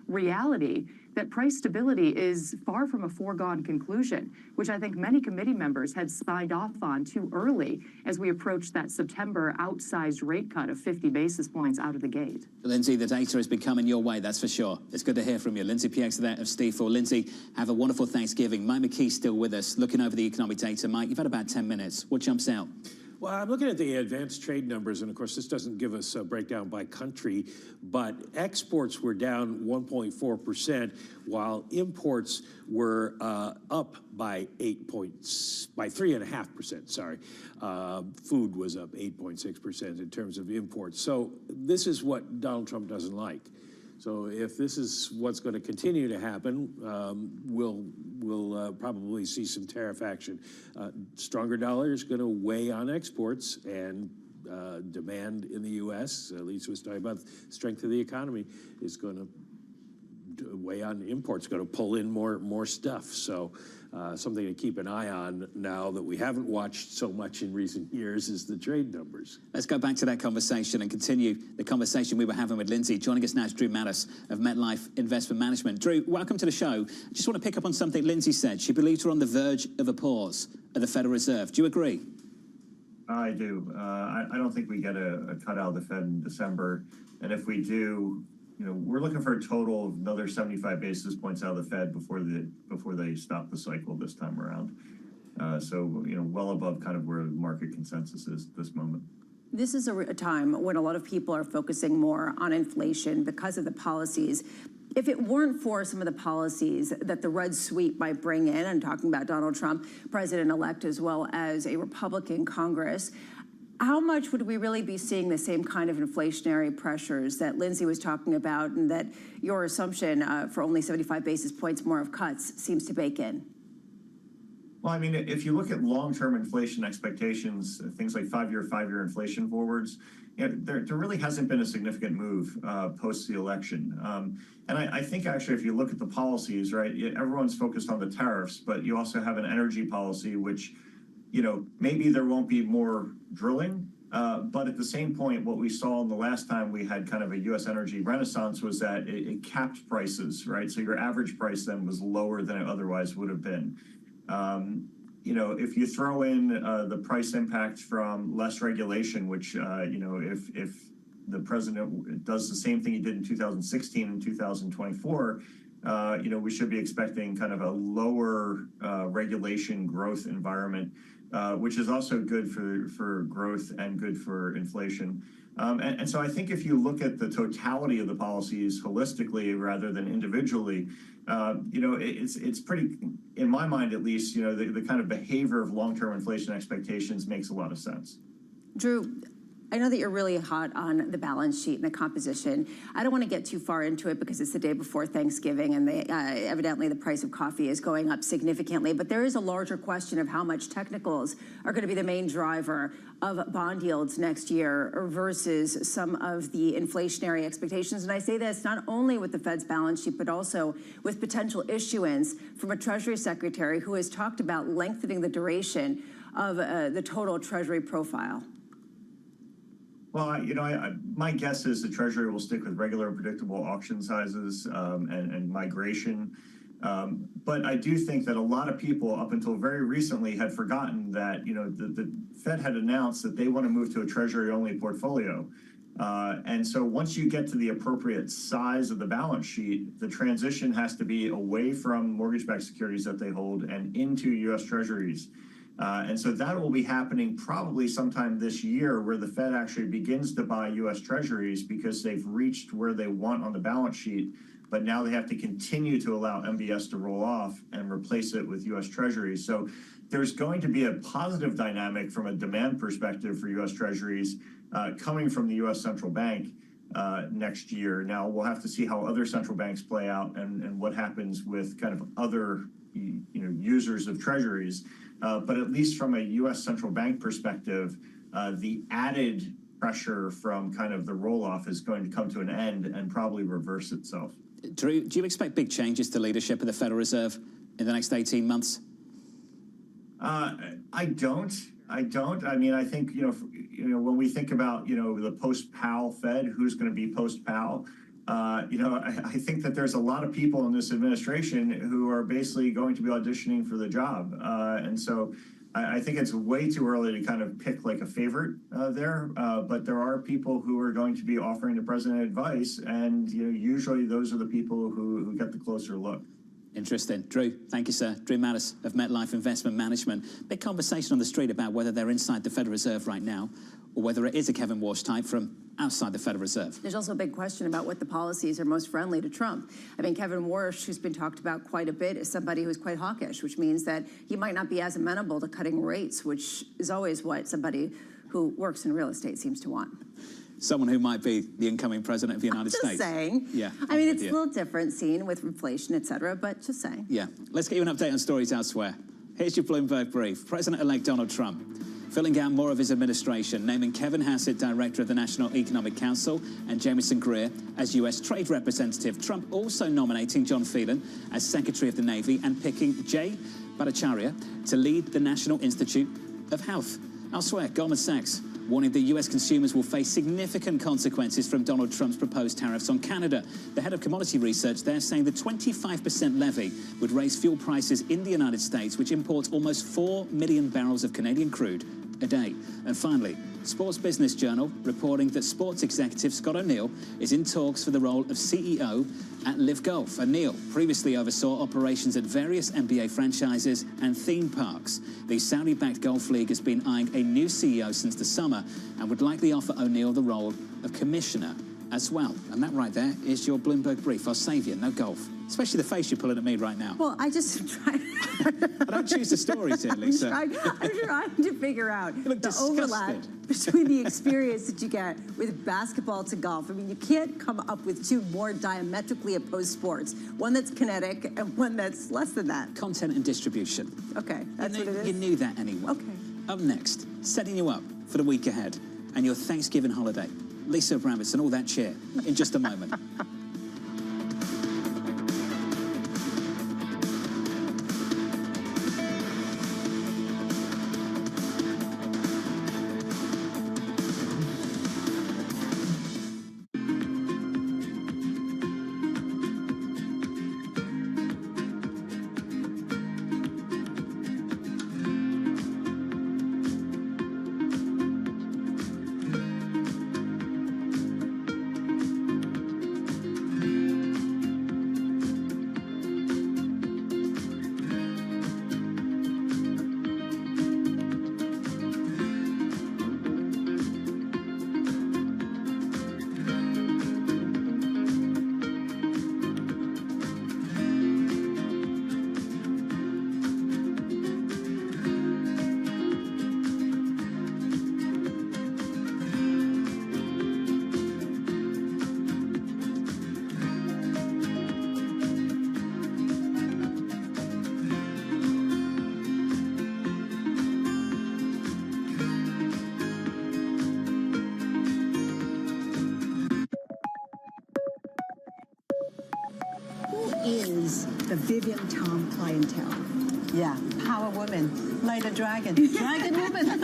reality that price stability is far from a foregone conclusion, which I think many committee members had signed off on too early as we approach that September outsized rate cut of 50 basis points out of the gate. Lindsay, the data is becoming your way, that's for sure. It's good to hear from you. Lindsay Pierce there of Stifel. Lindsay, have a wonderful Thanksgiving. Mike McKee's still with us, looking over the economic data. Mike, you've had about 10 minutes. What jumps out? Well, I'm looking at the advanced trade numbers, and of course, this doesn't give us a breakdown by country, but exports were down 1.4%, while imports were up by 3.5%. Sorry, food was up 8.6% in terms of imports. So this is what Donald Trump doesn't like. So if this is what's going to continue to happen, we'll probably see some tariff action. Stronger dollar is going to weigh on exports, and demand in the U.S., at least was talking about the strength of the economy, is going to weigh on imports, going to pull in more stuff. So something to keep an eye on now that we haven't watched so much in recent years is the trade numbers. Let's go back to that conversation and continue the conversation we were having with Lindsay. Joining us now is Drew Mattis of MetLife Investment Management. Drew, welcome to the show. I just want to pick up on something Lindsay said. She believes we're on the verge of a pause at the Federal Reserve. Do you agree? I do. I don't think we get a cut out of the Fed in December. And if we do, we're looking for a total of another 75 basis points out of the Fed before they stop the cycle this time around. So well above kind of where the market consensus is at this moment. This is a time when a lot of people are focusing more on inflation because of the policies. If it weren't for some of the policies that the red sweep might bring in, I'm talking about Donald Trump, president-elect, as well as a Republican Congress, how much would we really be seeing the same kind of inflationary pressures that Lindsay was talking about, and that your assumption for only 75 basis points more of cuts seems to bake in? Well, I mean, if you look at long-term inflation expectations, things like five-year inflation forwards, there really hasn't been a significant move post the election. And I think actually, if you look at the policies, right, everyone's focused on the tariffs, but you also have an energy policy, which, maybe there won't be more drilling, but at the same point, what we saw the last time we had kind of a U.S. energy renaissance was that it capped prices, right? So your average price then was lower than it otherwise would have been. If you throw in the price impact from less regulation, which, if the president does the same thing he did in 2016 and 2024, we should be expecting kind of a lower regulation growth environment. which is also good for growth and good for inflation. And so I think if you look at the totality of the policies holistically rather than individually, it's pretty, in my mind at least, the kind of behavior of long-term inflation expectations makes a lot of sense. Drew, I know that you're really hot on the balance sheet and the composition. I don't want to get too far into it because it's the day before Thanksgiving and evidently the price of coffee is going up significantly. But there is a larger question of how much technicals are going to be the main driver of bond yields next year versus some of the inflationary expectations. And I say this not only with the Fed's balance sheet, but also with potential issuance from a Treasury Secretary who has talked about lengthening the duration of the total Treasury profile. Well, my guess is the Treasury will stick with regular and predictable auction sizes and migration. But I do think that a lot of people up until very recently had forgotten that, the Fed had announced that they want to move to a Treasury-only portfolio. And so once you get to the appropriate size of the balance sheet, the transition has to be away from mortgage-backed securities that they hold and into U.S. Treasuries. And so that will be happening probably sometime this year where the Fed actually begins to buy U.S. Treasuries because they've reached where they want on the balance sheet, but now they have to continue to allow MBS to roll off and replace it with U.S. Treasuries. So there's going to be a positive dynamic from a demand perspective for U.S. Treasuries coming from the U.S. Central Bank next year. Now, we'll have to see how other central banks play out and what happens with kind of other users of Treasuries. But at least from a U.S. central bank perspective, the added pressure from kind of the roll-off is going to come to an end and probably reverse itself. Drew, do you expect big changes to leadership of the Federal Reserve in the next 18 months? I don't. I mean, I think, when we think about, the post-Powell Fed, who's going to be post-Powell, I think that there's a lot of people in this administration who are basically going to be auditioning for the job. And so I think it's way too early to kind of pick like a favorite there. But there are people who are going to be offering the president advice. And, usually those are the people who get the closer look. Interesting. Drew, thank you, sir. Drew Mattis of MetLife Investment Management. Big conversation on the street about whether they're inside the Federal Reserve right now or whether it is a Kevin Walsh type from outside the Federal Reserve. There's also a big question about what the policies are most friendly to Trump. I mean, Kevin Walsh, who's been talked about quite a bit, is somebody who's quite hawkish, which means that he might not be as amenable to cutting rates, which is always what somebody who works in real estate seems to want. Someone who might be the incoming president of the United States. Just saying. Yeah. I mean, it's a little different scene with inflation, et cetera, but just saying. Yeah. Let's get you an update on stories elsewhere. Here's your Bloomberg brief. President-elect Donald Trump filling out more of his administration, naming Kevin Hassett, director of the National Economic Council, and Jamieson Greer as U.S. Trade Representative. Trump also nominating John Phelan as Secretary of the Navy and picking Jay Bhattacharya to lead the National Institute of Health. Elsewhere, Goldman Sachs warning that U.S. consumers will face significant consequences from Donald Trump's proposed tariffs on Canada. The head of commodity research there saying the 25% levy would raise fuel prices in the United States, which imports almost 4 million barrels of Canadian crude a day. And finally, Sports Business Journal reporting that sports executive Scott O'Neill is in talks for the role of CEO at Live Golf. O'Neill previously oversaw operations at various NBA franchises and theme parks. The Saudi-backed golf league has been eyeing a new CEO since the summer and would likely offer O'Neill the role of commissioner as well. And that right there is your Bloomberg brief. I'll save you, no golf. Especially the face you're pulling at me right now. Well, I just try. I don't choose the stories here, Lisa. I'm trying to figure out the overlap between the experience that you get with basketball to golf. I mean, you can't come up with two more diametrically opposed sports. One that's kinetic and one that's less than that. Content and distribution. Okay, that's what it is. You knew that anyway. Okay. Up next, setting you up for the week ahead and your Thanksgiving holiday. Lisa Abramowitz and all that cheer in just a moment. the Vivian Tom clientele. Yeah, power women, like the dragon women.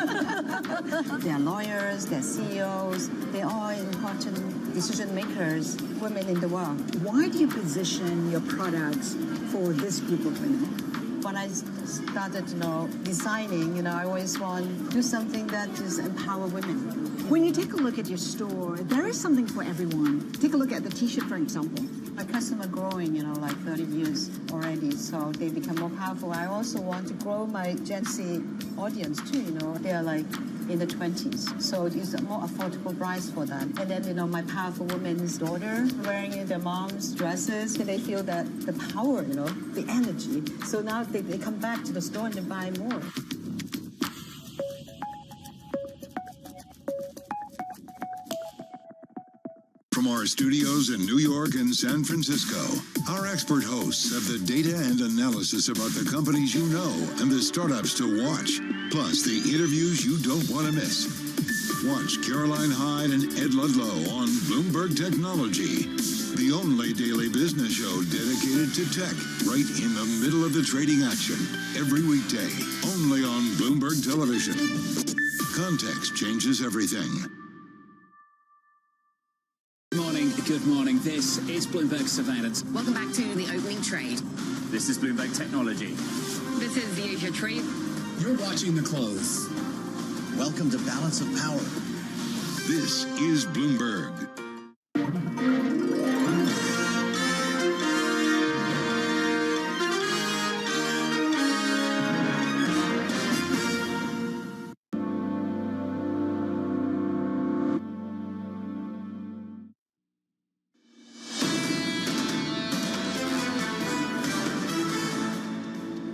They're lawyers, they're CEOs, they're all important decision makers, women in the world. Why do you position your products for this group of women? When I started, designing, I always want to do something that is empower women. When you take a look at your store, there is something for everyone. Take a look at the T-shirt, for example. My customer growing, like 30 years already, so they become more powerful. I also want to grow my Gen Z audience too, they are like in the 20s, so it's a more affordable price for them. And then, my powerful women's daughter wearing their mom's dresses, and they feel that the power, the energy. So now they come back to the store and they buy more. From our studios in New York and San Francisco, our expert hosts have the data and analysis about the companies you know and the startups to watch, plus the interviews you don't want to miss. Watch Caroline Hyde and Ed Ludlow on Bloomberg Technology, the only daily business show dedicated to tech, right in the middle of the trading action, every weekday, only on Bloomberg Television. Context changes everything. Good morning. This is Bloomberg Surveillance. Welcome back to the opening trade. This is Bloomberg Technology. This is the Asia trade. You're watching the close. Welcome to Balance of Power. This is Bloomberg.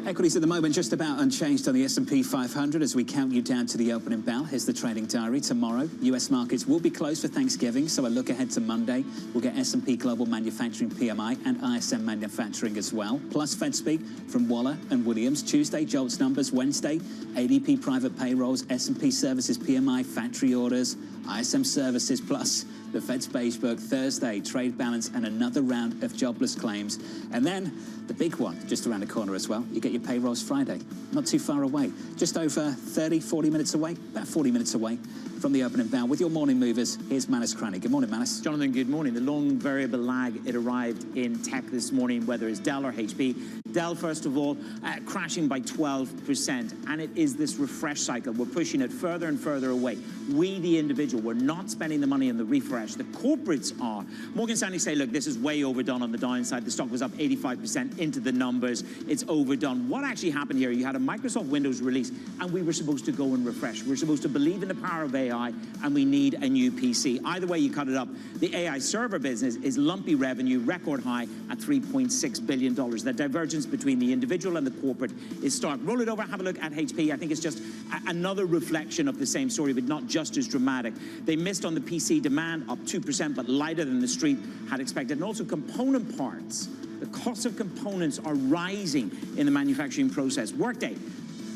Equities at the moment just about unchanged on the S&P 500 as we count you down to the opening bell. Here's the trading diary. Tomorrow, US markets will be closed for Thanksgiving, so a look ahead to Monday. We'll get S&P Global Manufacturing PMI and ISM Manufacturing as well, plus Fed speak from Waller and Williams. Tuesday, jobs numbers. Wednesday, ADP private payrolls, S&P Services PMI, factory orders, ISM Services, plus the Fed's beige book. Thursday, trade balance and another round of jobless claims. And then the big one just around the corner as well. You get your payrolls Friday, not too far away. Just over 40 minutes away, about 40 minutes away from the opening bell. With your morning movers, here's Manus Cranny. Good morning, Manus. Jonathan, good morning. The long variable lag, it arrived in tech this morning, whether it's Dell or HP. Dell, first of all, crashing by 12%, and it is this refresh cycle. We're pushing it further and further away. We, the individual, we're not spending the money on the refresh. The corporates are. Morgan Stanley say, look, this is way overdone on the downside. The stock was up 85% into the numbers. It's overdone. What actually happened here? You had a Microsoft Windows release, and we were supposed to go and refresh. We're supposed to believe in the power of AI, and we need a new PC. Either way you cut it up, the AI server business is lumpy revenue, record high at $3.6 billion. The divergence between the individual and the corporate is stark. Roll it over, have a look at HP. I think it's just another reflection of the same story, but not just as dramatic. They missed on the PC demand, up 2%, but lighter than the street had expected. And also component parts. The cost of components are rising in the manufacturing process. Workday.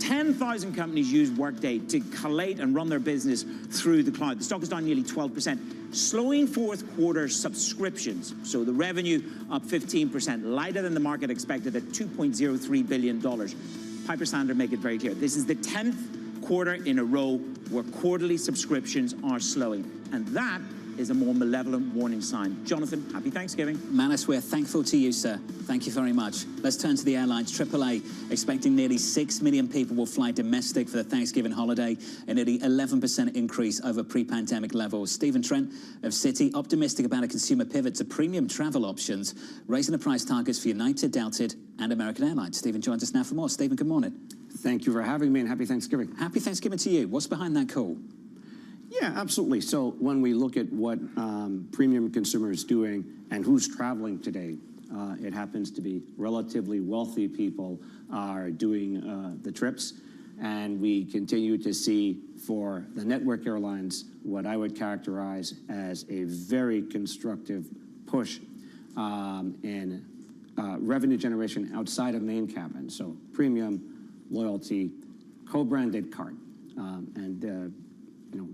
10,000 companies use Workday to collate and run their business through the cloud. The stock is down nearly 12%. Slowing fourth quarter subscriptions. So the revenue up 15%, lighter than the market expected at $2.03 billion. Piper Sandler make it very clear. This is the 10th quarter in a row where quarterly subscriptions are slowing. And that is a more malevolent warning sign. Jonathan, happy Thanksgiving. Manus, we're thankful to you, sir. Thank you very much. Let's turn to the airlines. AAA expecting nearly 6 million people will fly domestic for the Thanksgiving holiday, a nearly 11% increase over pre-pandemic levels. Stephen Trent of Citi, optimistic about a consumer pivot to premium travel options, raising the price targets for United, Delta, and American Airlines. Stephen joins us now for more. Stephen, good morning. Thank you for having me, and happy Thanksgiving. Happy Thanksgiving to you. What's behind that call? Yeah, absolutely. So when we look at what premium consumers doing and who's traveling today, it happens to be relatively wealthy people are doing the trips. And we continue to see for the network airlines what I would characterize as a very constructive push in revenue generation outside of main cabin. So premium, loyalty, co-branded card.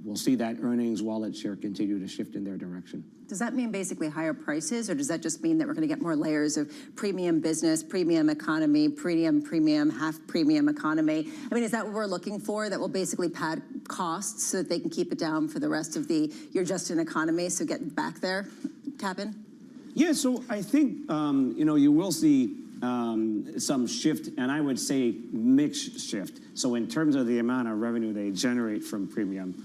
We'll we'll see that earnings wallet share continue to shift in their direction. Does that mean basically higher prices, or does that just mean that we're going to get more layers of premium business, premium economy, premium, half premium economy? I mean, is that what we're looking for, that will basically pad costs so that they can keep it down for the rest of the, you're just an economy, so get back there, Captain? Yeah, so I think, you will see some shift, and I would say mix shift. So in terms of the amount of revenue they generate from premium,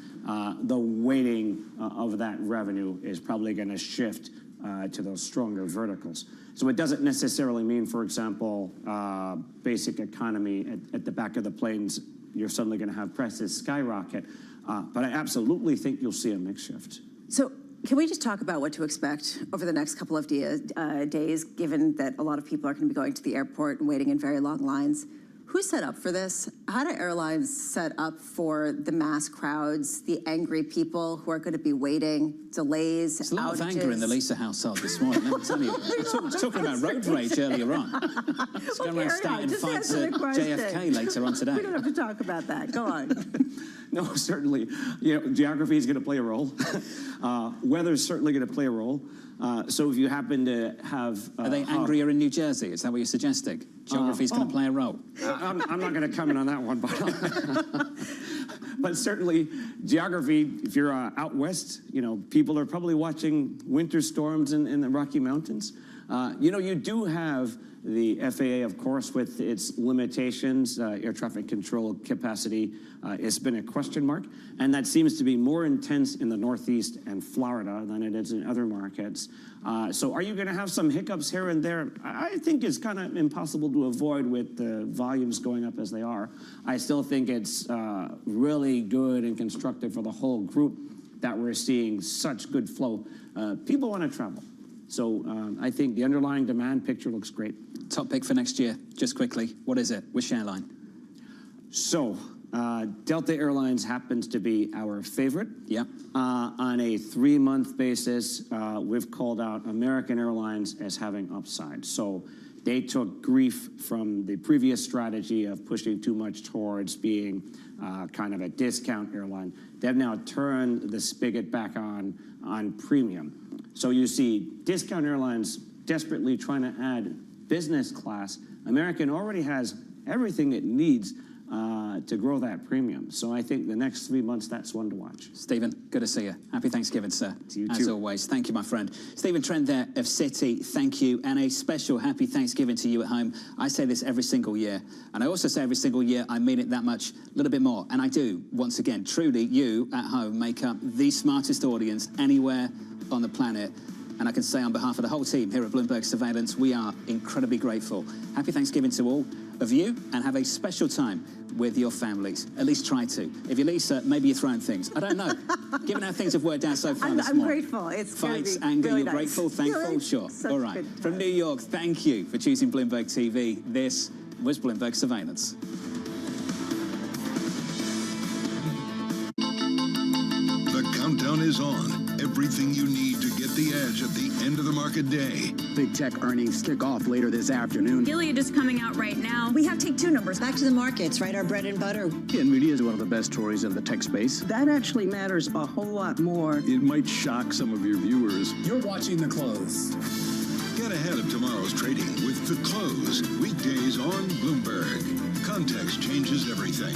the weighting of that revenue is probably going to shift to those stronger verticals. So it doesn't necessarily mean, for example, basic economy at the back of the planes, you're suddenly going to have prices skyrocket. But I absolutely think you'll see a mix shift. So can we just talk about what to expect over the next couple of days, given that a lot of people are going to be going to the airport and waiting in very long lines? Who's set up for this? How do airlines set up for the mass crowds, the angry people who are going to be waiting, delays, There's a lot outages? of anger in the Lisa household this morning, let me tell you. Talking about road rage earlier on. It's going around starting fights at JFK later on today. We don't have to talk about that. Go on. No, certainly. Geography is going to play a role. Weather is certainly going to play a role. So if you happen to have... Are they angrier in New Jersey? Is that what you're suggesting? Geography is going to play a role? I'm not going to comment on that one, but certainly geography, if you're out west, people are probably watching winter storms in the Rocky Mountains. You do have the FAA, of course, with its limitations, air traffic control capacity, it's been a question mark, and that seems to be more intense in the Northeast and Florida than it is in other markets. So are you going to have some hiccups here and there? I think it's kind of impossible to avoid with the volumes going up as they are. I still think it's really good and constructive for the whole group that we're seeing such good flow. People want to travel. So I think the underlying demand picture looks great. Top pick for next year, just quickly. What is it? Which airline? So Delta Airlines happens to be our favorite. Yeah. On a 3-month basis, we've called out American Airlines as having upside. So they took grief from the previous strategy of pushing too much towards being kind of a discount airline. They've now turned the spigot back on premium. So you see discount airlines desperately trying to add business class. American already has everything it needs to grow that premium. So I think the next 3 months, that's one to watch. Stephen, good to see you. Happy Thanksgiving, sir. To you As too. always. Thank you, my friend. Stephen Trent there of Citi, thank you. And a special happy Thanksgiving to you at home. I say this every single year. And I also say every single year, I mean it that much, a little bit more. And I do, once again, truly, you at home make up the smartest audience anywhere on the planet. And I can say on behalf of the whole team here at Bloomberg Surveillance, we are incredibly grateful. Happy Thanksgiving to all of you, and have a special time with your families. At least try to. If you're Lisa, maybe you're throwing things. I don't know. Given how things have worked out so far this morning. I'm grateful. It's Fights, anger, really you're nice. grateful, thankful, sure. All right. From New York, thank you for choosing Bloomberg TV. This was Bloomberg Surveillance. The countdown is on. Everything you need to get the edge at the end of the market day. Big tech earnings kick off later this afternoon. Gilead is coming out right now. We have take two numbers. Back to the markets, right? Our bread and butter. NVIDIA is one of the best stories in the tech space. That actually matters a whole lot more. It might shock some of your viewers. You're watching The Close. Get ahead of tomorrow's trading with The Close. Weekdays on Bloomberg. Context changes everything.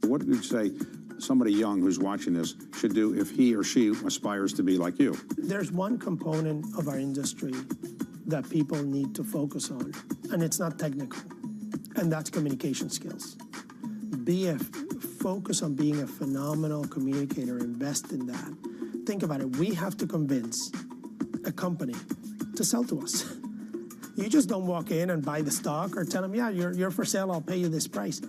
What would you say somebody young who's watching this should do if he or she aspires to be like you? There's one component of our industry that people need to focus on, and it's not technical, and that's communication skills. Focus on being a phenomenal communicator, invest in that. Think about it, we have to convince a company to sell to us. You just don't walk in and buy the stock or tell them, yeah, you're for sale, I'll pay you this price.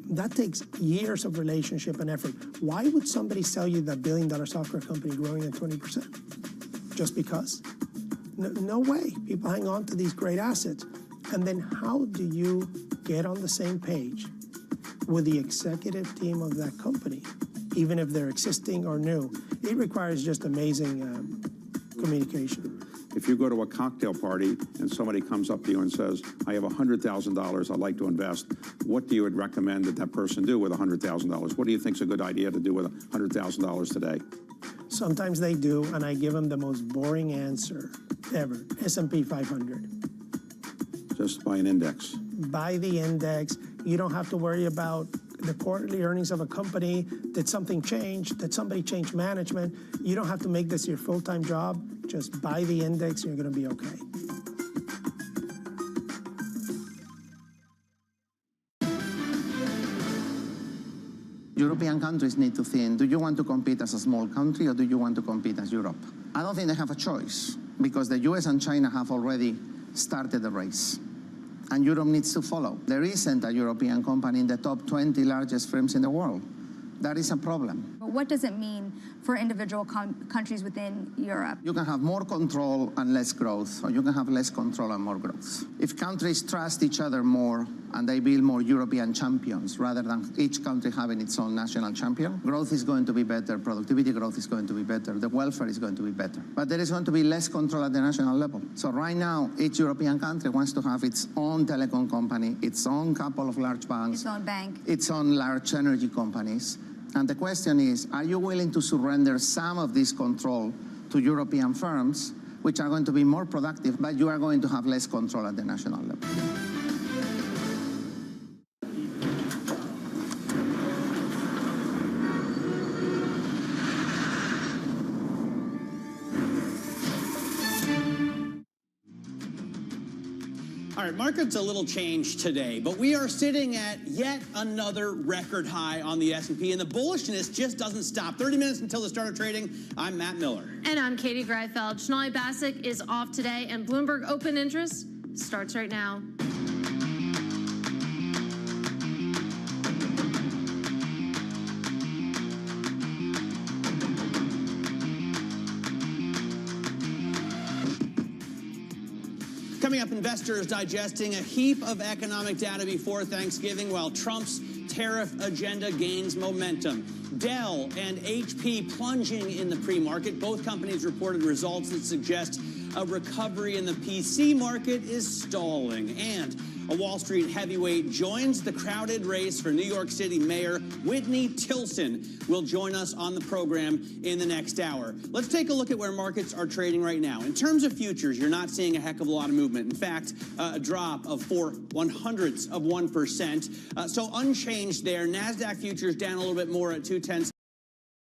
That takes years of relationship and effort. Why would somebody sell you that billion-dollar software company growing at 20%? Just because? No way. People hang on to these great assets. And then how do you get on the same page with the executive team of that company, even if they're existing or new? It requires just amazing communication. If you go to a cocktail party and somebody comes up to you and says, I have $100,000 I'd like to invest, what do you would recommend that that person do with $100,000? What do you think is a good idea to do with $100,000 today? Sometimes they do, and I give them the most boring answer ever, S&P 500. Just buy an index. Buy the index. You don't have to worry about the quarterly earnings of a company. Did something change? Did somebody change management? You don't have to make this your full-time job. Just buy the index and you're going to be okay. European countries need to think, do you want to compete as a small country or do you want to compete as Europe? I don't think they have a choice because the US and China have already started the race. And Europe needs to follow. There isn't a European company in the top 20 largest firms in the world. That is a problem. But what does it mean for individual countries within Europe? You can have more control and less growth, or you can have less control and more growth. If countries trust each other more and they build more European champions rather than each country having its own national champion, growth is going to be better, productivity growth is going to be better, the welfare is going to be better. But there is going to be less control at the national level. So right now, each European country wants to have its own telecom company, its own couple of large banks, Its own bank, its own large energy companies. And the question is, are you willing to surrender some of this control to European firms, which are going to be more productive, but you are going to have less control at the national level? All right, market's a little changed today, but we are sitting at yet another record high on the S&P, and the bullishness just doesn't stop. 30 minutes until the start of trading. I'm Matt Miller. And I'm Katie Greifeld. Sonali Basak is off today, and Bloomberg Open Interest starts right now. Coming up, investors digesting a heap of economic data before Thanksgiving while Trump's tariff agenda gains momentum. Dell and HP plunging in the pre-market. Both companies reported results that suggest a recovery in the PC market is stalling. And a Wall Street heavyweight joins the crowded race for New York City Mayor. Whitney Tilson will join us on the program in the next hour. Let's take a look at where markets are trading right now. In terms of futures, you're not seeing a heck of a lot of movement. In fact, a drop of 0.04%. So unchanged there. NASDAQ futures down a little bit more at 0.2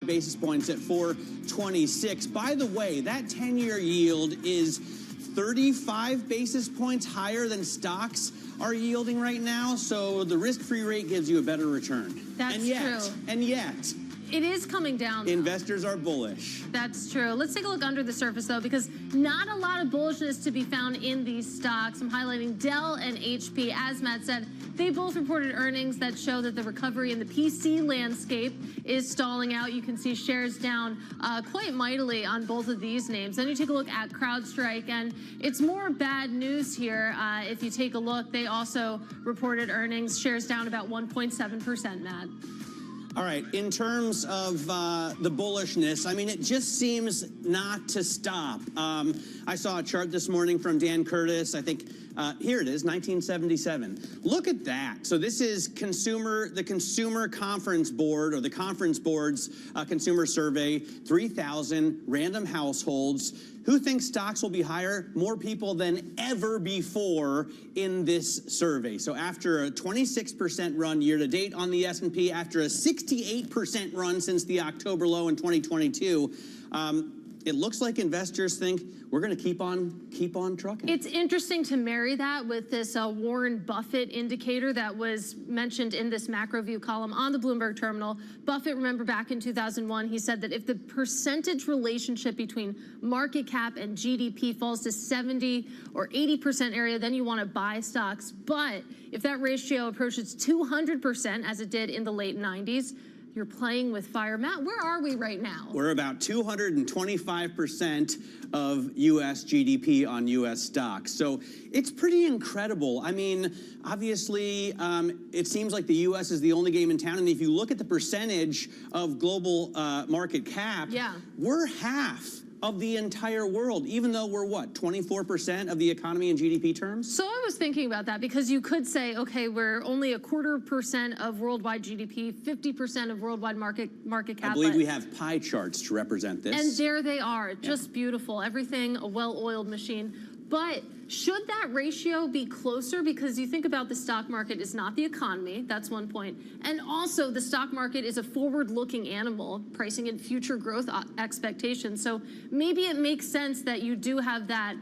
basis points at 426. By the way, that 10-year yield is 35 basis points higher than stocks are yielding right now, so the risk-free rate gives you a better return. That's true. And yet, it is coming down, though. Investors are bullish. That's true. Let's take a look under the surface, though, because not a lot of bullishness to be found in these stocks. I'm highlighting Dell and HP. As Matt said, they both reported earnings that show that the recovery in the PC landscape is stalling out. You can see shares down quite mightily on both of these names. Then you take a look at CrowdStrike, and it's more bad news here. If you take a look, they also reported earnings, shares down about 1.7%, Matt. All right, in terms of the bullishness, I mean, it just seems not to stop. I saw a chart this morning from Dan Curtis, I think, here it is, 1977. Look at that. So this is the Consumer Conference Board, or the Conference Board's consumer survey, 3,000 random households. Who thinks stocks will be higher? More people than ever before in this survey. So after a 26% run year to date on the S&P, after a 68% run since the October low in 2022, it looks like investors think we're going to keep on trucking. It's interesting to marry that with this Warren Buffett indicator that was mentioned in this macro view column on the Bloomberg terminal. Buffett, remember back in 2001, he said that if the percentage relationship between market cap and GDP falls to 70 or 80% area, then you want to buy stocks. But if that ratio approaches 200%, as it did in the late 90s, you're playing with fire. Matt, where are we right now? We're about 225% of U.S. GDP on U.S. stocks. So it's pretty incredible. I mean, obviously, it seems like the U.S. is the only game in town. And if you look at the percentage of global market cap, we're half of the entire world, even though we're what, 24% of the economy in GDP terms? So I was thinking about that because you could say, okay, we're only 0.25% of worldwide GDP, 50% of worldwide market cap. I believe we have pie charts to represent this. And there they are, just beautiful. Everything a well-oiled machine. But should that ratio be closer? Because you think about the stock market is not the economy, that's one point. And also the stock market is a forward-looking animal, pricing in future growth expectations. So maybe it makes sense that you do have that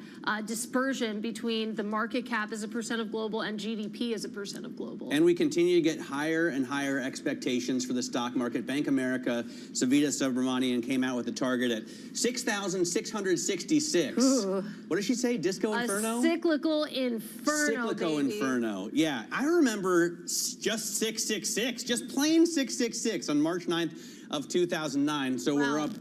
dispersion between the market cap as a percent of global and GDP as a percent of global. And we continue to get higher and higher expectations for the stock market. Bank of America, Savita Subramanian came out with a target at 6,666. Ooh. What did she say? Disco Inferno? Cyclical inferno, Cyclical baby. inferno. Yeah, I remember just 666, just plain 666 on March 9th of 2009. So we're up,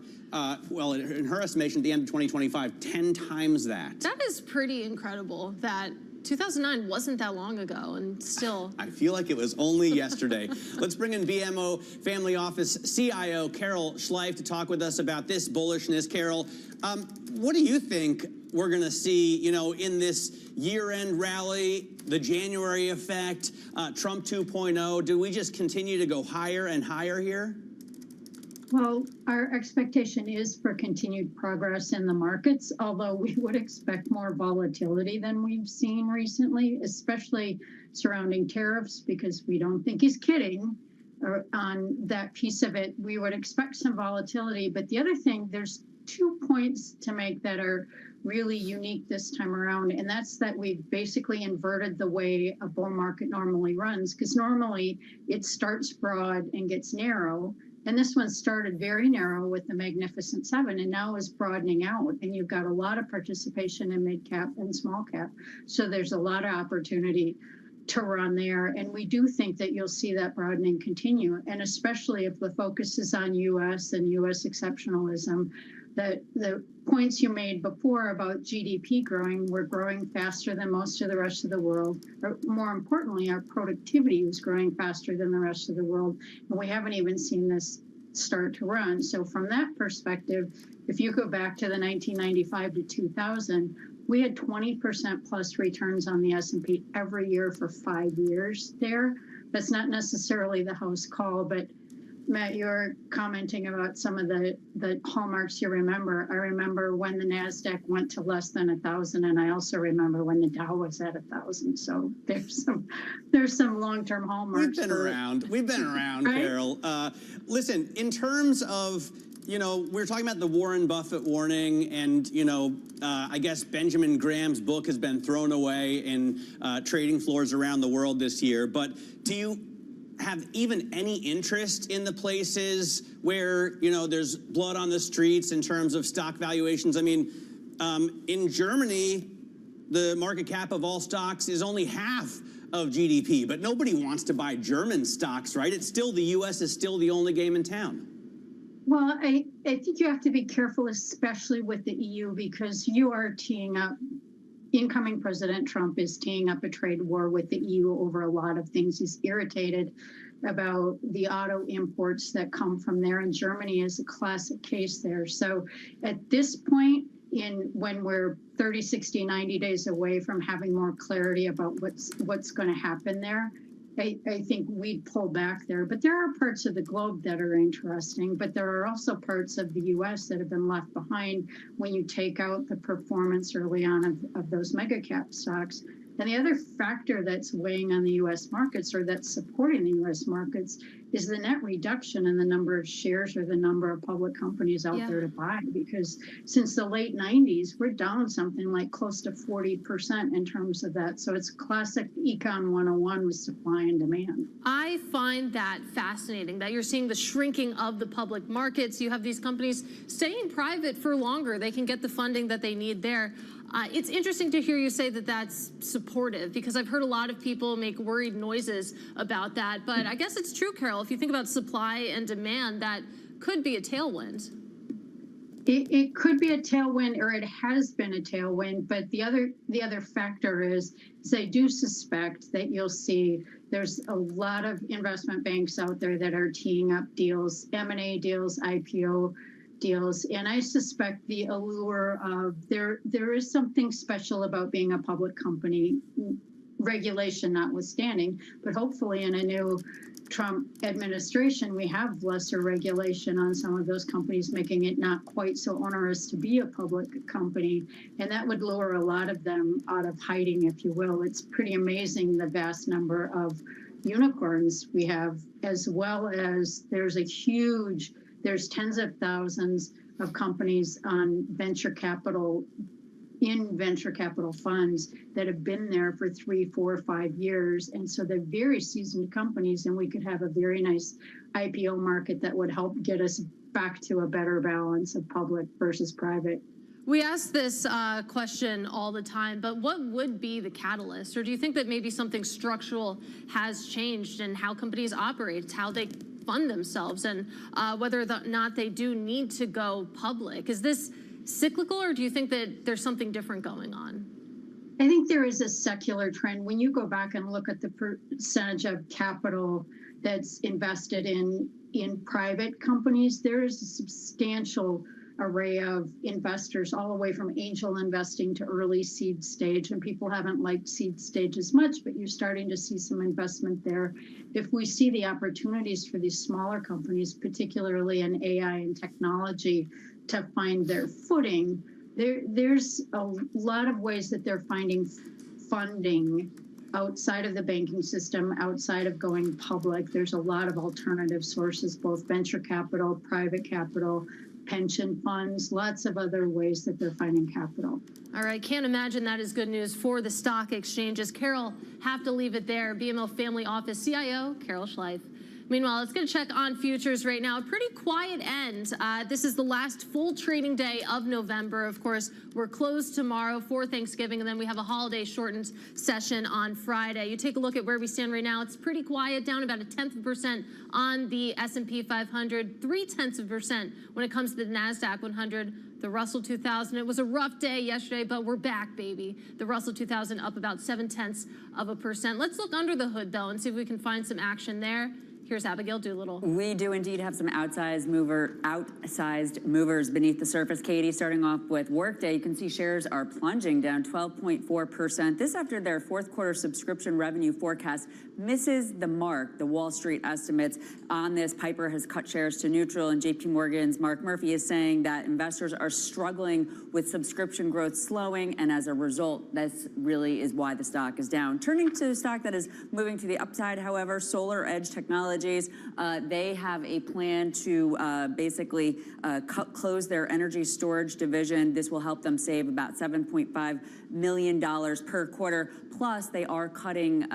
well, in her estimation, at the end of 2025, 10 times that. That is pretty incredible that 2009 wasn't that long ago, and still. I feel like it was only yesterday. Let's bring in BMO Family Office CIO Carol Schleif to talk with us about this bullishness. Carol, what do you think we're going to see, you know, in this year-end rally, the January effect, Trump 2.0? Do we just continue to go higher and higher here? Well, our expectation is for continued progress in the markets, although we would expect more volatility than we've seen recently, especially surrounding tariffs, because we don't think he's kidding on that piece of it. We would expect some volatility. But the other thing, there's 2 points to make that are really unique this time around, and that's that we've basically inverted the way a bull market normally runs, because normally it starts broad and gets narrow. And this one started very narrow with the Magnificent Seven and now is broadening out. And you've got a lot of participation in mid cap and small cap. So there's a lot of opportunity to run there. And we do think that you'll see that broadening continue. And especially if the focus is on US and US exceptionalism, that the points you made before about GDP growing, we're growing faster than most of the rest of the world. Or more importantly, our productivity is growing faster than the rest of the world. And we haven't even seen this start to run. So from that perspective, if you go back to the 1995 to 2000, we had 20% plus returns on the S&P every year for 5 years there. That's not necessarily the house call, but Matt, you're commenting about some of the hallmarks you remember. I remember when the NASDAQ went to less than 1,000, and I also remember when the Dow was at 1,000. So there's some long-term hallmarks. We've been around, right? Carol. Listen, in terms of, you know, we're talking about the Warren Buffett warning, and, you know, I guess Benjamin Graham's book has been thrown away in trading floors around the world this year. But do you have even any interest in the places where, you know, there's blood on the streets in terms of stock valuations? I mean, in Germany, the market cap of all stocks is only half of GDP, but nobody wants to buy German stocks, right? It's still, the US is still the only game in town. Well, I think you have to be careful, especially with the EU, because you are teeing up, incoming President Trump is teeing up a trade war with the EU over a lot of things. He's irritated about the auto imports that come from there, and Germany is a classic case there. So at this point, when we're 30, 60, 90 days away from having more clarity about what's going to happen there, I think we'd pull back there. But there are parts of the globe that are interesting, but there are also parts of the U.S. that have been left behind when you take out the performance early on of those mega cap stocks. And the other factor that's weighing on the U.S. markets, or that's supporting the U.S. markets, is the net reduction in the number of shares or the number of public companies out there to buy. Because since the late 90s, we're down something like close to 40% in terms of that. So it's classic Econ 101 with supply and demand. I find that fascinating, that you're seeing the shrinking of the public markets. You have these companies staying private for longer. They can get the funding that they need there. It's interesting to hear you say that that's supportive, because I've heard a lot of people make worried noises about that. But I guess it's true, Carol. If you think about supply and demand, that could be a tailwind. It could be a tailwind, or it has been a tailwind. But the other factor is I do suspect that you'll see there's a lot of investment banks out there that are teeing up deals, M&A deals, IPO deals. And I suspect the allure of there is something special about being a public company, regulation notwithstanding, but hopefully in a new Trump administration, we have lesser regulation on some of those companies, making it not quite so onerous to be a public company. And that would lure a lot of them out of hiding, if you will. It's pretty amazing the vast number of unicorns we have, as well as there's tens of thousands of companies on venture capital funds that have been there for 3, 4, 5 years. And so they're very seasoned companies, and we could have a very nice IPO market that would help get us back to a better balance of public versus private. We ask this question all the time, but what would be the catalyst? Or do you think that maybe something structural has changed in how companies operate, it's how they fund themselves, and whether or not they do need to go public? Is this cyclical, or do you think that there's something different going on? I think there is a secular trend. When you go back and look at the percentage of capital that's invested in private companies, there is a substantial array of investors, all the way from angel investing to early seed stage. And people haven't liked seed stage as much, but you're starting to see some investment there. If we see the opportunities for these smaller companies, particularly in AI and technology, to find their footing, there's a lot of ways that they're finding funding outside of the banking system, outside of going public. There's a lot of alternative sources, both venture capital, private capital, pension funds, lots of other ways that they're finding capital. All right, can't imagine that is good news for the stock exchanges. Carol, have to leave it there. BMO Family Office CIO, Carol Schleif. Meanwhile, let's get a check on futures right now. A pretty quiet end. This is the last full trading day of November. Of course, we're closed tomorrow for Thanksgiving, and then we have a holiday shortened session on Friday. You take a look at where we stand right now. It's pretty quiet, down about 0.1% on the S&P 500, 0.3% when it comes to the NASDAQ 100. The Russell 2000, it was a rough day yesterday, but we're back, baby. The Russell 2000 up about 0.7%. Let's look under the hood, though, and see if we can find some action there. Here's Abigail Doolittle. We do indeed have some outsized movers beneath the surface. Katie, starting off with Workday, you can see shares are plunging down 12.4%. This after their fourth quarter subscription revenue forecast misses the mark. The Wall Street estimates on this. Piper has cut shares to neutral, and JP Morgan's Mark Murphy is saying that investors are struggling with subscription growth slowing, and as a result, this really is why the stock is down. Turning to a stock that is moving to the upside, however, Solar Edge Technologies. They have a plan to basically close their energy storage division. This will help them save about $7.5 million per quarter. Plus, they are cutting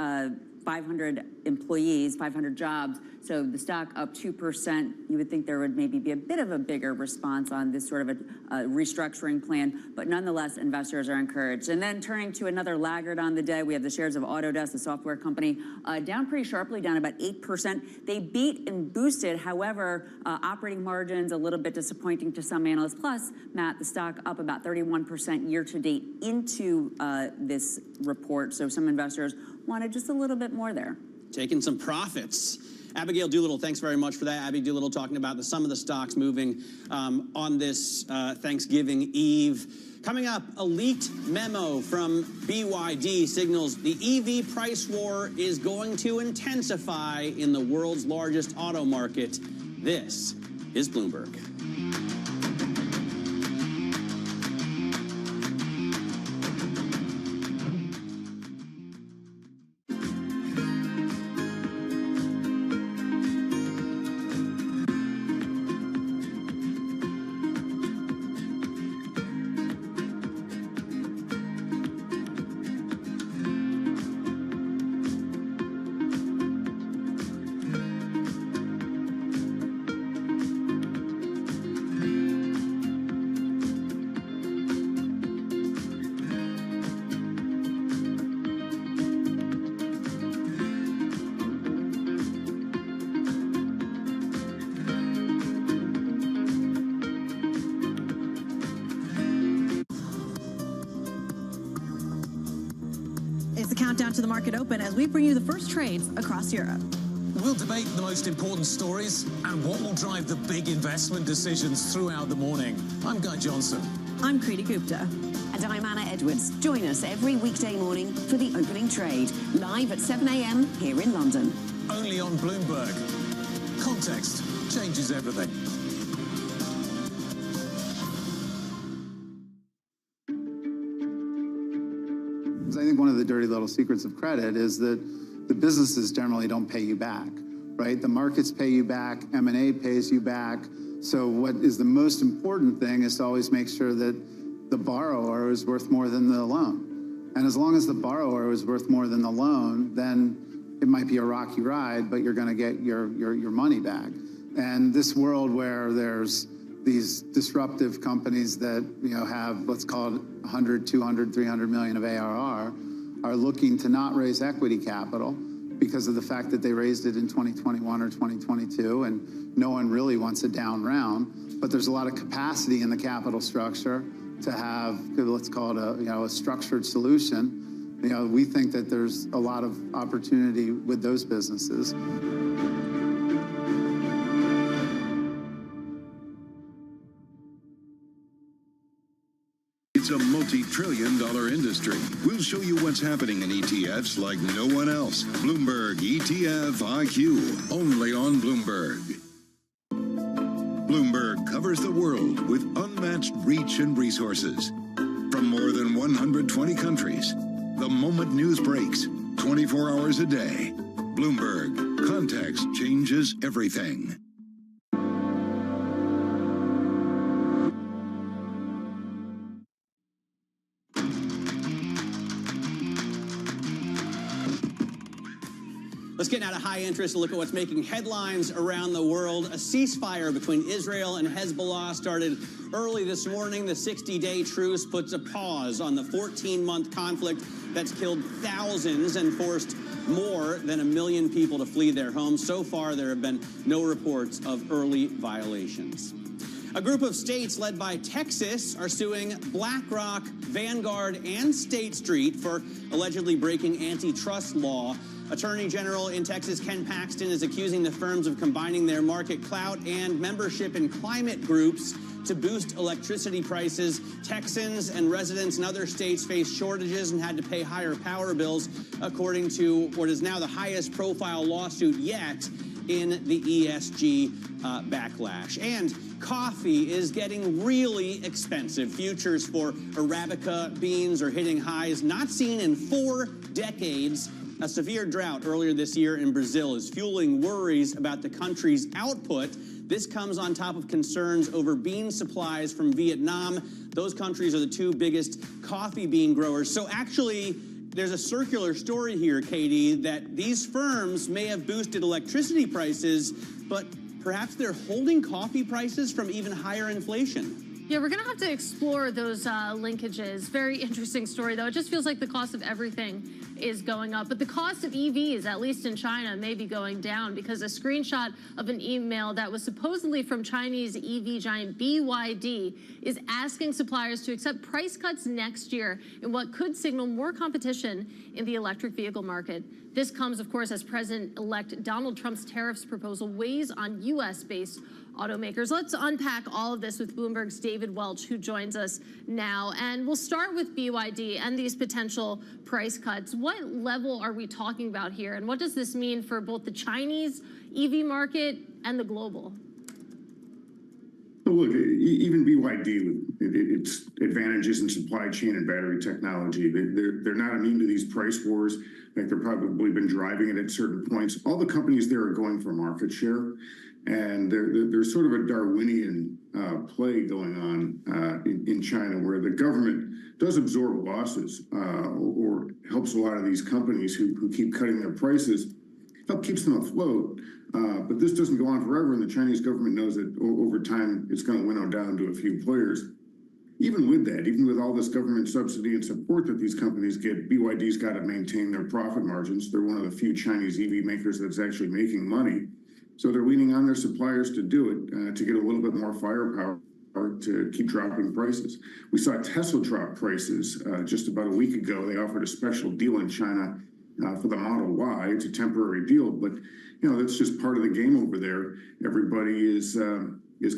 500 employees, 500 jobs. So the stock up 2%. You would think there would maybe be a bit of a bigger response on this sort of a restructuring plan, but nonetheless, investors are encouraged. And then turning to another laggard on the day, we have the shares of Autodesk, the software company, down pretty sharply, down about 8%. They beat and boosted, however, operating margins a little bit disappointing to some analysts. Plus, Matt, the stock up about 31% year to date into this report. So some investors wanted just a little bit more there. Taking some profits. Abigail Doolittle, thanks very much for that. Abby Doolittle talking about some of the stocks moving on this Thanksgiving Eve. Coming up, a leaked memo from BYD signals the EV price war is going to intensify in the world's largest auto market. This is Bloomberg. It's the countdown to the market open as we bring you the first trades across Europe. We'll debate the most important stories and what will drive the big investment decisions throughout the morning. I'm Guy Johnson. I'm Kriti Gupta. And I'm Anna Edwards. Join us every weekday morning for the opening trade, live at 7 a.m. here in London. Only on Bloomberg. Context changes everything. I think one of the dirty little secrets of credit is that the businesses generally don't pay you back, right? The markets pay you back, M&A pays you back. So what is the most important thing is to always make sure that the borrower is worth more than the loan. And as long as the borrower is worth more than the loan, then it might be a rocky ride, but you're gonna get your money back. And this world where there's these disruptive companies that have, let's call it 100, 200, 300 million of ARR, are looking to not raise equity capital because of the fact that they raised it in 2021 or 2022, and no one really wants a down round. But there's a lot of capacity in the capital structure to have, let's call it a structured solution. We think that there's a lot of opportunity with those businesses. It's a multi-trillion-dollar industry. We'll show you what's happening in ETFs like no one else. Bloomberg ETF IQ, only on Bloomberg. Bloomberg covers the world with unmatched reach and resources. From more than 120 countries, the moment news breaks, 24 hours a day. Bloomberg, context changes everything. Let's get out of high interest and look at what's making headlines around the world. A ceasefire between Israel and Hezbollah started early this morning. The 60-day truce puts a pause on the 14-month conflict that's killed thousands and forced more than 1 million people to flee their homes. So far, there have been no reports of early violations. A group of states led by Texas are suing BlackRock, Vanguard, and State Street for allegedly breaking antitrust law. Attorney General in Texas Ken Paxton is accusing the firms of combining their market clout and membership in climate groups to boost electricity prices. Texans and residents in other states face shortages and had to pay higher power bills, according to what is now the highest profile lawsuit yet in the ESG backlash. And coffee is getting really expensive. Futures for Arabica beans are hitting highs not seen in 4 decades. A severe drought earlier this year in Brazil is fueling worries about the country's output. This comes on top of concerns over bean supplies from Vietnam. Those countries are the 2 biggest coffee bean growers. So actually, there's a circular story here, Katie, that these firms may have boosted electricity prices, but perhaps they're holding coffee prices from even higher inflation. Yeah, we're going to have to explore those linkages. Very interesting story, though. It just feels like the cost of everything is going up. But the cost of EVs, at least in China, may be going down because a screenshot of an email that was supposedly from Chinese EV giant BYD is asking suppliers to accept price cuts next year in what could signal more competition in the electric vehicle market. This comes, of course, as President-elect Donald Trump's tariffs proposal weighs on U.S.-based automakers. Let's unpack all of this with Bloomberg's David Welch, who joins us now. And we'll start with BYD and these potential price cuts. What level are we talking about here? And what does this mean for both the Chinese EV market and the global? Well, look, even BYD, its advantages in supply chain and battery technology, they're not immune to these price wars. I think they've probably been driving it at certain points. All the companies there are going for market share. And there's sort of a Darwinian play going on in China where the government does absorb losses or helps a lot of these companies who keep cutting their prices, help keeps them afloat. But this doesn't go on forever, and the Chinese government knows that over time it's going to winnow down to a few players. Even with that, even with all this government subsidy and support that these companies get, BYD's got to maintain their profit margins. They're one of the few Chinese EV makers that's actually making money. So they're leaning on their suppliers to do it, to get a little bit more firepower to keep dropping prices. We saw Tesla drop prices just about a week ago. They offered a special deal in China for the Model Y. It's a temporary deal, but that's just part of the game over there. Everybody is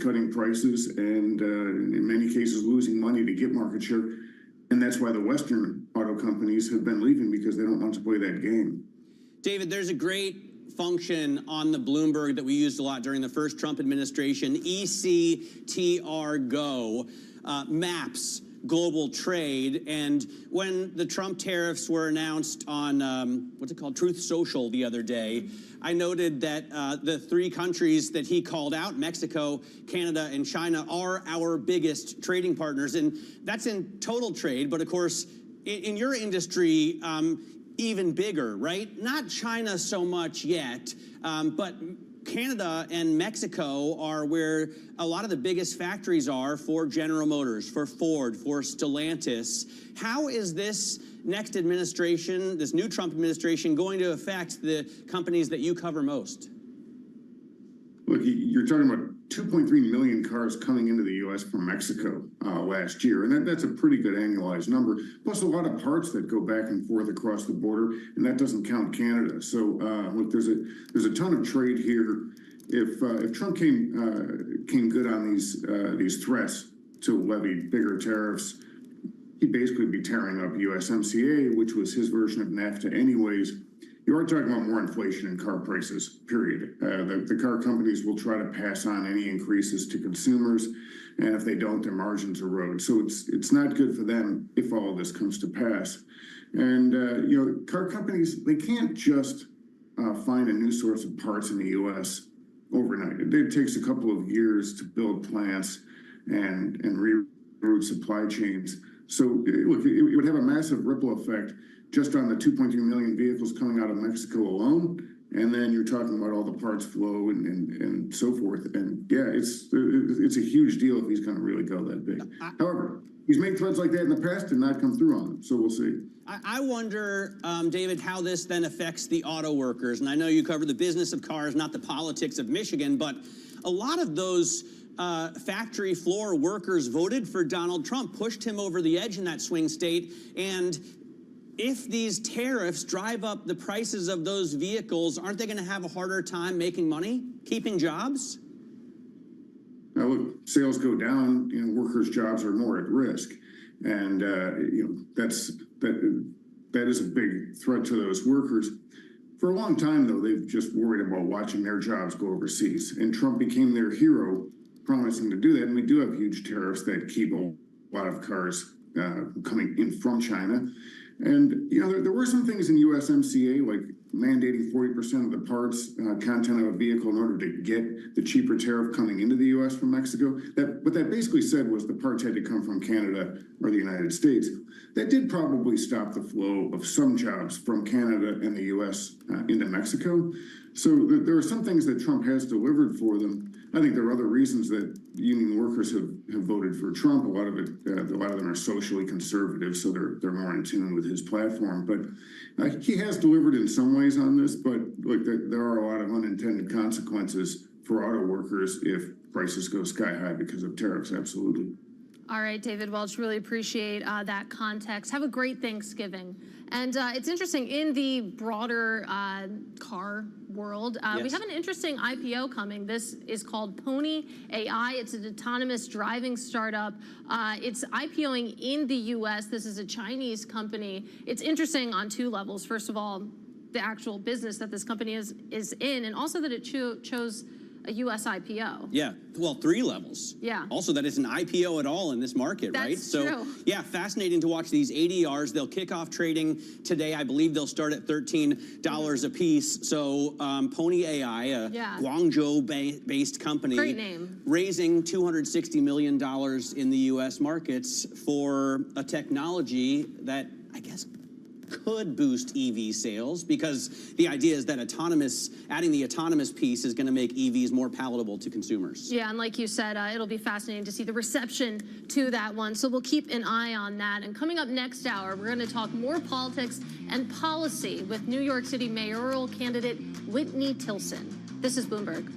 cutting prices and in many cases losing money to get market share. And that's why the Western auto companies have been leaving, because they don't want to play that game. David, there's a great function on the Bloomberg that we used a lot during the first Trump administration, ECTR Go, maps global trade. And when the Trump tariffs were announced on, what's it called, Truth Social the other day, I noted that the three countries that he called out, Mexico, Canada, and China, are our biggest trading partners. And that's in total trade. But of course, in your industry, even bigger, right? Not China so much yet, but Canada and Mexico are where a lot of the biggest factories are for General Motors, for Ford, for Stellantis. How is this next administration, this new Trump administration, going to affect the companies that you cover most? Look, you're talking about 2.3 million cars coming into the U.S. from Mexico last year, and that's a pretty good annualized number, plus a lot of parts that go back and forth across the border, and that doesn't count Canada. So, look, there's a ton of trade here. If Trump came good on these threats to levy bigger tariffs, he'd basically be tearing up USMCA, which was his version of NAFTA anyways. You are talking about more inflation in car prices, period. The car companies will try to pass on any increases to consumers, and if they don't, their margins erode. So it's not good for them if all of this comes to pass. And, car companies, they can't just find a new source of parts in the U.S. overnight. It takes a couple of years to build plants and reroute supply chains. So, look, it would have a massive ripple effect just on the 2.3 million vehicles coming out of Mexico alone, and then you're talking about all the parts flow and so forth. And yeah, it's a huge deal if he's going to really go that big. However, he's made threats like that in the past and not come through on them, so we'll see. I wonder, David, how this then affects the auto workers. And I know you cover the business of cars, not the politics of Michigan, but a lot of those factory floor workers voted for Donald Trump, pushed him over the edge in that swing state. And if these tariffs drive up the prices of those vehicles, aren't they going to have a harder time making money, keeping jobs? Now, look, sales go down, workers' jobs are more at risk. And, that is a big threat to those workers. For a long time, though, they've just worried about watching their jobs go overseas. And Trump became their hero, promising to do that. And we do have huge tariffs that keep a lot of cars coming in from China. And, there were some things in USMCA, like mandating 40% of the parts content of a vehicle in order to get the cheaper tariff coming into the U.S. from Mexico. What that basically said was the parts had to come from Canada or the United States. That did probably stop the flow of some jobs from Canada and the U.S. Into Mexico. So there are some things that Trump has delivered for them. I think there are other reasons that union workers have voted for Trump. A lot of them are socially conservative, so they're more in tune with his platform. But he has delivered in some ways on this. But look, there are a lot of unintended consequences for auto workers if prices go sky high because of tariffs. Absolutely. All right, David Welch, really appreciate that context. Have a great Thanksgiving. And it's interesting, in the broader car world, we have an interesting IPO coming. This is called Pony AI. It's an autonomous driving startup. It's IPOing in the U.S. This is a Chinese company. It's interesting on two levels. First of all, the actual business that this company is in, and also that it chose a U.S. IPO. Yeah, well, 3 levels. Yeah. Also, that it's an IPO at all in this market, right? That's true. Yeah, fascinating to watch these ADRs. They'll kick off trading today. I believe they'll start at $13 a piece. So Pony AI, a Guangzhou-based company, great name, raising $260 million in the U.S. markets for a technology that, I guess, could boost EV sales, because the idea is that adding the autonomous piece is going to make EVs more palatable to consumers. Yeah, and like you said, it'll be fascinating to see the reception to that one. So we'll keep an eye on that. And coming up next hour, we're going to talk more politics and policy with New York City mayoral candidate Whitney Tilson. This is Bloomberg.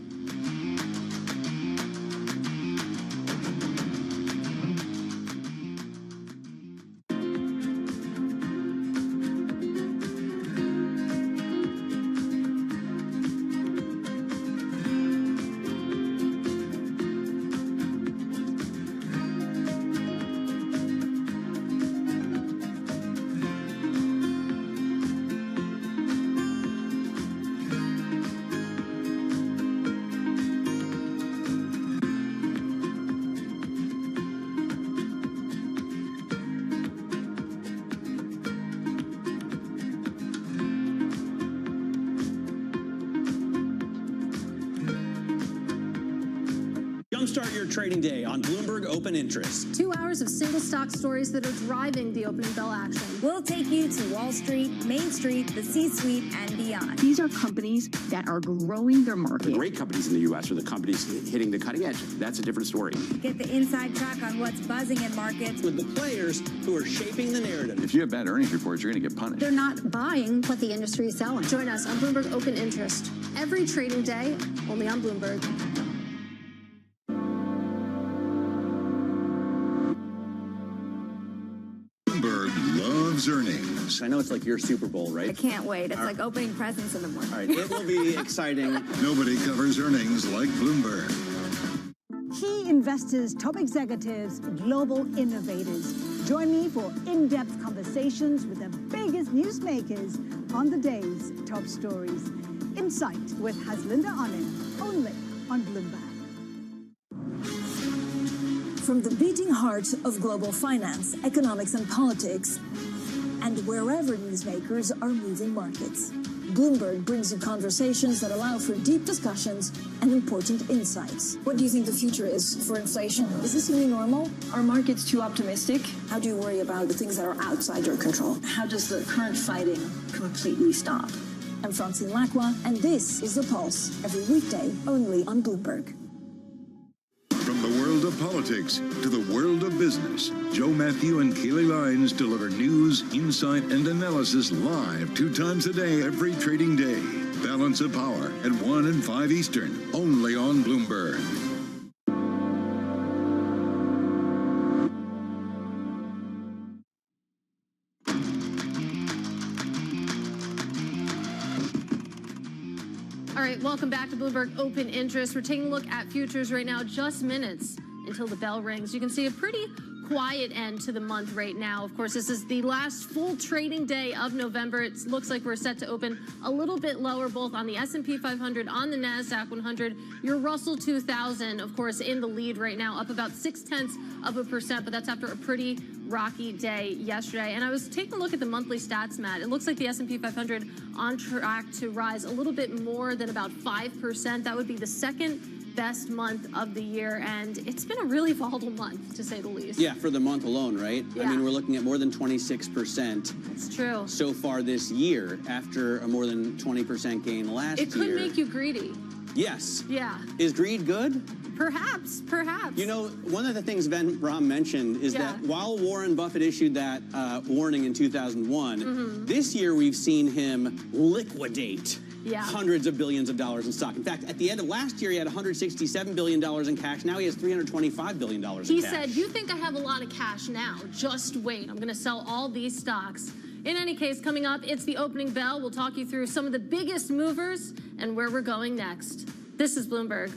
Jumpstart your trading day on Bloomberg Open Interest. 2 hours of single stock stories that are driving the opening bell action. We'll take you to Wall Street, Main Street, the C-suite, and beyond. These are companies that are growing their market. The great companies in the U.S. are the companies hitting the cutting edge. That's a different story. Get the inside track on what's buzzing in markets. With the players who are shaping the narrative. If you have bad earnings reports, you're going to get punished. They're not buying what the industry is selling. Join us on Bloomberg Open Interest every trading day, only on Bloomberg. Bloomberg loves earnings. I know it's like your Super Bowl, right? I can't wait. It's like opening presents in the morning. All right, it will be exciting. Nobody covers earnings like Bloomberg. Key investors, top executives, global innovators. Join me for in-depth conversations with the biggest newsmakers on the day's top stories. Insight with Haslinda Onen, only on Bloomberg. From the beating heart of global finance, economics, and politics, and wherever newsmakers are moving markets, Bloomberg brings you conversations that allow for deep discussions and important insights. What do you think the future is for inflation? Is this a new normal? Are markets too optimistic? How do you worry about the things that are outside your control? How does the current fighting completely stop? I'm Francine Lacroix, and this is The Pulse, every weekday only on Bloomberg. From the world of politics to the world of business, Joe Matthew and Keely Lines deliver news, insight, and analysis live 2 times a day every trading day. Balance of Power at 1 and 5 Eastern, only on Bloomberg. All right, welcome back to Bloomberg Open Interest. We're taking a look at futures right now, just minutes until the bell rings. You can see a pretty quiet end to the month right now. Of course, this is the last full trading day of November. It looks like we're set to open a little bit lower, both on the S&P 500, on the NASDAQ 100. Your Russell 2000, of course, in the lead right now, up about 0.6%, but that's after a pretty rocky day yesterday. And I was taking a look at the monthly stats, Matt. It looks like the S&P 500 on track to rise a little bit more than about 5%. That would be the second best month of the year, and it's been a really volatile month, to say the least. Yeah, for the month alone, right? Yeah. I mean, we're looking at more than 26%. It's true. So far this year, after a more than 20% gain last year. It could make you greedy. Yes. Yeah. Is greed good? Perhaps. You know, one of the things Ben Brom mentioned is that while Warren Buffett issued that warning in 2001, this year we've seen him liquidate hundreds of billions of dollars in stock. In fact, at the end of last year, he had $167 billion in cash. Now he has $325 billion in cash. He said, you think I have a lot of cash now? Just wait. I'm going to sell all these stocks. In any case, coming up, it's the opening bell. We'll talk you through some of the biggest movers and where we're going next. This is Bloomberg.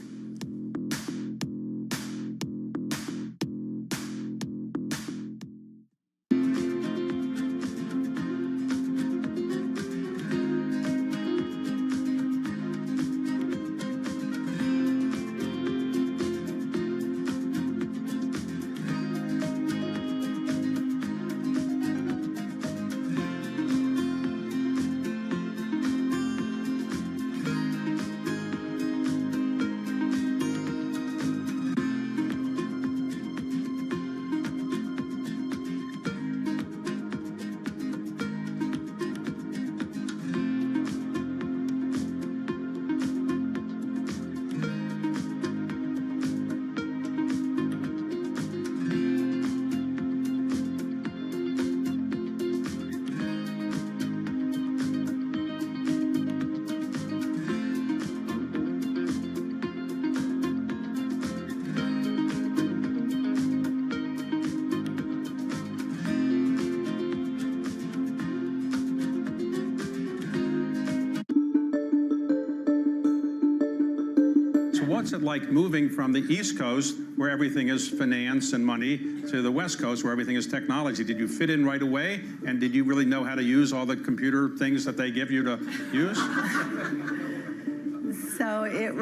What's it like moving from the East Coast, where everything is finance and money, to the West Coast, where everything is technology? Did you fit in right away? And did you really know how to use all the computer things that they give you to use? So it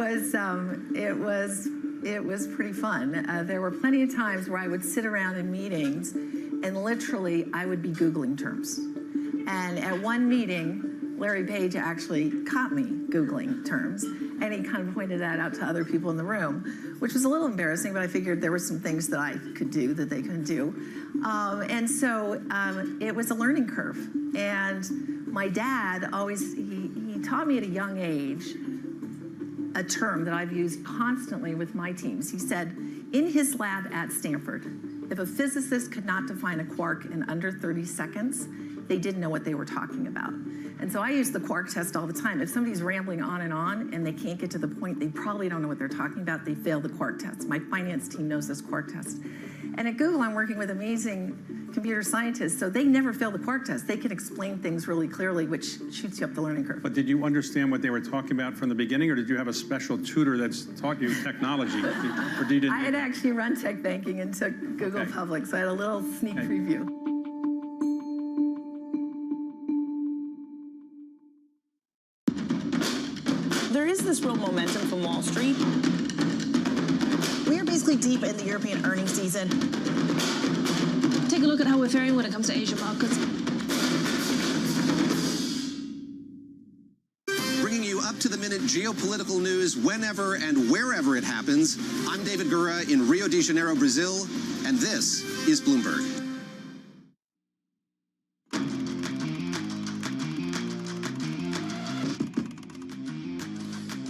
was pretty fun. There were plenty of times where I would sit around in meetings and literally I would be Googling terms. And at one meeting, Larry Page actually caught me Googling terms. And he kind of pointed that out to other people in the room, which was a little embarrassing, but I figured there were some things that I could do that they couldn't do. And so it was a learning curve. And my dad always, he taught me at a young age a term that I've used constantly with my teams. He said, in his lab at Stanford, if a physicist could not define a quark in under 30 seconds, they didn't know what they were talking about. And so I use the quark test all the time. If somebody's rambling on and they can't get to the point, they probably don't know what they're talking about, they fail the quark test. My finance team knows this quark test. And at Google, I'm working with amazing computer scientists, so they never fail the quark test. They can explain things really clearly, which shoots you up the learning curve. But did you understand what they were talking about from the beginning, or did you have a special tutor that's taught you technology? Or did you I had actually run tech banking and took Google Public, so I had a little sneak preview. There is this real momentum from Wall Street. We are basically deep in the European earnings season. Take a look at how we're faring when it comes to Asian markets. Bringing you up-to-the-minute geopolitical news whenever and wherever it happens. I'm David Gura in Rio de Janeiro, Brazil, and this is Bloomberg.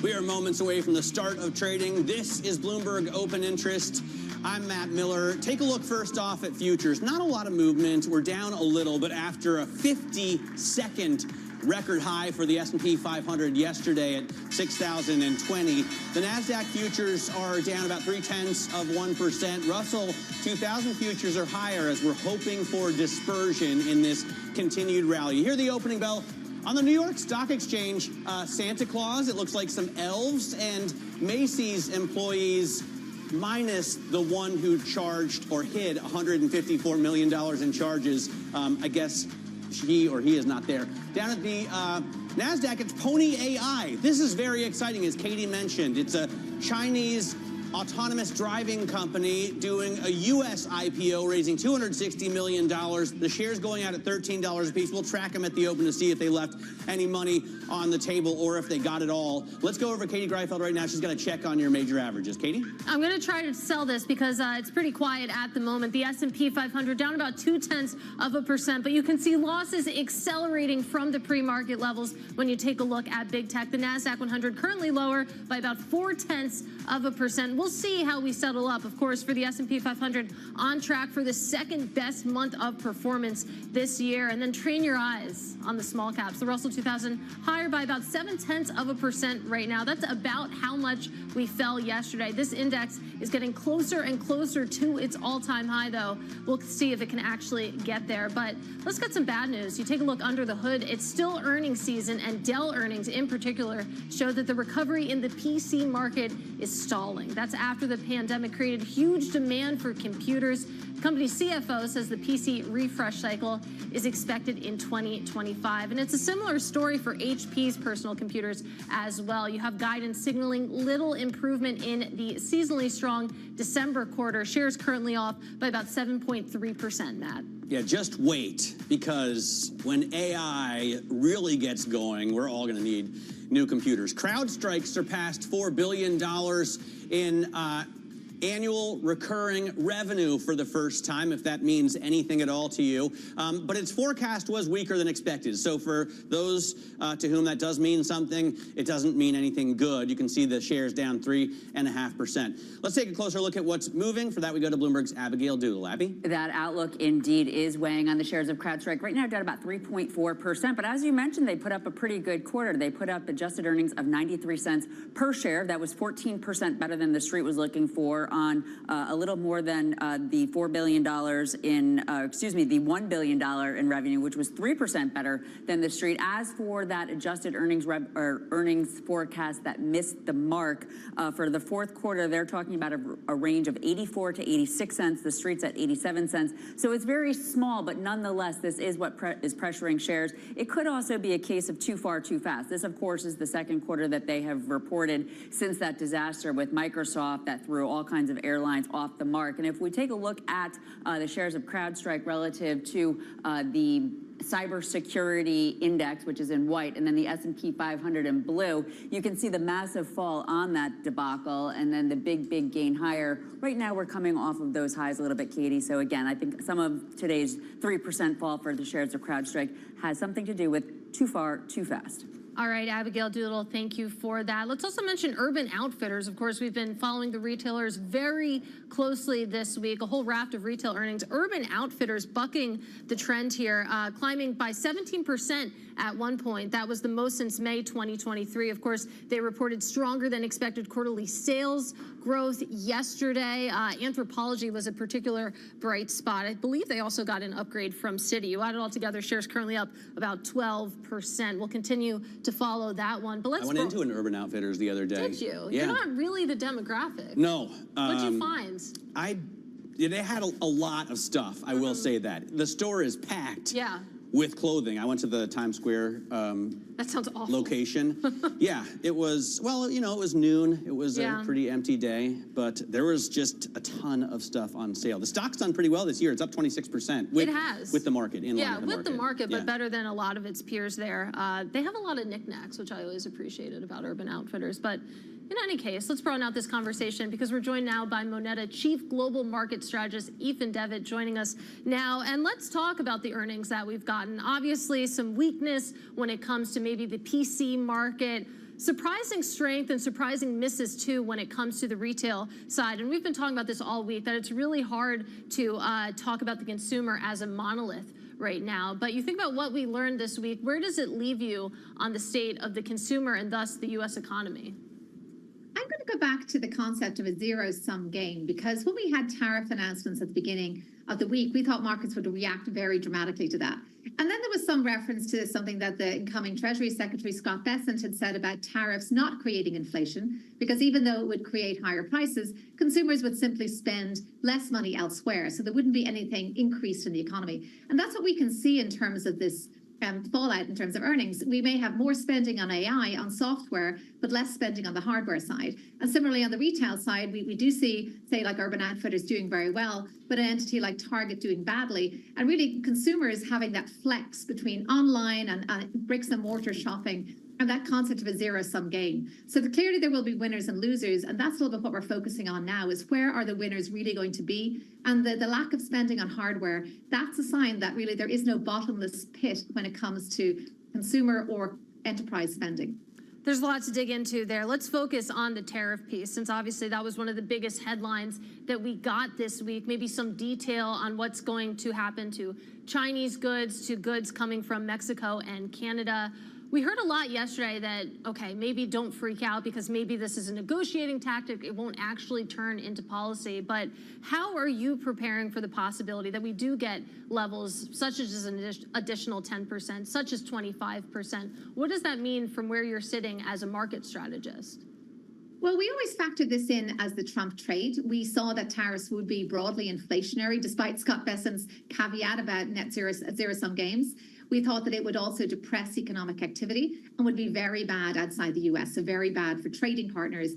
We are moments away from the start of trading. This is Bloomberg Open Interest. I'm Matt Miller. Take a look first off at futures. Not a lot of movement. We're down a little, but after a 50-second record high for the S&P 500 yesterday at 6,020, the NASDAQ futures are down about 0.3%. Russell 2000 futures are higher as we're hoping for dispersion in this continued rally. You hear the opening bell. On the New York Stock Exchange, Santa Claus, it looks like some elves, and Macy's employees minus the one who charged or hid $154 million in charges. I guess she or he is not there. Down at the NASDAQ, it's Pony AI. This is very exciting, as Katie mentioned. It's a Chinese autonomous driving company doing a U.S. IPO, raising $260 million. The shares going out at $13 a piece. We'll track them at the open to see if they left any money on the table or if they got it all. Let's go over to Katie Greifeld right now. She's got to check on your major averages. Katie? I'm going to try to sell this because it's pretty quiet at the moment. The S&P 500 down about 0.2%, but you can see losses accelerating from the pre-market levels when you take a look at big tech. The NASDAQ 100 currently lower by about 0.4%. We'll see how we settle up. Of course, for the S&P 500, on track for the second best month of performance this year. And then train your eyes on the small caps. The Russell 2000 higher by about 0.7% right now. That's about how much we fell yesterday. This index is getting closer and closer to its all-time high, though. We'll see if it can actually get there. But let's get some bad news. You take a look under the hood. It's still earnings season, and Dell earnings in particular show that the recovery in the PC market is stalling. That's after the pandemic created huge demand for computers. The company's CFO says the PC refresh cycle is expected in 2025. And it's a similar story for HP's personal computers as well. You have guidance signaling little improvement in the seasonally strong December quarter. Shares currently off by about 7.3%, Matt. Yeah, just wait, because when AI really gets going, we're all going to need new computers. CrowdStrike surpassed $4 billion in annual recurring revenue for the first time, if that means anything at all to you. But its forecast was weaker than expected. So for those to whom that does mean something, it doesn't mean anything good. You can see the shares down 3.5%. Let's take a closer look at what's moving. For that, we go to Bloomberg's Abigail Doodle. Abby? That outlook indeed is weighing on the shares of CrowdStrike. Right now, down about 3.4%. But as you mentioned, they put up a pretty good quarter. They put up adjusted earnings of 93 cents per share. That was 14% better than the street was looking for, on a little more than the $4 billion in, the $1 billion in revenue, which was 3% better than the street. As for that adjusted earnings earnings forecast that missed the mark for the fourth quarter, they're talking about a range of 84 to 86 cents. The street's at 87 cents. So it's very small, but nonetheless, this is what is pressuring shares. It could also be a case of too far, too fast. This, of course, is the second quarter that they have reported since that disaster with Microsoft that threw all kinds of airlines off the mark. And if we take a look at the shares of CrowdStrike relative to the cybersecurity index, which is in white, and then the S&P 500 in blue. You can see the massive fall on that debacle, and then the big gain higher. Right now, we're coming off of those highs a little bit, Katie. So again, I think some of today's 3% fall for the shares of CrowdStrike has something to do with too far, too fast. All right, Abigail Doolittle, thank you for that. Let's also mention Urban Outfitters. Of course, we've been following the retailers very closely this week, a whole raft of retail earnings. Urban Outfitters bucking the trend here, climbing by 17% at one point. That was the most since May 2023. Of course, they reported stronger than expected quarterly sales growth yesterday. Anthropologie was a particular bright spot. I believe they also got an upgrade from Citi. You add it all together, shares currently up about 12%. We'll continue to follow that one. But let's I went into an Urban Outfitters the other day. Did you? Yeah. You're not really the demographic. No. What'd you find? They had a lot of stuff, I will say that. The store is packed. Yeah. With clothing. I went to the Times Square that sounds awful. location. Yeah, it was, well, you know, it was noon. It was a pretty empty day, but there was just a ton of stuff on sale. The stock's done pretty well this year. It's up 26%. With, it has. With the market, in line with the market, but yeah. better than a lot of its peers there. They have a lot of knickknacks, which I always appreciated about Urban Outfitters. But in any case, let's broaden out this conversation because we're joined now by Moneta Chief Global Market Strategist Ethan Devitt joining us now. And let's talk about the earnings that we've gotten. Obviously, some weakness when it comes to maybe the PC market. Surprising strength and surprising misses, too, when it comes to the retail side. And we've been talking about this all week, that it's really hard to talk about the consumer as a monolith right now. But you think about what we learned this week, where does it leave you on the state of the consumer and thus the U.S. economy? I'm going to go back to the concept of a zero-sum game, because when we had tariff announcements at the beginning of the week, we thought markets would react very dramatically to that. And then there was some reference to something that the incoming Treasury Secretary Scott Bessent had said about tariffs not creating inflation, because even though it would create higher prices, consumers would simply spend less money elsewhere. So there wouldn't be anything increased in the economy. And that's what we can see in terms of this fallout in terms of earnings. We may have more spending on AI, on software, but less spending on the hardware side. And similarly, on the retail side, we do see, say, like Urban Outfitters doing very well, but an entity like Target doing badly. And really, consumers having that flex between online and bricks and mortar shopping, and that concept of a zero-sum game. So clearly there will be winners and losers, and that's a little bit what we're focusing on now, is where are the winners really going to be? And the lack of spending on hardware, that's a sign that really there is no bottomless pit when it comes to consumer or enterprise spending. There's a lot to dig into there. Let's focus on the tariff piece, since obviously that was one of the biggest headlines that we got this week. Maybe some detail on what's going to happen to Chinese goods, to goods coming from Mexico and Canada. We heard a lot yesterday that, okay, maybe don't freak out because maybe this is a negotiating tactic. It won't actually turn into policy. But how are you preparing for the possibility that we do get levels such as an additional 10%, such as 25%? What does that mean from where you're sitting as a market strategist? Well, we always factored this in as the Trump trade. We saw that tariffs would be broadly inflationary, despite Scott Bessent's caveat about net zero-sum games. We thought that it would also depress economic activity and would be very bad outside the U.S., so very bad for trading partners.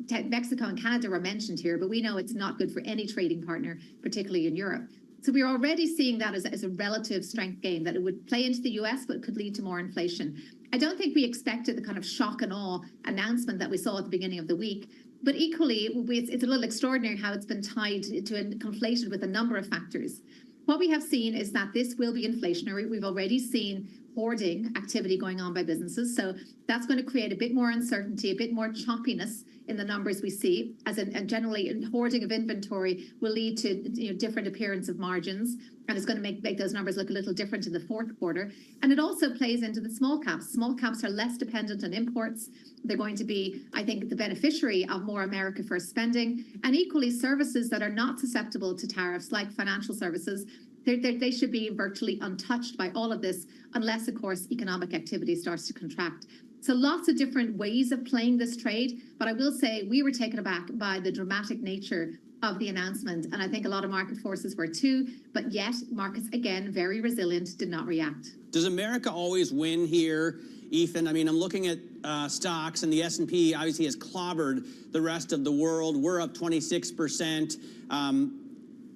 Mexico and Canada were mentioned here, but we know it's not good for any trading partner, particularly in Europe. So we're already seeing that as a relative strength game, that it would play into the U.S., but could lead to more inflation. I don't think we expected the kind of shock and awe announcement that we saw at the beginning of the week. But equally, it's a little extraordinary how it's been tied to and conflated with a number of factors. What we have seen is that this will be inflationary. We've already seen hoarding activity going on by businesses. So that's going to create a bit more uncertainty, a bit more choppiness in the numbers we see. And generally, hoarding of inventory will lead to different appearance of margins. And it's going to make those numbers look a little different in the fourth quarter. And it also plays into the small caps. Small caps are less dependent on imports. They're going to be, I think, the beneficiary of more America First spending. And equally, services that are not susceptible to tariffs, like financial services, they should be virtually untouched by all of this, unless, of course, economic activity starts to contract. So lots of different ways of playing this trade. But I will say we were taken aback by the dramatic nature of the announcement. And I think a lot of market forces were too. But yet, markets, again, very resilient, did not react. Does America always win here, Ethan? I mean, I'm looking at stocks, and the S&P obviously has clobbered the rest of the world. We're up 26%.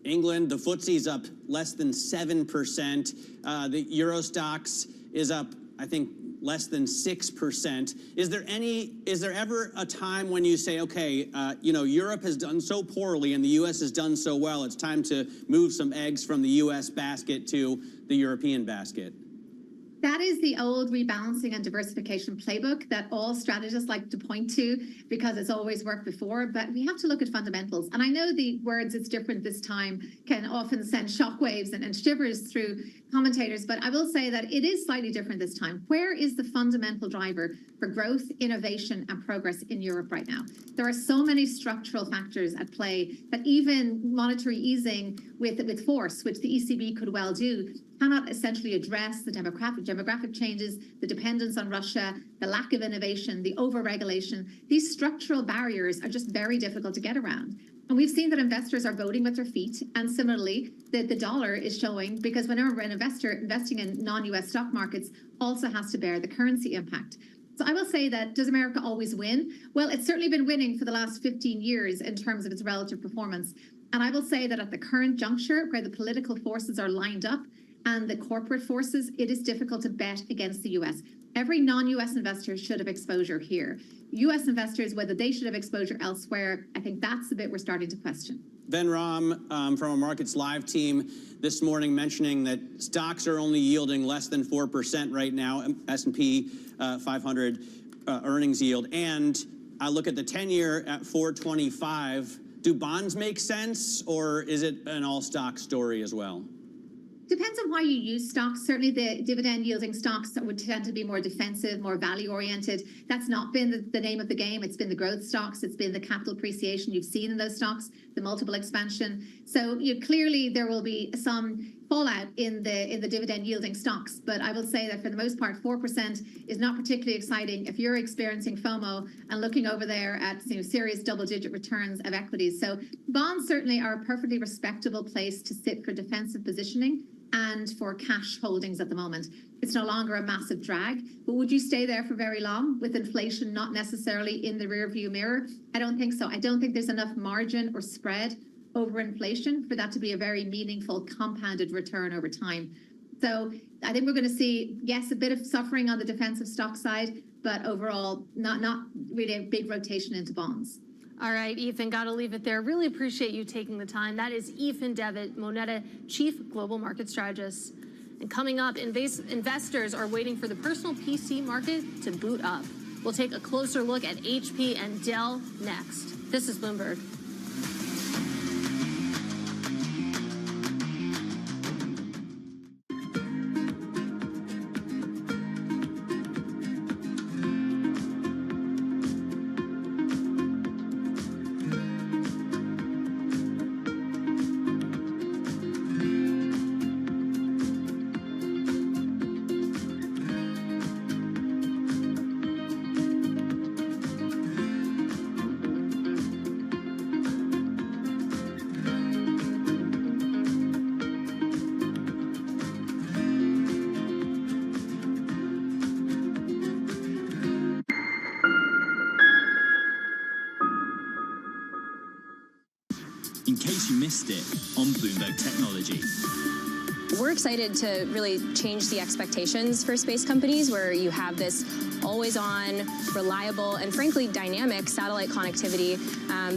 England, the FTSE's up less than 7%. The Euro Stoxx is up, I think, less than 6%. Is there ever a time when you say, okay, Europe has done so poorly and the U.S. has done so well, it's time to move some eggs from the U.S. basket to the European basket? That is the old rebalancing and diversification playbook that all strategists like to point to because it's always worked before. But we have to look at fundamentals. And I know the words "it's different this time" can often send shockwaves and shivers through commentators. But I will say that it is slightly different this time. Where is the fundamental driver for growth, innovation, and progress in Europe right now? There are so many structural factors at play that even monetary easing with force, which the ECB could well do, cannot essentially address the demographic changes, the dependence on Russia, the lack of innovation, the over-regulation. These structural barriers are just very difficult to get around. And we've seen that investors are voting with their feet. And similarly, the dollar is showing, because whenever an investor investing in non-US stock markets also has to bear the currency impact. So I will say that, does America always win? Well, it's certainly been winning for the last 15 years in terms of its relative performance. And I will say that at the current juncture, where the political forces are lined up, and the corporate forces, it is difficult to bet against the U.S. Every non-U.S. investor should have exposure here. U.S. investors, whether they should have exposure elsewhere, I think that's the bit we're starting to question. Ben Rahm from our Markets Live team this morning mentioning that stocks are only yielding less than 4% right now, S&P 500 earnings yield. And I look at the 10-year at 4.25. Do bonds make sense, or is it an all-stock story as well? Depends on why you use stocks. Certainly the dividend yielding stocks that would tend to be more defensive, more value oriented. That's not been the name of the game. It's been the growth stocks. It's been the capital appreciation you've seen in those stocks, the multiple expansion. So clearly there will be some fallout in the dividend yielding stocks. But I will say that for the most part, 4% is not particularly exciting if you're experiencing FOMO and looking over there at serious double-digit returns of equities. So bonds certainly are a perfectly respectable place to sit for defensive positioning and for cash holdings at the moment. It's no longer a massive drag, but would you stay there for very long with inflation not necessarily in the rearview mirror? I don't think so. I don't think there's enough margin or spread over inflation for that to be a very meaningful compounded return over time. So I think we're going to see, yes, a bit of suffering on the defensive stock side, but overall not really a big rotation into bonds. All right, Ethan, got to leave it there. Really appreciate you taking the time. That is Ethan Devitt, Moneta Chief Global Market Strategist. And coming up, investors are waiting for the personal PC market to boot up. We'll take a closer look at HP and Dell next. This is Bloomberg. In case you missed it on Bloomberg Technology. We're excited to really change the expectations for space companies where you have this always-on, reliable, and frankly dynamic satellite connectivity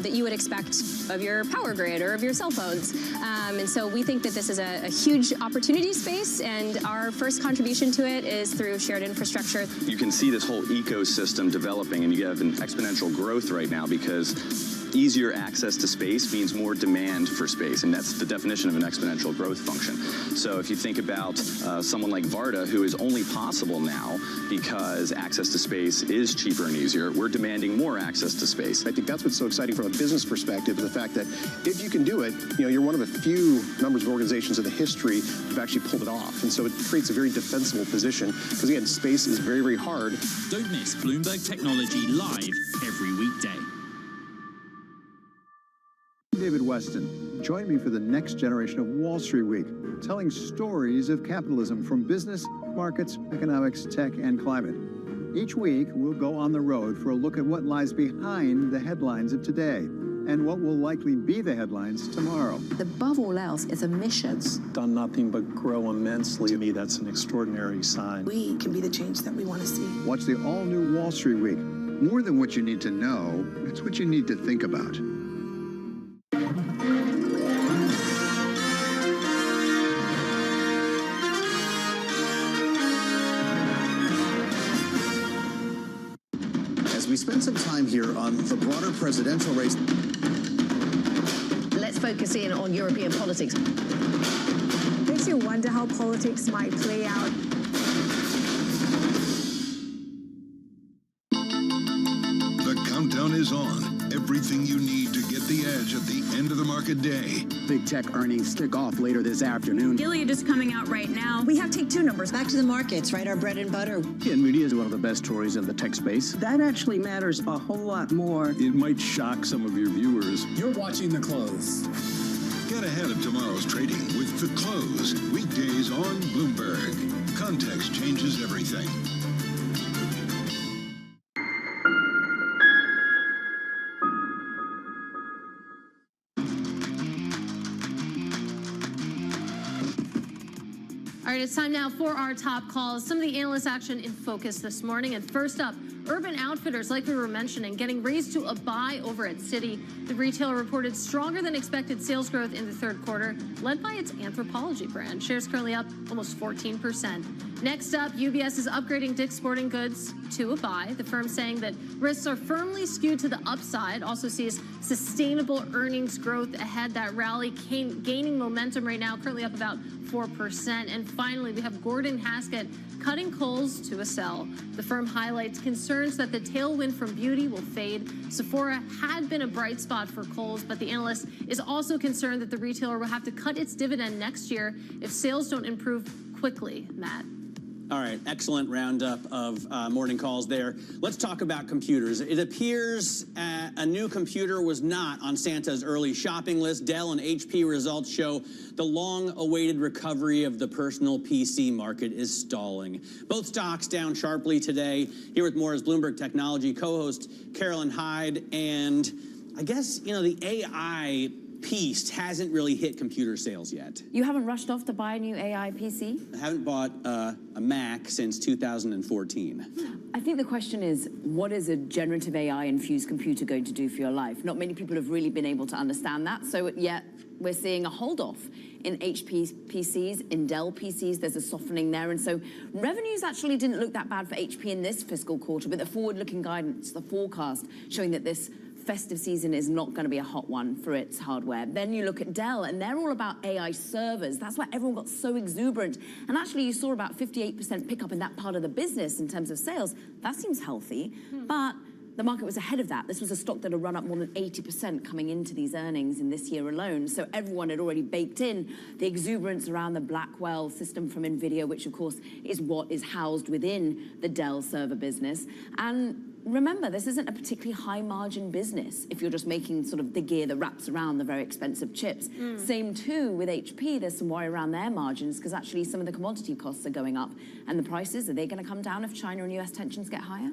that you would expect of your power grid or of your cell phones. And so we think that this is a huge opportunity space, and our first contribution to it is through shared infrastructure. You can see this whole ecosystem developing, and you have an exponential growth right now because easier access to space means more demand for space, and that's the definition of an exponential growth function. So if you think about someone like Varda, who is only possible now because access to space is cheaper and easier, we're demanding more access to space. I think that's what's so exciting from a business perspective, the fact that if you can do it, you're one of a few numbers of organizations in the history who've actually pulled it off. And so it creates a very defensible position because, again, space is very, very hard. Don't miss Bloomberg Technology live every weekday. David Weston. Join me for the next generation of Wall Street Week, telling stories of capitalism from business, markets, economics, tech, and climate. Each week, we'll go on the road for a look at what lies behind the headlines of today. and what will likely be the headlines tomorrow. Above all else, is emissions. Done nothing but grow immensely. To me, that's an extraordinary sign. We can be the change that we want to see. Watch the all-new Wall Street Week. More than what you need to know, it's what you need to think about. As we spend some time here on the broader presidential race, Let's focus in on European politics. Makes you wonder how politics might play out. The countdown is on. Everything you need to get the edge at the end of the market day. Big tech earnings kick off later this afternoon. Gilead is coming out right now. We have take two numbers. Back to the markets, right? Our bread and butter. NVIDIA is one of the best stories in the tech space. That actually matters a whole lot more. It might shock some of your viewers. You're watching The Close. Get ahead of tomorrow's trading with The Close. Weekdays on Bloomberg. Context changes everything. All right, it's time now for our top calls. Some of the analyst action in focus this morning. And first up, Urban Outfitters, like we were mentioning, getting raised to a buy over at Citi. The retailer reported stronger than expected sales growth in the third quarter, led by its Anthropologie brand. Shares currently up almost 14%. Next up, UBS is upgrading Dick's Sporting Goods to a buy. The firm saying that risks are firmly skewed to the upside, also sees sustainable earnings growth ahead. That rally gaining momentum right now, currently up about 4%. And finally, we have Gordon Haskett cutting Kohl's to a sell. The firm highlights concerns that the tailwind from beauty will fade. Sephora had been a bright spot for Kohl's, but the analyst is also concerned that the retailer will have to cut its dividend next year if sales don't improve quickly. Matt. All right, excellent roundup of morning calls there. Let's talk about computers. It appears a new computer was not on Santa's early shopping list. Dell and HP results show the long-awaited recovery of the personal PC market is stalling. Both stocks down sharply today. Here with more is Bloomberg Technology co-host Carolyn Hyde. And I guess, you know, the AI piece hasn't really hit computer sales yet. You haven't rushed off to buy a new AI PC? I haven't bought a Mac since 2014. I think the question is, what is a generative AI-infused computer going to do for your life? Not many people have really been able to understand that, so yet we're seeing a hold-off in HP PCs, in Dell PCs. There's a softening there, and so revenues actually didn't look that bad for HP in this fiscal quarter, but the forward-looking guidance, the forecast, showing that this festive season is not going to be a hot one for its hardware. Then you look at Dell, and they're all about AI servers. That's why everyone got so exuberant. And actually, you saw about 58% pickup in that part of the business in terms of sales. That seems healthy, but the market was ahead of that. This was a stock that had run up more than 80% coming into these earnings in this year alone. So everyone had already baked in the exuberance around the Blackwell system from NVIDIA, which of course is what is housed within the Dell server business. And remember, this isn't a particularly high margin business if you're just making sort of the gear that wraps around the very expensive chips. Same too with HP, there's some worry around their margins because actually some of the commodity costs are going up. And the prices, are they going to come down if China and US tensions get higher?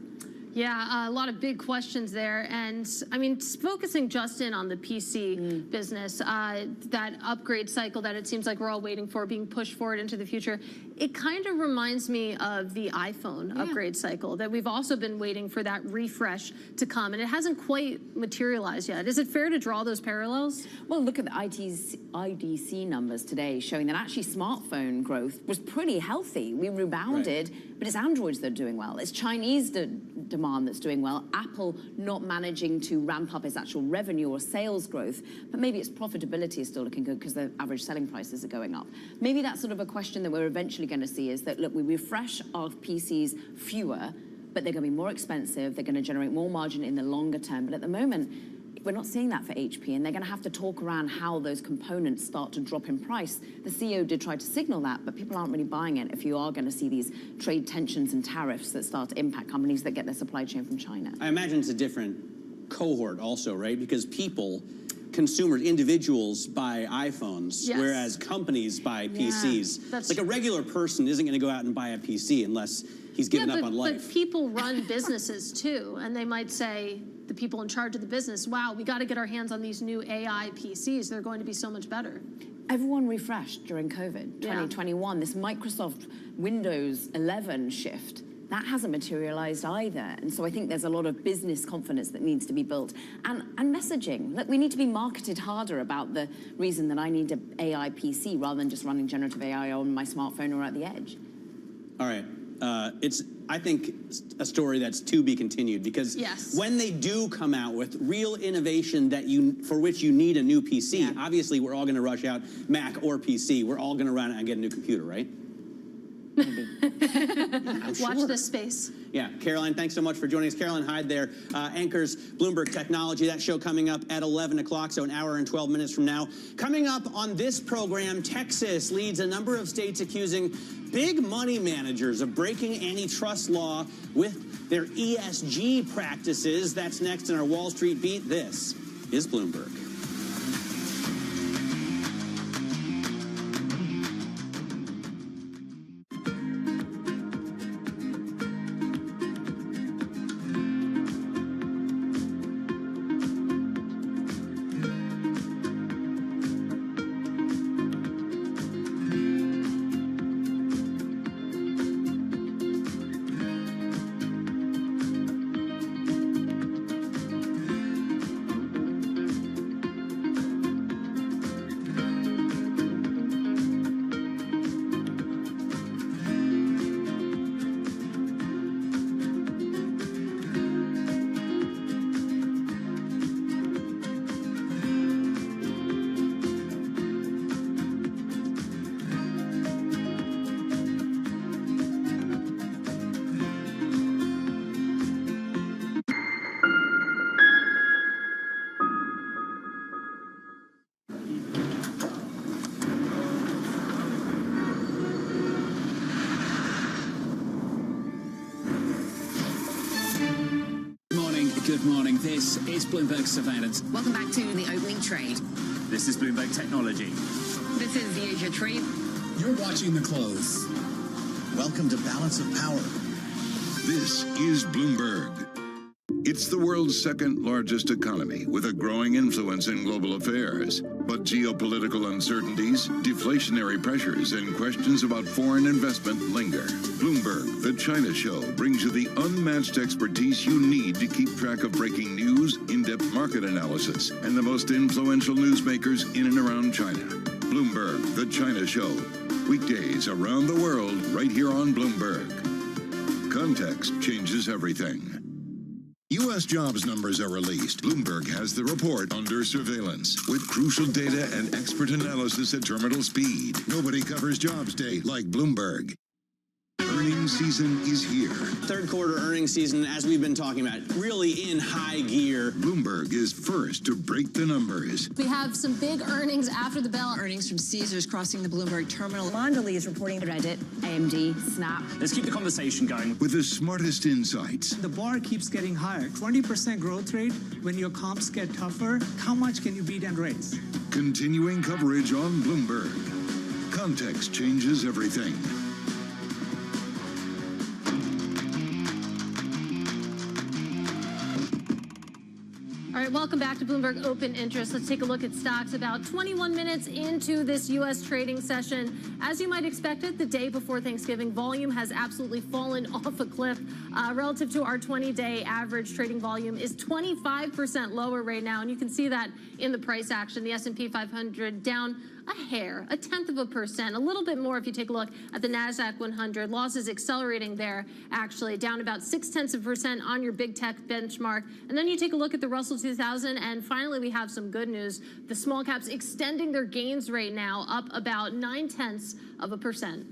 Yeah, a lot of big questions there. And I mean, focusing just in on the PC business, that upgrade cycle that it seems like we're all waiting for being pushed forward into the future, it kind of reminds me of the iPhone upgrade cycle that we've also been waiting for that refresh to come. And it hasn't quite materialized yet. Is it fair to draw those parallels? Well, look at the IDC numbers today showing that actually smartphone growth was pretty healthy. We rebounded, but it's Androids that are doing well. It's Chinese demand that's doing well. Apple not managing to ramp up its actual revenue or sales growth, but maybe its profitability is still looking good because the average selling prices are going up. Maybe that's sort of a question that we're eventually going to see is that, look, we refresh our PCs fewer, but they're going to be more expensive. They're going to generate more margin in the longer term. But at the moment, we're not seeing that for HP, and they're going to have to talk around how those components start to drop in price. The CEO did try to signal that, but people aren't really buying it if you are going to see these trade tensions and tariffs that start to impact companies that get their supply chain from China. I imagine it's a different cohort also, right? Because people, consumers, individuals buy iPhones, whereas companies buy PCs. Like a regular person isn't going to go out and buy a PC unless he's given up on life. But people run businesses too, and they might say, the people in charge of the business, wow, we got to get our hands on these new AI PCs. They're going to be so much better. Everyone refreshed during COVID, 2021, this Microsoft Windows 11 shift. That hasn't materialized either. And so I think there's a lot of business confidence that needs to be built. And messaging. Look, we need to be marketed harder about the reason that I need an AI PC rather than just running generative AI on my smartphone or at the edge. All right. It's, I think, a story that's to be continued, because when they do come out with real innovation that for which you need a new PC, obviously we're all going to rush out Mac or PC. We're all going to run out and get a new computer, right? Maybe. Watch this space. Yeah, Caroline, thanks so much for joining us. Caroline Hyde there, anchors Bloomberg Technology. That show coming up at 11 o'clock, so an hour and 12 minutes from now. Coming up on this program, Texas leads a number of states accusing big money managers of breaking antitrust law with their ESG practices. That's next in our Wall Street Beat. This is Bloomberg. Good morning. This is Bloomberg Surveillance. Welcome back to the opening trade. This is Bloomberg Technology. This is the Asia trade. You're watching the close. Welcome to Balance of Power. This is Bloomberg. It's the world's second largest economy with a growing influence in global affairs. But geopolitical uncertainties, deflationary pressures, and questions about foreign investment linger. Bloomberg, the China Show, brings you the unmatched expertise you need to keep track of breaking news, in-depth market analysis, and the most influential newsmakers in and around China. Bloomberg, the China Show. Weekdays around the world, right here on Bloomberg. Context changes everything. U.S. jobs numbers are released. Bloomberg has the report under surveillance with crucial data and expert analysis at terminal speed. Nobody covers jobs day like Bloomberg. Earnings season is here. Third quarter earnings season, as we've been talking about, really in high gear. Bloomberg is first to break the numbers. We have some big earnings after the bell. Earnings from Caesars crossing the Bloomberg terminal. Mondelez is reporting Reddit, AMD, Snap. Let's keep the conversation going. With the smartest insights. The bar keeps getting higher. 20% growth rate when your comps get tougher. How much can you beat and raise? Continuing coverage on Bloomberg. Context changes everything. All right, welcome back to Bloomberg Open Interest. Let's take a look at stocks about 21 minutes into this U.S. trading session. As you might expect it, the day before Thanksgiving, volume has absolutely fallen off a cliff. Relative to our 20-day average, trading volume is 25% lower right now, and you can see that in the price action. The S&P 500 down a hair, 0.1%, a little bit more if you take a look at the NASDAQ 100. Losses accelerating there, actually, down about 0.6% on your big tech benchmark. And then you take a look at the Russell 2000, and finally we have some good news. The small caps extending their gains right now, up about 0.9%.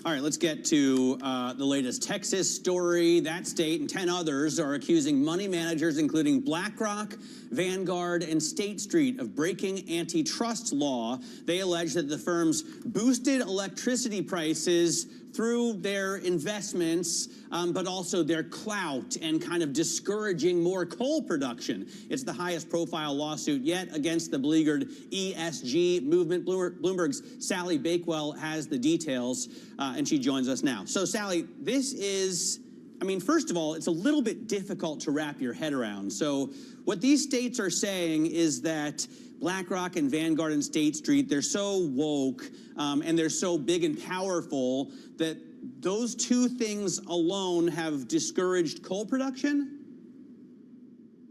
All right, let's get to the latest Texas story. That state and 10 others are accusing money managers, including BlackRock, Vanguard, and State Street, of breaking antitrust law. They allege that the firms boosted electricity prices through their investments, but also their clout and kind of discouraging more coal production. It's the highest profile lawsuit yet against the beleaguered ESG movement. Bloomberg's Sally Bakewell has the details, and she joins us now. So Sally, this is I mean, first of all, it's a little bit difficult to wrap your head around. So what these states are saying is that BlackRock and Vanguard and State Street, they're so woke and they're so big and powerful that those two things alone have discouraged coal production?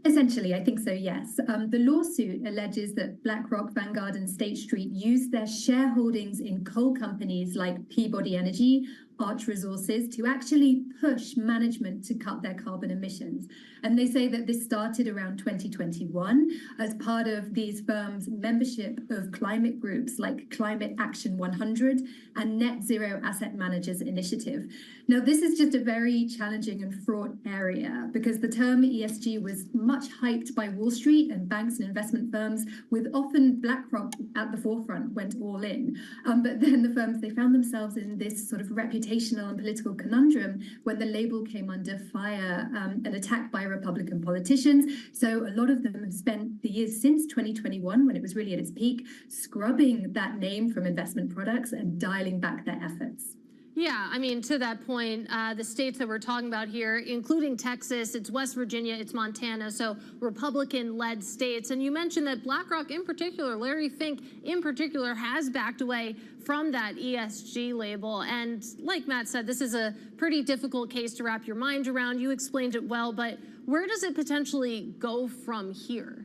Essentially, I think so, yes. The lawsuit alleges that BlackRock, Vanguard, and State Street used their shareholdings in coal companies like Peabody Energy, Arch Resources, to actually push management to cut their carbon emissions. And they say that this started around 2021 as part of these firms' membership of climate groups like Climate Action 100 and Net Zero Asset Managers Initiative. Now, this is just a very challenging and fraught area because the term ESG was much hyped by Wall Street and banks and investment firms, with often BlackRock at the forefront, went all in. But then the firms, they found themselves in this sort of reputational and political conundrum when the label came under fire and attacked by Republican politicians. So a lot of them have spent the years since 2021, when it was really at its peak, scrubbing that name from investment products and dialing back their efforts. Yeah, I mean, to that point, the states that we're talking about here, including Texas, it's West Virginia, it's Montana, so Republican-led states. And you mentioned that BlackRock in particular, Larry Fink in particular, has backed away from that ESG label. And like Matt said, this is a pretty difficult case to wrap your mind around. You explained it well, but where does it potentially go from here?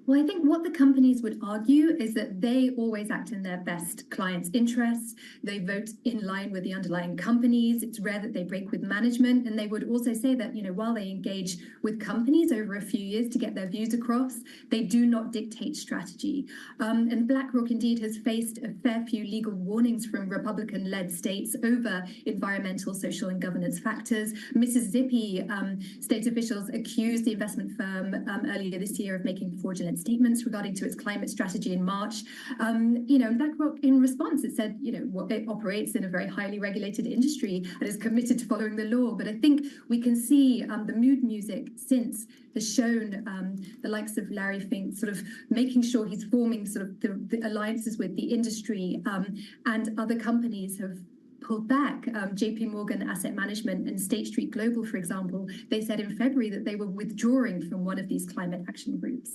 Well, I think what the companies would argue is that they always act in their best clients' interests. They vote in line with the underlying companies. It's rare that they break with management. And they would also say that, you know, while they engage with companies over a few years to get their views across, they do not dictate strategy. And BlackRock indeed has faced a fair few legal warnings from Republican-led states over environmental, social, and governance factors. Mississippi state officials accused the investment firm earlier this year of making fraudulent statements regarding to its climate strategy in March. You know, and BlackRock, in response, it said, you know, it operates in a very highly regulated industry and is committed to following the law. But I think we can see the mood music since has shown the likes of Larry Fink sort of making sure he's forming sort of the alliances with the industry, and other companies have pulled back. JP Morgan Asset Management and State Street Global, for example, they said in February that they were withdrawing from one of these climate action groups.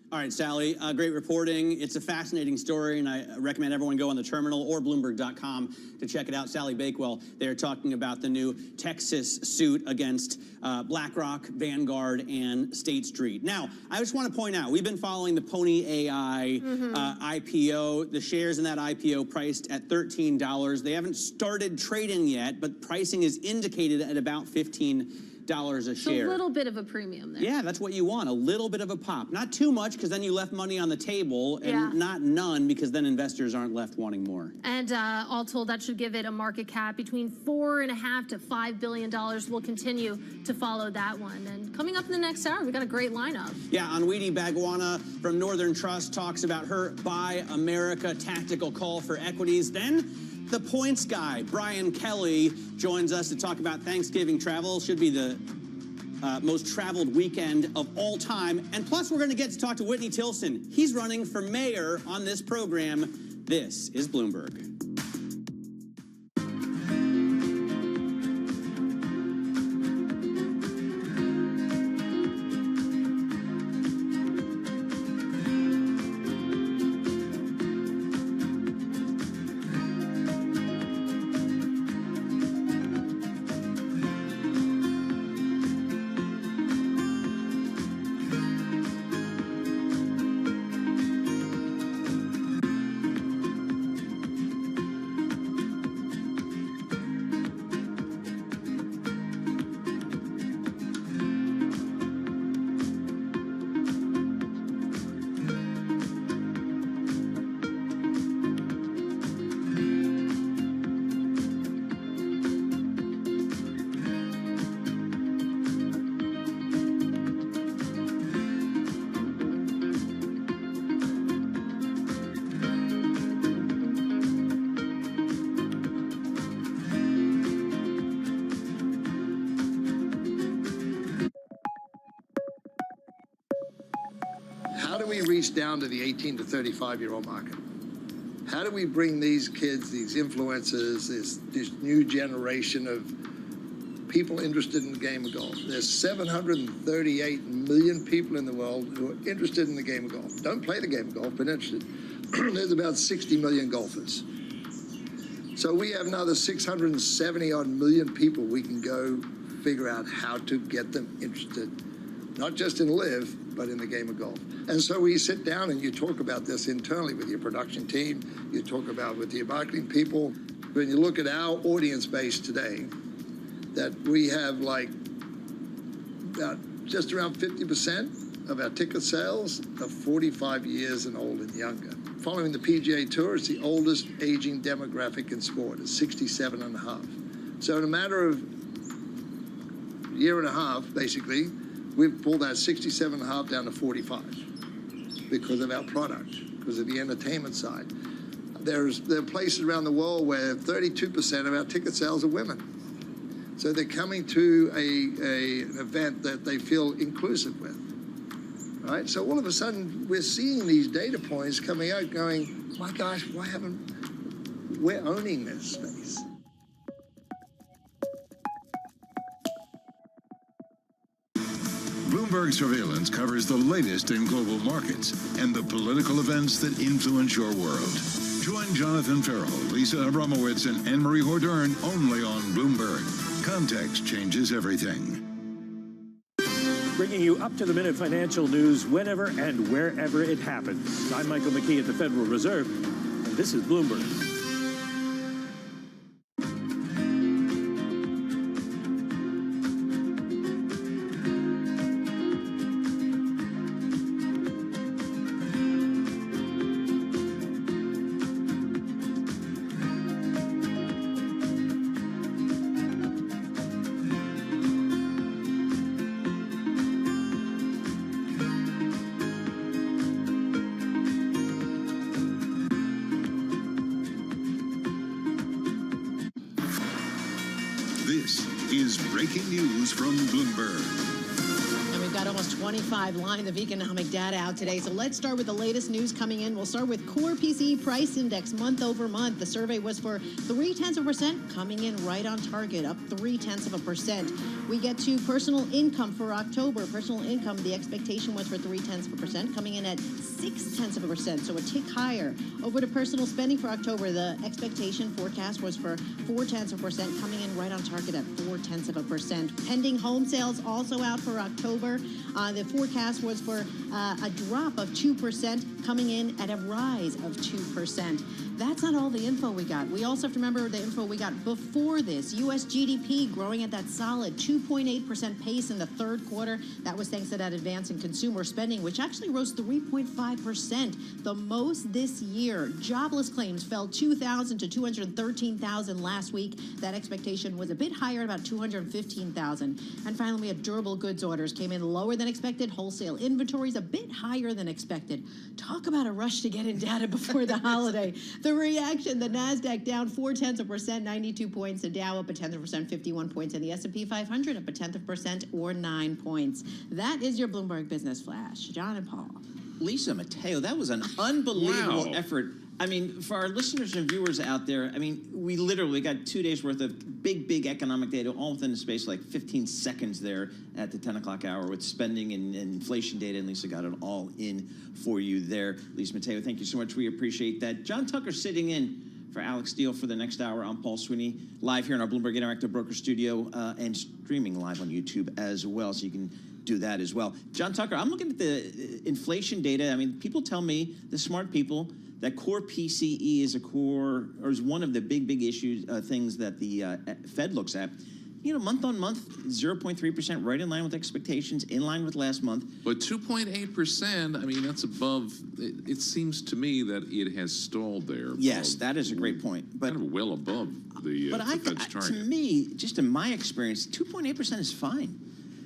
All right, Sally, great reporting. It's a fascinating story, and I recommend everyone go on the terminal or Bloomberg.com to check it out. Sally Bakewell, they're talking about the new Texas suit against BlackRock, Vanguard, and State Street. Now, I just want to point out, we've been following the Pony AI IPO. The shares in that IPO priced at $13. They haven't started trading yet, but pricing is indicated at about $15 a share. So a little bit of a premium there. Yeah, that's what you want, a little bit of a pop. Not too much, because then you left money on the table, and not none, because then investors aren't left wanting more. And all told, that should give it a market cap between $4.5 to $5 billion. We'll continue to follow that one. And coming up in the next hour, we got a great lineup. Yeah, Anwiti Bhagwana from Northern Trust talks about her Buy America tactical call for equities. Then the points guy, Brian Kelly, joins us to talk about Thanksgiving travel. Should be the most traveled weekend of all time. And plus, we're going to get to talk to Whitney Tilson. He's running for mayor on this program. This is Bloomberg. How do we reach down to the 18 to 35-year-old market? How do we bring these kids, these influencers, this new generation of people interested in the game of golf. There's 738 million people in the world who are interested in the game of golf. Don't play the game of golf, but interested. There's about 60 million golfers. So we have another 670 odd million people we can go figure out how to get them interested, not just in live, but in the game of golf. And so we sit down and you talk about this internally with your production team, you talk about with your marketing people. When you look at our audience base today, that we have like about just around 50% of our ticket sales are 45 years and old and younger. Following the PGA Tour, it's the oldest aging demographic in sport. It's 67 and a half. So in a matter of a year and a half, basically, we've pulled that 67 and a half down to 45 because of our product, because of the entertainment side. There are places around the world where 32% of our ticket sales are women. So they're coming to an event that they feel inclusive with. Right? So all of a sudden, we're seeing these data points coming out going, my gosh, why haven't, we're owning this space. Bloomberg Surveillance covers the latest in global markets and the political events that influence your world. Join Jonathan Farrell, Lisa Abramowitz, and Anne-Marie Hordern only on Bloomberg. Context changes everything. Bringing you up-to-the-minute financial news whenever and wherever it happens. I'm Michael McKee at the Federal Reserve, and this is Bloomberg. This is breaking news from Bloomberg. And we've got almost 25 lines of economic data out today. So let's start with the latest news coming in. We'll start with core PCE price index month over month. The survey was for 0.3%, coming in right on target, up 0.3%. We get to personal income for October. Personal income, the expectation was for 0.3%, coming in at 0.6%, so a tick higher. Over to personal spending for October, the expectation forecast was for 0.4%, coming in right on target at 0.4%. Pending home sales also out for October. The forecast was for a drop of 2%, coming in at a rise of 2%. That's not all the info we got. We also have to remember the info we got before this. U.S. GDP growing at that solid 2.8% pace in the third quarter. That was thanks to that advance in consumer spending, which actually rose 3.5%, the most this year. Jobless claims fell 2,000 to 213,000 last week. That expectation was a bit higher, about 215,000. And finally, we had durable goods orders came in lower than expected. Wholesale inventories a bit higher than expected. Talk about a rush to get in data before the holiday. The reaction, the NASDAQ down 0.4%, 92 points. The Dow up 0.1%, 51 points. And the S&P 500 up 0.1% or 9 points. That is your Bloomberg Business Flash. John and Paul. Lisa Mateo, that was an unbelievable effort. I mean, for our listeners and viewers out there, I mean, we literally got 2 days worth of big economic data all within the space of like 15 seconds there at the 10 o'clock hour with spending and inflation data, and Lisa got it all in for you there. Lisa Mateo, thank you so much. We appreciate that. John Tucker sitting in for Alex Steele for the next hour. I'm Paul Sweeney, live here in our Bloomberg Interactive Broker Studio and streaming live on YouTube as well, so you can do that as well. John Tucker, I'm looking at the inflation data. I mean, people tell me, the smart people, that core PCE is is one of the big issues, things that the Fed looks at. You know, month on month, 0.3%, right in line with expectations, in line with last month. But 2.8%, I mean, that's above. It seems to me that it has stalled there. Yes, that is a great point. But kind of well above the Fed's target. To me, just in my experience, 2.8% is fine.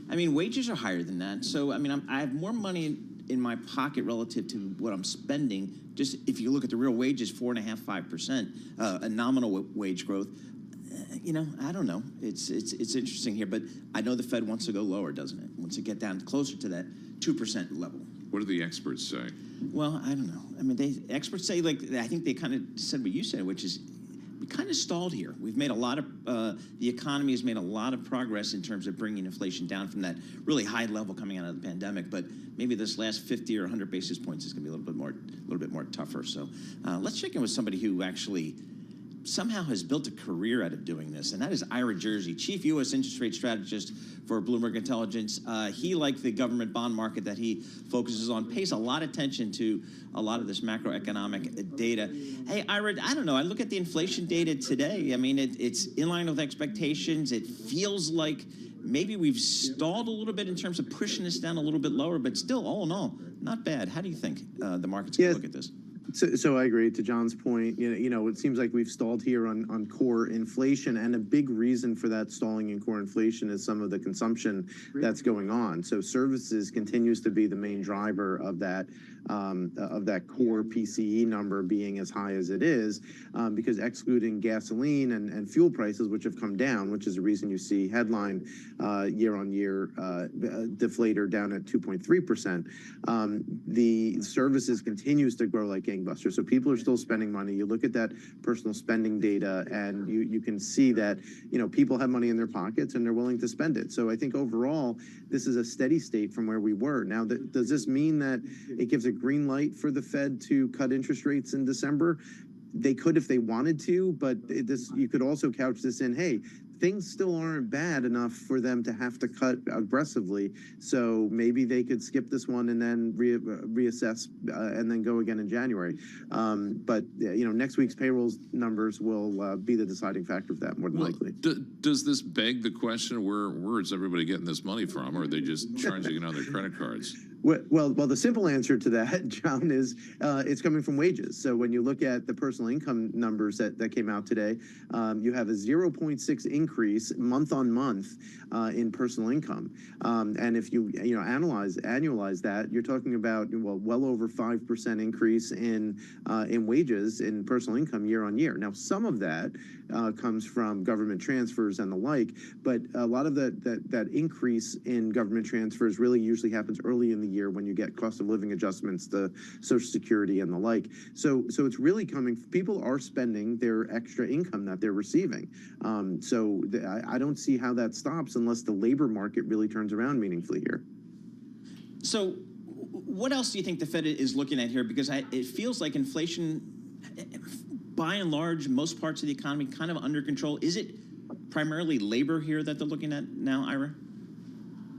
I mean, wages are higher than that. So, I mean, I have more money in my pocket relative to what I'm spending. Just if you look at the real wages, 4.5%, 5%, a nominal wage growth. You know, I don't know. It's interesting here, but I know the Fed wants to go lower, doesn't it? Wants to get down closer to that 2% level. What do the experts say? Well, I don't know. I mean, experts say, like, I think they kind of said what you said, which is we kind of stalled here. We've made a lot of, the economy has made a lot of progress in terms of bringing inflation down from that really high level coming out of the pandemic, but maybe this last 50 or 100 basis points is going to be a little bit more tougher. So let's check in with somebody who actually somehow has built a career out of doing this, and that is Ira Jersey, Chief U.S. Interest Rate Strategist for Bloomberg Intelligence. He, like the government bond market that he focuses on, pays a lot of attention to a lot of this macroeconomic data. Hey, Ira, I don't know. I look at the inflation data today. I mean, it's in line with expectations. It feels like maybe we've stalled a little bit in terms of pushing this down a little bit lower, but still, all in all, not bad. How do you think the market's going to look at this? So I agree. To John's point, it seems like we've stalled here on core inflation, and a big reason for that stalling in core inflation is some of the consumption that's going on. So services continues to be the main driver of that core PCE number being as high as it is, because excluding gasoline and fuel prices, which have come down, which is the reason you see headline year-on-year deflator down at 2.3%. The services continues to grow like gangbusters. So people are still spending money. You look at that personal spending data, and you can see that people have money in their pockets and they're willing to spend it. So I think overall, this is a steady state from where we were. Now, does this mean that it gives a green light for the Fed to cut interest rates in December? They could if they wanted to, but you could also couch this in, hey, things still aren't bad enough for them to have to cut aggressively. So maybe they could skip this one and then reassess and then go again in January. But next week's payroll numbers will be the deciding factor of that, more than likely. Does this beg the question, where is everybody getting this money from? Or are they just charging it on their credit cards? Well, the simple answer to that, John, is it's coming from wages. So when you look at the personal income numbers that came out today, you have a 0.6 increase month on month in personal income. And if you annualize that, you're talking about well over 5% increase in wages in personal income year on year. Now, some of that comes from government transfers and the like, but a lot of that increase in government transfers really usually happens early in the year when you get cost of living adjustments to Social Security and the like. So it's really coming, people are spending their extra income that they're receiving. I don't see how that stops unless the labor market really turns around meaningfully here. So what else do you think the Fed is looking at here? Because it feels like inflation, by and large, most parts of the economy kind of under control. Is it primarily labor here that they're looking at now, Ira?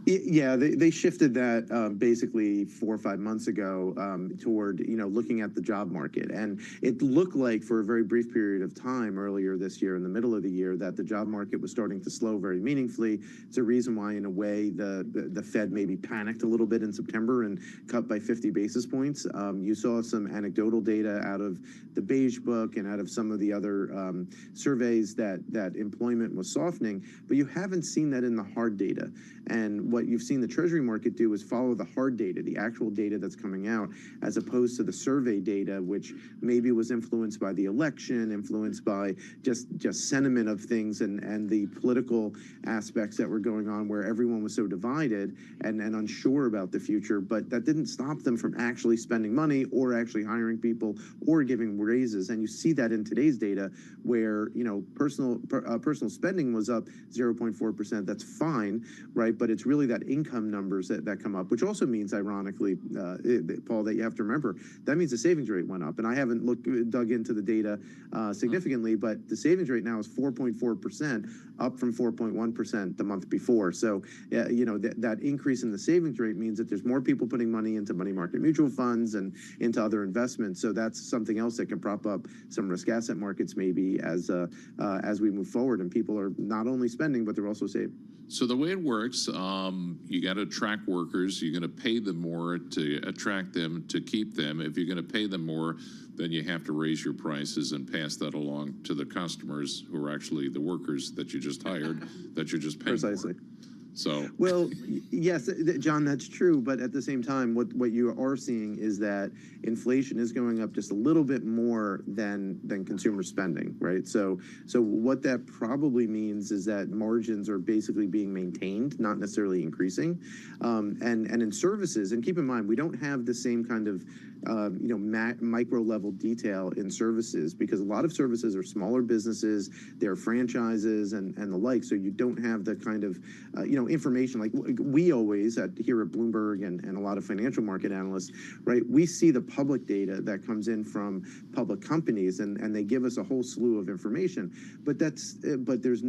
Yeah, they shifted that basically 4 or 5 months ago toward looking at the job market, and it looked like for a very brief period of time earlier this year, in the middle of the year, that the job market was starting to slow very meaningfully. It's a reason why, in a way, the Fed maybe panicked a little bit in September and cut by 50 basis points. You saw some anecdotal data out of the Beige Book and out of some of the other surveys that employment was softening, but you haven't seen that in the hard data. And what you've seen the Treasury market do is follow the hard data, the actual data that's coming out, as opposed to the survey data, which maybe was influenced by the election, influenced by just sentiment of things and the political aspects that were going on, where everyone was so divided and unsure about the future. But that didn't stop them from actually spending money or actually hiring people or giving raises. And you see that in today's data, where personal spending was up 0.4%. That's fine, right? But it's really that income numbers that come up, which also means, ironically, Paul, that you have to remember, that means the savings rate went up. And I haven't dug into the data significantly, but the savings rate now is 4.4%, up from 4.1% the month before. So, that increase in the savings rate means that there's more people putting money into money market mutual funds and into other investments. So that's something else that can prop up some risk asset markets maybe as we move forward, and people are not only spending, but they're also saving. So the way it works, you got to attract workers. You're going to pay them more to attract them, to keep them. If you're going to pay them more, then you have to raise your prices and pass that along to the customers, who are actually the workers that you just hired, that you're just paying Precisely. for. So, well, yes, John, that's true. But at the same time, what you are seeing is that inflation is going up just a little bit more than consumer spending, right? So what that probably means is that margins are basically being maintained, not necessarily increasing. And in services, and keep in mind, we don't have the same kind of micro level detail in services, because a lot of services are smaller businesses, they're franchises and the like. So you don't have the kind of information like we always here at Bloomberg and a lot of financial market analysts, right? We see the public data that comes in from public companies, and they give us a whole slew of information. But there's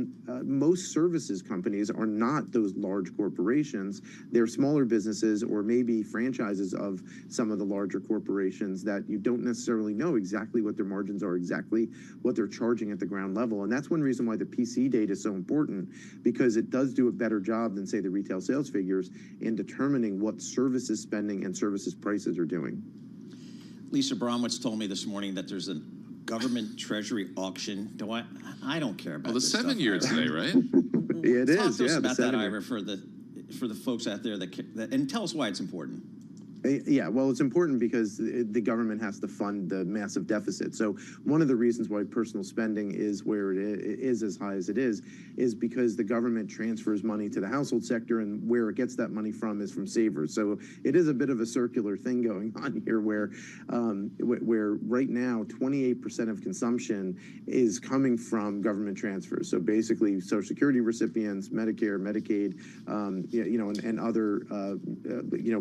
most services companies are not those large corporations. They're smaller businesses or maybe franchises of some of the larger corporations that you don't necessarily know exactly what their margins are, exactly what they're charging at the ground level. And that's one reason why the PC data is so important, because it does do a better job than, say, the retail sales figures in determining what services spending and services prices are doing. Lisa Bromwitz told me this morning that there's a government treasury auction. I don't care about this. The 7-year today, right? It is. Talk to us about that, Ira, for the folks out there and tell us why it's important. Yeah, well, it's important because the government has to fund the massive deficit. So one of the reasons why personal spending is where it is as high as it is because the government transfers money to the household sector, and where it gets that money from is from savers. So it is a bit of a circular thing going on here, where right now 28% of consumption is coming from government transfers. So basically, Social Security recipients, Medicare, Medicaid, and other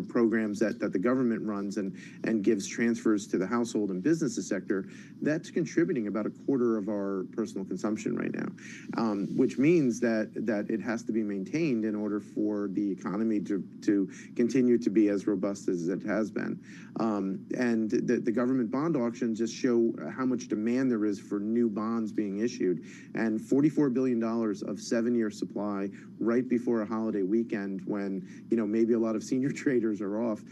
programs that the government runs and gives transfers to the household and businesses sector. That's contributing about a quarter of our personal consumption right now, which means that it has to be maintained in order for the economy to continue to be as robust as it has been. And the government bond auctions just show how much demand there is for new bonds being issued, and $44 billion of 7-year supply right before a holiday weekend, when maybe a lot of senior traders are off,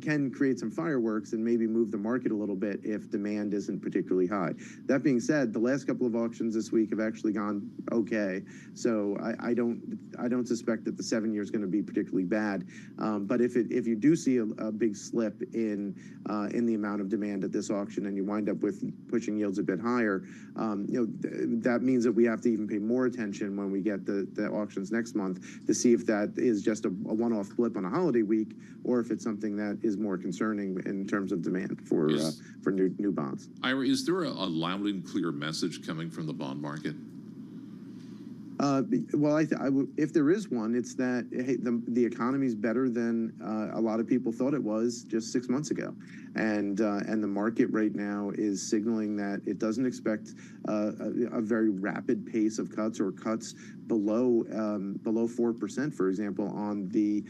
can create some fireworks and maybe move the market a little bit if demand isn't particularly high. That being said, the last couple of auctions this week have actually gone okay, so I don't suspect that the 7 year is going to be particularly bad. But if you do see a big slip in the amount of demand at this auction, and you wind up with pushing yields a bit higher, that means that we have to even pay more attention when we get the auctions next month to see if that is just a one-off blip on a holiday week, or if it's something that is more concerning in terms of demand for new bonds. Ira, is there a loud and clear message coming from the bond market? Well, if there is one, it's that hey, the economy is better than a lot of people thought it was just 6 months ago, and the market right now is signaling that it doesn't expect a very rapid pace of cuts, or cuts below 4%, for example, on the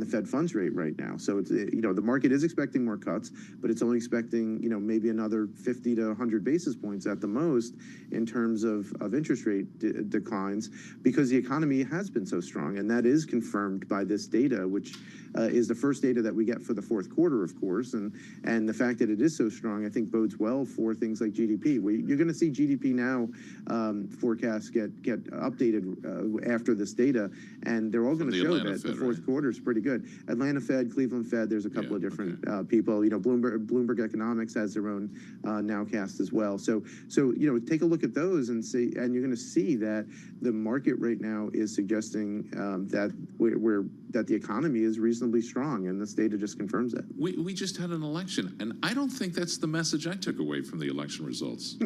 Fed funds rate right now. So it's the market is expecting more cuts, but it's only expecting maybe another 50 to 100 basis points at the most in terms of interest rate declines, because the economy has been so strong, and that is confirmed by this data, which is the first data that we get for the fourth quarter, of course, and the fact that it is so strong, I think bodes well for things like GDP. You're going to see GDP now forecasts get updated after this data, and they're all going to show that the fourth quarter is pretty good. Atlanta Fed, Cleveland Fed, there's a couple of different people. Bloomberg Economics has their own nowcast as well. So take a look at those and see, and you're going to see that the market right now is suggesting that the economy is reasonably strong, and this data just confirms that. We just had an election, and I don't think that's the message I took away from the election results.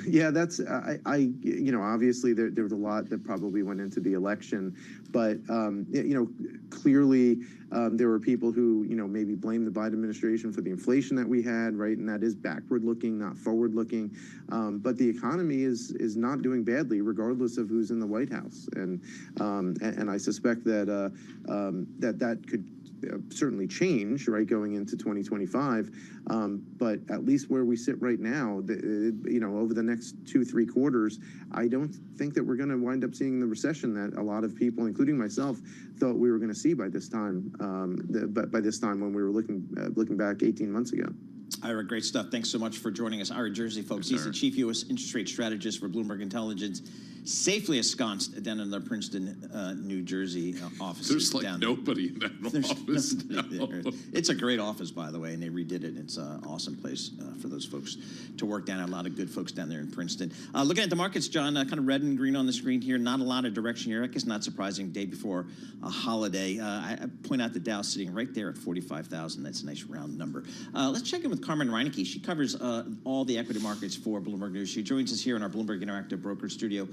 Yeah, that's obviously there was a lot that probably went into the election, but clearly there were people who maybe blame the Biden administration for the inflation that we had, right? And that is backward looking, not forward looking. But the economy is not doing badly, regardless of who's in the White House, and I suspect that that could certainly change, right, going into 2025. But at least where we sit right now, over the next 2-3 quarters, I don't think that we're going to wind up seeing the recession that a lot of people, including myself, thought we were going to see by this time. By this time when we were looking back 18 months ago. Ira, great stuff. Thanks so much for joining us. Ira Jersey, folks. He's the Chief U.S. Interest Rate Strategist for Bloomberg Intelligence. safely ensconced down in their Princeton, New Jersey offices. There's like down nobody in that office now. It's a great office, by the way, and they redid it. It's an awesome place for those folks to work down. A lot of good folks down there in Princeton. Looking at the markets, John, kind of red and green on the screen here. Not a lot of direction here. I guess not surprising. Day before a holiday. I point out the Dow sitting right there at 45,000. That's a nice round number. Let's check in with Carmen Reinecke. She covers all the equity markets for Bloomberg News. She joins us here in our Bloomberg Interactive Broker Studio.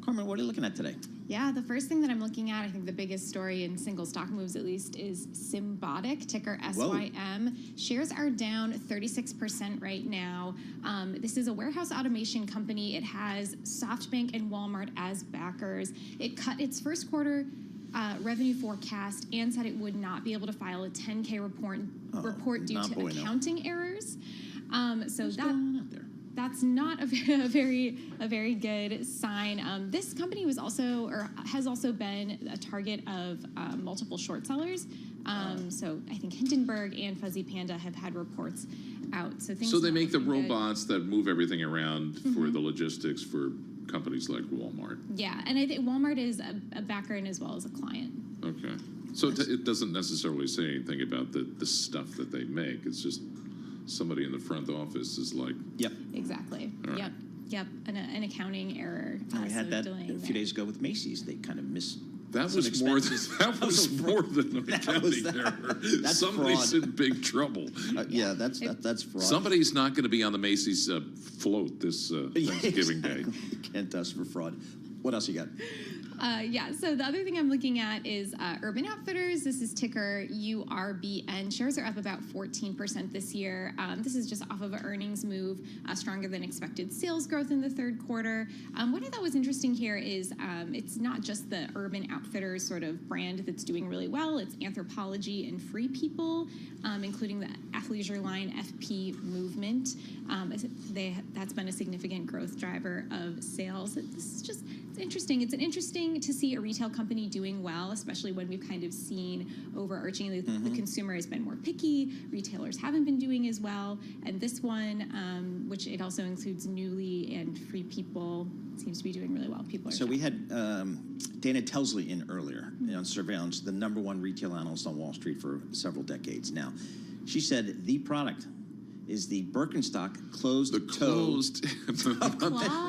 Carmen, what are you looking at today? Yeah, the first thing that I'm looking at, I think the biggest story in single stock moves at least, is Symbotic, ticker SYM. Whoa. Shares are down 36% right now. This is a warehouse automation company. It has SoftBank and Walmart as backers. It cut its first quarter revenue forecast and said it would not be able to file a 10K report due to accounting errors. So that's not a very good sign. This company was also, or has also been, a target of multiple short sellers. So I think Hindenburg and Fuzzy Panda have had reports out. So they make the robots that move everything around for the logistics for companies like Walmart. Yeah, and I think Walmart is a backer and as well as a client. Okay. So it doesn't necessarily say anything about the stuff that they make. It's just somebody in the front office is like... Yep. Exactly. Right. Yep. An accounting error. We had that a few days ago with Macy's. They kind of missed... That was more than an accounting error. Somebody's in big trouble. Yeah, that's fraud. Somebody's not going to be on the Macy's float this Thanksgiving Day. Can't dust for fraud. What else you got? So the other thing I'm looking at is Urban Outfitters. This is ticker URBN. Shares are up about 14% this year. This is just off of an earnings move, stronger than expected sales growth in the third quarter. What I thought was interesting here is it's not just the Urban Outfitters sort of brand that's doing really well. It's Anthropologie and Free People, including the athleisure line FP Movement. That's been a significant growth driver of sales. This is just, it's interesting. It's interesting to see a retail company doing well, especially when we've kind of seen overarchingly the consumer has been more picky, retailers haven't been doing as well, and this one, which it also includes Nuuly and Free People, seems to be doing really well. So we had Dana Telsley in earlier on Surveillance, the #1 retail analyst on Wall Street for several decades now. She said the product is the Birkenstock closed-toe.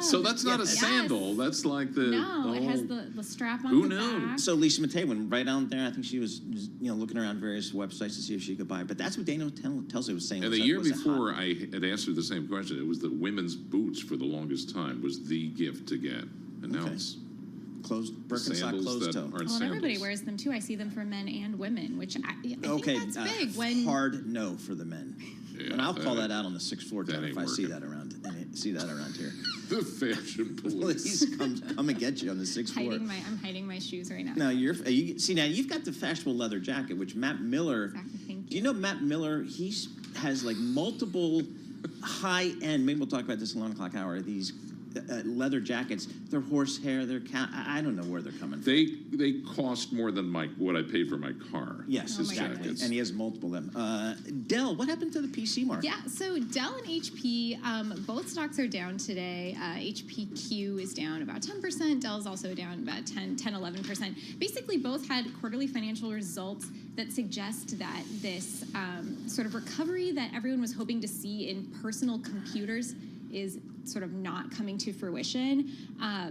So that's not a sandal. That's like the... No, it has the strap on Who the knew? back. So Lisa Matei went right out there. I think she was looking around various websites to see if she could buy it. But that's what Dana Telsley was saying. And the year before, I had answered the same question. It was that women's boots for the longest time was the gift to get. And now it's... Birkenstock closed-toe. Well, everybody wears them too. I see them for men and women, which I think that's big. Hard no for the men. Yeah, and I'll call that out on the 6th floor, John, if I see that around here. The fashion police. Please come and get you on the 6th floor. I'm hiding my shoes right now. No, now you've got the fashionable leather jacket, which Matt Miller. Exactly. Thank you. Do you know Matt Miller? He has like multiple high-end. Maybe we'll talk about this in the 11 o'clock hour. These leather jackets. They're horsehair. They're I don't know where they're coming from. They cost more than what I paid for my car. Yes, exactly. And he has multiple of them. Dell, what happened to the PC market? Yeah, so Dell and HP, both stocks are down today. HPQ is down about 10%. Dell is also down about 11%. Basically, both had quarterly financial results that suggest that this sort of recovery that everyone was hoping to see in personal computers is sort of not coming to fruition.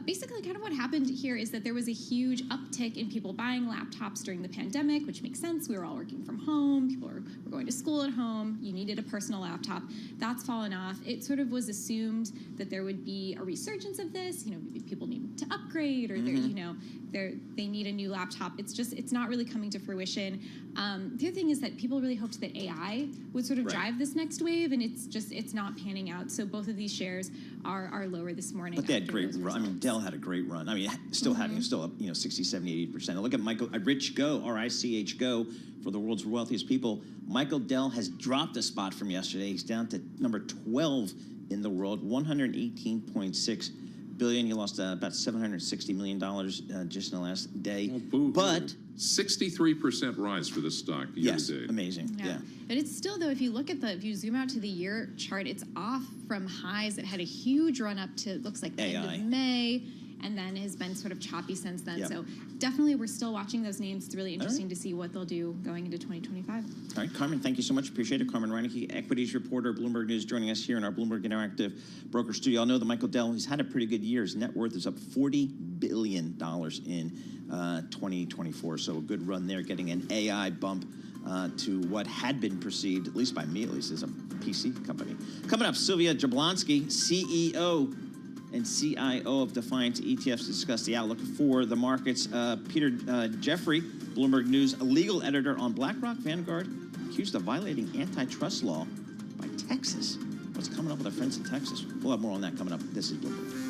Basically, kind of what happened here is that there was a huge uptick in people buying laptops during the pandemic, which makes sense. We were all working from home. People were going to school at home. You needed a personal laptop. That's fallen off. It sort of was assumed that there would be a resurgence of this. Maybe people need to upgrade, or they need a new laptop. It's not really coming to fruition. The other thing is that people really hoped that AI would sort of drive this next wave, and it's not panning out. So both of these shares are lower this morning. But they had great run. I mean, Dell had a great run. I mean, still up 60, 70, 80%. And look at Rich Go, RICH Go, for the world's wealthiest people. Michael Dell has dropped a spot from yesterday. He's down to number 12 in the world, 118.6 billion. He lost about $760 million just in the last day. But 63% rise for this stock year to date. Amazing. Yeah. But it's still, though, if you zoom out to the year chart, it's off from highs that had a huge run up to, it looks like the end of May. and then has been sort of choppy since then. Yep. So definitely we're still watching those names. It's really interesting to see what they'll do going into 2025. All right, Carmen, thank you so much. Appreciate it. Carmen Reinecke, equities reporter, Bloomberg News, joining us here in our Bloomberg Interactive Broker Studio. I know that Michael Dell, he's had a pretty good year. His net worth is up $40 billion in 2024. So a good run there, getting an AI bump to what had been perceived, at least by me, as a PC company. Coming up, Sylvia Jablonski, CEO and CIO of Defiant ETFs, to discuss the outlook for the markets. Peter Jeffrey, Bloomberg News, a legal editor on BlackRock Vanguard, accused of violating antitrust law by Texas. What's coming up with our friends in Texas? We'll have more on that coming up. This is Bloomberg.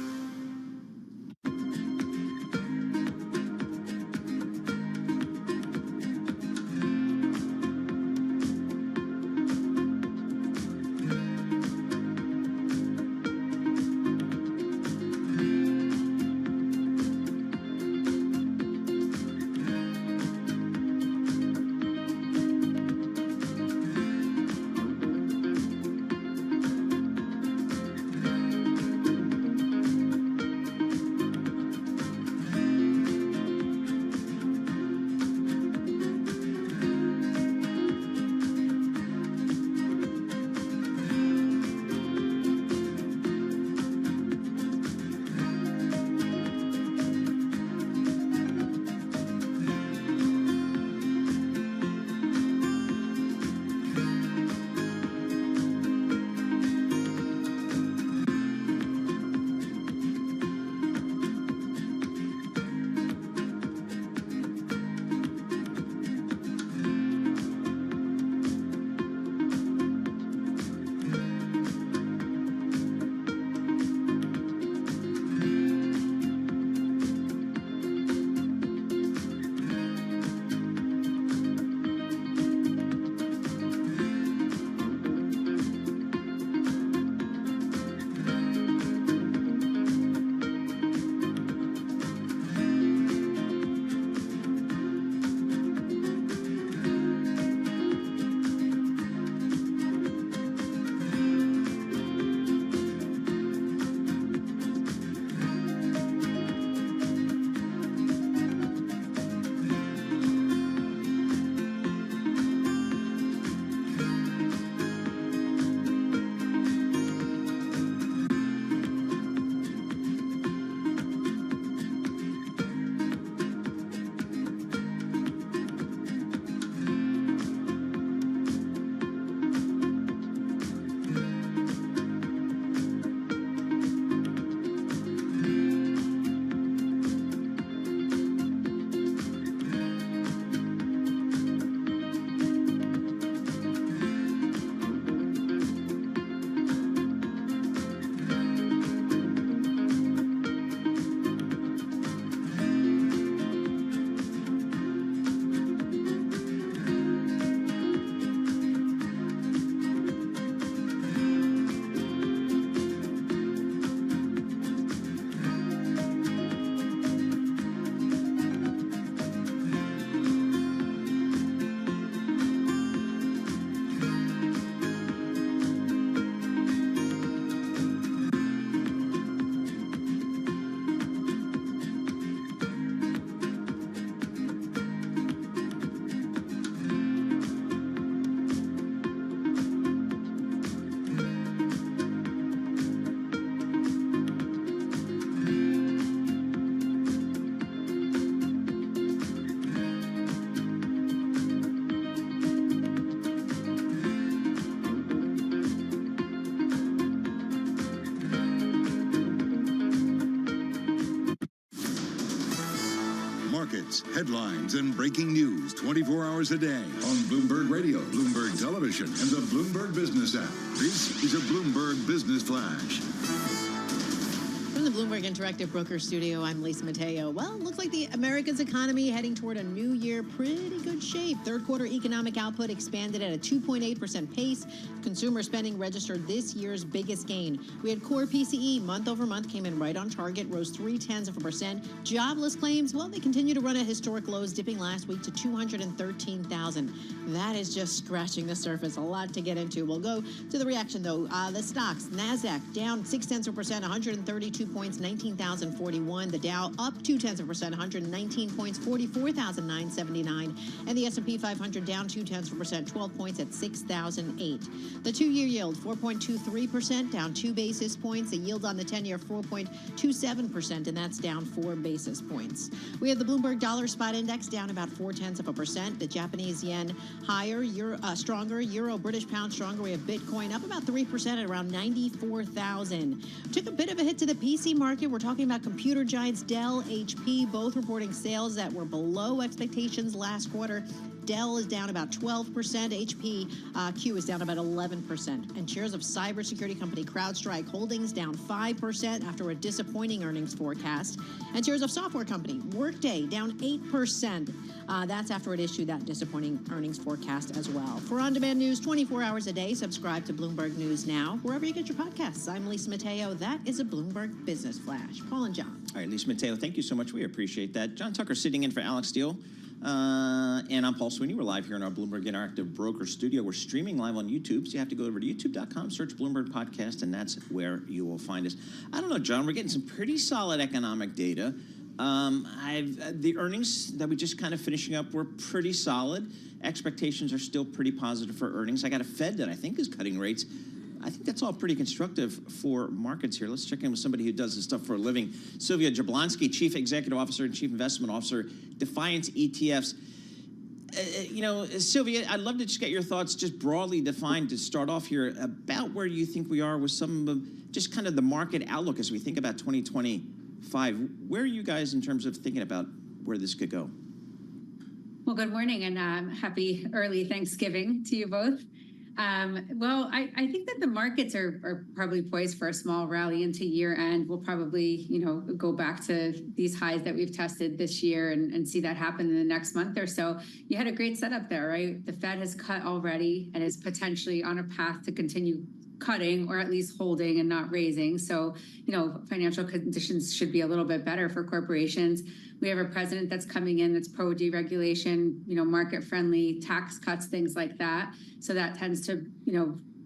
Markets, headlines, and breaking news 24 hours a day on Bloomberg Radio, Bloomberg Television, and the Bloomberg Business app. This is a Bloomberg Business Flash. From the Bloomberg Interactive Broker Studio, I'm Lisa Mateo. Well, it looks like the America's economy heading toward a new year, pretty good shape. Third quarter economic output expanded at a 2.8% pace. Consumer spending registered this year's biggest gain. We had core PCE month over month came in right on target, rose 0.3%. Jobless claims, well, they continue to run at historic lows, dipping last week to 213,000. That is just scratching the surface. A lot to get into. We'll go to the reaction, though. The stocks, NASDAQ down 0.6%, 132 points, 19,041. The Dow up 0.2%, 119 points, 44,979. And the S&P 500 down 0.2%, 12 points at 6,008. The 2-year yield, 4.23%, down 2 basis points. The yield on the 10-year, 4.27%, and that's down 4 basis points. We have the Bloomberg Dollar Spot Index down about 0.4%. The Japanese yen higher, stronger. Euro, British pound stronger. We have Bitcoin up about 3% at around 94,000. Took a bit of a hit to the PC market. We're talking about computer giants Dell, HP, both reporting sales that were below expectations last quarter. Dell is down about 12%. HP Q is down about 11%. And shares of cybersecurity company CrowdStrike Holdings down 5% after a disappointing earnings forecast. And shares of software company Workday down 8%. That's after it issued that disappointing earnings forecast as well. For on-demand news 24 hours a day, subscribe to Bloomberg News Now, wherever you get your podcasts. I'm Lisa Mateo. That is a Bloomberg Business Flash. Paul and John. All right, Lisa Mateo, thank you so much. We appreciate that. John Tucker sitting in for Alex Steele. And I'm Paul Sweeney. We're live here in our Bloomberg Interactive Broker Studio. We're streaming live on YouTube, so you have to go over to youtube.com, search Bloomberg Podcast, and that's where you will find us. I don't know, John, we're getting some pretty solid economic data. The earnings that we just kind of finishing up were pretty solid. Expectations are still pretty positive for earnings. I got a Fed that I think is cutting rates. I think that's all pretty constructive for markets here. Let's check in with somebody who does this stuff for a living. Sylvia Jablonski, Chief Executive Officer and Chief Investment Officer, Defiance ETFs. Sylvia, I'd love to just get your thoughts, just broadly defined to start off here, about where you think we are with some of just kind of the market outlook as we think about 2025. Where are you guys in terms of thinking about where this could go? Well, good morning and happy early Thanksgiving to you both. Well, I think that the markets are probably poised for a small rally into year end. We'll probably, go back to these highs that we've tested this year and see that happen in the next month or so. You had a great setup there, right? The Fed has cut already and is potentially on a path to continue cutting or at least holding and not raising. So, financial conditions should be a little bit better for corporations. We have a president that's coming in that's pro-deregulation, market-friendly tax cuts, things like that. So that tends to,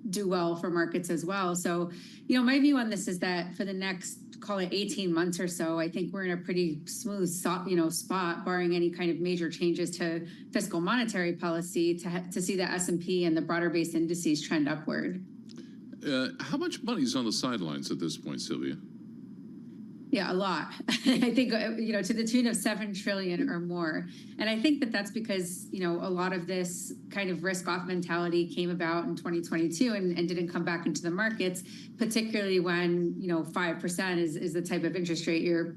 do well for markets as well. So, my view on this is that for the next, call it 18 months or so, I think we're in a pretty smooth, spot, barring any kind of major changes to fiscal monetary policy to see the S&P and the broader-based indices trend upward. How much money is on the sidelines at this point, Sylvia? Yeah, a lot. I think, to the tune of 7 trillion or more. And I think that that's because, a lot of this kind of risk-off mentality came about in 2022 and didn't come back into the markets, particularly when, 5% is the type of interest rate you're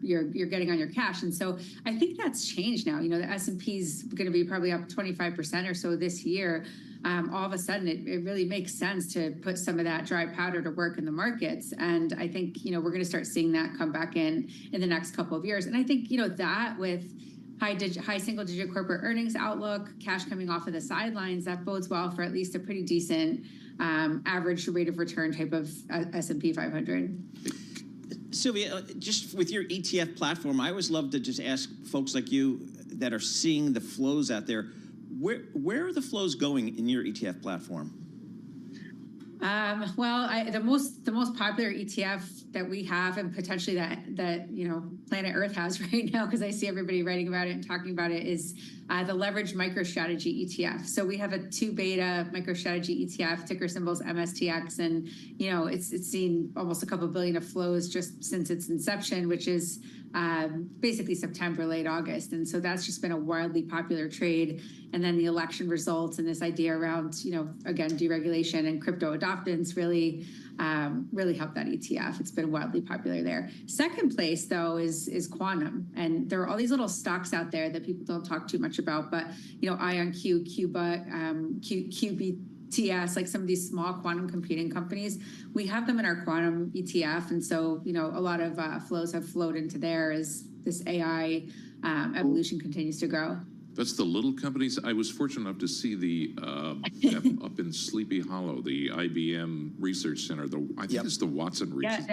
getting on your cash. And so I think that's changed now. The S&P's going to be probably up 25% or so this year. All of a sudden, it really makes sense to put some of that dry powder to work in the markets. And I think, we're going to start seeing that come back in the next couple of years. And I think, that with high single-digit corporate earnings outlook, cash coming off of the sidelines, that bodes well for at least a pretty decent average rate of return type of S&P 500. Sylvia, just with your ETF platform, I always love to just ask folks like you that are seeing the flows out there, where are the flows going in your ETF platform? The most popular ETF that we have, and potentially that planet Earth has right now, because I see everybody writing about it and talking about it, is the leveraged microstrategy ETF. So we have a 2-beta microstrategy ETF, ticker symbols MSTX, and it's seen almost a couple billion of flows just since its inception, which is basically September, late August. And so that's just been a wildly popular trade. And then the election results and this idea around, again, deregulation and crypto adoptance really helped that ETF. It's been wildly popular there. Second place, though, is quantum. And there are all these little stocks out there that people don't talk too much about, but, IonQ, Cuba, QBTS, like some of these small quantum computing companies, we have them in our quantum ETF. And so, a lot of flows have flowed into there as this AI evolution continues to grow. That's the little companies. I was fortunate enough to see the up in Sleepy Hollow, the IBM Research Center. I think it's the Watson Research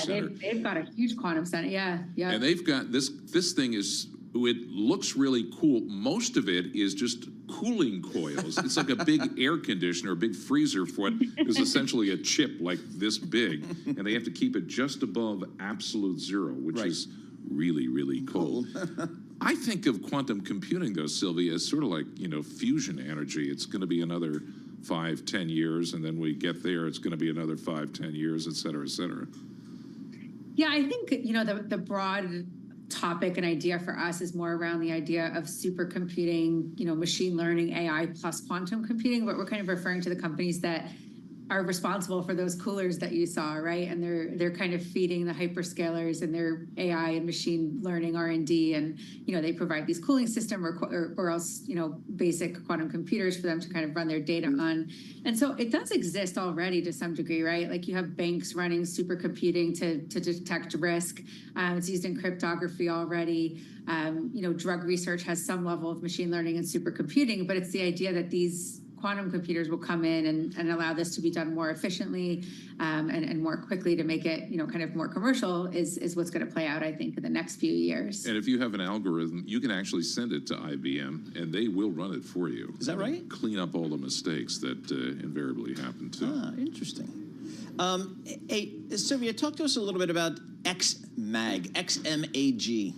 Center. They've got a huge quantum center. Yeah. And they've got this thing is. It looks really cool. Most of it is just cooling coils. It's like a big air conditioner, a big freezer for what is essentially a chip like this big, and they have to keep it just above absolute zero, which is really, really cold. I think of quantum computing, though, Sylvia, as sort of like, fusion energy. It's going to be another 5-10 years, and then we get there, it's going to be another 5-10 years, et cetera, et cetera. Yeah, I think, the broad topic and idea for us is more around the idea of supercomputing, machine learning, AI plus quantum computing, but we're kind of referring to the companies that are responsible for those coolers that you saw, right? And they're kind of feeding the hyperscalers and their AI and machine learning R&D, and they provide these cooling system or else basic quantum computers for them to kind of run their data on. And so it does exist already to some degree, right? Like you have banks running supercomputing to detect risk. It's used in cryptography already. Drug research has some level of machine learning and supercomputing, but it's the idea that these quantum computers will come in and allow this to be done more efficiently and more quickly to make it, kind of more commercial is what's going to play out, I think, in the next few years. And if you have an algorithm, you can actually send it to IBM, and they will run it for you. Is that right? Clean up all the mistakes that invariably happen, too. Ah, interesting. Hey, Sylvia, talk to us a little bit about XMAG, XMAG.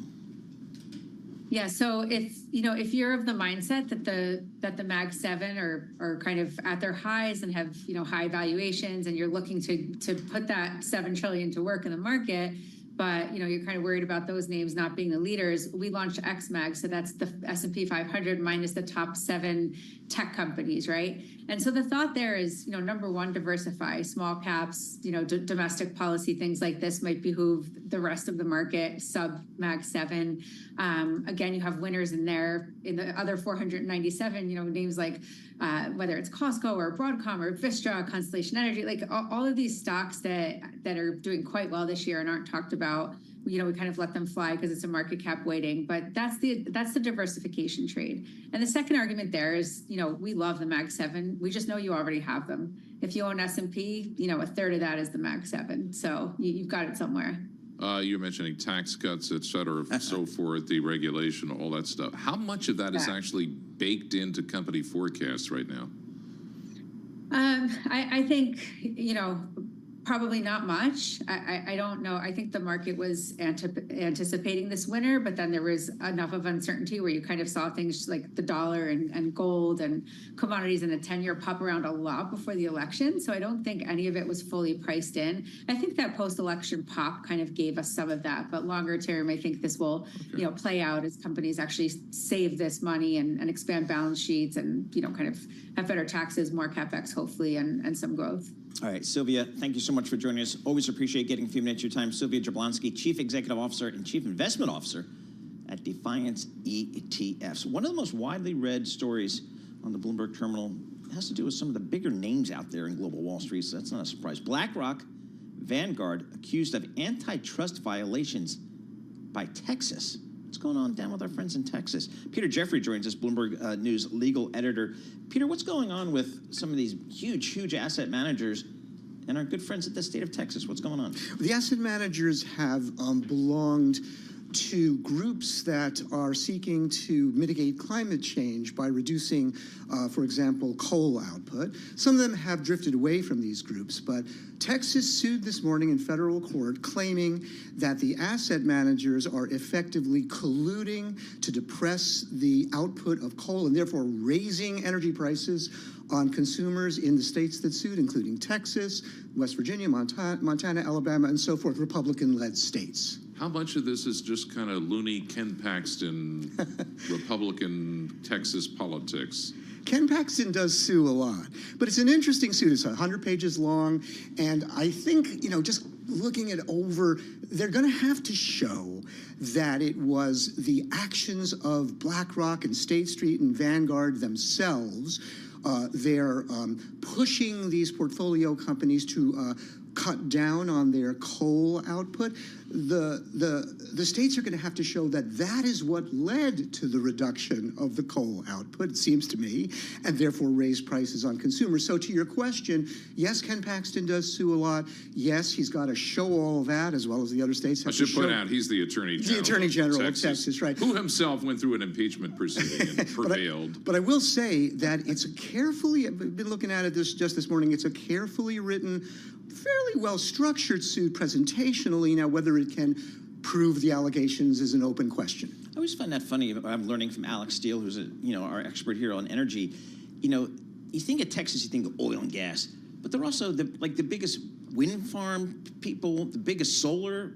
Yeah, so if you're of the mindset that the Mag 7 are kind of at their highs and have high valuations, and you're looking to put that $7 trillion to work in the market, but you're kind of worried about those names not being the leaders, we launched XMAG, so that's the S&P 500 minus the top 7 tech companies, right? And so the thought there is, number one, diversify. Small caps, domestic policy, things like this might behoove the rest of the market, sub Mag 7. Again, you have winners in there. In the other 497, names like whether it's Costco or Broadcom or Vistra, Constellation Energy, like all of these stocks that are doing quite well this year and aren't talked about. We kind of let them fly because it's a market cap weighting, but that's the diversification trade. And the second argument there is, we love the Mag 7. We just know you already have them. If you own S&P, a third of that is the Mag 7. So you've got it somewhere. You're mentioning tax cuts, et cetera, so forth, deregulation, all that stuff. How much of that is actually baked into company forecasts right now? I think, probably not much. I don't know. I think the market was anticipating this winter, but then there was enough of uncertainty where you kind of saw things like the dollar and gold and commodities in the 10-year pop around a lot before the election. So I don't think any of it was fully priced in. I think that post-election pop kind of gave us some of that, but longer term, I think this will, play out as companies actually save this money and expand balance sheets and, kind of have better taxes, more CapEx, hopefully, and some growth. All right, Sylvia, thank you so much for joining us. Always appreciate getting a few minutes of your time. Sylvia Jablonski, Chief Executive Officer and Chief Investment Officer at Defiance ETFs. One of the most widely read stories on the Bloomberg terminal has to do with some of the bigger names out there in global Wall Street, so that's not a surprise. BlackRock, Vanguard, accused of antitrust violations by Texas. What's going on down with our friends in Texas? Peter Jeffrey joins us, Bloomberg News legal editor. Peter, what's going on with some of these huge asset managers and our good friends at the state of Texas? What's going on? The asset managers have belonged to groups that are seeking to mitigate climate change by reducing, for example, coal output. Some of them have drifted away from these groups, but Texas sued this morning in federal court claiming that the asset managers are effectively colluding to depress the output of coal and therefore raising energy prices on consumers in the states that sued, including Texas, West Virginia, Montana, Alabama, and so forth, Republican-led states. How much of this is just kind of loony Ken Paxton, Republican Texas politics? Ken Paxton does sue a lot, but it's an interesting suit. It's 100 pages long, and I think, just looking it over, they're going to have to show that it was the actions of BlackRock and State Street and Vanguard themselves. They're pushing these portfolio companies to cut down on their coal output, the states are going to have to show that that is what led to the reduction of the coal output, it seems to me, and therefore raise prices on consumers. So to your question, yes, Ken Paxton does sue a lot. Yes, he's got to show all of that, as well as the other states have I should to point show. out he's the Attorney General. The Attorney General of Texas, right. Who himself went through an impeachment proceeding and prevailed. But I will say that it's a carefully, I've been looking at it just this morning, it's a carefully written, fairly well-structured suit presentationally. Now, whether it can prove the allegations is an open question. I always find that funny. I'm learning from Alex Steele, who's our expert here on energy. You think of Texas, you think of oil and gas, but they're also the biggest wind farm people, the biggest solar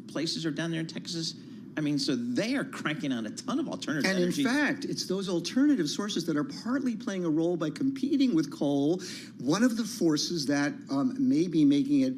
places are down there in Texas. I mean, so they are cranking out a ton of alternative energy. And in fact, it's those alternative sources that are partly playing a role by competing with coal. One of the forces that may be making it,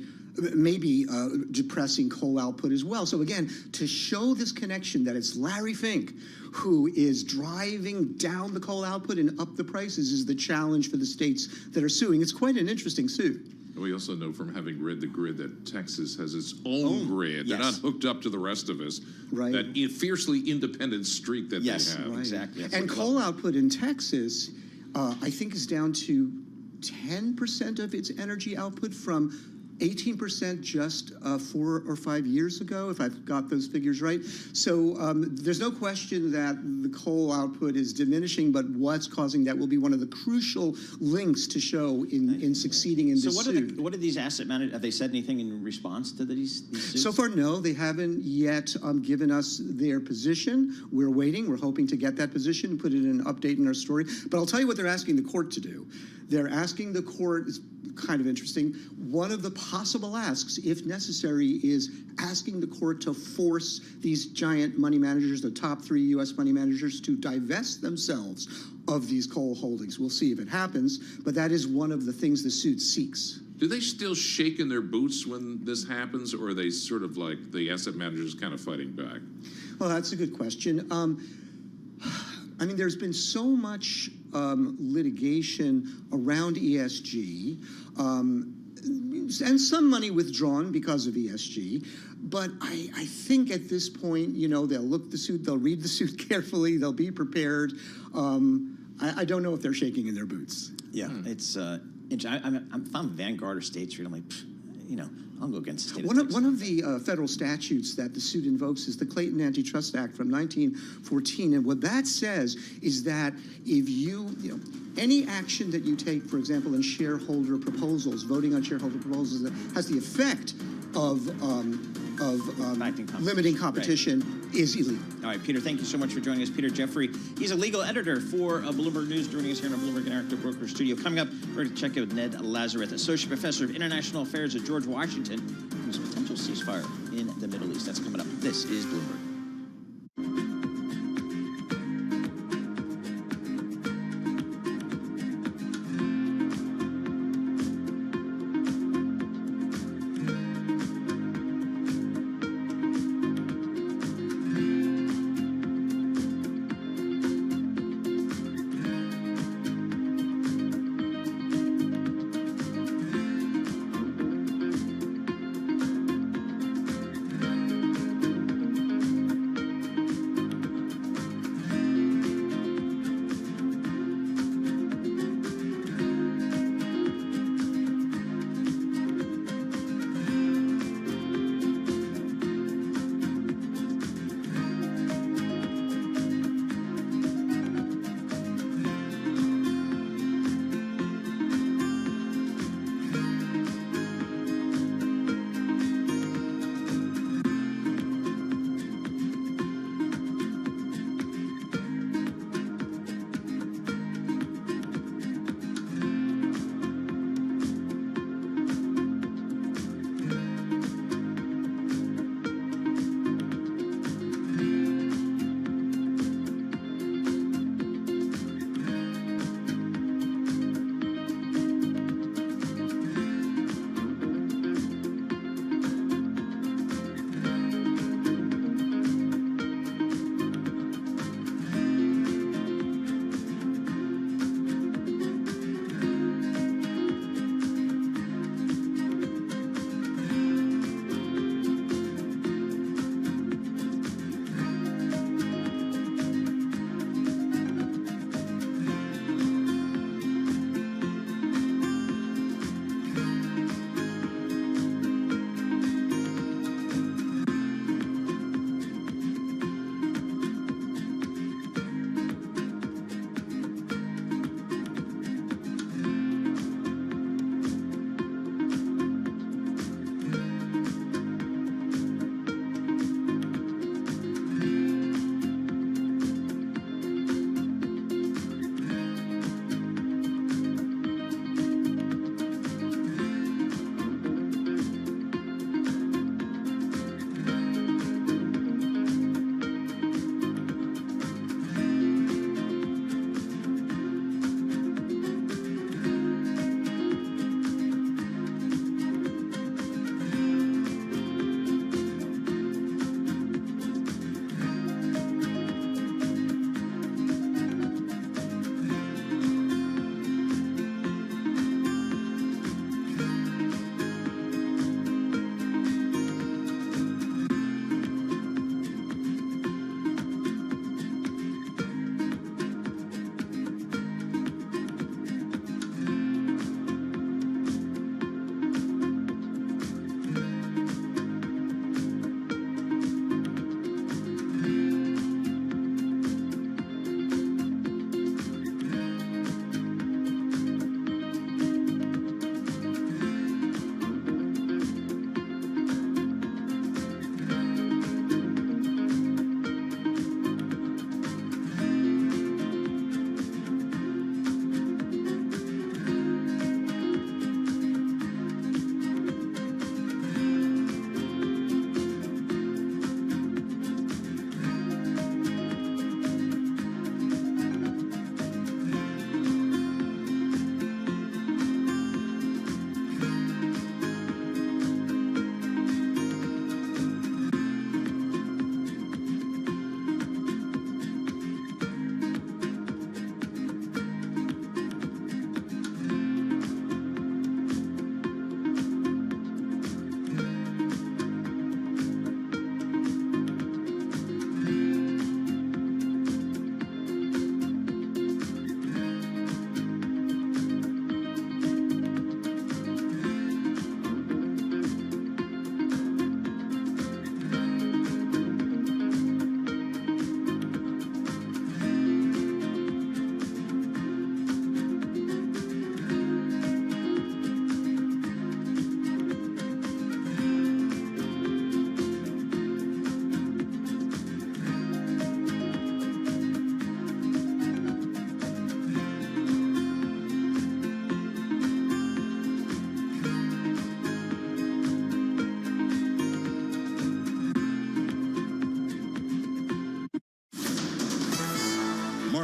depressing coal output as well. So again, to show this connection that it's Larry Fink who is driving down the coal output and up the prices is the challenge for the states that are suing. It's quite an interesting suit. And we also know from having read the grid that Texas has its own grid. They're not hooked up to the rest of us. Right. That fiercely independent streak that they have. Right. Exactly. And coal output in Texas, I think, is down to 10% of its energy output from 18% just 4 or 5 years ago, if I've got those figures right. So there's no question that the coal output is diminishing, but what's causing that will be one of the crucial links to show in succeeding in this suit. So what are these asset managers, have they said anything in response to these suits? So far, no, they haven't yet given us their position. We're waiting. We're hoping to get that position and put it in an update in our story. But I'll tell you what they're asking the court to do. They're asking the court, it's kind of interesting, one of the possible asks, if necessary, is asking the court to force these giant money managers, the top 3 U.S. money managers, to divest themselves of these coal holdings. We'll see if it happens, but that is one of the things the suit seeks. Do they still shake in their boots when this happens, or are they sort of like the asset managers kind of fighting back? Well, that's a good question. I mean, there's been so much litigation around ESG, and some money withdrawn because of ESG. But I think at this point, they'll look the suit, they'll read the suit carefully, they'll be prepared. I don't know if they're shaking in their boots. Yeah, it's. I'm from Vanguard or State Street. I'm like, I'll go against the state. One of the federal statutes that the suit invokes is the Clayton Antitrust Act from 1914, and what that says is that if any action that you take, for example, in shareholder proposals, voting on shareholder proposals that has the effect of limiting competition is illegal. All right, Peter, thank you so much for joining us. Peter Jeffrey, he's a legal editor for Bloomberg News, joining us here in our Bloomberg Interactive Broker Studio. Coming up, we're going to check out Ned Lazarus, Associate Professor of International Affairs at George Washington, who's a potential ceasefire in the Middle East. That's coming up. This is Bloomberg.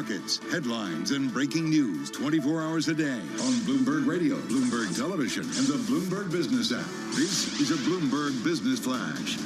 markets, headlines, and breaking news 24 hours a day on Bloomberg Radio, Bloomberg Television, and the Bloomberg Business app. This is a Bloomberg Business Flash.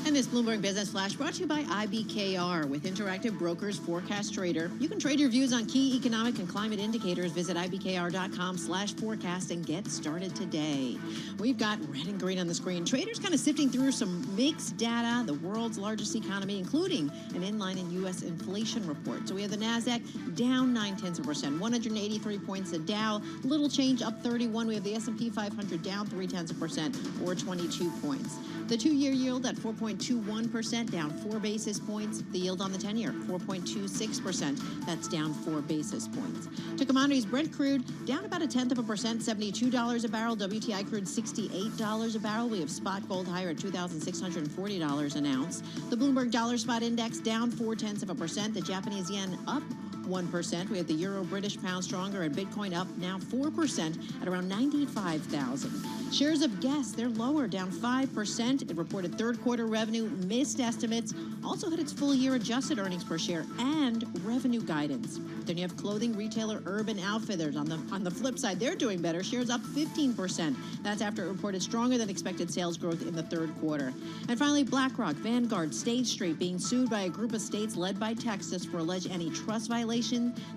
And this Bloomberg Business Flash brought to you by IBKR. With Interactive Brokers Forecast Trader, you can trade your views on key economic and climate indicators. Visit IBKR.com/forecast and get started today. We've got red and green on the screen. Traders kind of sifting through some mixed data, the world's largest economy, including an inline in U.S. inflation report. So we have the NASDAQ down 0.9%, 183 points. The Dow, little change, up 31. We have the S&P 500 down 0.3%, or 22 points. The two-year yield at 4.21%, down 4 basis points. The yield on the 10-year, 4.26%. That's down 4 basis points. To commodities, Brent crude down about 0.1%, $72 a barrel. WTI crude, $68 a barrel. We have spot gold higher at $2,640 an ounce. The Bloomberg Dollar Spot Index down 0.4%. The Japanese yen up 1%. We have the euro, British pound stronger, and Bitcoin up now 4% at around 95,000. Shares of Guess, they're lower, down 5%. It reported third quarter revenue, missed estimates, also hit its full year adjusted earnings per share and revenue guidance. Then you have clothing retailer Urban Outfitters. On the flip side, they're doing better. Shares up 15%. That's after it reported stronger than expected sales growth in the third quarter. And finally, BlackRock, Vanguard, State Street being sued by a group of states led by Texas for alleged antitrust violations.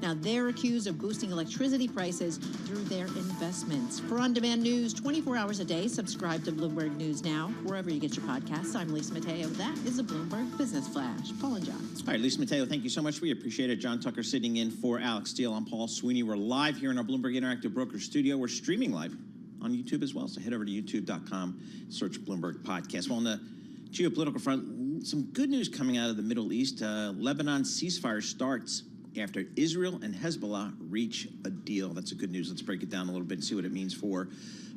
Now they're accused of boosting electricity prices through their investments. For on-demand news 24 hours a day, subscribe to Bloomberg News Now, wherever you get your podcasts. I'm Lisa Mateo. That is a Bloomberg Business Flash. Paul and John. All right, Lisa Mateo, thank you so much. We appreciate it. John Tucker sitting in for Alex Steele. I'm Paul Sweeney. We're live here in our Bloomberg Interactive Brokers studio. We're streaming live on YouTube as well. So head over to youtube.com, search Bloomberg Podcast. Well, on the geopolitical front, some good news coming out of the Middle East. Lebanon ceasefire starts after Israel and Hezbollah reach a deal. That's a good news. Let's break it down a little bit and see what it means for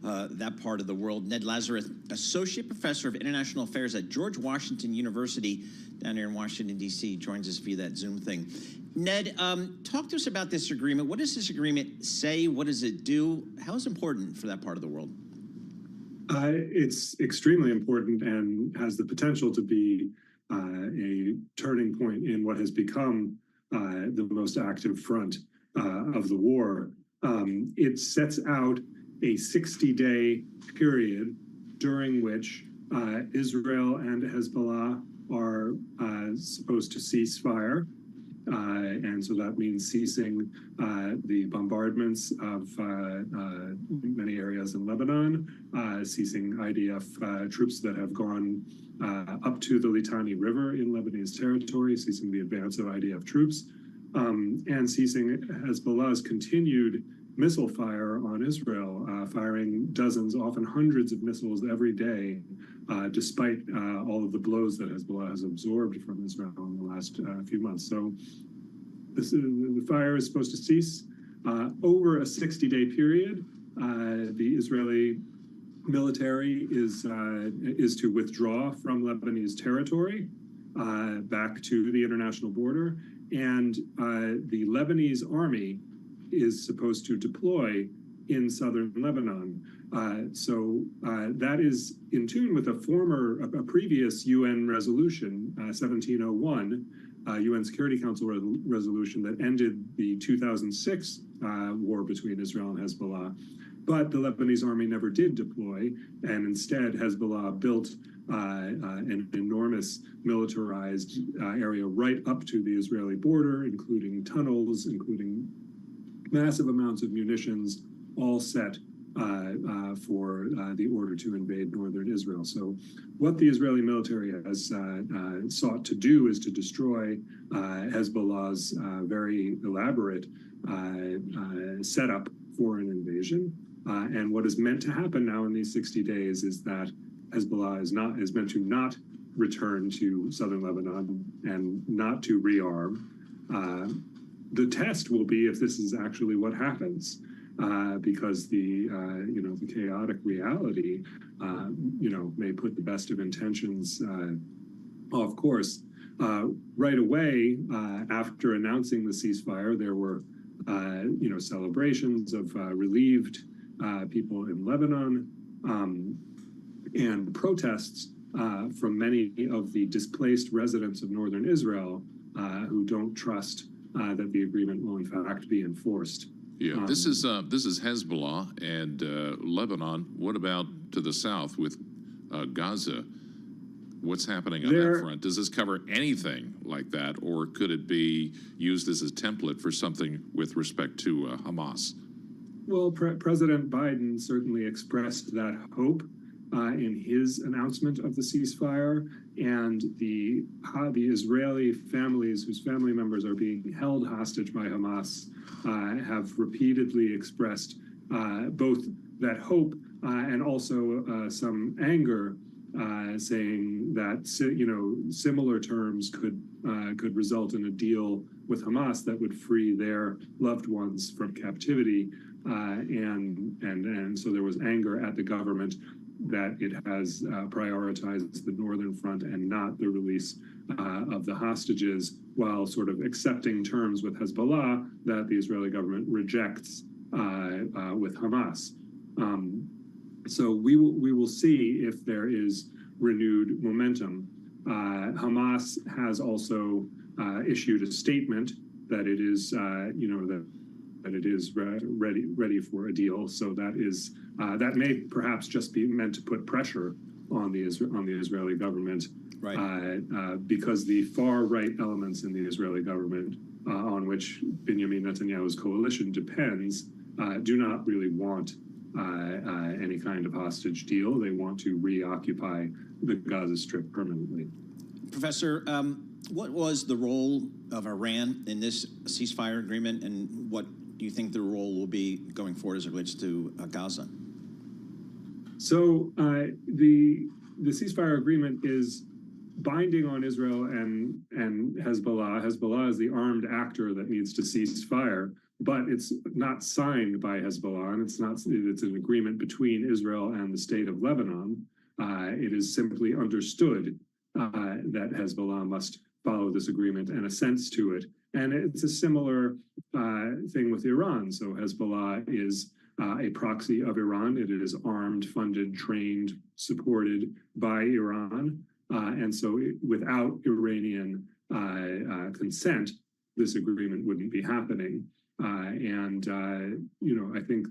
that part of the world. Ned Lazarus, Associate Professor of International Affairs at George Washington University down here in Washington, D.C., joins us via that Zoom thing. Ned, talk to us about this agreement. What does this agreement say? What does it do? How is it important for that part of the world? It's extremely important and has the potential to be a turning point in what has become the most active front of the war. It sets out a 60-day period during which Israel and Hezbollah are supposed to cease fire. And so that means ceasing the bombardments of many areas in Lebanon, ceasing IDF troops that have gone up to the Litani River in Lebanese territory, ceasing the advance of IDF troops, and ceasing Hezbollah's continued missile fire on Israel, firing dozens, often hundreds of missiles every day, despite all of the blows that Hezbollah has absorbed from Israel in the last few months. So the fire is supposed to cease over a 60-day period. The Israeli military is to withdraw from Lebanese territory back to the international border, and the Lebanese army is supposed to deploy in southern Lebanon. So that is in tune with a previous UN resolution, 1701, UN Security Council resolution that ended the 2006 war between Israel and Hezbollah. But the Lebanese army never did deploy, and instead Hezbollah built an enormous militarized area right up to the Israeli border, including tunnels, including massive amounts of munitions, all set for the order to invade northern Israel. So what the Israeli military has sought to do is to destroy Hezbollah's very elaborate setup for an invasion. And what is meant to happen now in these 60 days is that Hezbollah is meant to not return to southern Lebanon and not to rearm. The test will be if this is actually what happens, because the chaotic reality may put the best of intentions off course. Right away after announcing the ceasefire, there were celebrations of relieved people in Lebanon and protests from many of the displaced residents of northern Israel who don't trust that the agreement will in fact be enforced. Yeah, this is Hezbollah and Lebanon. What about to the south with Gaza? What's happening on that front? Does this cover anything like that, or could it be used as a template for something with respect to Hamas? Well, President Biden certainly expressed that hope in his announcement of the ceasefire, and the Israeli families whose family members are being held hostage by Hamas have repeatedly expressed both that hope and also some anger, saying that similar terms could result in a deal with Hamas that would free their loved ones from captivity, and so there was anger at the government that it has prioritized the northern front and not the release of the hostages, while sort of accepting terms with Hezbollah that the Israeli government rejects with Hamas. So we will see if there is renewed momentum. Hamas has also issued a statement that it is, that it is ready for a deal. So that may perhaps just be meant to put pressure on the Israeli government, right? Because the far right elements in the Israeli government, on which Benjamin Netanyahu's coalition depends, do not really want any kind of hostage deal. They want to reoccupy the Gaza Strip permanently. Professor, what was the role of Iran in this ceasefire agreement, and what do you think the role will be going forward as it relates to Gaza? So the ceasefire agreement is binding on Israel and Hezbollah. Hezbollah is the armed actor that needs to cease fire, but it's not signed by Hezbollah, and it's an agreement between Israel and the state of Lebanon. It is simply understood that Hezbollah must follow this agreement and assents to it. And it's a similar thing with Iran. So Hezbollah is a proxy of Iran. It is armed, funded, trained, supported by Iran. And so without Iranian consent, this agreement wouldn't be happening. I think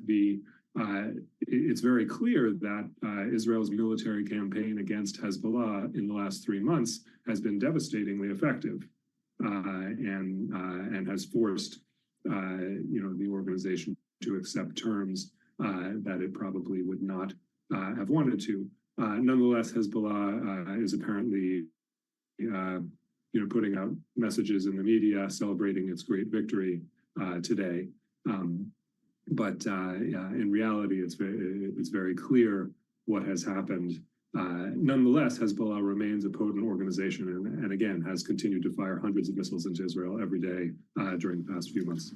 it's very clear that Israel's military campaign against Hezbollah in the last 3 months has been devastatingly effective, and has forced the organization to accept terms that it probably would not have wanted to. Nonetheless, Hezbollah is apparently putting out messages in the media celebrating its great victory today. But in reality, it's very clear what has happened. Nonetheless, Hezbollah remains a potent organization and again, has continued to fire hundreds of missiles into Israel every day during the past few months.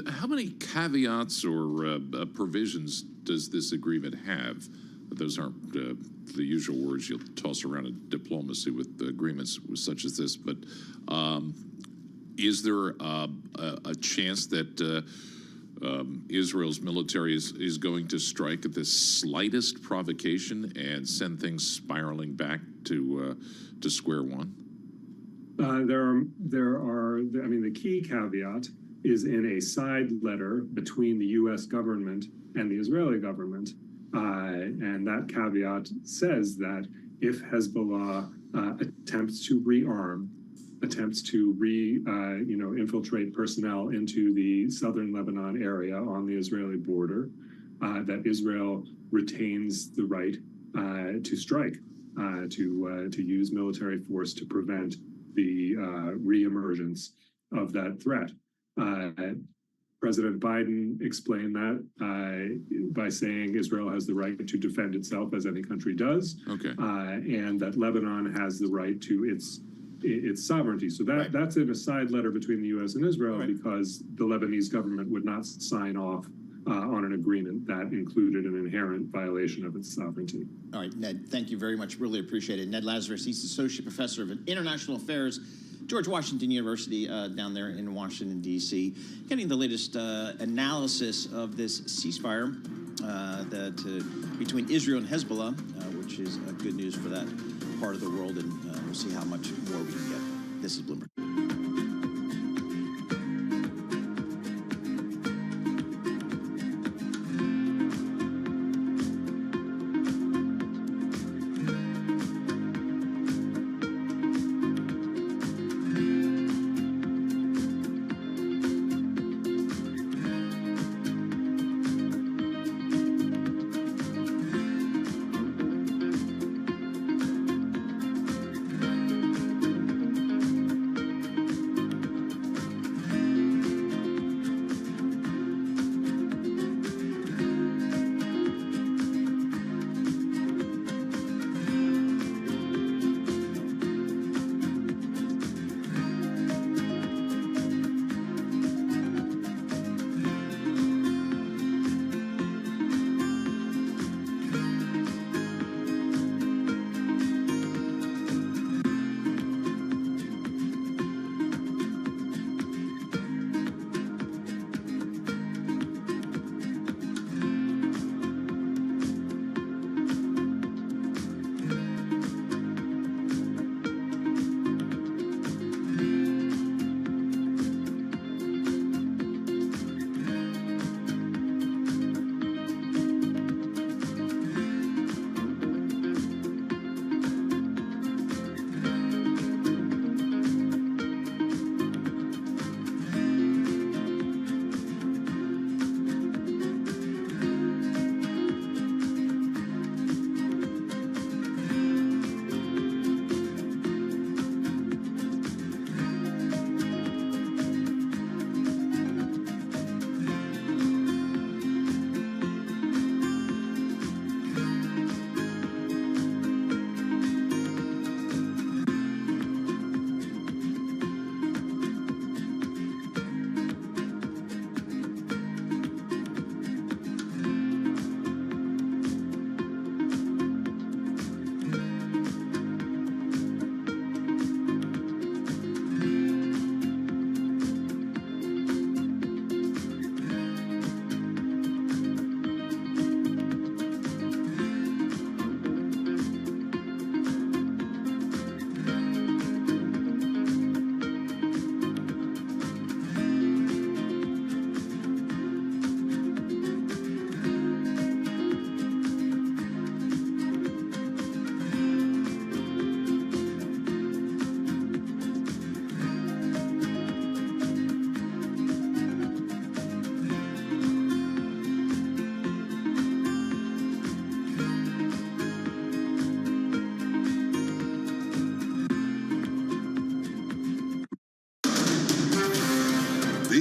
How many caveats or provisions does this agreement have? Those aren't the usual words you'll toss around in diplomacy with agreements such as this, but is there a chance that Israel's military is going to strike at the slightest provocation and send things spiraling back to square one? The key caveat is in a side letter between the U.S. government and the Israeli government. And that caveat says that if Hezbollah attempts to rearm, attempts to infiltrate personnel into the southern Lebanon area on the Israeli border, that Israel retains the right to strike, to use military force to prevent the reemergence of that threat. President Biden explained that by saying Israel has the right to defend itself as any country does, and that Lebanon has the right to its sovereignty. So that's in a side letter between the U.S. and Israel, because the Lebanese government would not sign off on an agreement that included an inherent violation of its sovereignty. All right, Ned, thank you very much. Really appreciate it. Ned Lazarus, he's Associate Professor of International Affairs, George Washington University down there in Washington, D.C., getting the latest analysis of this ceasefire between Israel and Hezbollah, which is good news for that part of the world, and we'll see how much more we can get. This is Bloomberg.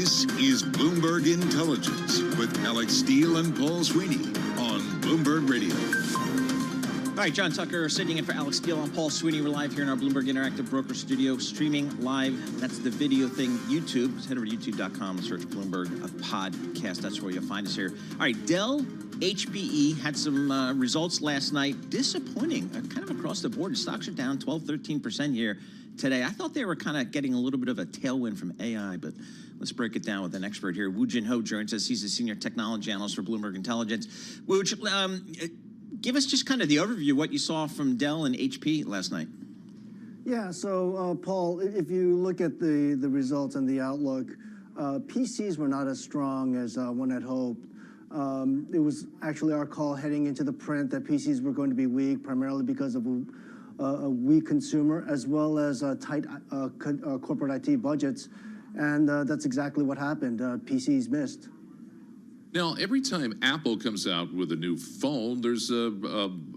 This is Bloomberg Intelligence with Alex Steele and Paul Sweeney on Bloomberg Radio. All right, John Tucker sitting in for Alex Steele. I'm Paul Sweeney. We're live here in our Bloomberg Interactive Broker Studio, streaming live. That's the video thing, YouTube. Just head over to youtube.com and search Bloomberg Podcast. That's where you'll find us here. All right, Dell, HPE had some results last night. Disappointing, kind of across the board. The stocks are down 12, 13% here today. I thought they were kind of getting a little bit of a tailwind from AI, but let's break it down with an expert here. Woo Jin Ho joins us. He's a senior technology analyst for Bloomberg Intelligence. Woo, give us just kind of the overview of what you saw from Dell and HP last night. Yeah, so Paul, if you look at the results and the outlook, PCs were not as strong as one had hoped. It was actually our call heading into the print that PCs were going to be weak, primarily because of a weak consumer as well as tight corporate IT budgets. And that's exactly what happened. PCs missed. Now, every time Apple comes out with a new phone, there's a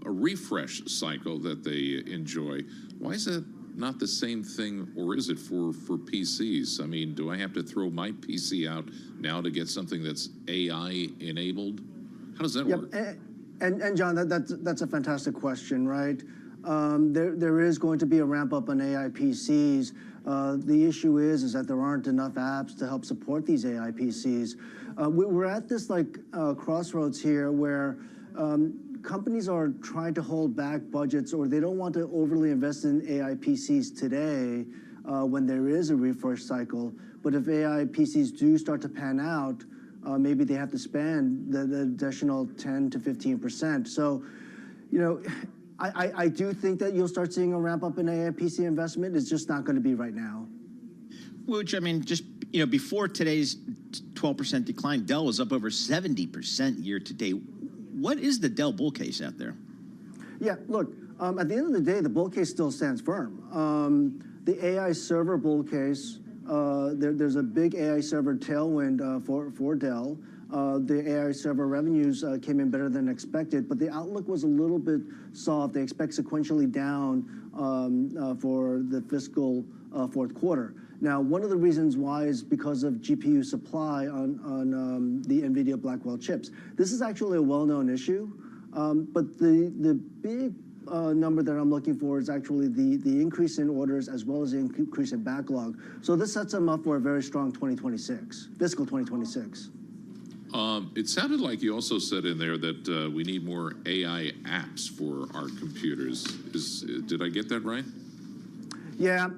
refresh cycle that they enjoy. Why is that not the same thing, or is it for PCs? I mean, do I have to throw my PC out now to get something that's AI-enabled? How does that work? And John, that's a fantastic question, right? There is going to be a ramp up on AI PCs. The issue is that there aren't enough apps to help support these AI PCs. We're at this crossroads here where companies are trying to hold back budgets, or they don't want to overly invest in AI PCs today when there is a refresh cycle. But if AI PCs do start to pan out, maybe they have to spend the additional 10 to 15%. So, I do think that you'll start seeing a ramp up in AI PC investment. It's just not going to be right now. Which, I mean, just, before today's 12% decline, Dell was up over 70% year to date. What is the Dell bull case out there? Yeah, look, at the end of the day, the bull case still stands firm. The AI server bull case, there's a big AI server tailwind for Dell. The AI server revenues came in better than expected, but the outlook was a little bit soft. They expect sequentially down for the fiscal fourth quarter. Now, one of the reasons why is because of GPU supply on the NVIDIA Blackwell chips. This is actually a well-known issue, but the big number that I'm looking for is actually the increase in orders as well as the increase in backlog. So this sets them up for a very strong 2026, fiscal 2026. It sounded like you also said in there that we need more AI apps for our computers. Did I get that right? Yeah,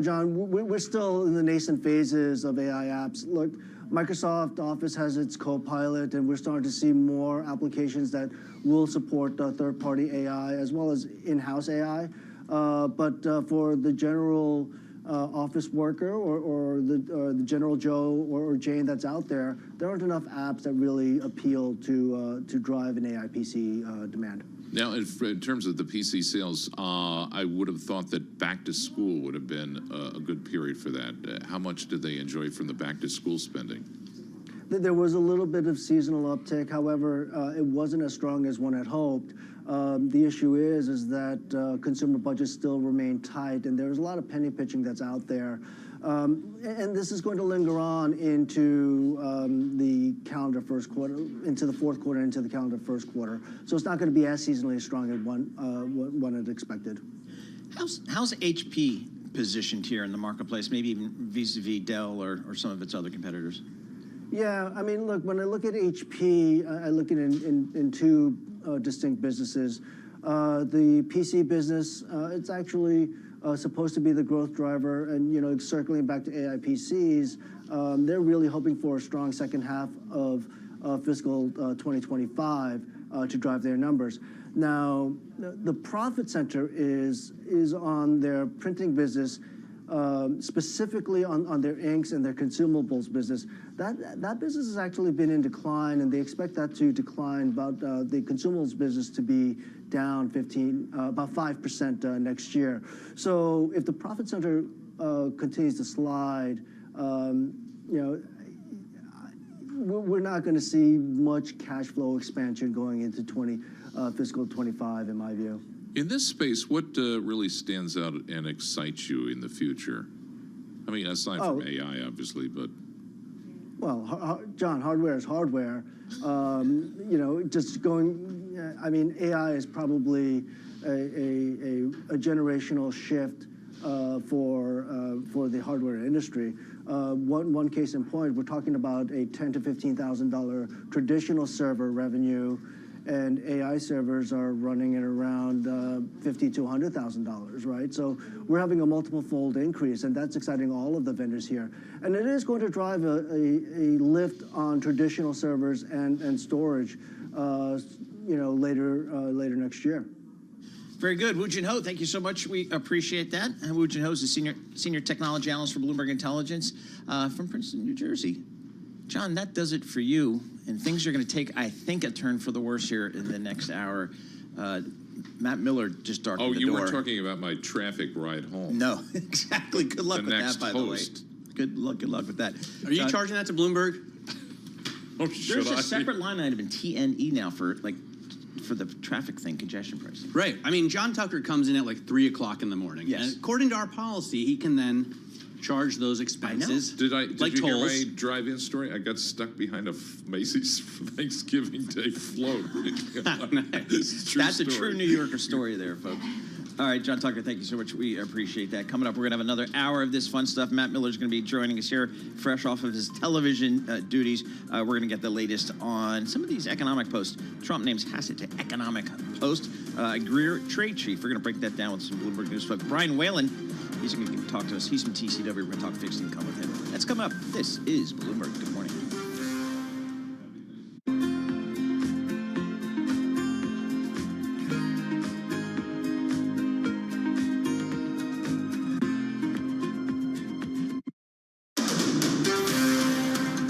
John, we're still in the nascent phases of AI apps. Look, Microsoft Office has its Copilot, and we're starting to see more applications that will support third-party AI as well as in-house AI. But for the general office worker or the general Joe or Jane that's out there, there aren't enough apps that really appeal to drive an AI PC demand. Now, in terms of the PC sales, I would have thought that back to school would have been a good period for that. How much did they enjoy from the back to school spending? There was a little bit of seasonal uptick. However, it wasn't as strong as one had hoped. The issue is that consumer budgets still remain tight, and there's a lot of penny pitching that's out there. And this is going to linger on into the calendar first quarter, into the fourth quarter, into the calendar first quarter. So it's not going to be as seasonally strong as one had expected. How's HP positioned here in the marketplace, maybe even vis-a-vis Dell or some of its other competitors? Yeah, I mean, look, when I look at HP, I look at it in two distinct businesses. The PC business, it's actually supposed to be the growth driver, and circling back to AI PCs, they're really hoping for a strong second half of fiscal 2025 to drive their numbers. Now, the profit center is on their printing business, specifically on their inks and their consumables business. That business has actually been in decline, and they expect that to decline about the consumables business to be down about 5% next year. So if the profit center continues to slide, we're not going to see much cash flow expansion going into fiscal 25, in my view. In this space, what really stands out and excites you in the future? I mean, aside from AI, obviously, but... Well, John, hardware is hardware. Just going, I mean, AI is probably a generational shift for the hardware industry. One case in point, we're talking about a $10,000 to $15,000 traditional server revenue, and AI servers are running at around $50,000 to $100,000, right? So we're having a multiple-fold increase, and that's exciting all of the vendors here. And it is going to drive a lift on traditional servers and storage, later next year. Very good. Woo Jin Ho, thank you so much. We appreciate that. And Woo Jin Ho is the senior technology analyst for Bloomberg Intelligence from Princeton, New Jersey. John, that does it for you. And things are going to take, I think, a turn for the worse here in the next hour. Matt Miller just darkened the door. Oh, you were talking about my traffic ride home. No, exactly. Good luck with that, by the way. Good luck with that. Are you charging that to Bloomberg? There's a separate line item in TNE now for the traffic thing, congestion pricing. Right. I mean, John Tucker comes in at like 3 o'clock in the morning. Yes. And according to our policy, he can then charge those expenses. Did like you tolls. hear my drive-in story? I got stuck behind a Macy's Thanksgiving Day float. That's a true New Yorker story there, folks. All right, John Tucker, thank you so much. We appreciate that. Coming up, we're going to have another hour of this fun stuff. Matt Miller's going to be joining us here, fresh off of his television duties. We're going to get the latest on some of these economic posts. Trump names Hassett to economic post. Greer trade chief. We're going to break that down with some Bloomberg News folks. Brian Whalen, he's going to talk to us. He's from TCW. We're going to talk fixed income with him. That's coming up. This is Bloomberg. Good morning.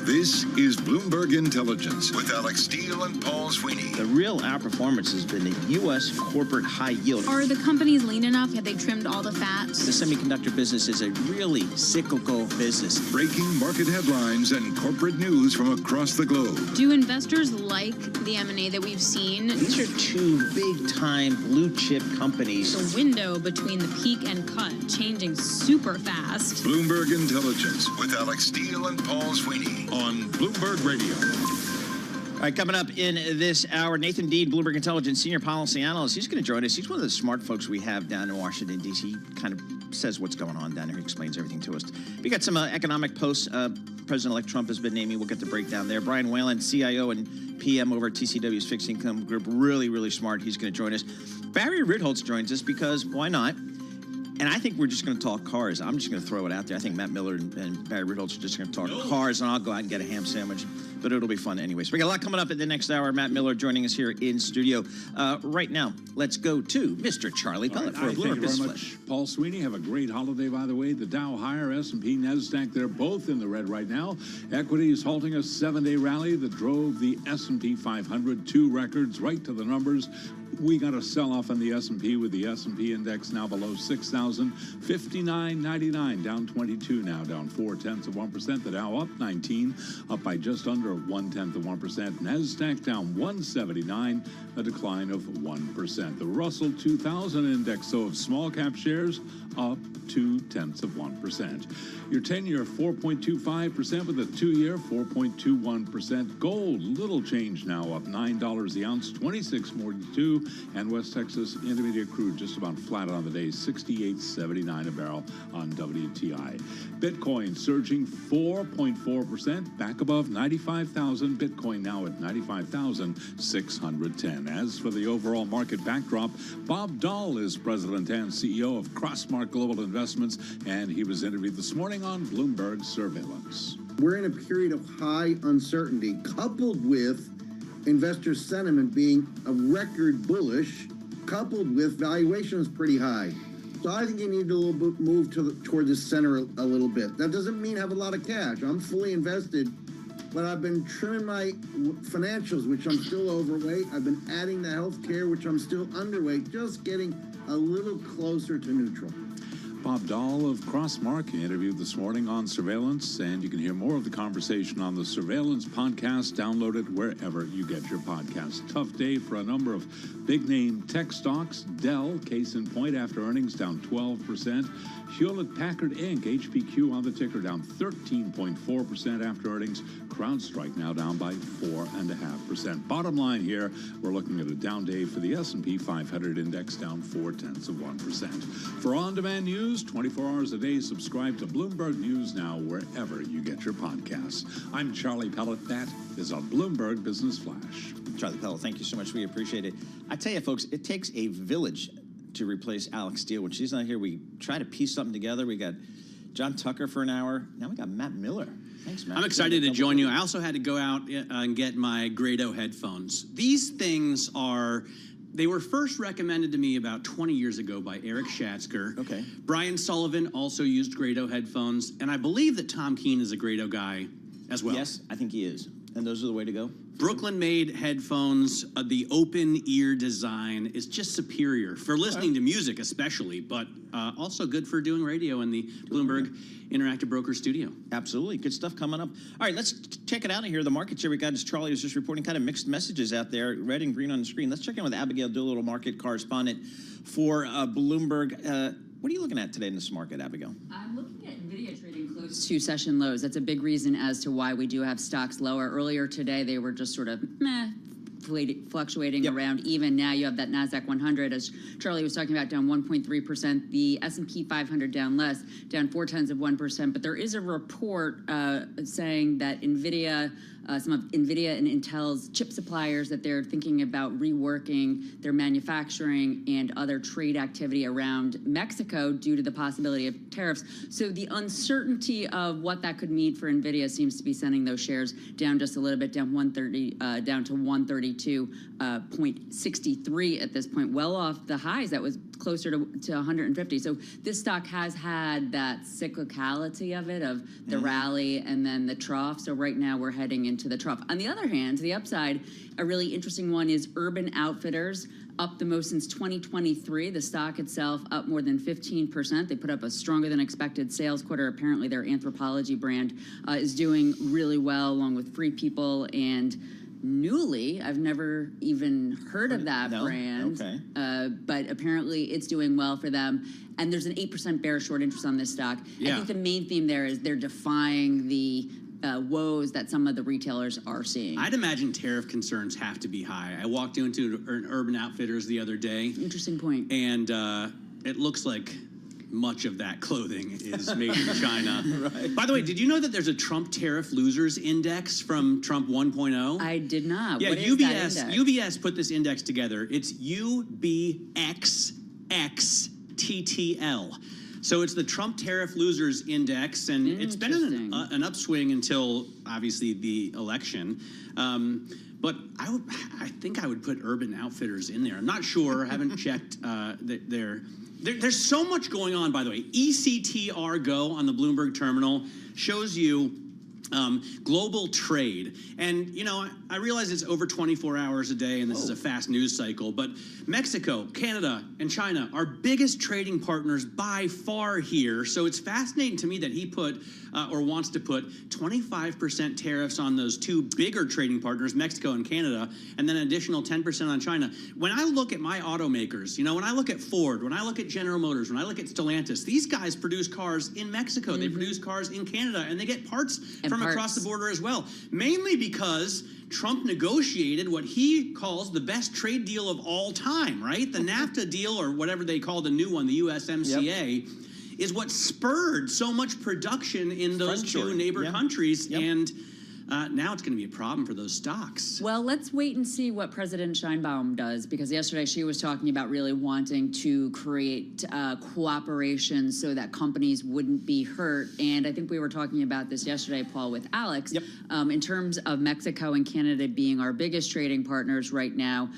This is Bloomberg Intelligence with Alex Steele and Paul Sweeney. The real outperformance has been the U.S. corporate high yield. Are the companies lean enough? Have they trimmed all the fat? The semiconductor business is a really cyclical business. Breaking market headlines and corporate news from across the globe. Do investors like the M&A that we've seen? These are two big-time blue-chip companies. The window between the peak and cut changing super fast. Bloomberg Intelligence with Alex Steele and Paul Sweeney on Bloomberg Radio. All right, coming up in this hour, Nathan Dean, Bloomberg Intelligence Senior Policy Analyst. He's going to join us. He's one of the smart folks we have down in Washington, D.C. He kind of says what's going on down there. He explains everything to us. We got some economic posts President-elect Trump has been naming. We'll get the breakdown there. Brian Whalen, CIO and PM over at TCW's Fixed Income Group. Really, really smart. He's going to join us. Barry Ritholtz joins us because why not? And I think we're just going to talk cars. I'm just going to throw it out there. I think Matt Miller and Barry Ritholtz are just going to talk cars, and I'll go out and get a ham sandwich. But it'll be fun anyway. So we got a lot coming up in the next hour. Matt Miller joining us here in studio. Right now, let's go to Mr. Charlie Pellet for a Bloomberg Business Flash. Paul Sweeney, have a great holiday, by the way. The Dow higher, S&P, NASDAQ, they're both in the red right now. Equities halting a 7-day rally that drove the S&P 500 2 records right to the numbers. We got a sell-off on the S&P with the S&P index now below 6,000, 59.99, down 22 now, down 0.4%. The Dow up 19, up by just under 0.1%. NASDAQ down 179, a decline of 1%. The Russell 2000 index, so of small cap shares, up 0.2%. Your 10-year 4.25% with a 2-year 4.21%. Gold, little change now, up $9 the ounce, 26.42, and West Texas Intermediate crude just about flat on the day, 68.79 a barrel on WTI. Bitcoin surging 4.4%, back above 95,000. Bitcoin now at 95,610. As for the overall market backdrop, Bob Dahl is president and CEO of Crossmark Global Investments, and he was interviewed this morning on Bloomberg Surveillance. We're in a period of high uncertainty, coupled with investor sentiment being a record bullish, coupled with valuations pretty high. So I think you need to move toward the center a little bit. That doesn't mean have a lot of cash. I'm fully invested, but I've been trimming my financials, which I'm still overweight. I've been adding the health care, which I'm still underweight, just getting a little closer to neutral. Bob Dahl of Crossmark interviewed this morning on surveillance, and you can hear more of the conversation on the Surveillance podcast. Download it wherever you get your podcasts. Tough day for a number of big-name tech stocks. Dell, case in point, after earnings down 12%. Hewlett-Packard Inc., HPQ on the ticker, down 13.4% after earnings. CrowdStrike now down by 4.5%. Bottom line here, we're looking at a down day for the S&P 500 index, down 0.4%. For on-demand news, 24 hours a day, subscribe to Bloomberg News Now wherever you get your podcasts. I'm Charlie Pellet. That is a Bloomberg Business Flash. Charlie Pellet, thank you so much. We appreciate it. I tell you, folks, it takes a village to replace Alex Steele. When she's not here, we try to piece something together. We got John Tucker for an hour. Now we got Matt Miller. Thanks, Matt. I'm excited to join you. I also had to go out and get my Grado headphones. These things they were first recommended to me about 20 years ago by Eric Schatzker. Okay. Brian Sullivan also used Grado headphones, and I believe that Tom Keene is a Grado guy as well. Yes, I think he is. And those are the way to go? Brooklyn-made headphones, the open ear design is just superior for listening to music especially, but also good for doing radio in the Bloomberg Interactive Broker studio. Absolutely. Good stuff coming up. All right, let's check it out of here. The market share we got, as Charlie was just reporting, kind of mixed messages out there, red and green on the screen. Let's check in with Abigail Doolittle, market correspondent for Bloomberg. What are you looking at today in this market, Abigail? I'm looking at NVIDIA trading close to session lows. That's a big reason as to why we do have stocks lower. Earlier today, they were just sort of fluctuating around even. Now you have that NASDAQ 100, as Charlie was talking about, down 1.3%. The S&P 500 down less, down 0.4%. But there is a report saying that NVIDIA, some of NVIDIA and Intel's chip suppliers, that they're thinking about reworking their manufacturing and other trade activity around Mexico due to the possibility of tariffs. So the uncertainty of what that could mean for NVIDIA seems to be sending those shares down just a little bit, down 130, down to 132.63 at this point, well off the highs that was closer to 150. So this stock has had that cyclicality of it, of the rally and then the trough. So right now we're heading into the trough. On the other hand, the upside, a really interesting one is Urban Outfitters, up the most since 2023. The stock itself up more than 15%. They put up a stronger than expected sales quarter. Apparently their Anthropologie brand is doing really well, along with Free People and Newly. I've never even heard of that brand, but apparently it's doing well for them. And there's an 8% bearish short interest on this stock. I think the main theme there is they're defying the woes that some of the retailers are seeing. I'd imagine tariff concerns have to be high. I walked into an Urban Outfitters the other day. Interesting point. And it looks like much of that clothing is made in China. Right. By the way, did you know that there's a Trump tariff losers index from Trump 1.0? I did not. Yeah, what is that index? UBS put this index together. It's UBXXTTL. So it's the Trump tariff losers index, and it's been an upswing until obviously the election. But I think I would put Urban Outfitters in there. I'm not sure. I haven't checked there's so much going on, by the way. ECTR Go on the Bloomberg terminal shows you global trade. And, you know, I realize it's over 24 hours a day, and this is a fast news cycle, but Mexico, Canada, and China are biggest trading partners by far here. So it's fascinating to me that he put, or wants to put, 25% tariffs on those two bigger trading partners, Mexico and Canada, and then an additional 10% on China. When I look at my automakers, you know, when I look at Ford, when I look at General Motors, when I look at Stellantis, these guys produce cars in Mexico, they produce cars in Canada, and they get parts from across the border as well, mainly because Trump negotiated what he calls the best trade deal of all time, right? The NAFTA deal, or whatever they call the new one, the USMCA, is what spurred so much production in those two neighbor countries, and now it's going to be a problem for those stocks. Well, let's wait and see what President Sheinbaum does, because yesterday she was talking about really wanting to create cooperation so that companies wouldn't be hurt. And I think we were talking about this yesterday, Paul, with Alex, in terms of Mexico and Canada being our biggest trading partners right now.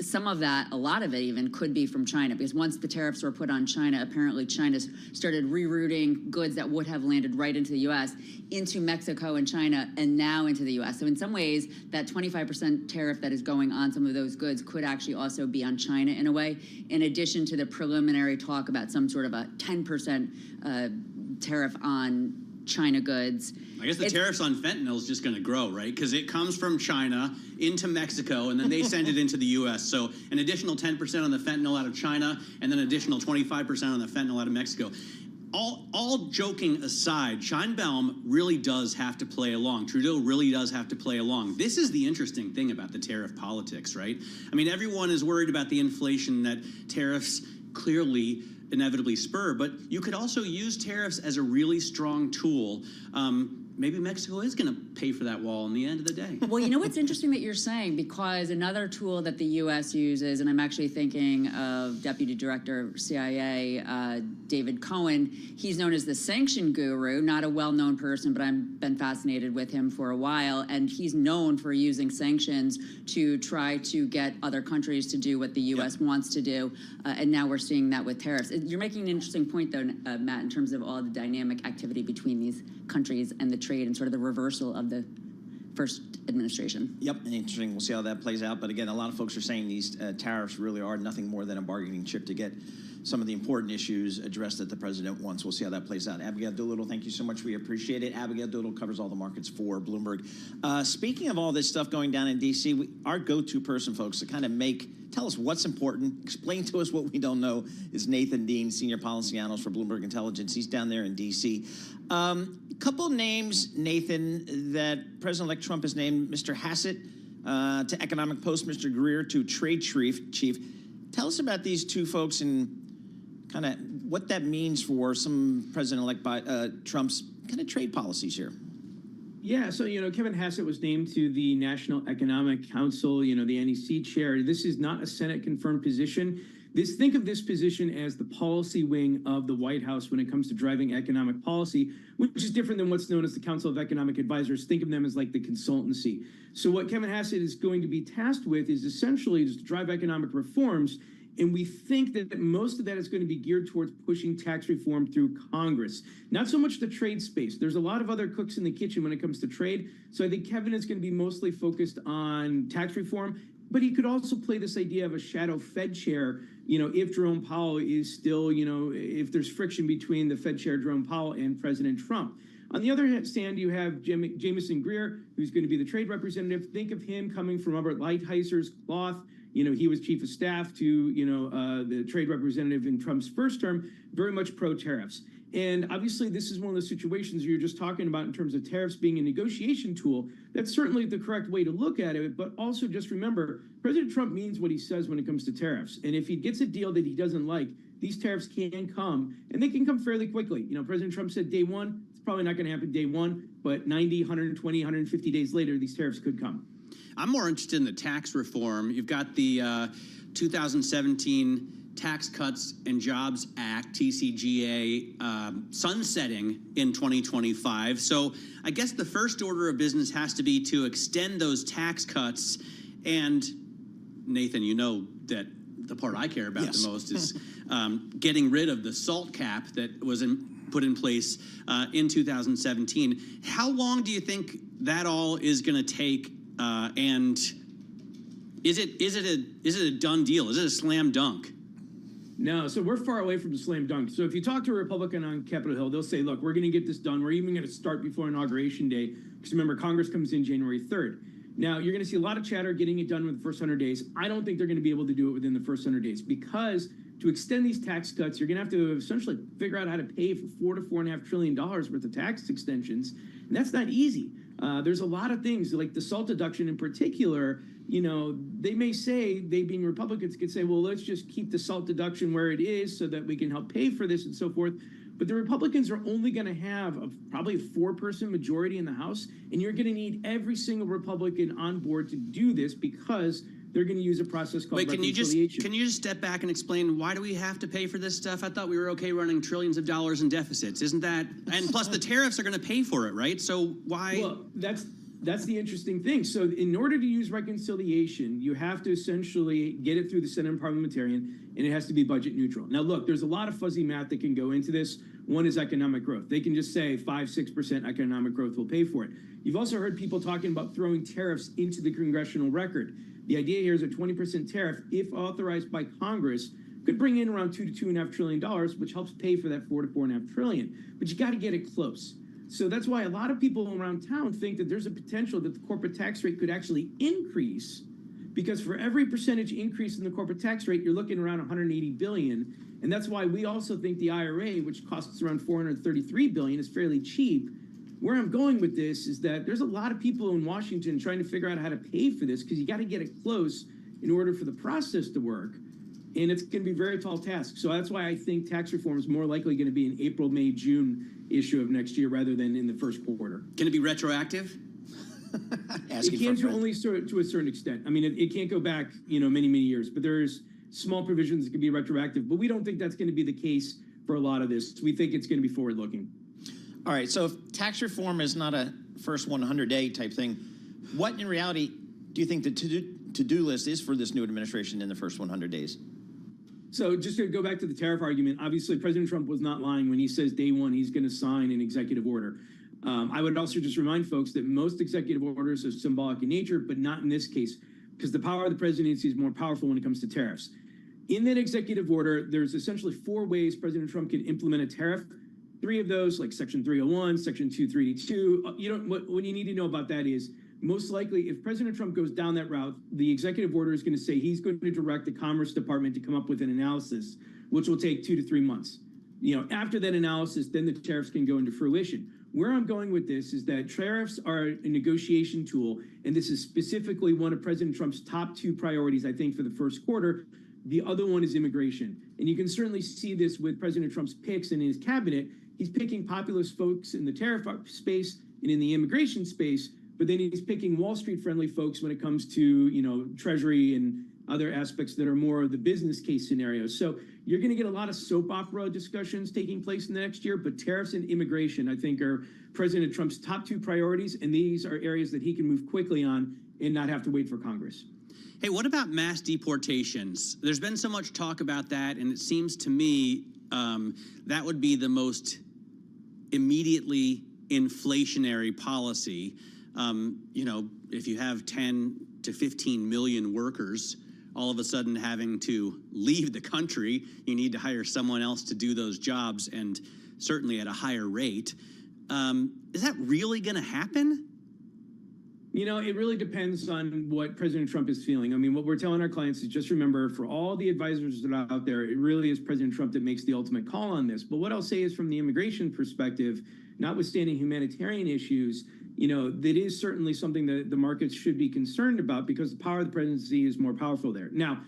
some of that, a lot of it even, could be from China, because once the tariffs were put on China, apparently China started rerouting goods that would have landed right into the U.S. into Mexico and China, and now into the U.S. So in some ways, that 25% tariff that is going on some of those goods could actually also be on China in a way, in addition to the preliminary talk about some sort of a 10% tariff on China goods. I guess the tariffs on fentanyl is just going to grow, right? Because it comes from China into Mexico, and then they send it into the U.S. So an additional 10% on the fentanyl out of China, and then additional 25% on the fentanyl out of Mexico. All joking aside, Scheinbaum really does have to play along. Trudeau really does have to play along. This is the interesting thing about the tariff politics, right? I mean, everyone is worried about the inflation that tariffs clearly inevitably spur, but you could also use tariffs as a really strong tool. Maybe Mexico is going to pay for that wall in the end of the day. Well, you know what's interesting that you're saying, because another tool that the U.S. uses, and I'm actually thinking of Deputy Director of CIA, David Cohen. He's known as the sanction guru, not a well-known person, but I've been fascinated with him for a while, and he's known for using sanctions to try to get other countries to do what the U.S. wants to do, and now we're seeing that with tariffs. You're making an interesting point, though, Matt, in terms of all the dynamic activity between these countries and the trade and sort of the reversal of the first administration. Yep, interesting. We'll see how that plays out. But again, a lot of folks are saying these tariffs really are nothing more than a bargaining chip to get some of the important issues addressed that the president wants. We'll see how that plays out. Abigail Doolittle, thank you so much. We appreciate it. Abigail Doolittle covers all the markets for Bloomberg. Speaking of all this stuff going down in D.C., our go-to person, folks, to kind of tell us what's important, explain to us what we don't know, is Nathan Dean, Senior Policy Analyst for Bloomberg Intelligence. He's down there in D.C. Couple names, Nathan, that President-elect Trump has named: Mr. Hassett to Economic Post, Mr. Greer to Trade Chief. Tell us about these two folks and kind of what that means for some President-elect Trump's kind of trade policies here. Yeah, so, Kevin Hassett was named to the National Economic Council, the NEC chair. This is not a Senate-confirmed position. Think of this position as the policy wing of the White House when it comes to driving economic policy, which is different than what's known as the Council of Economic Advisors. Think of them as like the consultancy. So what Kevin Hassett is going to be tasked with is essentially just to drive economic reforms. And we think that most of that is going to be geared towards pushing tax reform through Congress. Not so much the trade space. There's a lot of other cooks in the kitchen when it comes to trade. So I think Kevin is going to be mostly focused on tax reform. But he could also play this idea of a shadow Fed chair, if Jerome Powell is still, if there's friction between the Fed chair, Jerome Powell, and President Trump. On the other hand, you have Jamison Greer, who's going to be the trade representative. Think of him coming from Robert Lighthizer cloth. He was chief of staff to, the trade representative in Trump's first term, very much pro-tariffs. And obviously, this is one of the situations you're just talking about in terms of tariffs being a negotiation tool. That's certainly the correct way to look at it. But also just remember, President Trump means what he says when it comes to tariffs. And if he gets a deal that he doesn't like, these tariffs can come, and they can come fairly quickly. President Trump said day one. It's probably not going to happen day one, but 90, 120, 150 days later, these tariffs could come. I'm more interested in the tax reform. You've got the 2017 Tax Cuts and Jobs Act, TCJA, sunsetting in 2025. So I guess the first order of business has to be to extend those tax cuts. And Nathan, you know that the part I care about the most is getting rid of the SALT cap that was put in place in 2017. How long do you think that all is going to take? And is it a done deal? Is it a slam dunk? No, so we're far away from the slam dunk. So if you talk to a Republican on Capitol Hill, they'll say, look, we're going to get this done. We're even going to start before Inauguration Day. Because remember, Congress comes in January 3rd. Now, you're going to see a lot of chatter getting it done within the first 100 days. I don't think they're going to be able to do it within the first 100 days because to extend these tax cuts, you're going to have to essentially figure out how to pay for $4 to $4.5 trillion worth of tax extensions. And that's not easy. There's a lot of things like the SALT deduction in particular. They may say, they being Republicans could say, well, let's just keep the SALT deduction where it is so that we can help pay for this and so forth. But the Republicans are only going to have probably a 4-person majority in the House, and you're going to need every single Republican on board to do this because they're going to use a process called reconciliation. Can you just step back and explain why do we have to pay for this stuff? I thought we were okay running trillions of dollars in deficits. Isn't that? And plus the tariffs are going to pay for it, right? So why? Well, That's the interesting thing. So in order to use reconciliation, you have to essentially get it through the Senate and Parliamentarian, and it has to be budget neutral. Now, look, there's a lot of fuzzy math that can go into this. One is economic growth. They can just say 5-6% economic growth will pay for it. You've also heard people talking about throwing tariffs into the congressional record. The idea here is a 20% tariff, if authorized by Congress, could bring in around $2 to $2.5 trillion, which helps pay for that $4 to $4.5 trillion. But you got to get it close. So that's why a lot of people around town think that there's a potential that the corporate tax rate could actually increase, because for every percentage increase in the corporate tax rate, you're looking around $180 billion. And that's why we also think the IRA, which costs around $433 billion, is fairly cheap. Where I'm going with this is that there's a lot of people in Washington trying to figure out how to pay for this, because you got to get it close in order for the process to work. And it's going to be a very tall task. So that's why I think tax reform is more likely going to be an April, May, June issue of next year rather than in the first quarter. Can it be retroactive? It can to only to a certain extent. I mean, it can't go back, many, many years. But there's small provisions that can be retroactive. But we don't think that's going to be the case for a lot of this. We think it's going to be forward-looking. All right, so if tax reform is not a first 100-day type thing, what in reality do you think the to-do list is for this new administration in the first 100 days? So just to go back to the tariff argument, obviously President Trump was not lying when he says day one he's going to sign an executive order. I would also just remind folks that most executive orders are symbolic in nature, but not in this case, because the power of the presidency is more powerful when it comes to tariffs. In that executive order, there's essentially 4 ways President Trump can implement a tariff. 3 of those, like Section 301, Section 232, what you need to know about that is, most likely, if President Trump goes down that route, the executive order is going to say he's going to direct the Commerce Department to come up with an analysis, which will take 2 to 3 months. After that analysis, then the tariffs can go into fruition. Where I'm going with this is that tariffs are a negotiation tool, and this is specifically one of President Trump's top 2 priorities, I think, for the first quarter. The other one is immigration. And you can certainly see this with President Trump's picks and in his cabinet. He's picking populist folks in the tariff space and in the immigration space, but then he's picking Wall Street friendly folks when it comes to, Treasury and other aspects that are more of the business case scenarios. So you're going to get a lot of soap opera discussions taking place in the next year, but tariffs and immigration, I think, are President Trump's top 2 priorities, and these are areas that he can move quickly on and not have to wait for Congress. Hey, what about mass deportations? There's been so much talk about that, and it seems to me that would be the most immediately inflationary policy. If you have 10 to 15 million workers all of a sudden having to leave the country, you need to hire someone else to do those jobs, and certainly at a higher rate. Is that really going to happen? It really depends on what President Trump is feeling. I mean, what we're telling our clients is just remember, for all the advisors that are out there, it really is President Trump that makes the ultimate call on this. But what I'll say is, from the immigration perspective, notwithstanding humanitarian issues, that is certainly something that the markets should be concerned about, because the power of the presidency is more powerful there. Now,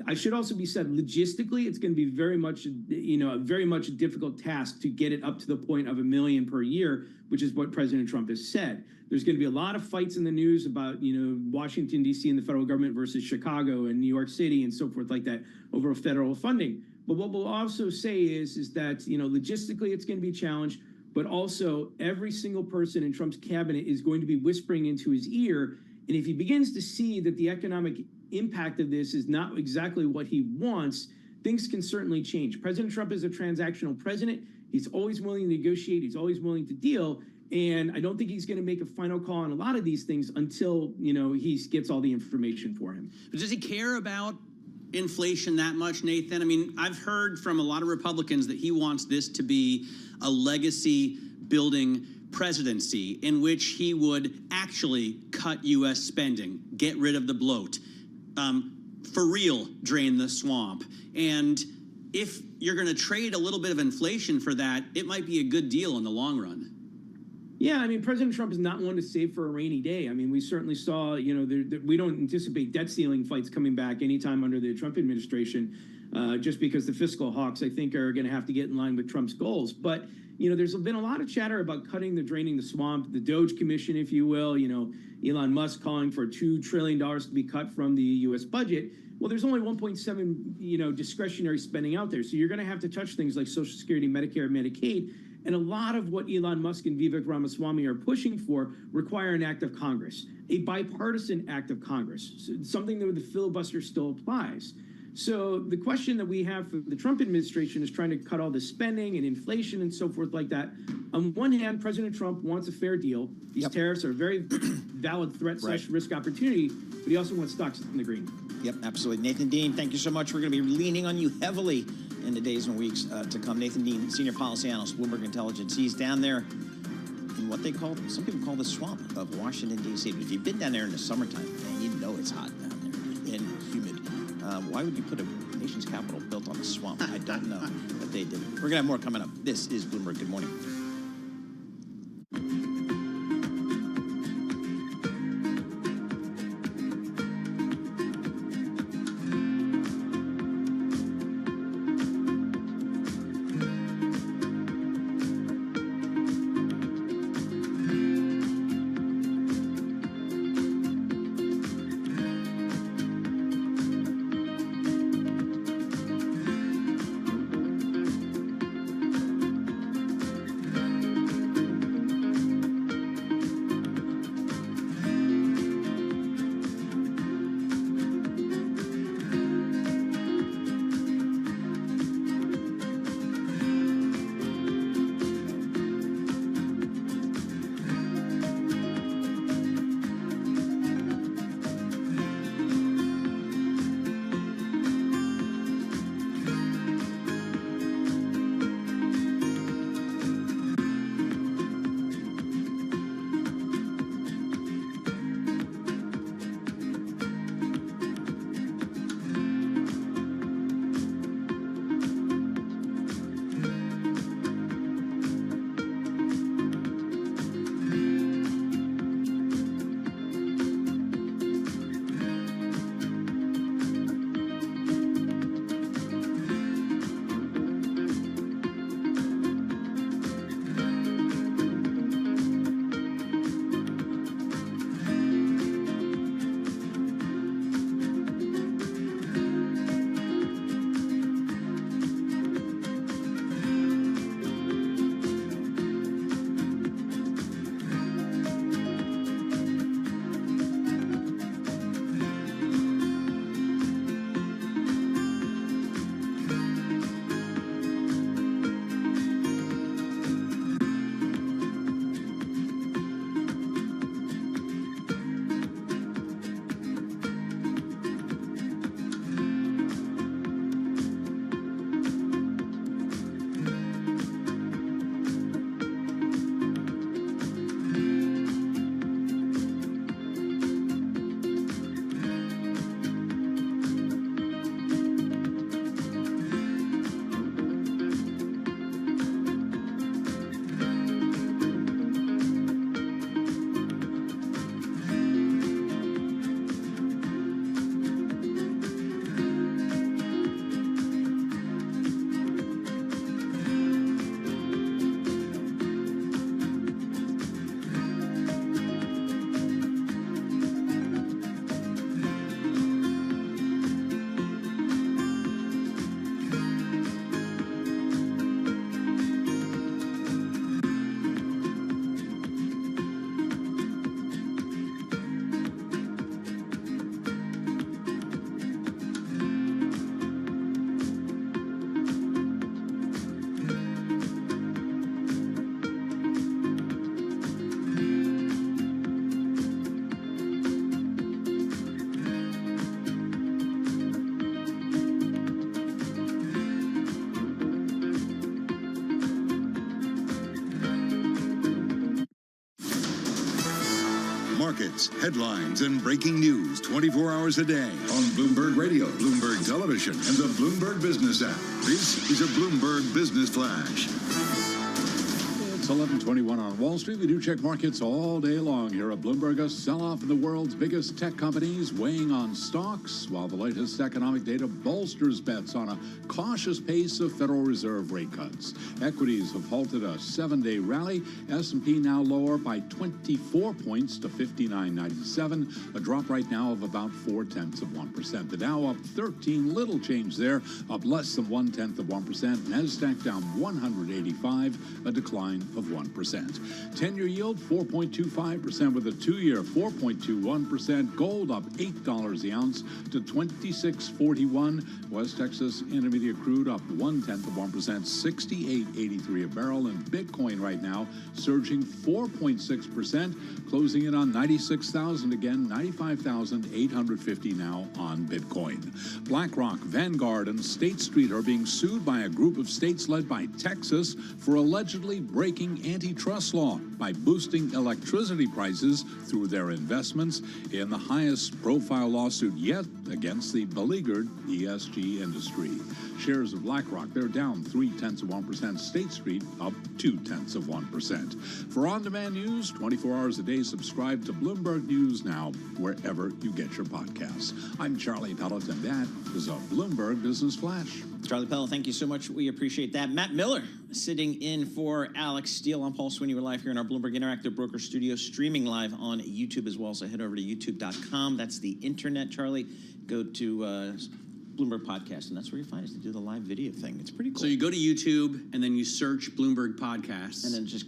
I should also be said, logistically, it's going to be very much a difficult task to get it up to the point of 1 million per year, which is what President Trump has said. There's going to be a lot of fights in the news about, Washington, D.C. and the federal government versus Chicago and New York City and so forth like that over federal funding. But what we'll also say is that, logistically, it's going to be a challenge. But also, every single person in Trump's cabinet is going to be whispering into his ear. And if he begins to see that the economic impact of this is not exactly what he wants, things can certainly change. President Trump is a transactional president. He's always willing to negotiate. He's always willing to deal. And I don't think he's going to make a final call on a lot of these things until, he gets all the information for him. But does he care about inflation that much, Nathan? I mean, I've heard from a lot of Republicans that he wants this to be a legacy building presidency in which he would actually cut U.S. spending, get rid of the bloat, for real drain the swamp. And if you're going to trade a little bit of inflation for that, it might be a good deal in the long run. Yeah, I mean, President Trump is not one to save for a rainy day. I mean, we certainly saw, we don't anticipate debt ceiling fights coming back anytime under the Trump administration, just because the fiscal hawks, I think, are going to have to get in line with Trump's goals. But, there's been a lot of chatter about draining the swamp, the Doge Commission, if you will, Elon Musk calling for $2 trillion to be cut from the U.S. budget. Well, there's only 1.7, discretionary spending out there. So you're going to have to touch things like Social Security, Medicare, Medicaid. And a lot of what Elon Musk and Vivek Ramaswamy are pushing for require an act of Congress, a bipartisan act of Congress, something that the filibuster still applies. So the question that we have for the Trump administration is trying to cut all the spending and inflation and so forth like that. On one hand, President Trump wants a fair deal. These tariffs are a very valid threat / risk opportunity, but he also wants stocks in the green. Yep, absolutely. Nathan Dean, thank you so much. We're going to be leaning on you heavily in the days and weeks to come. Nathan Dean, Senior Policy Analyst, Bloomberg Intelligence. He's down there in what they call, some people call the swamp of Washington, D.C. But if you've been down there in the summertime, man, you know it's hot down there and humid. Why would you put a nation's capital built on a swamp? I don't know, but they did. We're going to have more coming up. This is Bloomberg. Good morning. Markets, headlines, and breaking news 24 hours a day on Bloomberg Radio, Bloomberg Television, and the Bloomberg Business app. This is a Bloomberg Business Flash. It's 11:21 on Wall Street. We do check markets all day long here at Bloomberg. A sell-off in the world's biggest tech companies weighing on stocks, while the latest economic data bolsters bets on a cautious pace of Federal Reserve rate cuts. Equities have halted a 7-day rally. S&P now lower by 24 points to 59.97, a drop right now of about 0.4%. The Dow up 13, little change there, up less than 0.1%. Nasdaq down 185, a decline of 1%. 10-year yield 4.25% with a 2-year 4.21%. Gold up $8 the ounce to $26.41. West Texas Intermediate crude up 0.1%, 68.83 a barrel. And Bitcoin right now surging 4.6%, closing in on 96,000 again, 95,850 now on Bitcoin. BlackRock, Vanguard, and State Street are being sued by a group of states led by Texas for allegedly breaking antitrust law by boosting electricity prices through their investments in the highest profile lawsuit yet against the beleaguered ESG industry. Shares of BlackRock, they're down 0.3%. State Street up 0.2%. For on-demand news, 24 hours a day, subscribe to Bloomberg News Now, wherever you get your podcasts. I'm Charlie Pelleton. That is a Bloomberg Business Flash. Charlie Pell, thank you so much. We appreciate that. Matt Miller sitting in for Alex Steele. I'm Paul Sweeney. We're live here in our Bloomberg Interactive Broker Studio, streaming live on YouTube as well. So head over to youtube.com. That's the internet, Charlie. Go to Bloomberg Podcast, and that's where you find us to do the live video thing. It's pretty cool. So you go to YouTube, and then you search Bloomberg Podcasts. And then just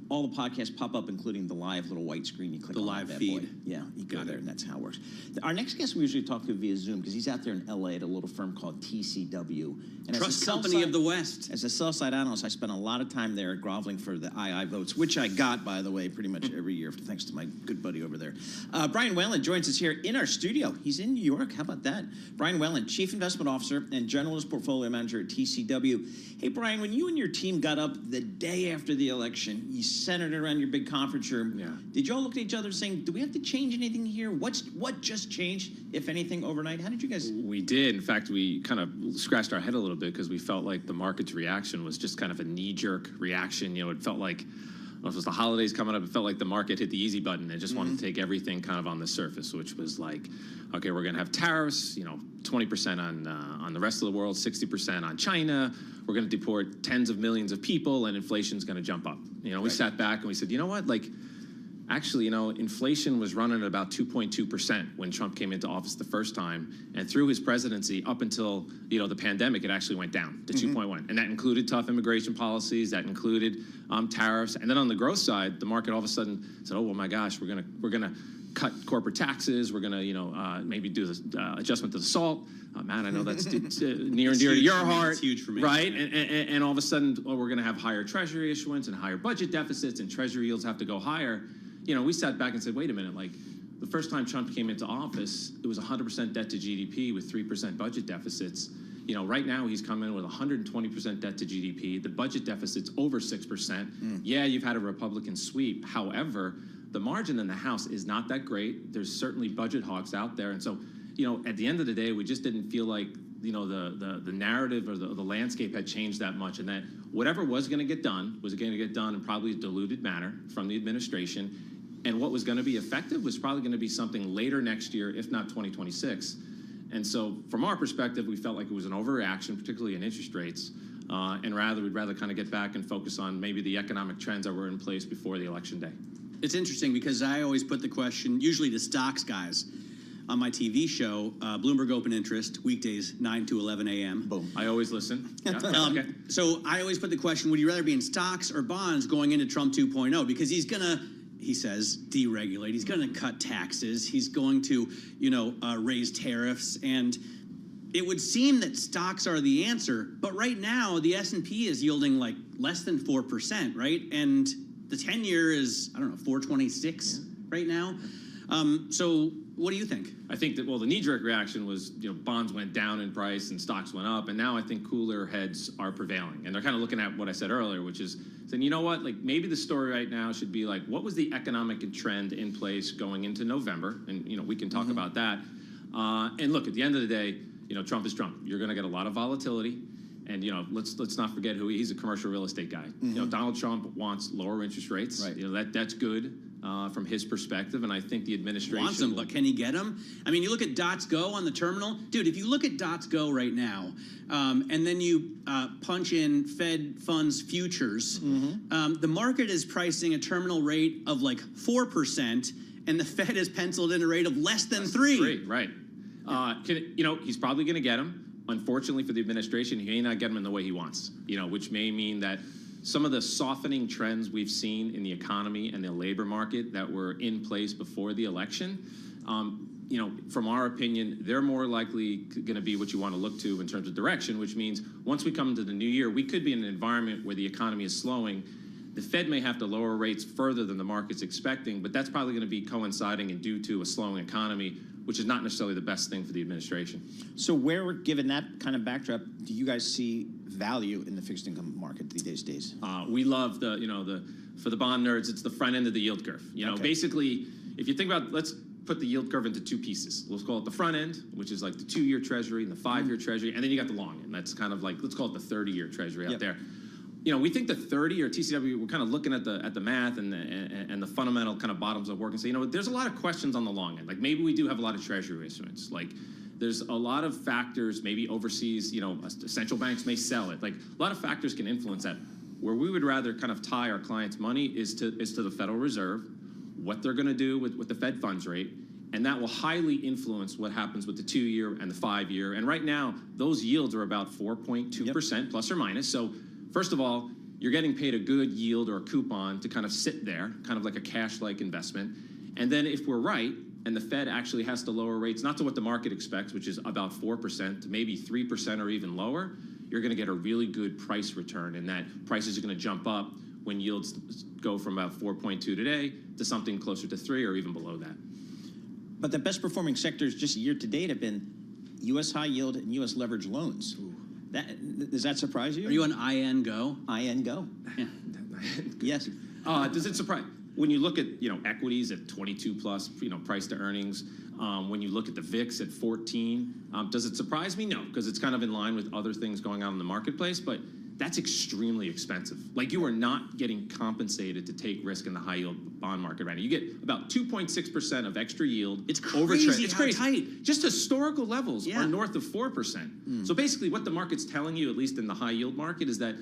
all the podcasts pop up, including the live little white screen. You click the on live that feed. boy. Yeah, you go there, and that's how it works. Our next guest we usually talk to via Zoom because he's out there in LA at a little firm called TCW. And Trust Company of the West. As a sell-side analyst, I spent a lot of time there groveling for the II votes, which I got, by the way, pretty much every year, thanks to my good buddy over there. Brian Whalen joins us here in our studio. He's in New York. How about that? Brian Whalen, Chief Investment Officer and Generalist Portfolio Manager at TCW. Hey, Brian, when you and your team got up the day after the election, you centered around your big conference room. Yeah. Did you all look at each other saying, do we have to change anything here? What just changed, if anything, overnight? How did you guys? We did. In fact, we kind of scratched our head a little bit because we felt like the market's reaction was just kind of a knee-jerk reaction. You know, it felt like, I don't know if it was the holidays coming up, it felt like the market hit the easy button and just wanted to take everything kind of on the surface, which was like, okay, we're going to have tariffs, 20% on the rest of the world, 60% on China. We're going to deport tens of millions of people, and inflation's going to jump up. We sat back and we said, you know what, actually, inflation was running at about 2.2% when Trump came into office the first time. And through his presidency, up until, the pandemic, it actually went down to 2.1. And that included tough immigration policies. That included tariffs. And then on the growth side, the market all of a sudden said, oh, well, my gosh, we're going to cut corporate taxes. We're going to, maybe do this adjustment to the SALT. Man, I know that's near and dear to your heart. It's huge for me. Right? And all of a sudden, we're going to have higher Treasury issuance and higher budget deficits, and Treasury yields have to go higher. We sat back and said, wait a minute, the first time Trump came into office, it was 100% debt to GDP with 3% budget deficits. Right now he's come in with 120% debt to GDP. The budget deficit's over 6%. Yeah, you've had a Republican sweep. However, the margin in the House is not that great. There's certainly budget hawks out there. And so, at the end of the day, we just didn't feel like, the narrative or the landscape had changed that much, and that whatever was going to get done was going to get done in probably a diluted manner from the administration. And what was going to be effective was probably going to be something later next year, if not 2026. And so from our perspective, we felt like it was an overreaction, particularly in interest rates. And we'd rather kind of get back and focus on maybe the economic trends that were in place before the election day. It's interesting because I always put the question, usually to stocks guys, on my TV show, Bloomberg Open Interest, weekdays 9 to 11 a.m. Boom. I always listen. Yeah. Okay. So I always put the question, would you rather be in stocks or bonds going into Trump 2.0? Because he's going to, he says, deregulate. He's going to cut taxes. He's going to, raise tariffs. And it would seem that stocks are the answer. But right now, the S&P is yielding less than 4%, right? And the 10-year is, 4.26 right now. So what do you think? I think that, the knee-jerk reaction was, bonds went down in price and stocks went up. And now I think cooler heads are prevailing. And they're kind of looking at what I said earlier, which is saying, you know what, maybe the story right now should be what was the economic trend in place going into November? And, we can talk about that. And look, at the end of the day, Trump is Trump. You're going to get a lot of volatility. And let's not forget he's a commercial real estate guy. Donald Trump wants lower interest rates. Right. That's good from his perspective, and I think the administration wants them, but can he get them? I mean, you look at Dots Go on the terminal, dude. If you look at Dots Go right now, and then you punch in Fed funds futures, the market is pricing a terminal rate of like 4%, and the Fed has penciled in a rate of less than 3%. Right. He's probably going to get them. Unfortunately for the administration, he may not get them in the way he wants, which may mean that some of the softening trends we've seen in the economy and the labor market that were in place before the election, from our opinion, they're more likely going to be what you want to look to in terms of direction, which means once we come into the new year, we could be in an environment where the economy is slowing. The Fed may have to lower rates further than the market's expecting, but that's probably going to be coinciding and due to a slowing economy, which is not necessarily the best thing for the administration. So given that kind of backdrop, do you guys see value in the fixed income market these days? We love for the bond nerds, it's the front end of the yield curve. Basically, if you think about, let's put the yield curve into two pieces. Let's call it the front end, which is like the 2-year treasury and the 5-year treasury, and then you got the long end. That's kind of like, let's call it the 30-year treasury out there. We think the 30 or TCW, we're kind of looking at the math and the fundamental kind of bottoms up work and say, there's a lot of questions on the long end. Like maybe we do have a lot of treasury issuance. Like there's a lot of factors, maybe overseas, central banks may sell it. Like a lot of factors can influence that. Where we would rather kind of tie our clients' money is to the Federal Reserve, what they're going to do with the Fed funds rate, and that will highly influence what happens with the 2-year and the 5-year. And right now, those yields are about 4.2% plus or minus. So first of all, you're getting paid a good yield or a coupon to kind of sit there, kind of like a cash-like investment. And then if we're right, and the Fed actually has to lower rates, not to what the market expects, which is about 4%, to maybe 3% or even lower, you're going to get a really good price return, and that prices are going to jump up when yields go from about 4.2 today to something closer to 3 or even below that. But the best performing sectors just year to date have been U.S. high yield and U.S. leveraged loans. Does that surprise you? Are you on IN Go? IN Go. Yeah. Yes. Does it surprise? When you look at equities at 22 plus price to earnings, when you look at the VIX at 14, does it surprise me? No, because it's kind of in line with other things going on in the marketplace. But that's extremely expensive. Like you are not getting compensated to take risk in the high yield bond market right now. You get about 2.6% of extra yield. It's crazy. It's crazy. Tight. Just historical levels are north of 4%. So basically, what the market's telling you, at least in the high yield market, is that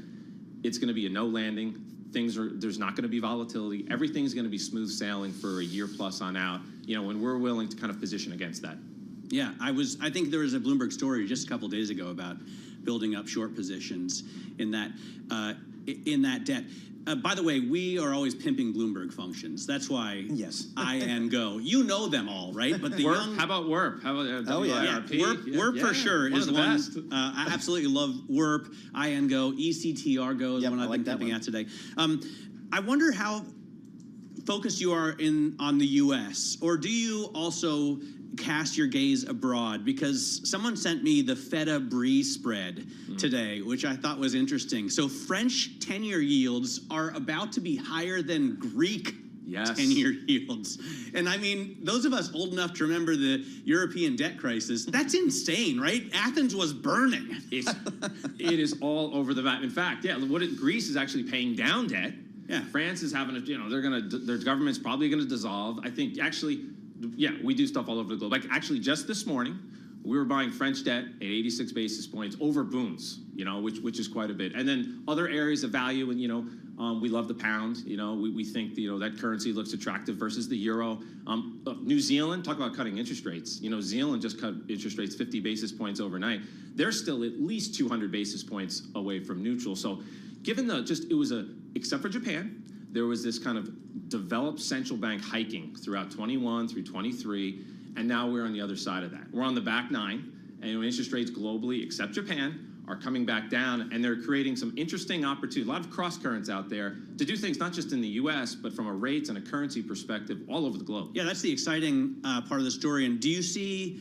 it's going to be a no landing. There's not going to be volatility. Everything's going to be smooth sailing for a year plus on out. When we're willing to kind of position against that. Yeah, I think there was a Bloomberg story just a couple days ago about building up short positions in that debt. By the way, we are always pimping Bloomberg functions. That's why IN Go. You know them all, right? But the How about WIRP? How about WIRP for sure is the best. I absolutely love WIRP, IN Go, ECTR Go is the one I've been pimping at today. I wonder how focused you are on the U.S. or do you also cast your gaze abroad? Because someone sent me the Feta Brie spread today, which I thought was interesting. So French 10-year yields are about to be higher than Greek 10-year yields. And I mean, those of us old enough to remember the European debt crisis, that's insane, right? Athens was burning. It is all over the map. In fact, Greece is actually paying down debt. Yeah, France is having their government's probably going to dissolve. I think we do stuff all over the globe. Like actually just this morning, we were buying French debt at 86 basis points over boons, which is quite a bit. And then other areas of value, and we love the pound. We think that currency looks attractive versus the euro. New Zealand, talk about cutting interest rates. Zealand just cut interest rates 50 basis points overnight. They're still at least 200 basis points away from neutral. So given except for Japan, there was this kind of developed central bank hiking throughout 21 through 23, and now we're on the other side of that. We're on the back 9, and interest rates globally, except Japan, are coming back down, and they're creating some interesting opportunities, a lot of cross currents out there to do things not just in the U.S., but from a rates and a currency perspective all over the globe. Yeah, that's the exciting part of the story. And do you see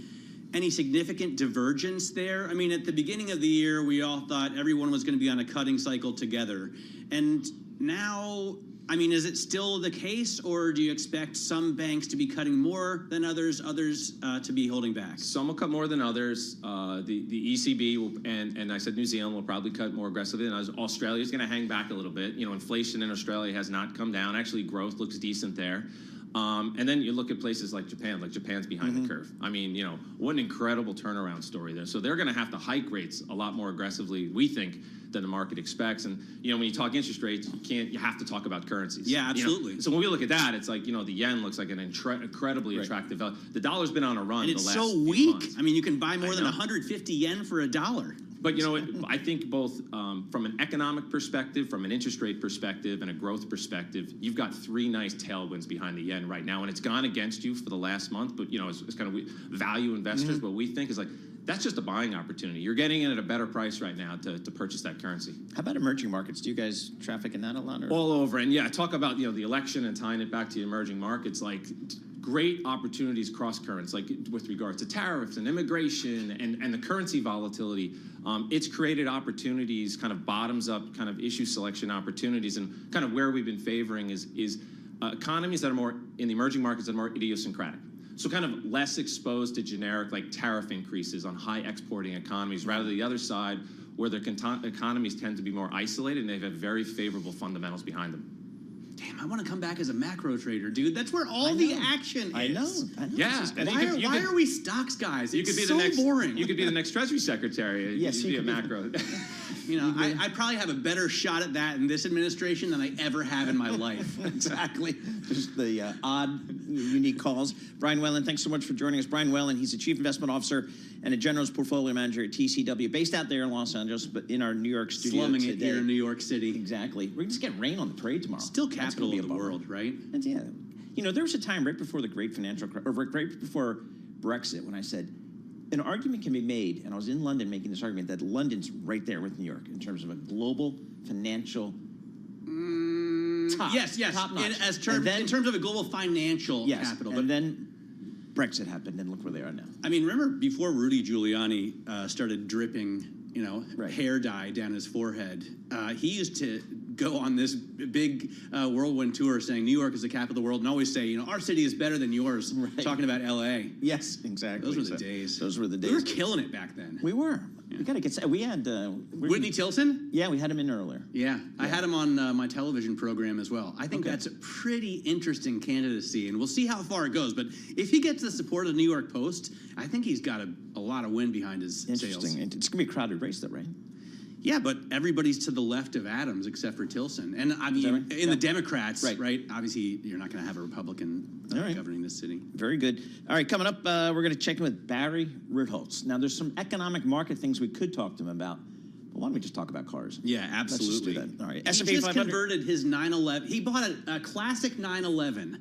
any significant divergence there? I mean, at the beginning of the year, we all thought everyone was going to be on a cutting cycle together. And now I mean, is it still the case, or do you expect some banks to be cutting more than others, to be holding back? Some will cut more than others. The ECB will, and I said New Zealand will probably cut more aggressively, and Australia's going to hang back a little bit. You know, inflation in Australia has not come down. Actually, growth looks decent there. And then you look at places like Japan. Like Japan's behind the curve. I mean, you know, what an incredible turnaround story there. So they're going to have to hike rates a lot more aggressively, we think, than the market expects. And you know, when you talk interest rates, you have to talk about currencies. Yeah, absolutely. You know? So when we look at that, it's like, you know, the yen looks like an incredibly attractive value. The dollar's been on a run. And the it's last so few weak. months. I mean, you can buy more than 150 yen for $1. But you know, I think both from an economic perspective, from an interest rate perspective, and a growth perspective, you've got three nice tailwinds behind the yen right now, and it's gone against you for the last month. But you know, it's kind of value investors. What we think is like, that's just a buying opportunity. You're getting it at a better price right now to purchase that currency. How about emerging markets? Do you guys traffic in that a lot? Or? All over. And yeah, talk about, you know, the election and tying it back to the emerging markets, like great opportunities cross currents, like with regards to tariffs and immigration and the currency volatility. It's created opportunities, kind of bottoms up kind of issue selection opportunities, and kind of where we've been favoring is economies that are more in the emerging markets that are more idiosyncratic. So kind of less exposed to generic like tariff increases on high exporting economies, rather the other side where their economies tend to be more isolated and they have very favorable fundamentals behind them. Damn, I want to come back as a macro trader, dude. That's where all the action is. I know. Yeah. Why are we stocks guys? It's so boring. You could be the next Treasury Secretary. Yes, you could be a macro. You know, I probably have a better shot at that in this administration than I ever have in my life. Exactly. Just the odd, unique calls. Brian Whalen, thanks so much for joining us. Brian Whalen, he's a Chief Investment Officer and a General's Portfolio Manager at TCW, based out there in Los Angeles, but in our New York studio Slumming today. it here in New York City. Exactly. We're going to get rain on the parade tomorrow. Still capital of the world, right? And yeah. You know, there was a time right before the great financial crisis, or right before Brexit, when I said, an argument can be made, and I was in London making this argument, that London's right there with New York in terms of a global financial top. Yes. Top notch. In terms of a global financial capital. And then Brexit happened, and look where they are now. I mean, remember before Rudy Giuliani started dripping, you know, hair dye down his forehead, he used to go on this big whirlwind tour saying New York is the capital of the world, and always say, you know, our city is better than yours, talking about L.A. Yes, exactly. Those were the days. Those were the days. We were killing it back then. We were. We got to get. We had Whitney Tilton. Yeah, we had him in earlier. Yeah, I had him on my television program as well. I think that's a pretty interesting candidacy, and we'll see how far it goes. But if he gets the support of the New York Post, I think he's got a lot of wind behind his sails. Interesting. It's going to be a crowded race, though, right? Yeah, but everybody's to the left of Adams except for Tilson. And I mean, in the Democrats, right? Obviously, you're not going to have a Republican governing this city. Very good. All right, coming up, we're going to check in with Barry Ritholtz. Now, there's some economic market things we could talk to him about, but why don't we just talk about cars? Yeah, absolutely. Let's just do that. All right. He S&P just 500. converted his 911. He bought a classic 911,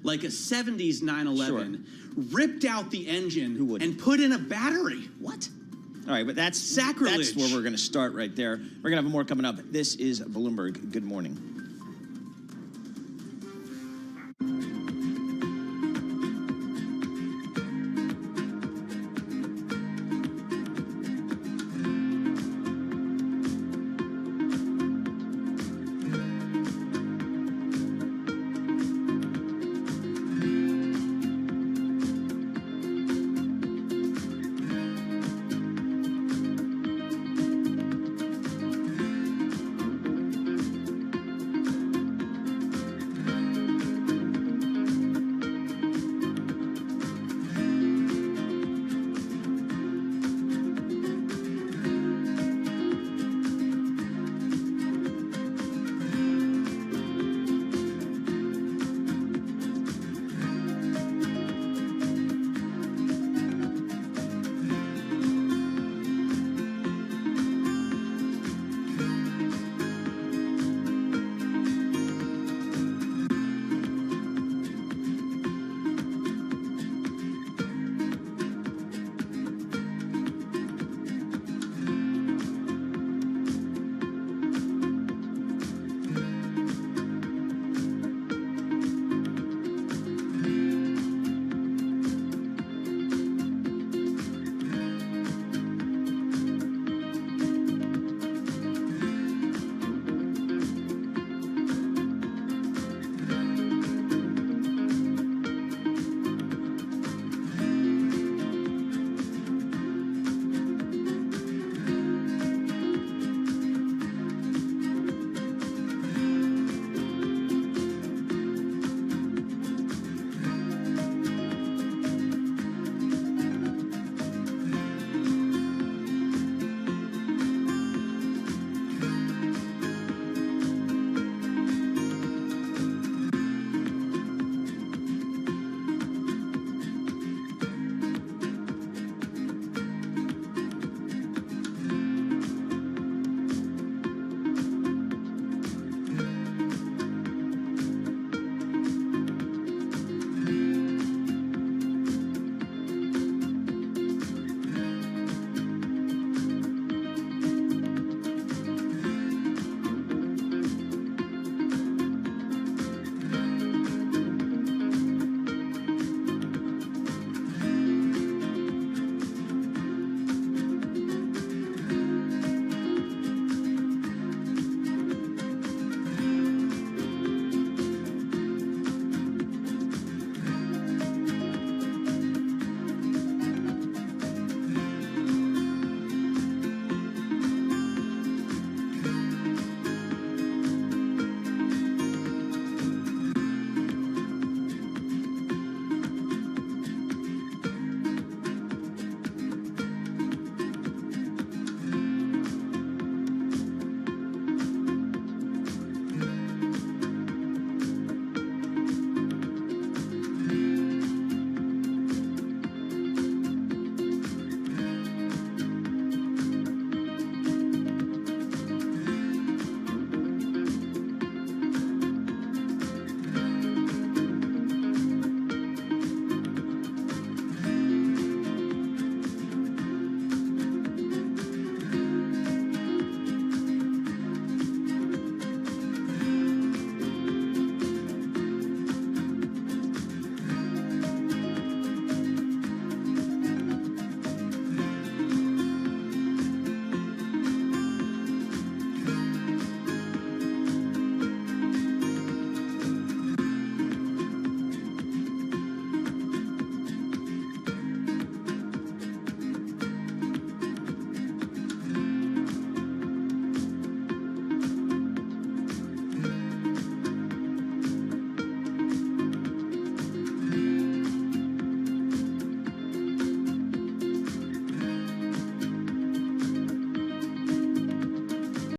like a 70s 911, ripped out the engine and put in a battery. What? All right, but that's sacrilege. That's where we're going to start right there. We're going to have more coming up. This is Bloomberg. Good morning.